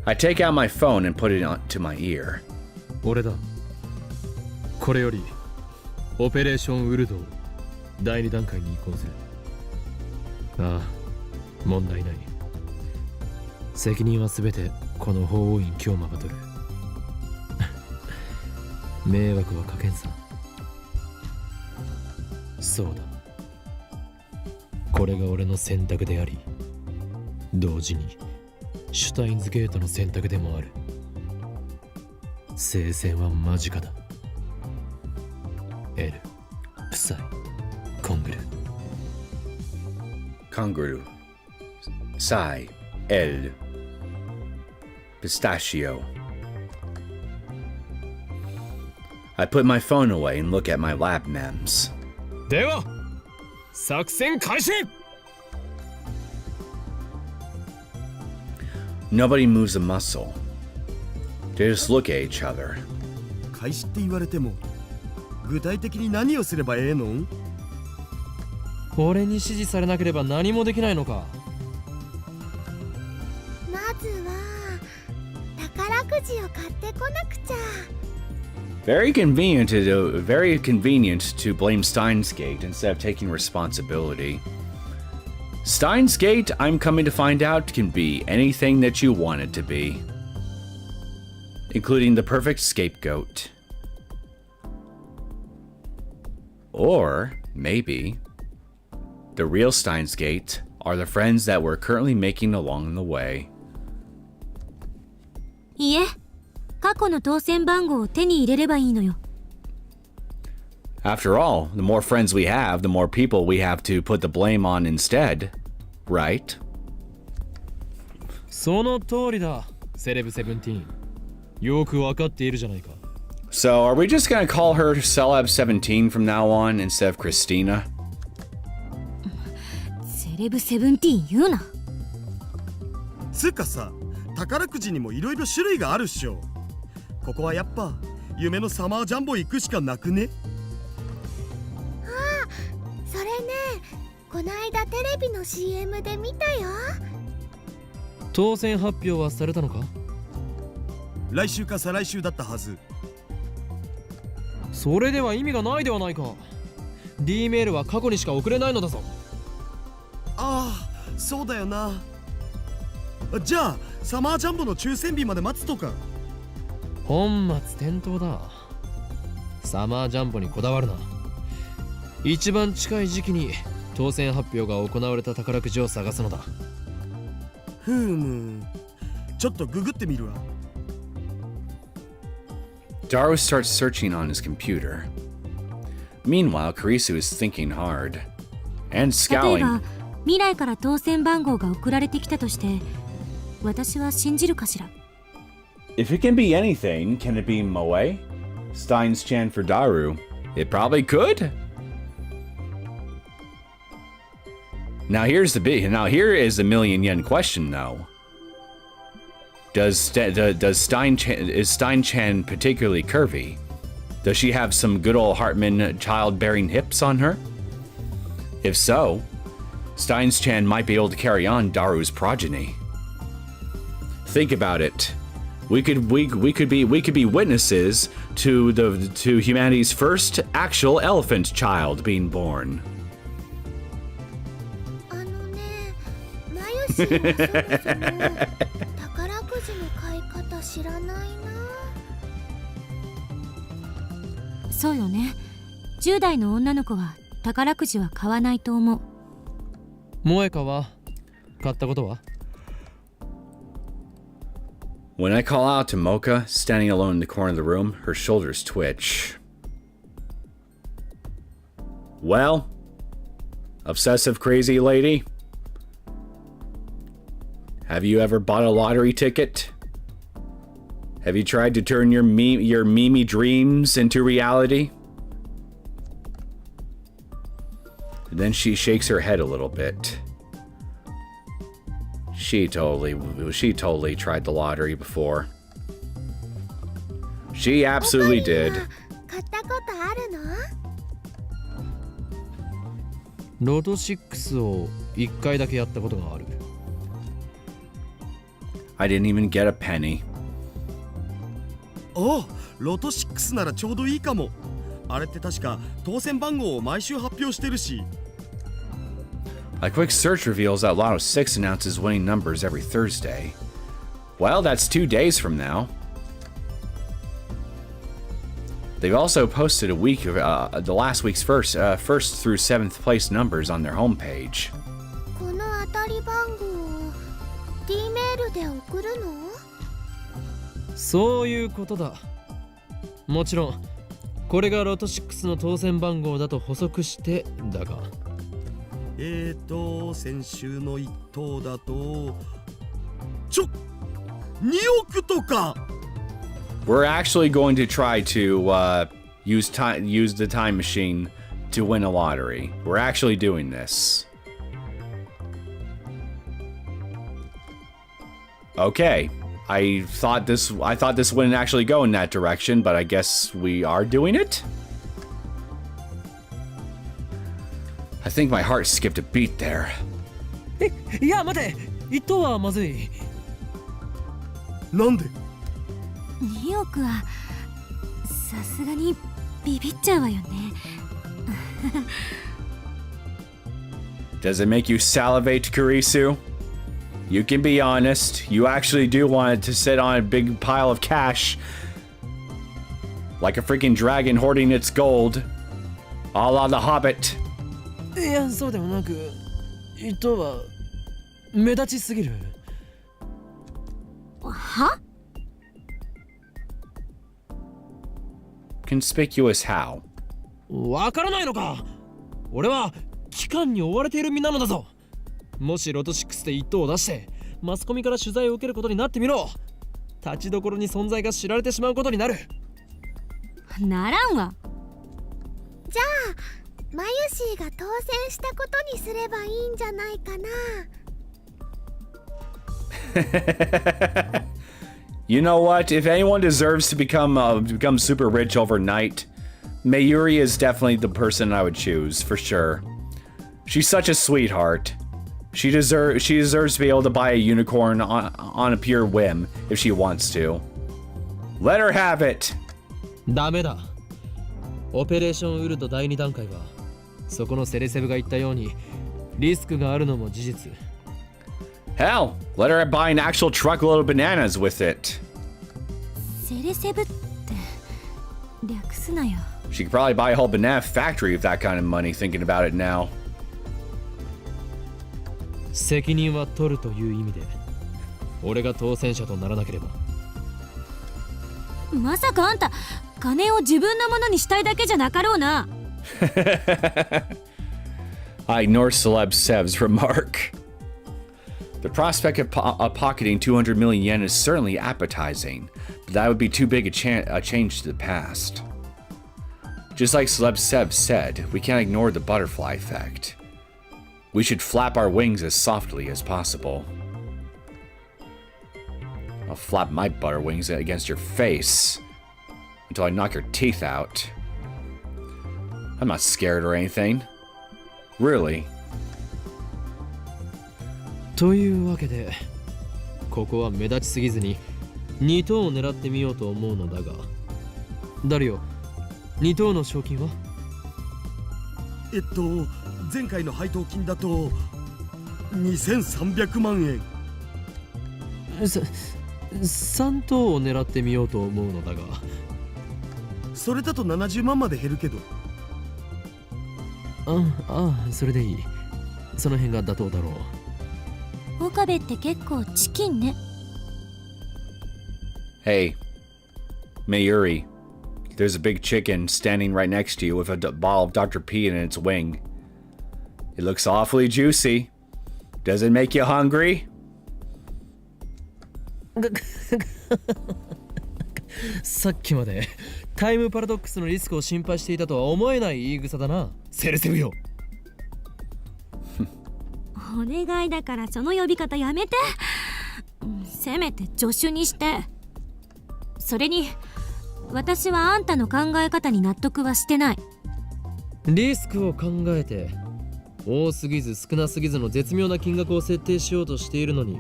I take out my phone and put it to my ear. 俺だ。これよりオペレーションウルドを第2段階に移行する。ああ、問題ない。責任はすべてこの法王院京馬が取る。迷惑はかけんさ。そうだ。これが俺の選択であり、同時にシュタインズゲートの選択でもある。聖戦は間近だ。L、プサイ、コングル。Kanguru, Sai, El, Pistachio. I put my phone away and look at my lab mems. では、作戦開始。 Nobody moves a muscle. They just look at each other. 開始って言われても具体的に何をすればええの？俺に指示されなければ何もできないのか。まずは宝くじを買ってこなくちゃ。Very convenient to blame Steins Gate instead of taking responsibility. Steins Gate, I'm coming to find out, can be anything that you want it to be, including the perfect scapegoat. Or maybe the real Steins Gate are the friends that we're currently making along the way. いえ、過去の当選番号を手に入れればいいのよ。After all, the more friends we have, the more people we have to put the blame on instead, right? その通りだ、セレブ17。よくわかっているじゃないか。So, are we just gonna call her Celeb17 from now on instead of Christina? セレブ17言うな。つうかさ、宝くじにもいろいろ種類があるっしょ。ここはやっぱ夢のサマージャンボ行くしかなくね。それね、この間テレビの CM で見たよ。当選発表はされたのか？来週か再来週だったはず。それでは意味がないではないか。 D メールは過去にしか送れないのだぞ。ああ、そうだよな。じゃあサマージャンボの抽選日まで待つとか。本末転倒だ。サマージャンボにこだわるな。一番近い時期に当選発表が行われた宝くじを探すのだ。ふむ、ちょっとググってみるわ。Daru starts searching on his computer. Meanwhile, Karisu is thinking hard and 例えば scowling. 未来から当選番号が送られてきたとして、私は信じるかしら。 If it can be anything, can it be Moe? Steins Chan for Daru. It probably could. Now here is the million yen question though. Is Stein Chan particularly curvy? Does she have some good old Hartman childbearing hips on her? If so, Steins Chan might be able to carry on Daru's progeny. Think about it. We could be witnesses to humanity's first actual elephant child being born. あのね、マユシーはそもそも宝くじの買い方知らないな。そうよね。10代の女の子は宝くじは買わないと思う。萌香は買ったことは？ When I call out to Mocha, standing alone in the corner of the room, her shoulders twitch. Well, obsessive crazy lady, have you ever bought a lottery ticket? Have you tried to turn your Mimi dreams into reality? And then she shakes her head a little bit. She totally tried the lottery before. She absolutely did. 買ったことあるの？ロト6を1回だけやったことがある。I didn't even get a penny. お、ロト6ならちょうどいいかも。あれって確か当選番号を毎週発表してるし。A quick search reveals that Lotto 6 announces winning numbers every Thursday. Well, that's 2 days from now. They've also posted the last week's first through 7th place numbers on their homepage. この当たり番号を D メールで送るの？そういうことだ。もちろんこれがロト6の当選番号だと補足してだが。先週の一等だと2億とか。 We're actually going to try to use the time machine to win a lottery. We're actually doing this. Okay. I thought this wouldn't actually go in that direction, but I guess we are doing it. I think my heart skipped a beat there. いや待て、一等はまずい。なんで2億はさすがにビビっちゃうわよね。Does it make you salivate, Kurisu? You can be honest. You actually do want it to sit on a big pile of cash. Like a freaking dragon hoarding its gold. A la the Hobbit. いや、そうでもなく、糸は目立ちすぎる。は？ Conspicuous how? わからないのか。俺は期間に追われている身なのだぞ。もしロト6で一等を出してマスコミから取材を受けることになってみろ。立ちどころに存在が知られてしまうことになる。ならんわ。じゃあマユシーが当選したことにすればいいんじゃないかな。You know what? If anyone deserves to become super rich overnight, Mayuri is definitely the person I would choose for sure. She's such a sweetheart. She deserves to be able to buy a unicorn on a pure whim if she wants to. Let her have it. ダメだ。オペレーションウルト第2段階はそこのセレセブが言ったようにリスクがあるのも事実。Hell, let her buy an actual truckload of bananas with it. セレセブって略すなよ。 She could probably buy a whole banana factory with that kind of money, thinking about it now. 責任は取るという意味で俺が当選者とならなければ。まさかあんた金を自分のものにしたいだけじゃなかろうな。I ignore Celeb Sev's remark. The prospect of pocketing 200 million yen is certainly appetizing, but that would be too big a change to the past. Just like Celeb Sev said, we can't ignore the butterfly effect. We should flap our wings as softly as possible. I'll flap my butter wings against your face until I knock your teeth out. I'm not scared or anything. Really. というわけでここは目立ちすぎずに2等を狙ってみようと思うのだが、ダリオ、2等の賞金は？前回の配当金だと2300万円。3等を狙ってみようと思うのだが。それだと70万まで減るけど。それでいい。その辺が妥当だろう。岡部って結構チキンね。 Hey, Mayuri, there's a big chicken standing right next to you with a bottle of Dr. P in its wing. It looks awfully juicy. Does it make you hungry? さっきまでタイムパラドックスのリスクを心配していたとは思えない言い草だな、セレセブよ。お願いだからその呼び方やめて。せめて助手にして。それに私はあんたの考え方に納得はしてない。リスクを考えて多すぎず少なすぎずの絶妙な金額を設定しようとしているのに、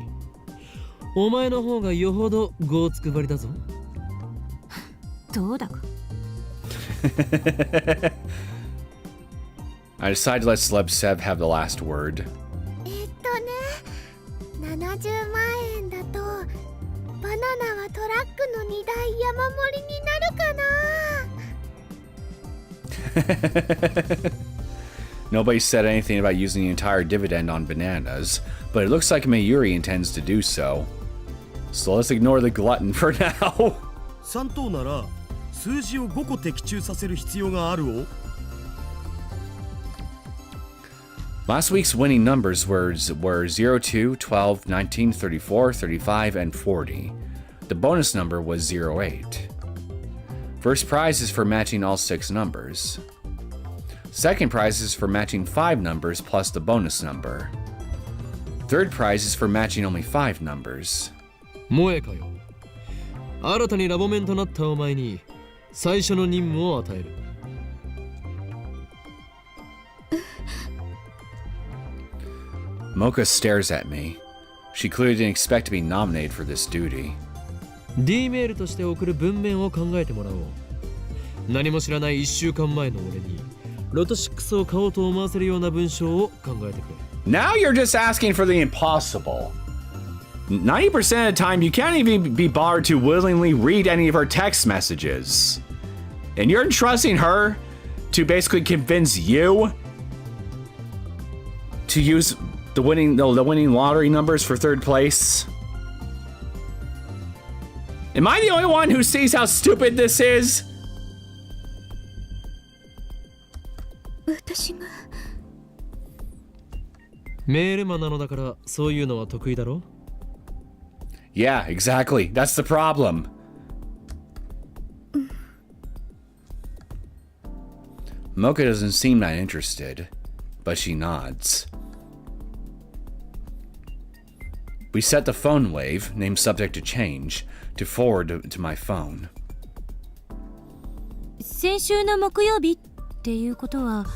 お前の方がよほどゴーつくばりだぞ。どうだか。I decided to let Celeb Sev have the last word. 70万円だとバナナはトラックの荷台山盛りになるかな。 Nobody said anything about using the entire dividend on bananas, but it looks like Mayuri intends to do so. So let's ignore the glutton for now. 3等なら数字を5個的中させる必要があるお。Last week's winning numbers were 0, 2, 12, 19, 34, 35, and 40. The bonus number was 08. First prize is for matching all 6 numbers. Second prize is for matching 5 numbers plus the bonus number. Third prize is for matching only 5 numbers. 萌えかよ。新たにラボメンとなったお前に最初の任務を与える。Mocha stares at me. She clearly didn't expect to be nominated for this duty. D メールとして送る文面を考えてもらおう。何も知らない1週間前の俺にロト6を買おうと思わせるような文章を考えてくれ。Now you're just asking for the impossible. 90% of the time, you can't even be bothered to willingly read any of her text messages. And you're trusting her to basically convince you to use the winning lottery numbers for third place? Am I the only one who sees how stupid this is? 私がメールマンなのだからそういうのは得意だろ Yeah, exactly. That's the problem. Mocha doesn't seem that interested, but she nods. We set the PhoneWave, named subject to change, to forward to my phone. 先週の木曜日っていうことは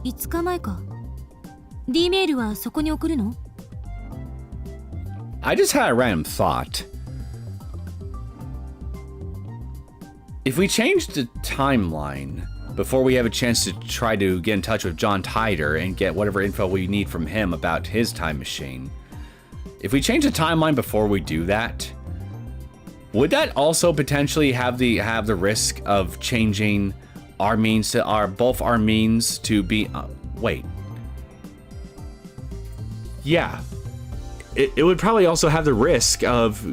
5日前か。D メールはそこに送るの？ I just had a random thought. If we change the timeline before we have a chance to try to get in touch with John Titor and get whatever info we need from him about his time machine, if we change the timeline before we do that, would that also potentially have the risk of changing our means to both our means to be wait. Yeah. It would probably also have the risk of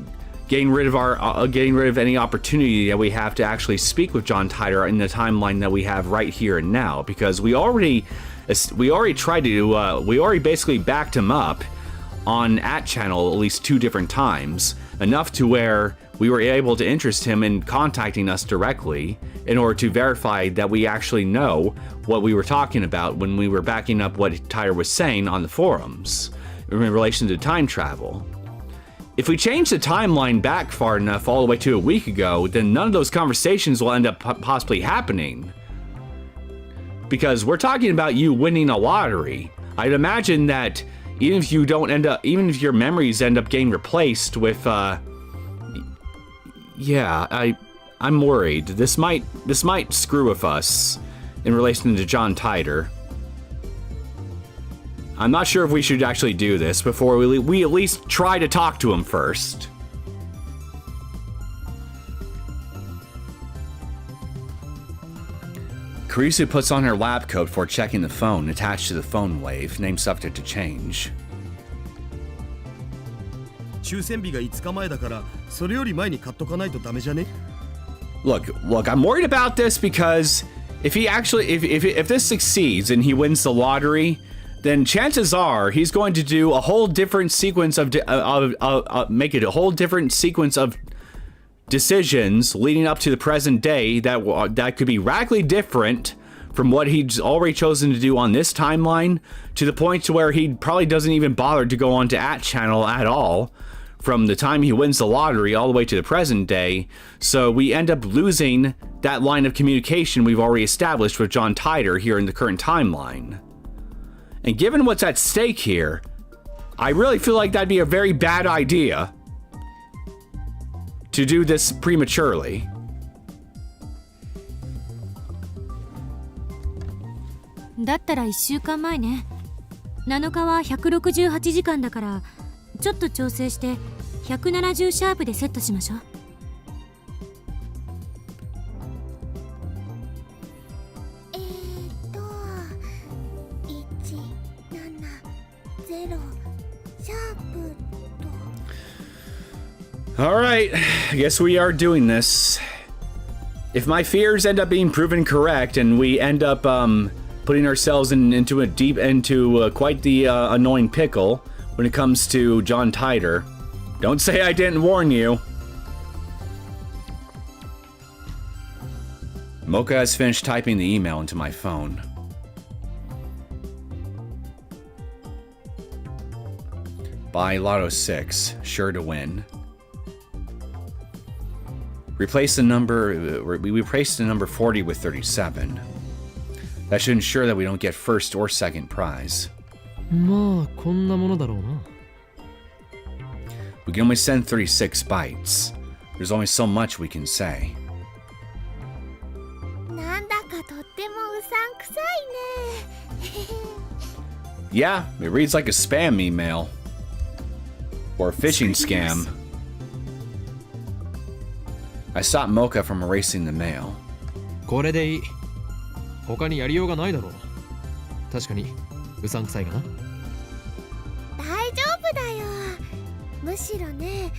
getting rid of any opportunity that we have to actually speak with John Titor in the timeline that we have right here and now, because we already basically backed him up on @channel at least 2 different times, enough to where we were able to interest him in contacting us directly in order to verify that we actually know what we were talking about when we were backing up what Titor was saying on the forums in relation to time travel. If we change the timeline back far enough all the way to a week ago, then none of those conversations will end up possibly happening. Because we're talking about you winning a lottery. I'd imagine that even if your memories end up getting replaced with, yeah, I'm worried. This might screw with us in relation to John Titor. I'm not sure if we should actually do this before we at least try to talk to him first. Kurisu puts on her lab coat before checking the phone attached to the PhoneWave, named subject to change. 抽選日が5日前だからそれより前に買っとかないとダメじゃね Look, I'm worried about this because if this succeeds and he wins the lottery, then chances are he's going to do a whole different sequence of make it a whole different sequence of decisions leading up to the present day that could be radically different from what he's already chosen to do on this timeline, to the point to where he probably doesn't even bother to go on to @channel at all from the time he wins the lottery all the way to the present day. So we end up losing that line of communication we've already established with John Titor here in the current timeline. And given what's at stake here, I really feel like that'd be a very bad idea to do this prematurely.だったら1週間前ね。7日は168時間だから、ちょっと調整して170シャープでセットしましょう。Alright, I guess we are doing this. If my fears end up being proven correct and we end up putting ourselves into quite the annoying pickle when it comes to John Titor, don't say I didn't warn you. Mocha has finished typing the email into my phone. Buy Lotto 6, sure to win. We replaced the number 40 with 37. That should ensure that we don't get first or second prize. まあこんなものだろうな。We can only send 36 bytes. There's only so much we can say. なんだかとってもうさんくさいね。Yeah, it reads like a spam email. Or a phishing scam. I stopped Mocha from erasing the mail. これでいい。他にやりようがないだろう。確かにうさんくさいかな。大丈夫だよ。むしろね、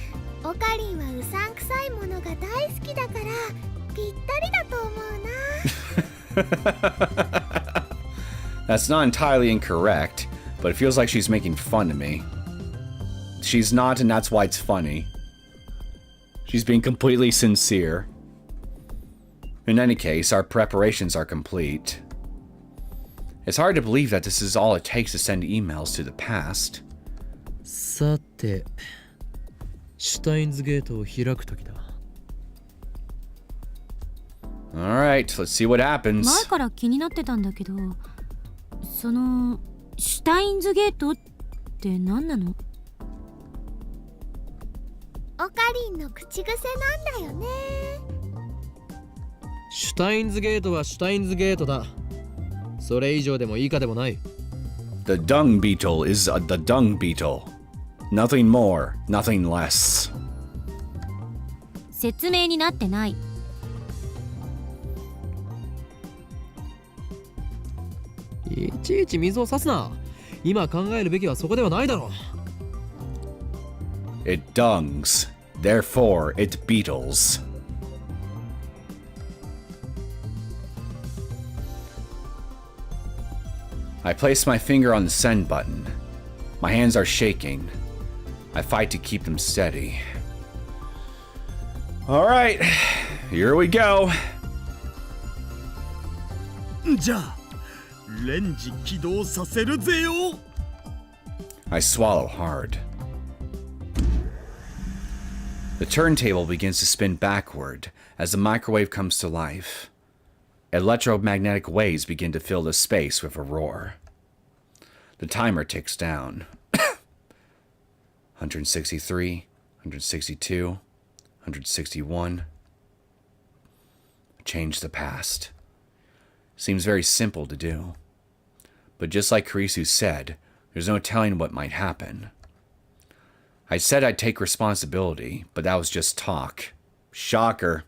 オカリンはうさんくさいものが大好きだからぴったりだと思うな。That's not entirely incorrect, but it feels like she's making fun of me. She's not, and that's why it's funny. She's being completely sincere. In any case, our preparations are complete. It's hard to believe that this is all it takes to send emails to the past. さて、シュタインズゲートを開くときだ。Alright, let's see what happens. 前から気になってたんだけど、そのシュタインズゲートって何なの？オカリンの口癖なんだよね。シュタインズゲートはシュタインズゲートだ。それ以上でも以下でもない。The dung beetle is the dung beetle. Nothing more, nothing less. 説明になってない。いちいち水を差すな。今考えるべきはそこではないだろう。It dungs, therefore it beetles. I place my finger on the send button. My hands are shaking. I fight to keep them steady. Alright, here we go. じゃあレンジ起動させるぜよ。 I swallow hard. The turntable begins to spin backward as the microwave comes to life. Electromagnetic waves begin to fill the space with a roar. The timer ticks down. 163, 162, 161. Change the past. Seems very simple to do. But just like Kurisu said, there's no telling what might happen. I said I'd take responsibility, but that was just talk. Shocker.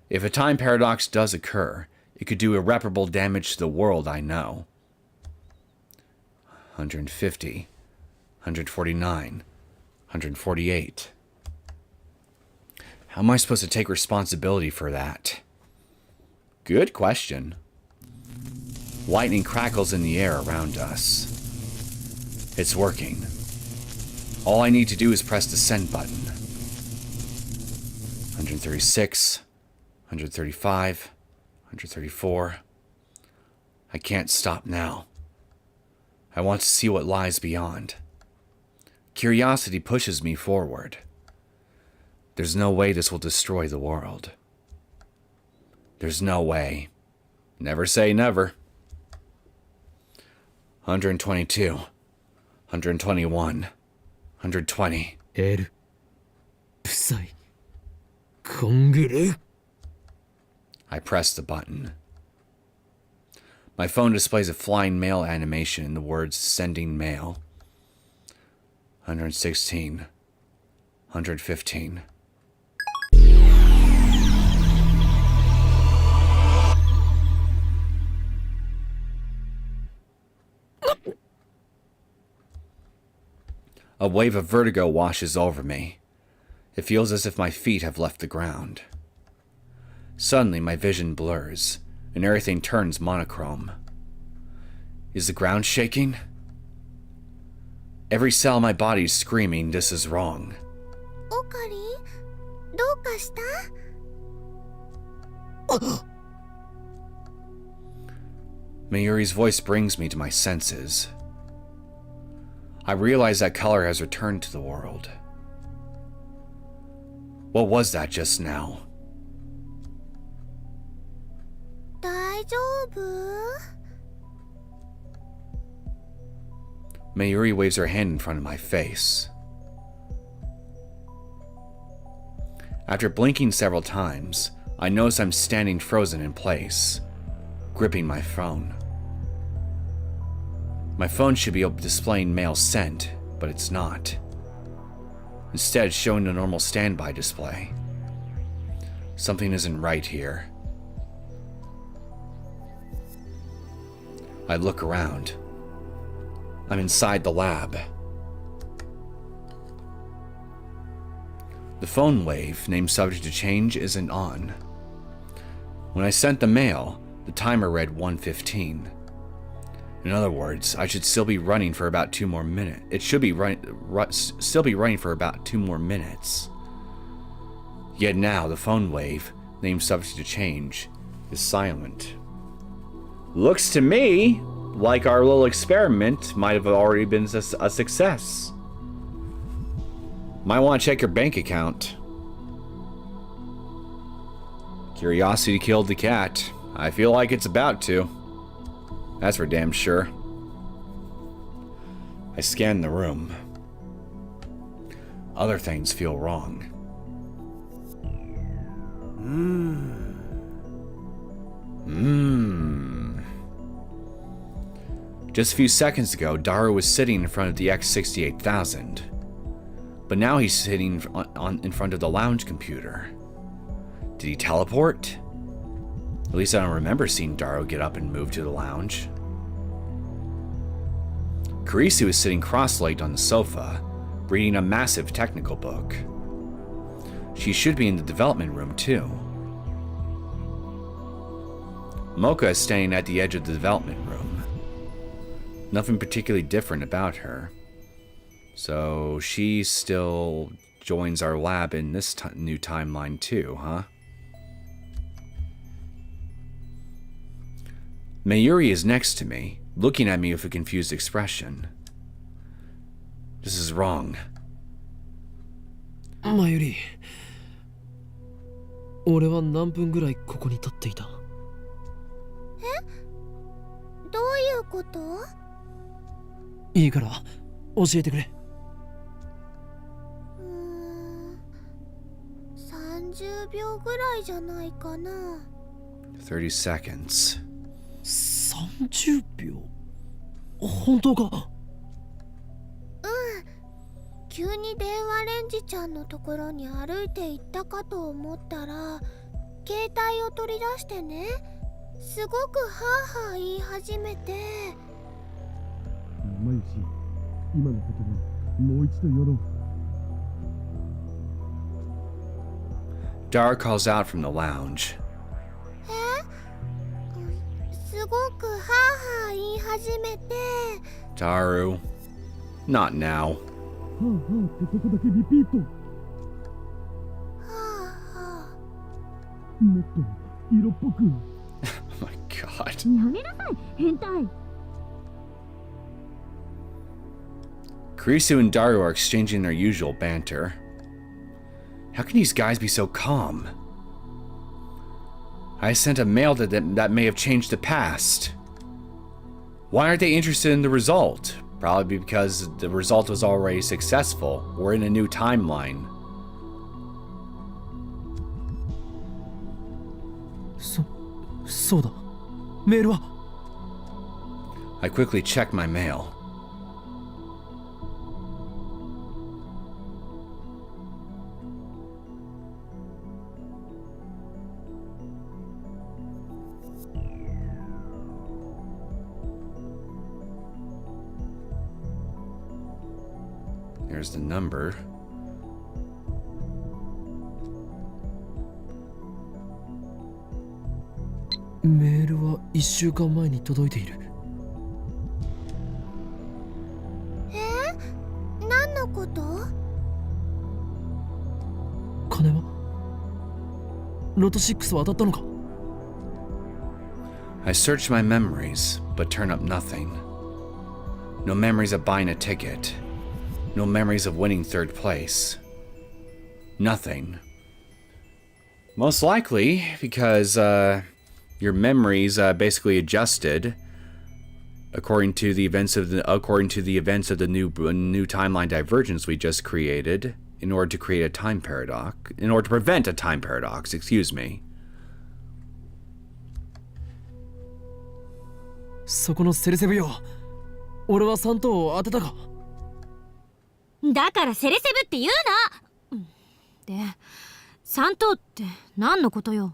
If a time paradox does occur, it could do irreparable damage to the world I know. 150, 149, 148. How am I supposed to take responsibility for that? Good question. Lightning crackles in the air around us. It's working. All I need to do is press the send button. 136, 135, 134. I can't stop now. I want to see what lies beyond. Curiosity pushes me forward. There's no way this will destroy the world. There's no way. Never say never. 122, 121, 120. L 不細コングル I press the button. My phone displays a flying mail animation in the words sending mail. 116, 115. A wave of vertigo washes over me. It feels as if my feet have left the ground. Suddenly, my vision blurs, and everything turns monochrome. Is the ground shaking? Every cell in my body is screaming, this is wrong. オカリン、どうかした？ Mayuri's voice brings me to my senses. I realize that color has returned to the world. What was that just now? 大丈夫？ Mayuri waves her hand in front of my face. After blinking several times, I notice I'm standing frozen in place, gripping my phone. My phone should be displaying mail sent, but it's not. Instead, it's showing a normal standby display. Something isn't right here. I look around. I'm inside the lab. The PhoneWave, named subject to change, isn't on. When I sent the mail, the timer read 1:15. In other words, I should still be running for about 2 more minutes. It should be still be running for about 2 more minutes. Yet now, the PhoneWave, named subject to change, is silent. Looks to me like our little experiment might have already been a success. Might want to check your bank account. Curiosity killed the cat. I feel like it's about to. That's for damn sure. I scan the room. Other things feel wrong. Just a few seconds ago, Daru was sitting in front of the X68000. But now he's sitting in front of the lounge computer. Did he teleport? At least I don't remember seeing Daru get up and move to the lounge. Kurisu is sitting cross-legged on the sofa, reading a massive technical book. She should be in the development room too. Mocha is standing at the edge of the development room. Nothing particularly different about her. So she still joins our lab in this new timeline too, huh? Mayuri is next to me, looking at me with a confused expression. This is wrong. Mayuri, 俺は何分ぐらいここに立っていた？どういうこと？いいから教えてくれ。30秒ぐらいじゃないかな。30 seconds. 30秒？本当か？急に電話レンジちゃんのところに歩いて行ったかと思ったら、携帯を取り出してね、すごくハーハー言い始めて。マユシ、今の言葉もう一度よろう。Daru calls out from the lounge. すごくハーハー言い始めて。Daru, not now. はあはあってとこだけリピート。はあはあ。もっと色っぽく。Oh my god. やめなさい、変態。Kurisu and Daru are exchanging their usual banter. How can these guys be so calm? I sent a mail that may have changed the past. Why aren't they interested in the result? Probably because the result was already successful. We're in a new timeline. そうだ。メールは？ I quickly check my mail. There's the number. Mail は1週間前に届いている。何のこと？金は？ロト6は当たったのか？ I search my memories, but turn up nothing. No memories of buying a ticket. No memories of winning third place. Nothing. Most likely because your memories basically adjusted according to the events of the new timeline divergence we just created in order to create a time paradox. In order to prevent a time paradox, excuse me. そこのセルセブよ。俺は3等を当てたか。だからセレセブって言うな。で、3等って何のことよ。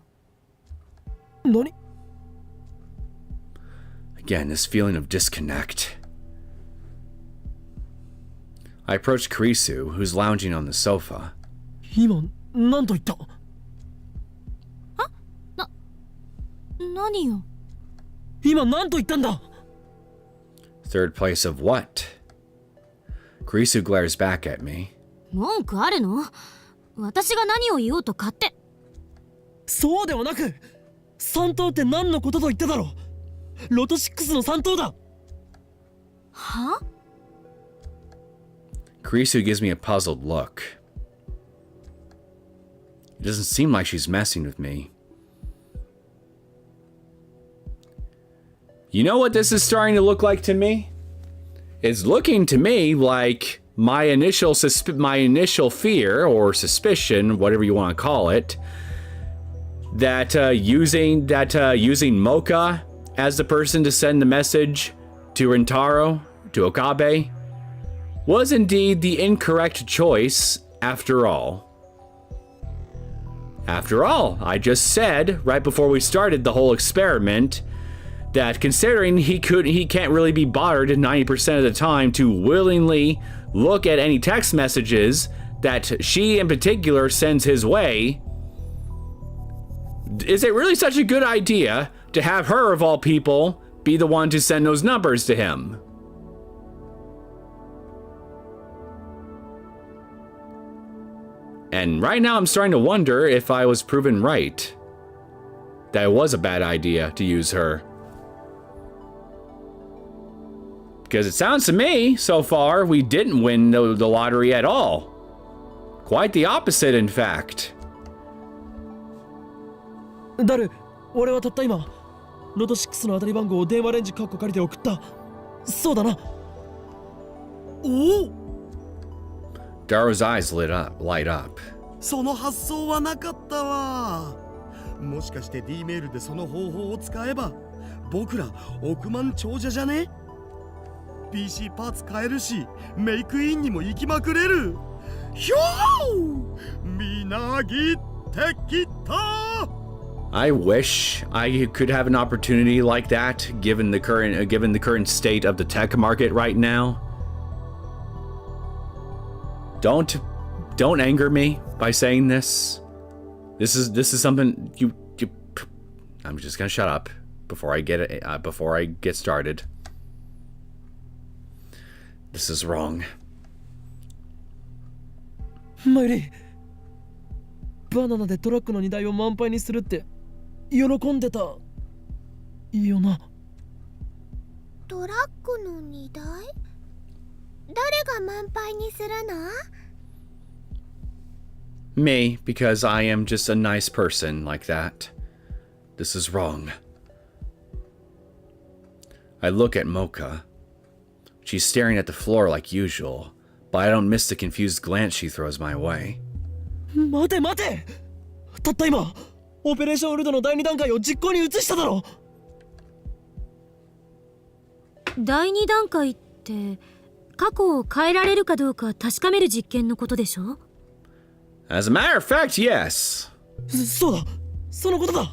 何？ Again, this feeling of disconnect. I approached Kurisu, who's lounging on the sofa. 今何と言った？何よ。今何と言ったんだ？ Third place of what? Kurisu glares back at me. 文句あるの？私が何を言おうと勝手。そうではなく、3等って何のことと言っただろう。ロト6の3等だ。は？ Kurisu gives me a puzzled look. It doesn't seem like she's messing with me. You know what this is starting to look like to me? It's looking to me like my initial fear or suspicion, whatever you want to call it, that using Mocha as the person to send the message to Rintaro, to Okabe, was indeed the incorrect choice after all. After all, I just said right before we started the whole experiment that considering he can't really be bothered 90% of the time to willingly look at any text messages that she in particular sends his way, is it really such a good idea to have her, of all people, be the one to send those numbers to him? And right now I'm starting to wonder if I was proven right. That it was a bad idea to use her. Because it sounds to me, so far, we didn't win the lottery at all. Quite the opposite, in fact. ダル、俺はたった今、ロト6の当たり番号を電話レンジカッコ借りて送った。そうだな。おお、 Daro's eyes light up. その発想はなかったわ。もしかして D メールでその方法を使えば僕ら億万長者じゃね？ PC パーツ買えるしメイクインにも行きまくれる。ひょー、みなぎってきた。 I wish I could have an opportunity like that, given the current state of the tech market right now. Don't anger me by saying this. This is something you. I'm just gonna shut up before I get started. This is wrong. マイリー、バナナでトラックの荷台を満杯にするって喜んでたよな。トラックの荷台？誰が満杯にするの？ Me, because I am just a nice person like that. This is wrong. I look at Mocha. She's staring at the floor like usual, but I don't miss the confused glance she throws my way. 待て待て、たった今オペレーションウルドの第2段階を実行に移しただろ。第2段階って過去を変えられるかどうか確かめる実験のことでしょ？ As a matter of fact, yes. そうだ、そのことだ。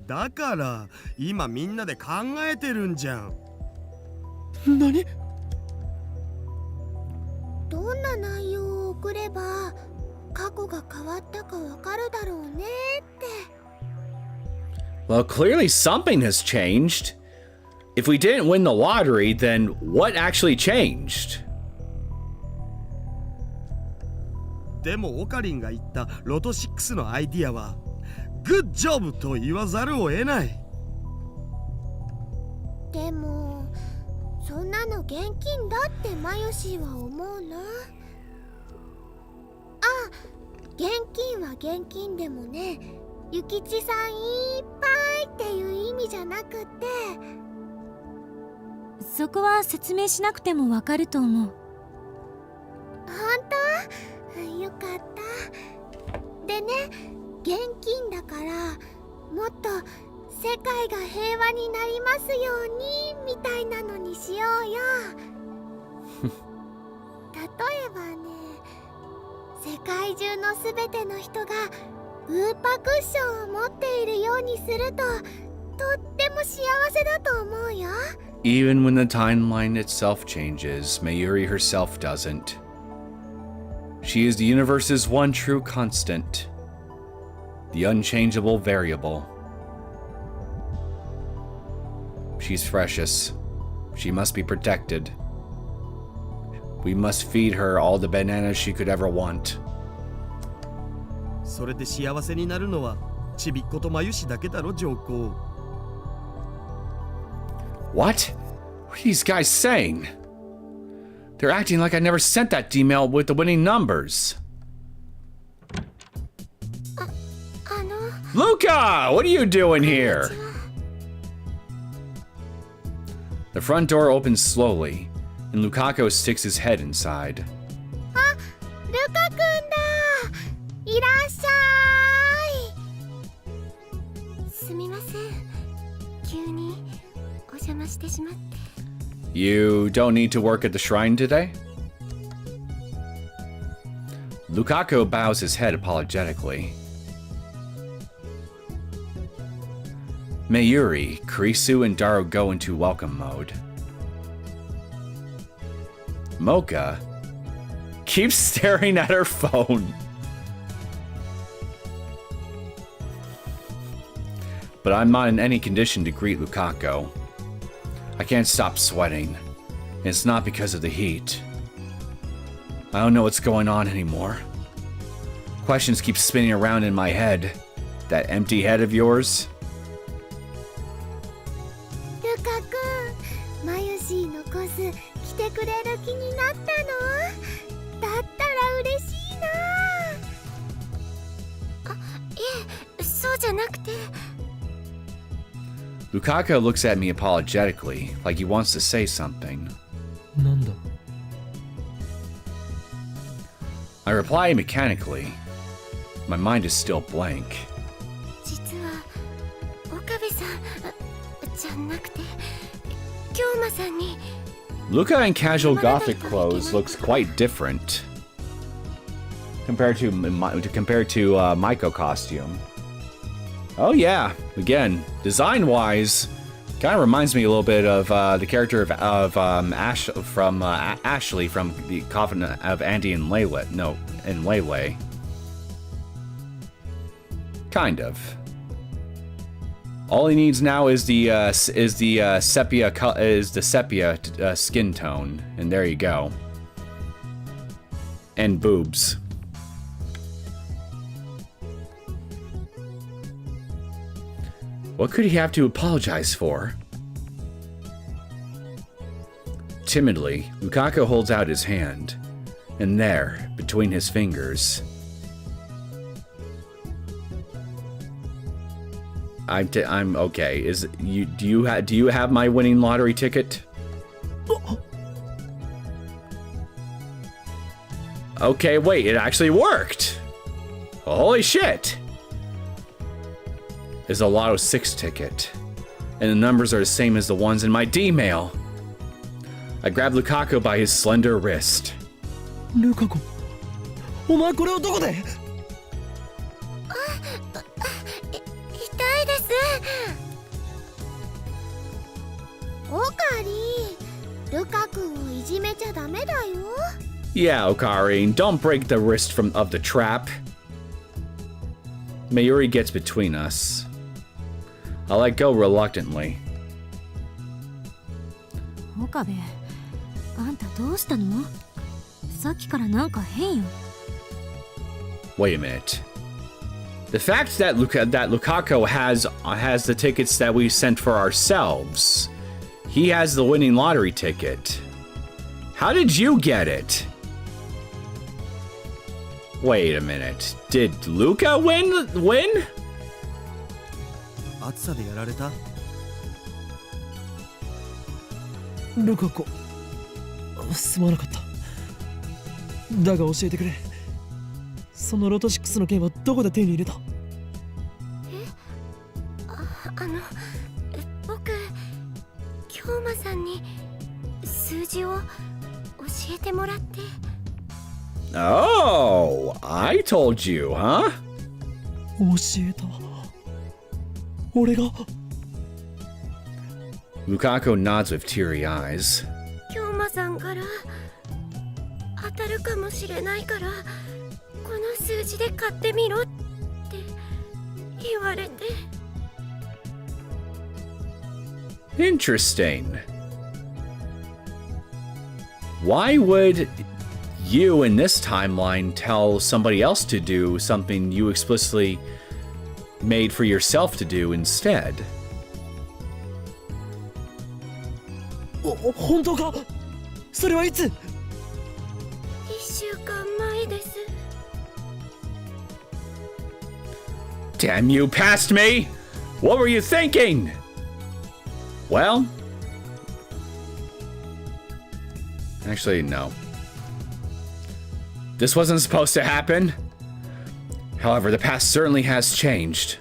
だから今みんなで考えてるんじゃん。何？どんな内容を送れば過去が変わったかわかるだろうねって。 Well, clearly something has changed. If we didn't win the lottery, then what actually changed? でもオカリンが言ったロト6のアイディアはグッジョブと言わざるを得ない。でもそんなの現金だってマヨシーは思うな。あ、現金は現金でもね、ゆきちさんいっぱいっていう意味じゃなくて。そこは説明しなくてもわかると思う。本当？よかった。でね、現金だからもっと世界が平和になりますようにみたいなのにしようよ。例えばね、世界中のすべての人がウーパクッションを持っているようにすると、とっても幸せだと思うよ。 Even when the timeline itself changes, Mayuri herself doesn't. She is the universe's one true constant, the unchangeable variable. She's precious. She must be protected. We must feed her all the bananas she could ever want. それで幸せになるのはちびっことまゆしだけだろ、上皇。 What? What are these guys saying? They're acting like I never sent that email with the winning numbers. Luca! What are you doing here? The front door opens slowly, and Lukaku sticks his head inside. あ、ルカくんだ。いらっしゃい。すみません。急にお邪魔してしまって。 You don't need to work at the shrine today? Lukaku bows his head apologetically. Mayuri, Kurisu, and Daru go into welcome mode. Mocha keeps staring at her phone. But I'm not in any condition to greet Lukaku. I can't stop sweating. And it's not because of the heat. I don't know what's going on anymore. Questions keep spinning around in my head. That empty head of yours? ルカくん、マユシーのコス来てくれる気になったの？だったら嬉しいな。あ、いえ、そうじゃなくて。 Lukaku looks at me apologetically, like he wants to say something. なんだ。 I reply mechanically. My mind is still blank. 実は岡部さんじゃなくて京馬さんに。 Luca in casual gothic clothes looks quite different compared to Maiko costume. Oh yeah, again, design-wise, kind of reminds me a little bit of the character of Ashley from the Coffin of Andy and Layla. No, and Lele. Kind of. All he needs now is the sepia skin tone, and there you go. And boobs. What could he have to apologize for? Timidly, Lukaku holds out his hand, and there, between his fingers, I'm okay. Do you have my winning lottery ticket? Okay, wait, it actually worked. Holy shit. It's a Lotto 6 ticket, and the numbers are the same as the ones in my D-mail. I grab Lukaku by his slender wrist. ルカ子、お前これをどこで？痛いです。オカリ、ルカ君をいじめちゃダメだよ。 Yeah, Okarine, don't break the wrist of the trap. Mayuri gets between us. I let go reluctantly. 岡部、あんたどうしたの？さっきからなんか変よ。 Wait a minute. The fact that Lukaku has the tickets that we sent for ourselves. He has the winning lottery ticket. How did you get it? Wait a minute. Did Luca win? 暑さでやられた？ルカ子、すまなかった。だが教えてくれ。そのロト6の剣はどこで手に入れた？僕、京馬さんもらって。 Oh, I told you, huh? 教えた。俺が。 Lukako nods with teary eyes. 京馬さんから当たるかもしれないからこの数字で買ってみろって言われて。 Interesting. Why would you in this timeline tell somebody else to do something you explicitly made for yourself to do instead? 本当か？それはいつ？ 1週間前です。 Damn you, past me! What were you thinking? Well, actually, no. This wasn't supposed to happen. However, the past certainly has changed.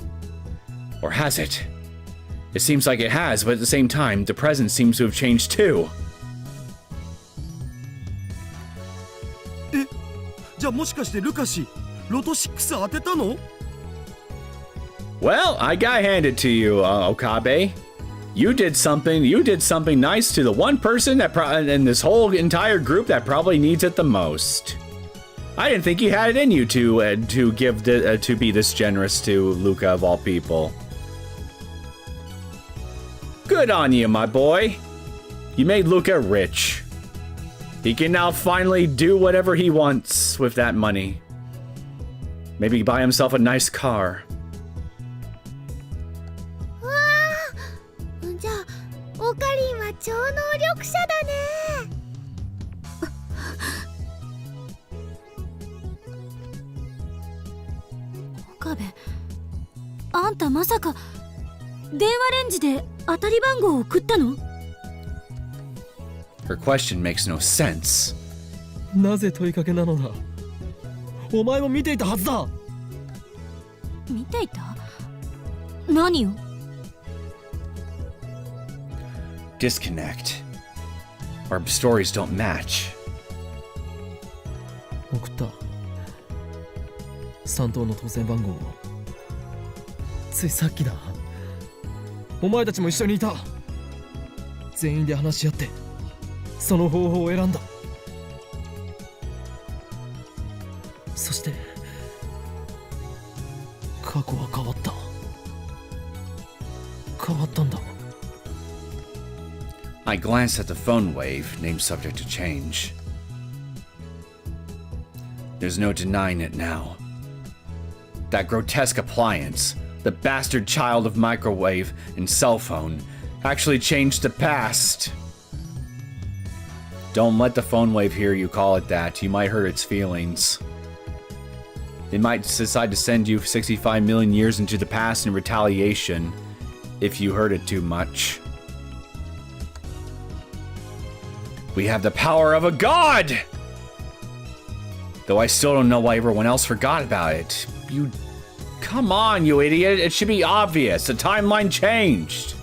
Or has it? It seems like it has, but at the same time, the present seems to have changed too. じゃあもしかしてルカシロト6当てたの？ Well, I got handed to you, Okabe. You did something nice to the one person that in this whole entire group that probably needs it the most. I didn't think you had it in you to give to be this generous to Luca of all people. Good on you, my boy. You made Luca rich. He can now finally do whatever he wants with that money. Maybe buy himself a nice car. わあ、じゃあオカリンは超能力者だね。 岡部、あんたまさか電話レンジで当たり番号を送ったの？ Her question makes no sense. なぜ問いかけなのだ？お前も見ていたはずだ。見ていた？何を？ Disconnect. Our stories don't match. 送った。3等の当選番号を。ついさっきだ。お前たちも一緒にいた。全員で話し合ってその方法を選んだ。そして過去は変わった。変わったんだ。 I glanced at the PhoneWave, name subject to change. There's no denying it now. That grotesque appliance, the bastard child of microwave and cell phone, actually changed the past. Don't let the PhoneWave hear you call it that. You might hurt its feelings. It might decide to send you 65 million years into the past in retaliation if you hurt it too much. We have the power of a god! Though I still don't know why everyone else forgot about it. You... Come on, you idiot. It should be obvious. The timeline changed.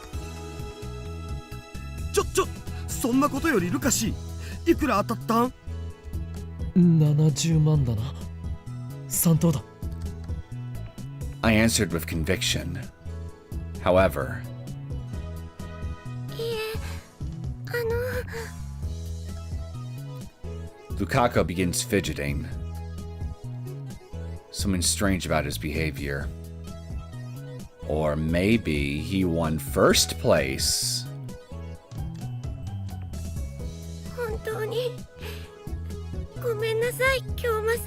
そんなことよりルカシいくら当たったん？ 70万だな。3等だ。 I answered with conviction. However... いえ、Lukako begins fidgeting. Something strange about his behavior. Or maybe he won first place. 本当にごめんなさい、京馬さん。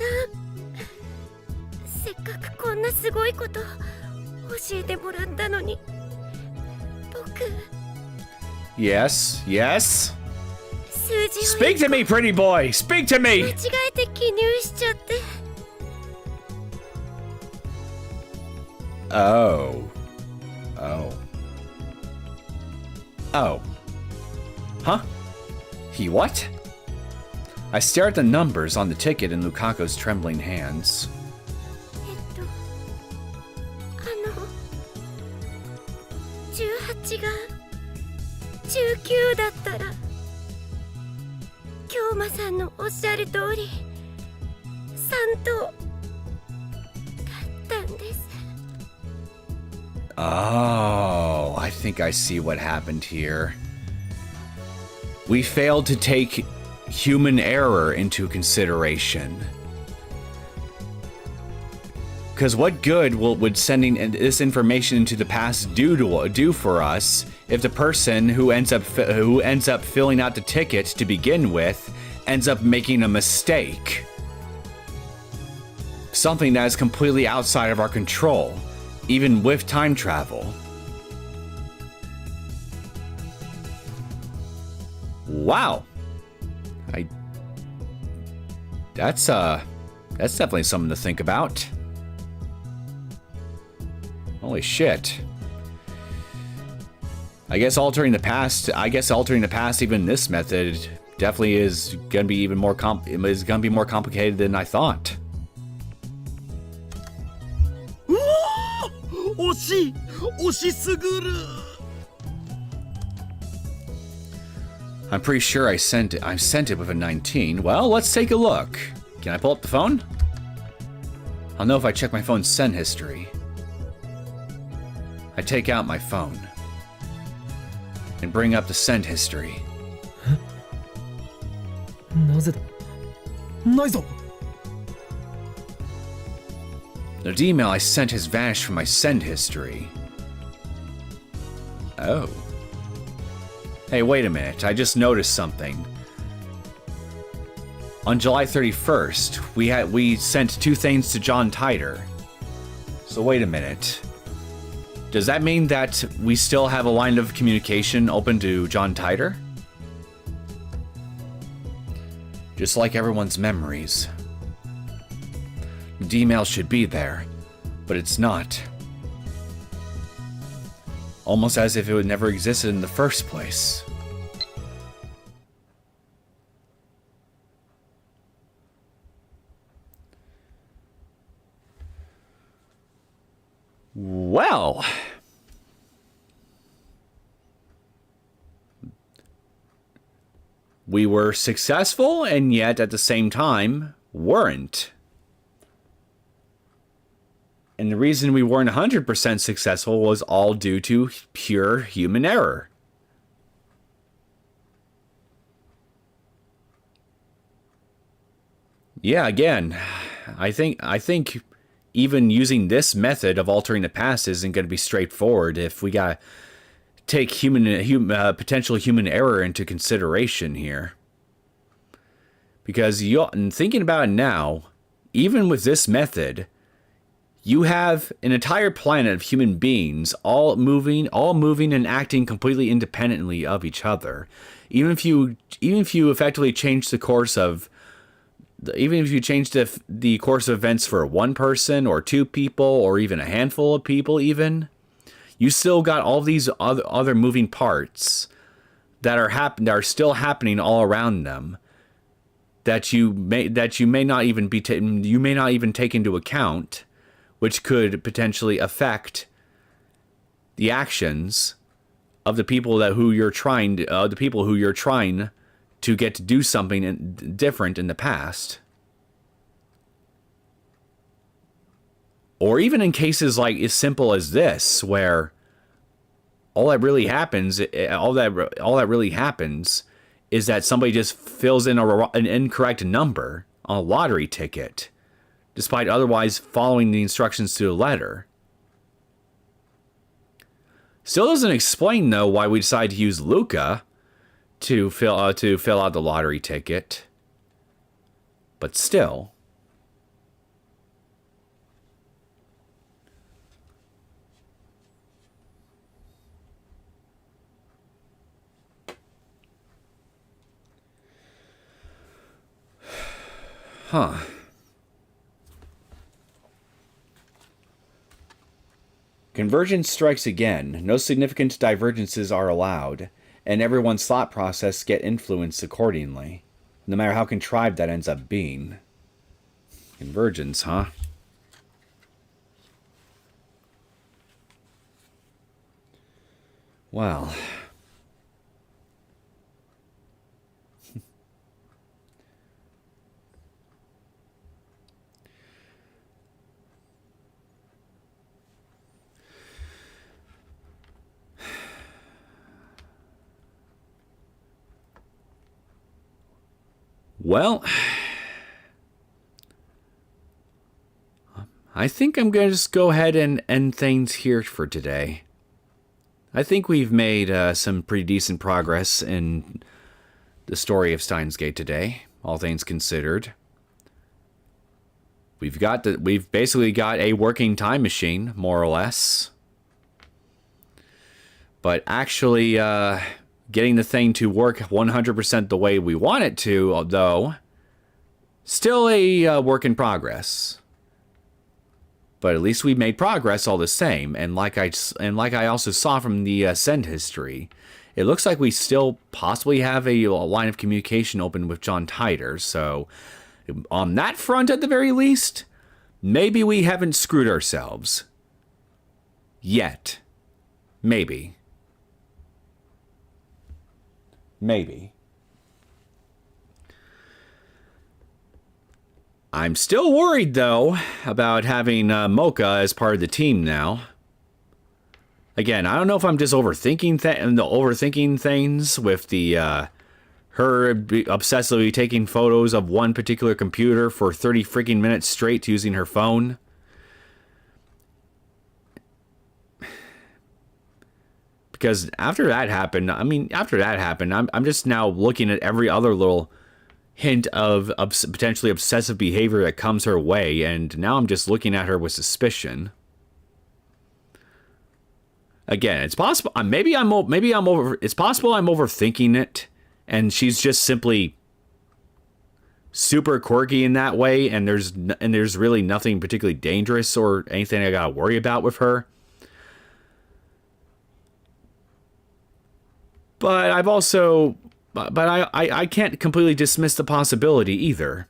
せっかくこんなすごいこと教えてもらったのに、僕。 Yes, yes? 数字を Speak to me, pretty boy! Speak to 間違 me! えて記入しちゃって。 Oh. Oh. Oh. Huh? He what? I stare at the numbers on the ticket in Lukako's trembling hands. 18が19だったら京馬さんのおっしゃる通り3頭だったんです。 Oh, I think I see what happened here. We failed to take human error into consideration. Because what good would sending this information into the past do for us if the person who ends up filling out the ticket to begin with ends up making a mistake? Something that is completely outside of our control, even with time travel. Wow. That's definitely something to think about. Holy shit. I guess altering the past, even this method, definitely is gonna be even more complicated than I thought. 惜しい惜しすぐる I'm pretty sure I sent it with a 19. Well, let's take a look. Can I pull up the phone? I'll know if I check my phone's send history. I take out my phone and bring up the send history. なぜだ。ないぞ。 The email I sent has vanished from my send history. Oh. Hey, wait a minute. I just noticed something. On July 31st, we sent 2 things to John Titor. So wait a minute. Does that mean that we still have a line of communication open to John Titor? Just like everyone's memories. The email should be there, but it's not. Almost as if it would never existed in the first place. Well, we were successful and yet at the same time weren't. And the reason we weren't 100% successful was all due to pure human error. Yeah, again, I think even using this method of altering the past isn't going to be straightforward if we got to take potential human error into consideration here. Because thinking about it now, even with this method, you have an entire planet of human beings all moving and acting completely independently of each other. Even if you effectively change the course of the course of events for one person or 2 people or even a handful of people, even you still got all these other moving parts that are still happening all around them that you may not even take into account, which could potentially affect the actions of the people who you're trying to get to do something different in the past. Or even in cases like as simple as this, where all that really happens is that somebody just fills in an incorrect number on a lottery ticket, despite otherwise following the instructions to the letter. Still doesn't explain, though, why we decided to use Luca to fill out the lottery ticket. But still. Huh. Convergence strikes again. No significant divergences are allowed, and everyone's thought process get influenced accordingly, no matter how contrived that ends up being. Convergence, huh? Well. Well, I think I'm going to just go ahead and end things here for today. I think we've made some pretty decent progress in the story of Steins Gate today, all things considered. We've basically got a working time machine, more or less. But actually getting the thing to work 100% the way we want it to, though, still a work in progress. But at least we made progress all the same. And like I also saw from the send history, it looks like we still possibly have a line of communication open with John Titor. So on that front, at the very least, maybe we haven't screwed ourselves. Yet. Maybe. Maybe. I'm still worried, though, about having Mocha as part of the team now. Again, I don't know if I'm just overthinking things with the her obsessively taking photos of one particular computer for 30 freaking minutes straight using her phone. Because after that happened, I'm just now looking at every other little hint of potentially obsessive behavior that comes her way, and now I'm just looking at her with suspicion. Again, it's possible. It's possible I'm overthinking it, and she's just simply super quirky in that way, and there's really nothing particularly dangerous or anything I gotta worry about with her. But I can't completely dismiss the possibility either.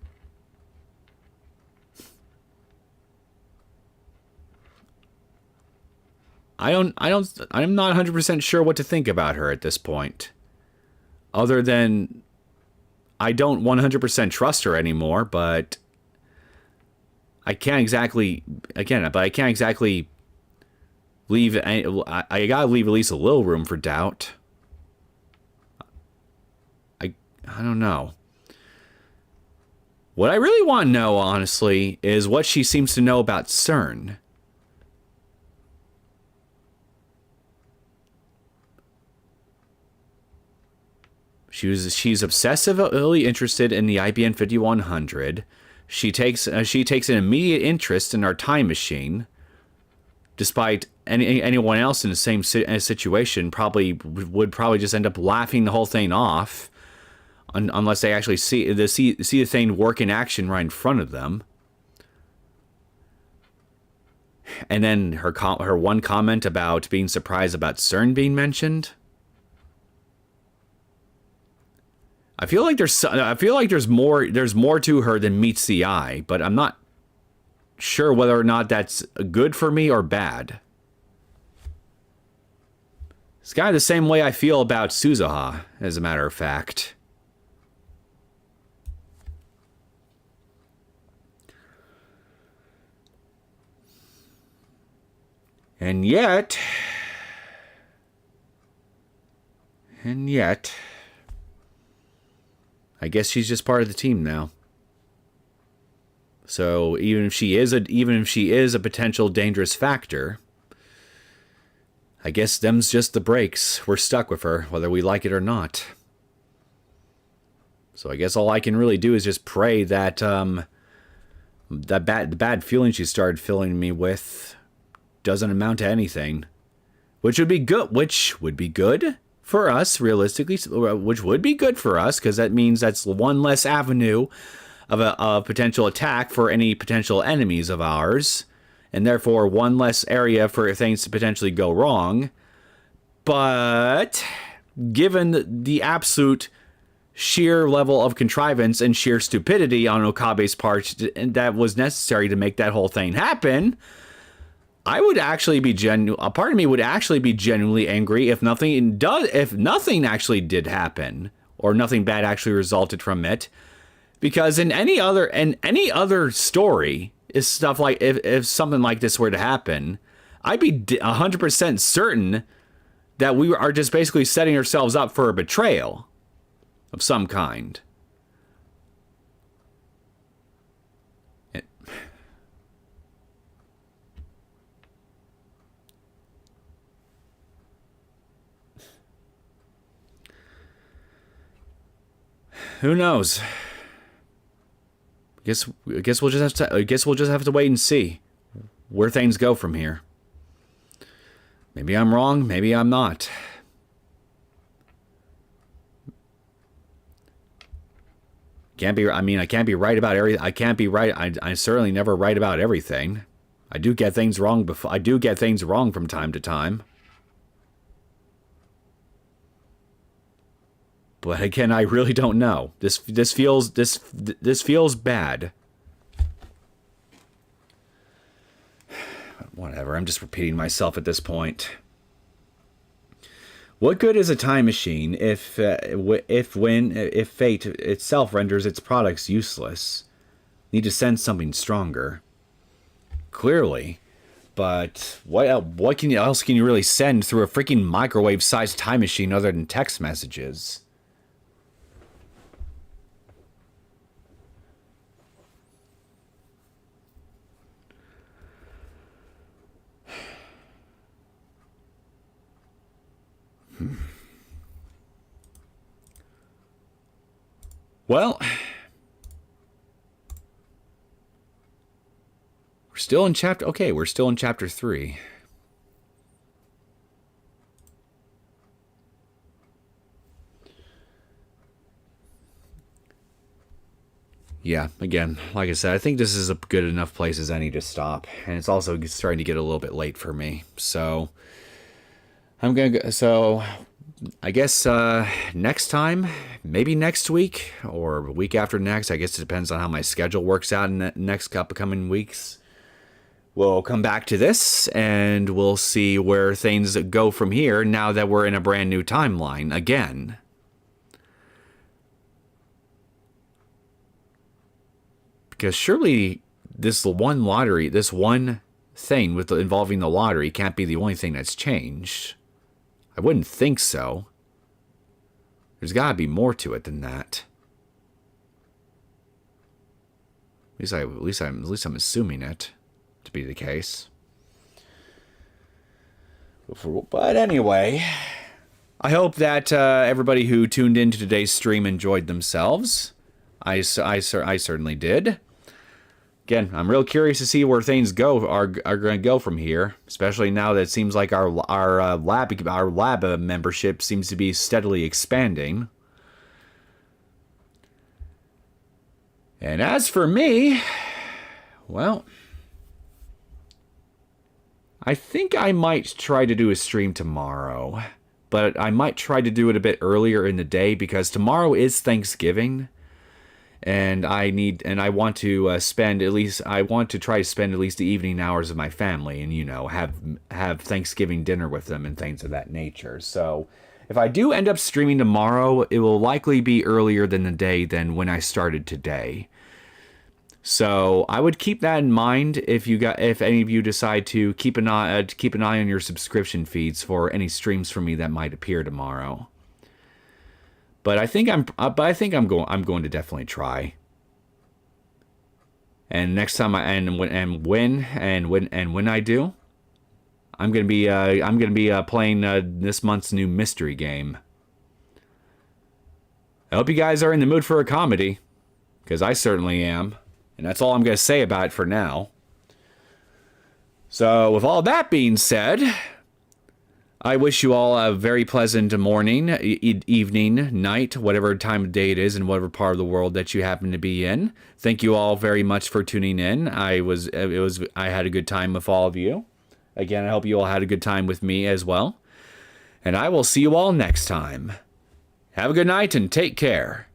I'm not 100% sure what to think about her at this point. Other than I don't 100% trust her anymore, but I can't exactly leave. I gotta leave at least a little room for doubt. I don't know. What I really want to know, honestly, is what she seems to know about SERN. She's obsessively interested in the IBM 5100. She takes an immediate interest in our time machine, despite anyone else in the same situation would probably just end up laughing the whole thing off. Unless they actually see the thing work in action right in front of them. And then her one comment about being surprised about CERN being mentioned. I feel like there's more to her than meets the eye, but I'm not sure whether or not that's good for me or bad. It's kind of the same way I feel about Suzuha, as a matter of fact. And yet, I guess she's just part of the team now. So even if she is a potential dangerous factor, I guess them's just the breaks. We're stuck with her, whether we like it or not. So I guess all I can really do is just pray that the bad feeling she started filling me with doesn't amount to anything, which would be good for us, realistically, which would be good for us, because that means that's one less avenue of a potential attack for any potential enemies of ours, and therefore one less area for things to potentially go wrong. But given the absolute sheer level of contrivance and sheer stupidity on Okabe's part that was necessary to make that whole thing happen, I would actually be a part of me would actually be genuinely angry if nothing actually did happen, or nothing bad actually resulted from it. Because in any other story, is stuff like if something like this were to happen, I'd be 100% certain that we are just basically setting ourselves up for a betrayal of some kind. Who knows? Guess we'll just have to wait and see where things go from here. Maybe I'm wrong, maybe I'm not. I can't be right about everything. I can't be right. I certainly never right about everything. I do get things wrong from time to time. But again, I really don't know. This feels bad. Whatever, I'm just repeating myself at this point. What good is a time machine if fate itself renders its products useless? Need to send something stronger. Clearly. But what else can you really send through a freaking microwave-sized time machine other than text messages? Well, we're still in chapter 3. Yeah, again, like I said, I think this is a good enough place as any to stop, and it's also starting to get a little bit late for me. So I guess next time, maybe next week or a week after next, I guess it depends on how my schedule works out in the next upcoming weeks. We'll come back to this and we'll see where things go from here now that we're in a brand new timeline again. Because surely this one thing involving the lottery can't be the only thing that's changed. I wouldn't think so. There's got to be more to it than that. At least I'm assuming it to be the case. But anyway, I hope that everybody who tuned into today's stream enjoyed themselves. I certainly did. Again, I'm real curious to see where things are going to go from here, especially now that it seems like our lab membership seems to be steadily expanding. And as for me, well, I think I might try to do a stream tomorrow, but I might try to do it a bit earlier in the day because tomorrow is Thanksgiving. And I want to try to spend at least the evening hours of my family and, have Thanksgiving dinner with them and things of that nature. So if I do end up streaming tomorrow, it will likely be earlier than the day than when I started today. So I would keep that in mind if any of you decide to keep an eye on your subscription feeds for any streams from me that might appear tomorrow. But I think I'm going to definitely try. And next time when I do, I'm going to be playing this month's new mystery game. I hope you guys are in the mood for a comedy, because I certainly am. And that's all I'm going to say about it for now. So with all that being said, I wish you all a very pleasant morning, evening, night, whatever time of day it is in whatever part of the world that you happen to be in. Thank you all very much for tuning in. I had a good time with all of you. Again, I hope you all had a good time with me as well. And I will see you all next time. Have a good night and take care.